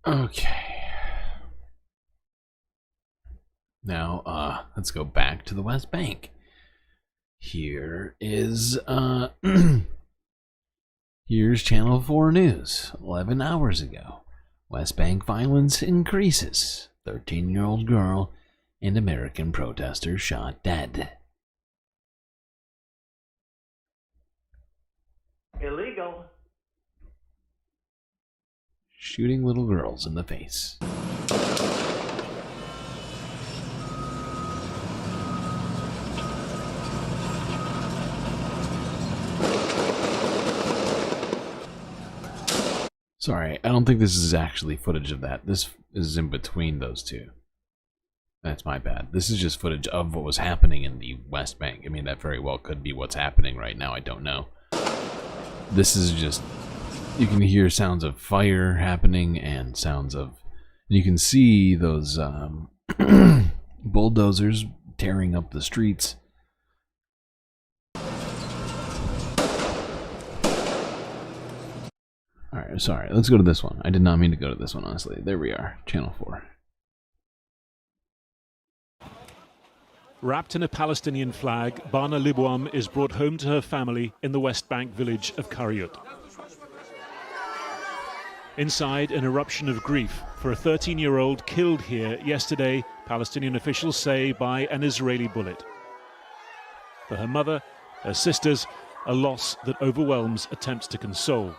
Okay. Now, let's go back to the West Bank. Here is, here's Channel 4 News, 11 hours ago. West Bank violence increases. 13-year-old girl and American protester shot dead. Illegal. Shooting little girls in the face. Sorry, I don't think this is actually footage of that. This is in between those two. That's my bad. This is just footage of what was happening in the West Bank. I mean, that very well could be what's happening right now. I don't know. This is just... You can hear sounds of fire happening and sounds of... You can see those bulldozers tearing up the streets. Alright, sorry. Let's go to this one. I did not mean to go to this one, honestly. There we are. Channel 4. Wrapped in a Palestinian flag, Bana Libwam is brought home to her family in the West Bank village of Kiryat. Inside, an eruption of grief for a 13-year-old killed here yesterday, Palestinian officials say, by an Israeli bullet. For her mother, her sisters, a loss that overwhelms attempts to console.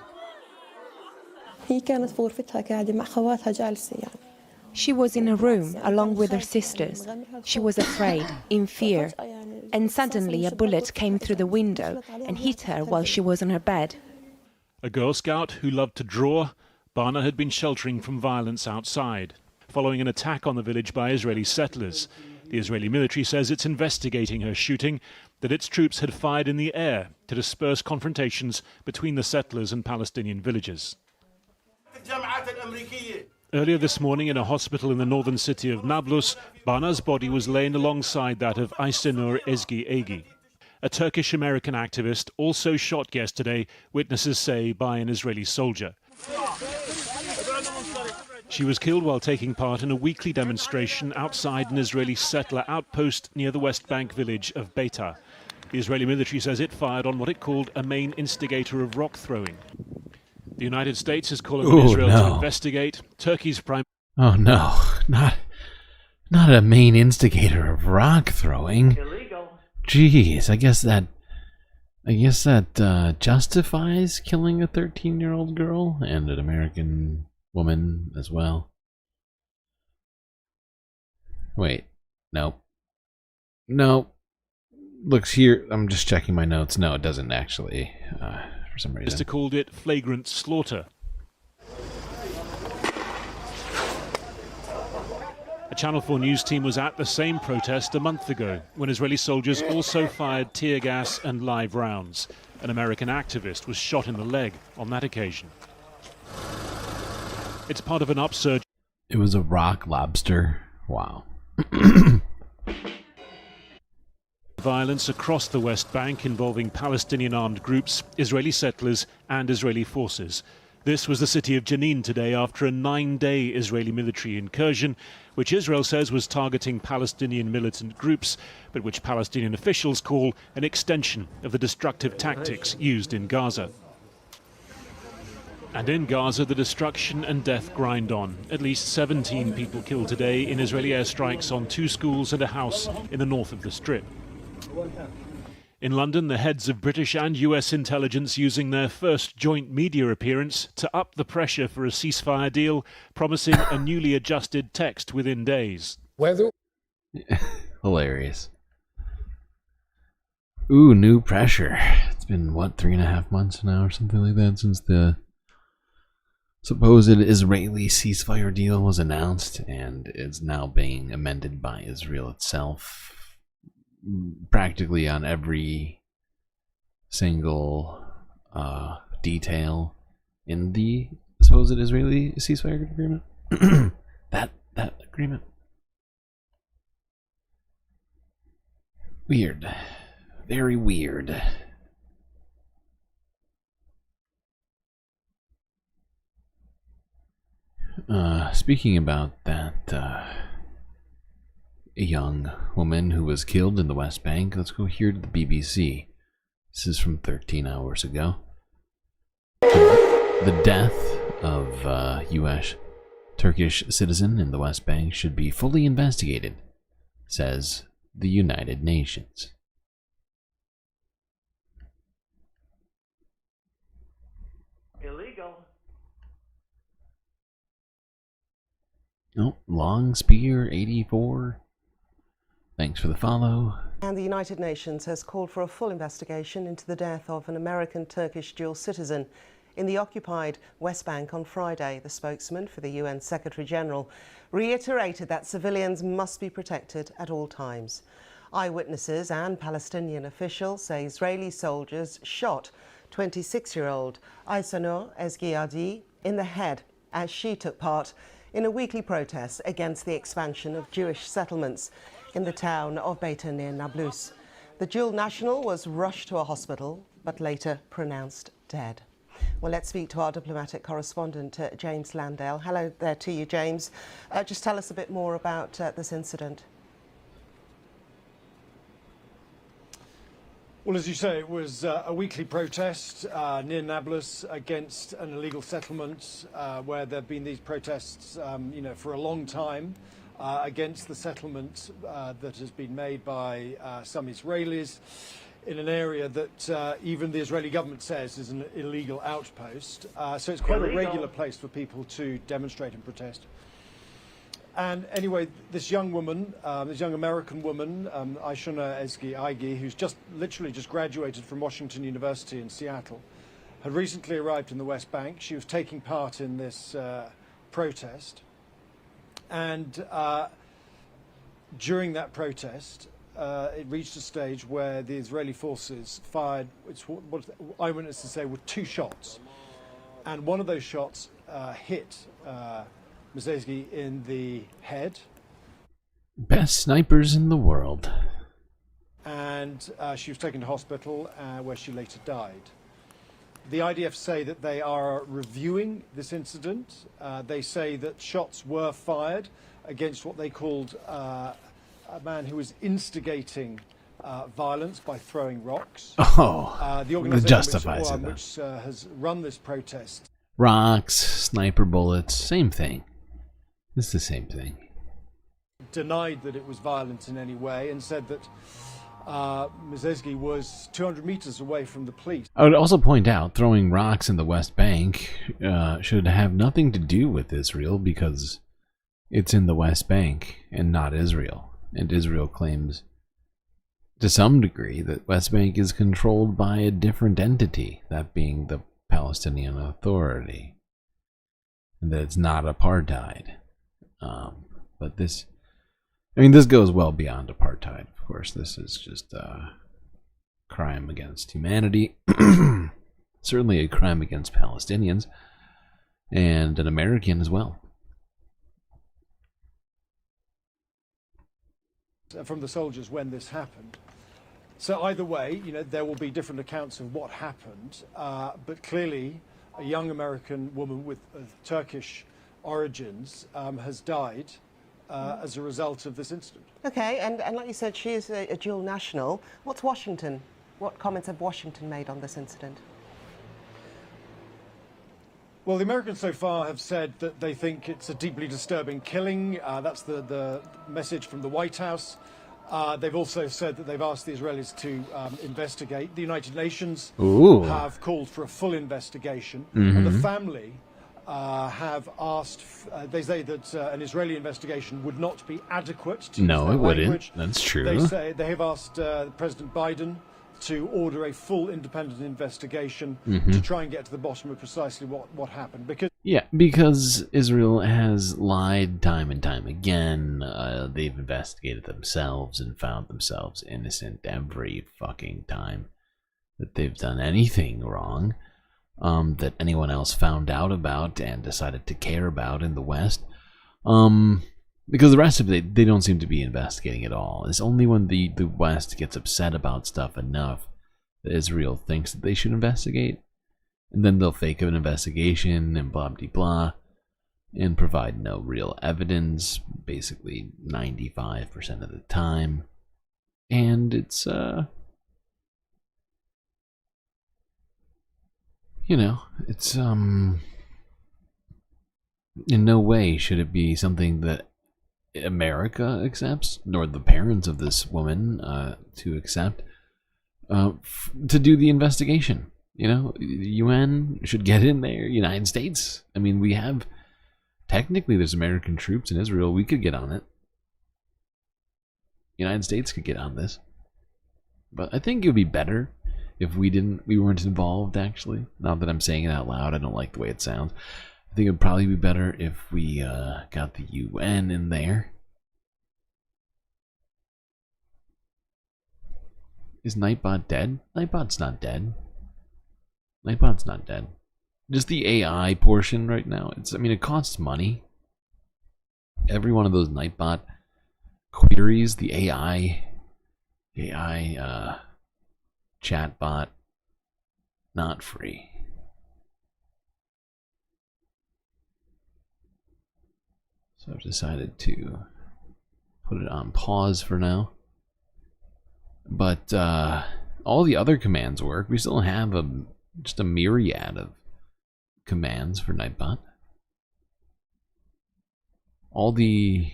She was in a room along with her sisters. She was afraid, in fear, and suddenly a bullet came through the window and hit her while she was on her bed. A Girl Scout who loved to draw, Bana had been sheltering from violence outside, following an attack on the village by Israeli settlers. The Israeli military says it's investigating her shooting, that its troops had fired in the air to disperse confrontations between the settlers and Palestinian villagers. Earlier this morning in a hospital in the northern city of Nablus, Bana's body was laying alongside that of Aysenur Ezgi Egi, a Turkish-American activist also shot yesterday, witnesses say, by an Israeli soldier. She was killed while taking part in a weekly demonstration outside an Israeli settler outpost near the West Bank village of Beitar. The Israeli military says it fired on what it called a main instigator of rock throwing. The United States is calling on Israel to investigate. Turkey's prime... Oh no, not Not a main instigator of rock throwing. Illegal. Jeez, I guess that justifies killing a 13-year-old girl and an American woman as well. Wait, nope. No. Looks here, I'm just checking my notes. No, it doesn't actually, for some reason. Mr. called it flagrant slaughter. A Channel 4 news team was at the same protest a month ago when Israeli soldiers also fired tear gas and live rounds. An American activist was shot in the leg on that occasion. It's part of an upsurge. It was a rock lobster. Wow. Violence across the West Bank involving Palestinian armed groups, Israeli settlers and Israeli forces. This was the city of Jenin today after a 9-day Israeli military incursion, which Israel says was targeting Palestinian militant groups, but which Palestinian officials call an extension of the destructive tactics used in Gaza. And in Gaza, the destruction and death grind on. At least 17 people killed today in Israeli airstrikes on 2 schools and a house in the north of the Strip. In London, the heads of British and US intelligence using their first joint media appearance to up the pressure for a ceasefire deal, promising a newly adjusted text within days. Hilarious. Ooh, new pressure. It's been, what, 3.5 months now or something like that since the supposed Israeli ceasefire deal was announced and is now being amended by Israel itself. Practically on every single detail in the supposed Israeli ceasefire agreement. that agreement. Weird. Very weird. Speaking about that a young woman who was killed in the West Bank, let's go here to the BBC. This is from 13 hours ago. The death of a U.S. Turkish citizen in the West Bank should be fully investigated, says the United Nations. Illegal. Oh, Long Spear 84. Thanks for the follow. And the United Nations has called for a full investigation into the death of an American-Turkish dual citizen in the occupied West Bank on Friday. The spokesman for the UN Secretary-General reiterated that civilians must be protected at all times. Eyewitnesses and Palestinian officials say Israeli soldiers shot 26-year-old Aysanur Ezgiadi in the head as she took part in a weekly protest against the expansion of Jewish settlements in the town of Beitar near Nablus. The dual national was rushed to a hospital, but later pronounced dead. Well, let's speak to our diplomatic correspondent, James Landale. Hello there to you, James. Just tell us a bit more about this incident. Well, as you say, it was a weekly protest near Nablus against an illegal settlement where there have been these protests, for a long time. Against the settlement that has been made by some Israelis in an area that even the Israeli government says is an illegal outpost. So it's quite a regular place for people to demonstrate and protest. And anyway, this young woman, this young American woman, Aysanur Ezgiadi, who's literally just graduated from Washington University in Seattle, had recently arrived in the West Bank. She was taking part in this protest. And during that protest, it reached a stage where the Israeli forces fired, what eyewitnesses say were 2 shots. And one of those shots hit Ms. Ezgi in the head. Best snipers in the world. And she was taken to hospital where she later died. The IDF say that they are reviewing this incident. They say that shots were fired against what they called a man who was instigating violence by throwing rocks. Oh, the organisation justifies which has run this protest. Rocks, sniper bullets, same thing. It's the same thing. denied that it was violent in any way and said that Mizesgi was 200 meters away from the police. I would also point out throwing rocks in the West Bank should have nothing to do with Israel because it's in the West Bank and not Israel. And Israel claims to some degree that West Bank is controlled by a different entity, that being the Palestinian Authority, and that it's not apartheid. But this, I mean, this goes well beyond apartheid. Of course, this is just a crime against humanity. Certainly a crime against Palestinians and an American as well. From the soldiers when this happened. So either way, you know, there will be different accounts of what happened, but clearly a young American woman with Turkish origins has died as a result of this incident. Okay, and like you said, she is a dual national. What's Washington? What comments have Washington made on this incident? Well, the Americans so far have said that they think it's a deeply disturbing killing. That's the message from the White House. They've also said that they've asked the Israelis to investigate. The United Nations have called for a full investigation. And the family have asked, they say that an Israeli investigation would not be adequate to use their language. That's true. They say they have asked President Biden to order a full independent investigation to try and get to the bottom of precisely what happened. Because Israel has lied time and time again. They've investigated themselves and found themselves innocent every fucking time that they've done anything wrong that anyone else found out about and decided to care about in the West. Because the rest of it, they don't seem to be investigating at all. It's only when the West gets upset about stuff enough that Israel thinks that they should investigate. And then they'll fake an investigation and blah blah blah and provide no real evidence, basically 95% of the time. And it's, you know, it's, in no way should it be something that America accepts, nor the parents of this woman to accept, to do the investigation. You know, the UN should get in there. United States. I mean, we have, technically there's American troops in Israel. We could get on it. United States could get on this. But I think it would be better if we weren't involved, actually. Not that I'm saying it out loud. I don't like the way it sounds. I think it would probably be better if we got the UN in there. Is Nightbot dead? Nightbot's not dead. Nightbot's not dead. Just the AI portion right now. I mean, it costs money. Every one of those Nightbot queries, the AI chatbot, not free. So I've decided to put it on pause for now. But all the other commands work. We still have just a myriad of commands for Nightbot. All the,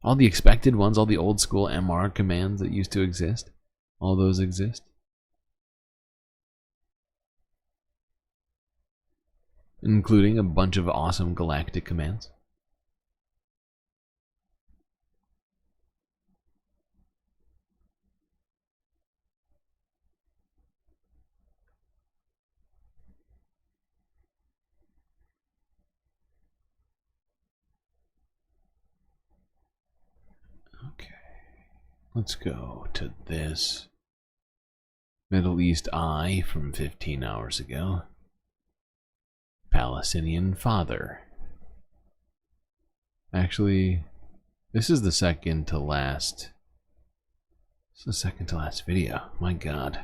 all the expected ones, all the old school MR commands that used to exist, all those exist. Including a bunch of awesome galactic commands. Let's go to this Middle East Eye from 15 hours ago. Palestinian father. Actually, this is the second to last. This is the second to last video. My God.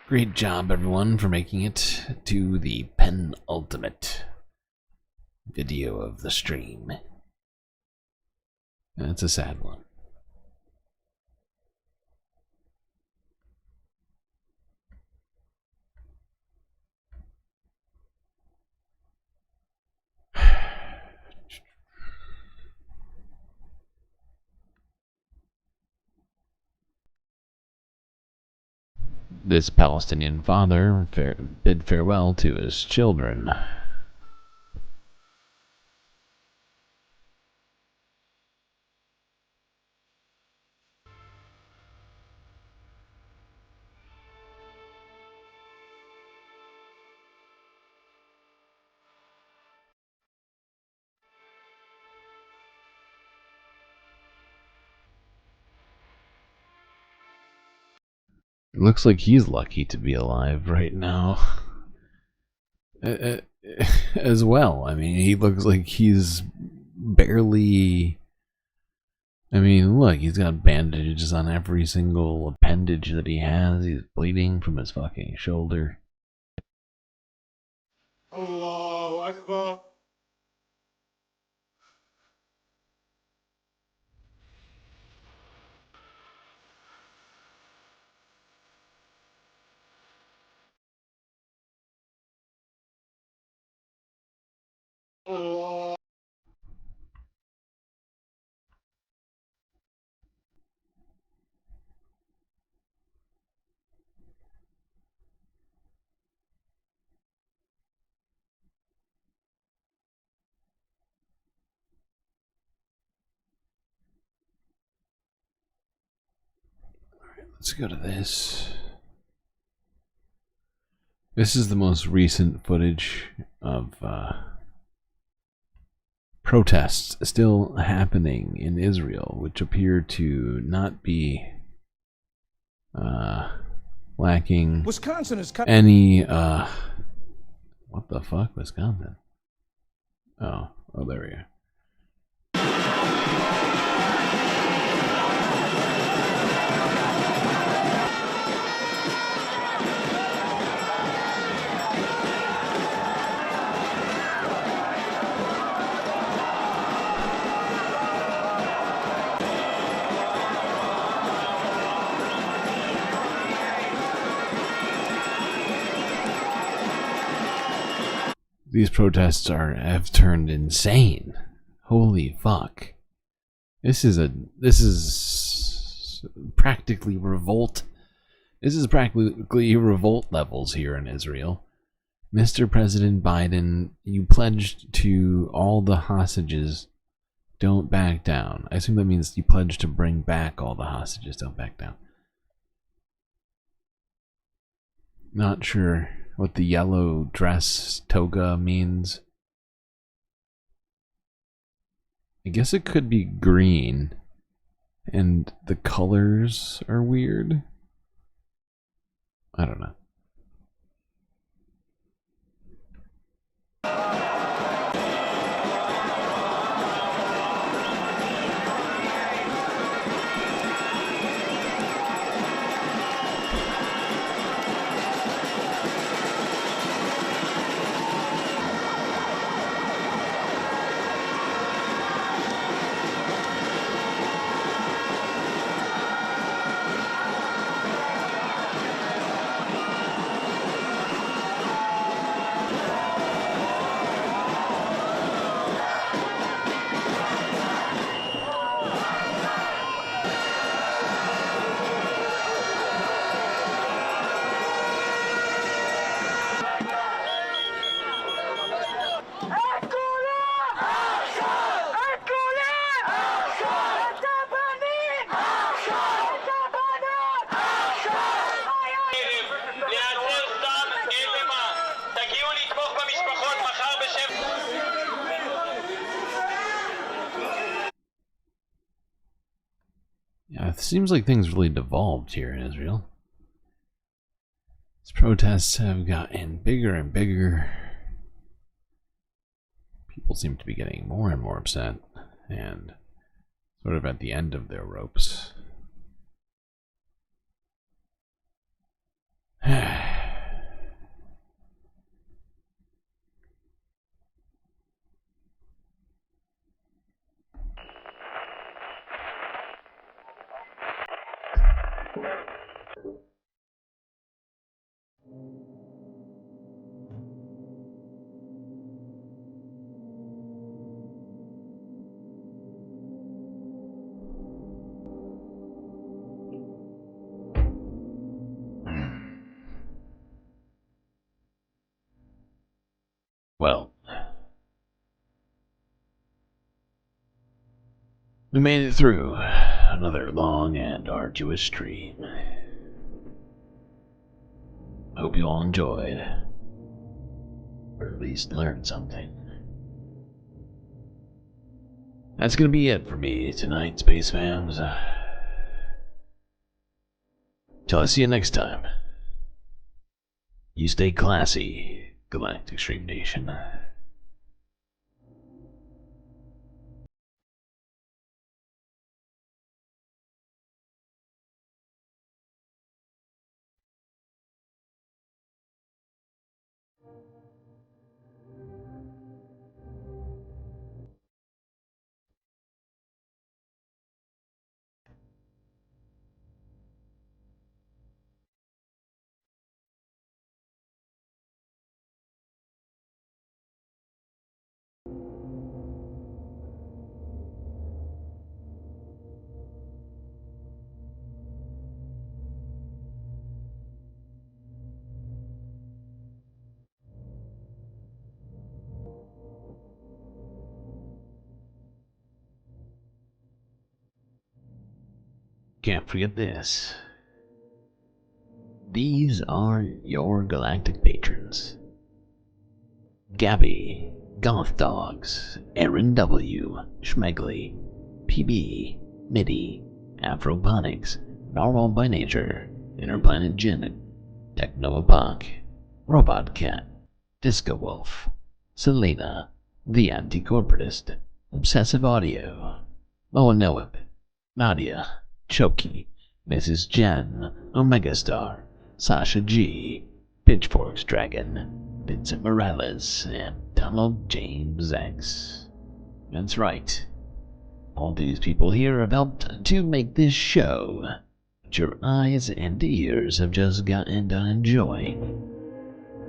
Great job, everyone, for making it to the penultimate video of the stream. That's a sad one. this Palestinian father bid farewell to his children. It looks like he's lucky to be alive right now. As well. I mean, he looks like he's barely... I mean, look, he's got bandages on every single appendage that he has. He's bleeding from his fucking shoulder. Allahu Akbar. Allah. Let's go to this. This is the most recent footage of protests still happening in Israel, which appear to not be lacking Wisconsin is any what the fuck, Wisconsin? Oh, there we go. These protests have turned insane. Holy fuck. This is practically revolt. This is practically revolt levels here in Israel. Mr. President Biden, you pledged to all the hostages, don't back down. I assume that means you pledged to bring back all the hostages, don't back down. Not sure what the yellow dress toga means. I guess it could be green, and the colors are weird. I don't know. Yeah, it seems like things really devolved here in Israel. These protests have gotten bigger and bigger. People seem to be getting more and more upset and sort of at the end of their ropes. Well, we made it through another long and arduous stream. Hope you all enjoyed, or at least learned something. That's gonna be it for me tonight, Space Fams. Till I see you next time. You stay classy, Galactic Stream Nation. Can't forget this. These are your galactic patrons. Gabby, Goth Dogs, Aaron W, Schmegley, PB, Midi, Afroponics, Normal by Nature, Interplanet Jin, Techno Punk, Robot Cat, Disco Wolf, Selena, The Anti-Corporatist, Obsessive Audio, Moanoib, Nadia, Choki, Mrs. Jen, Omega Star, Sasha G, Pitchforks Dragon, Vincent Morales, and Donald James X. That's right. All these people here have helped to make this show that your eyes and ears have just gotten done enjoying.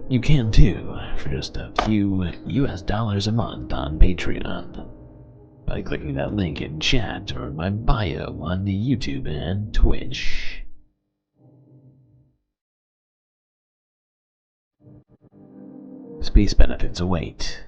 You can too, for just a few US dollars a month on Patreon, by clicking that link in chat or my bio on YouTube and Twitch. Space benefits await.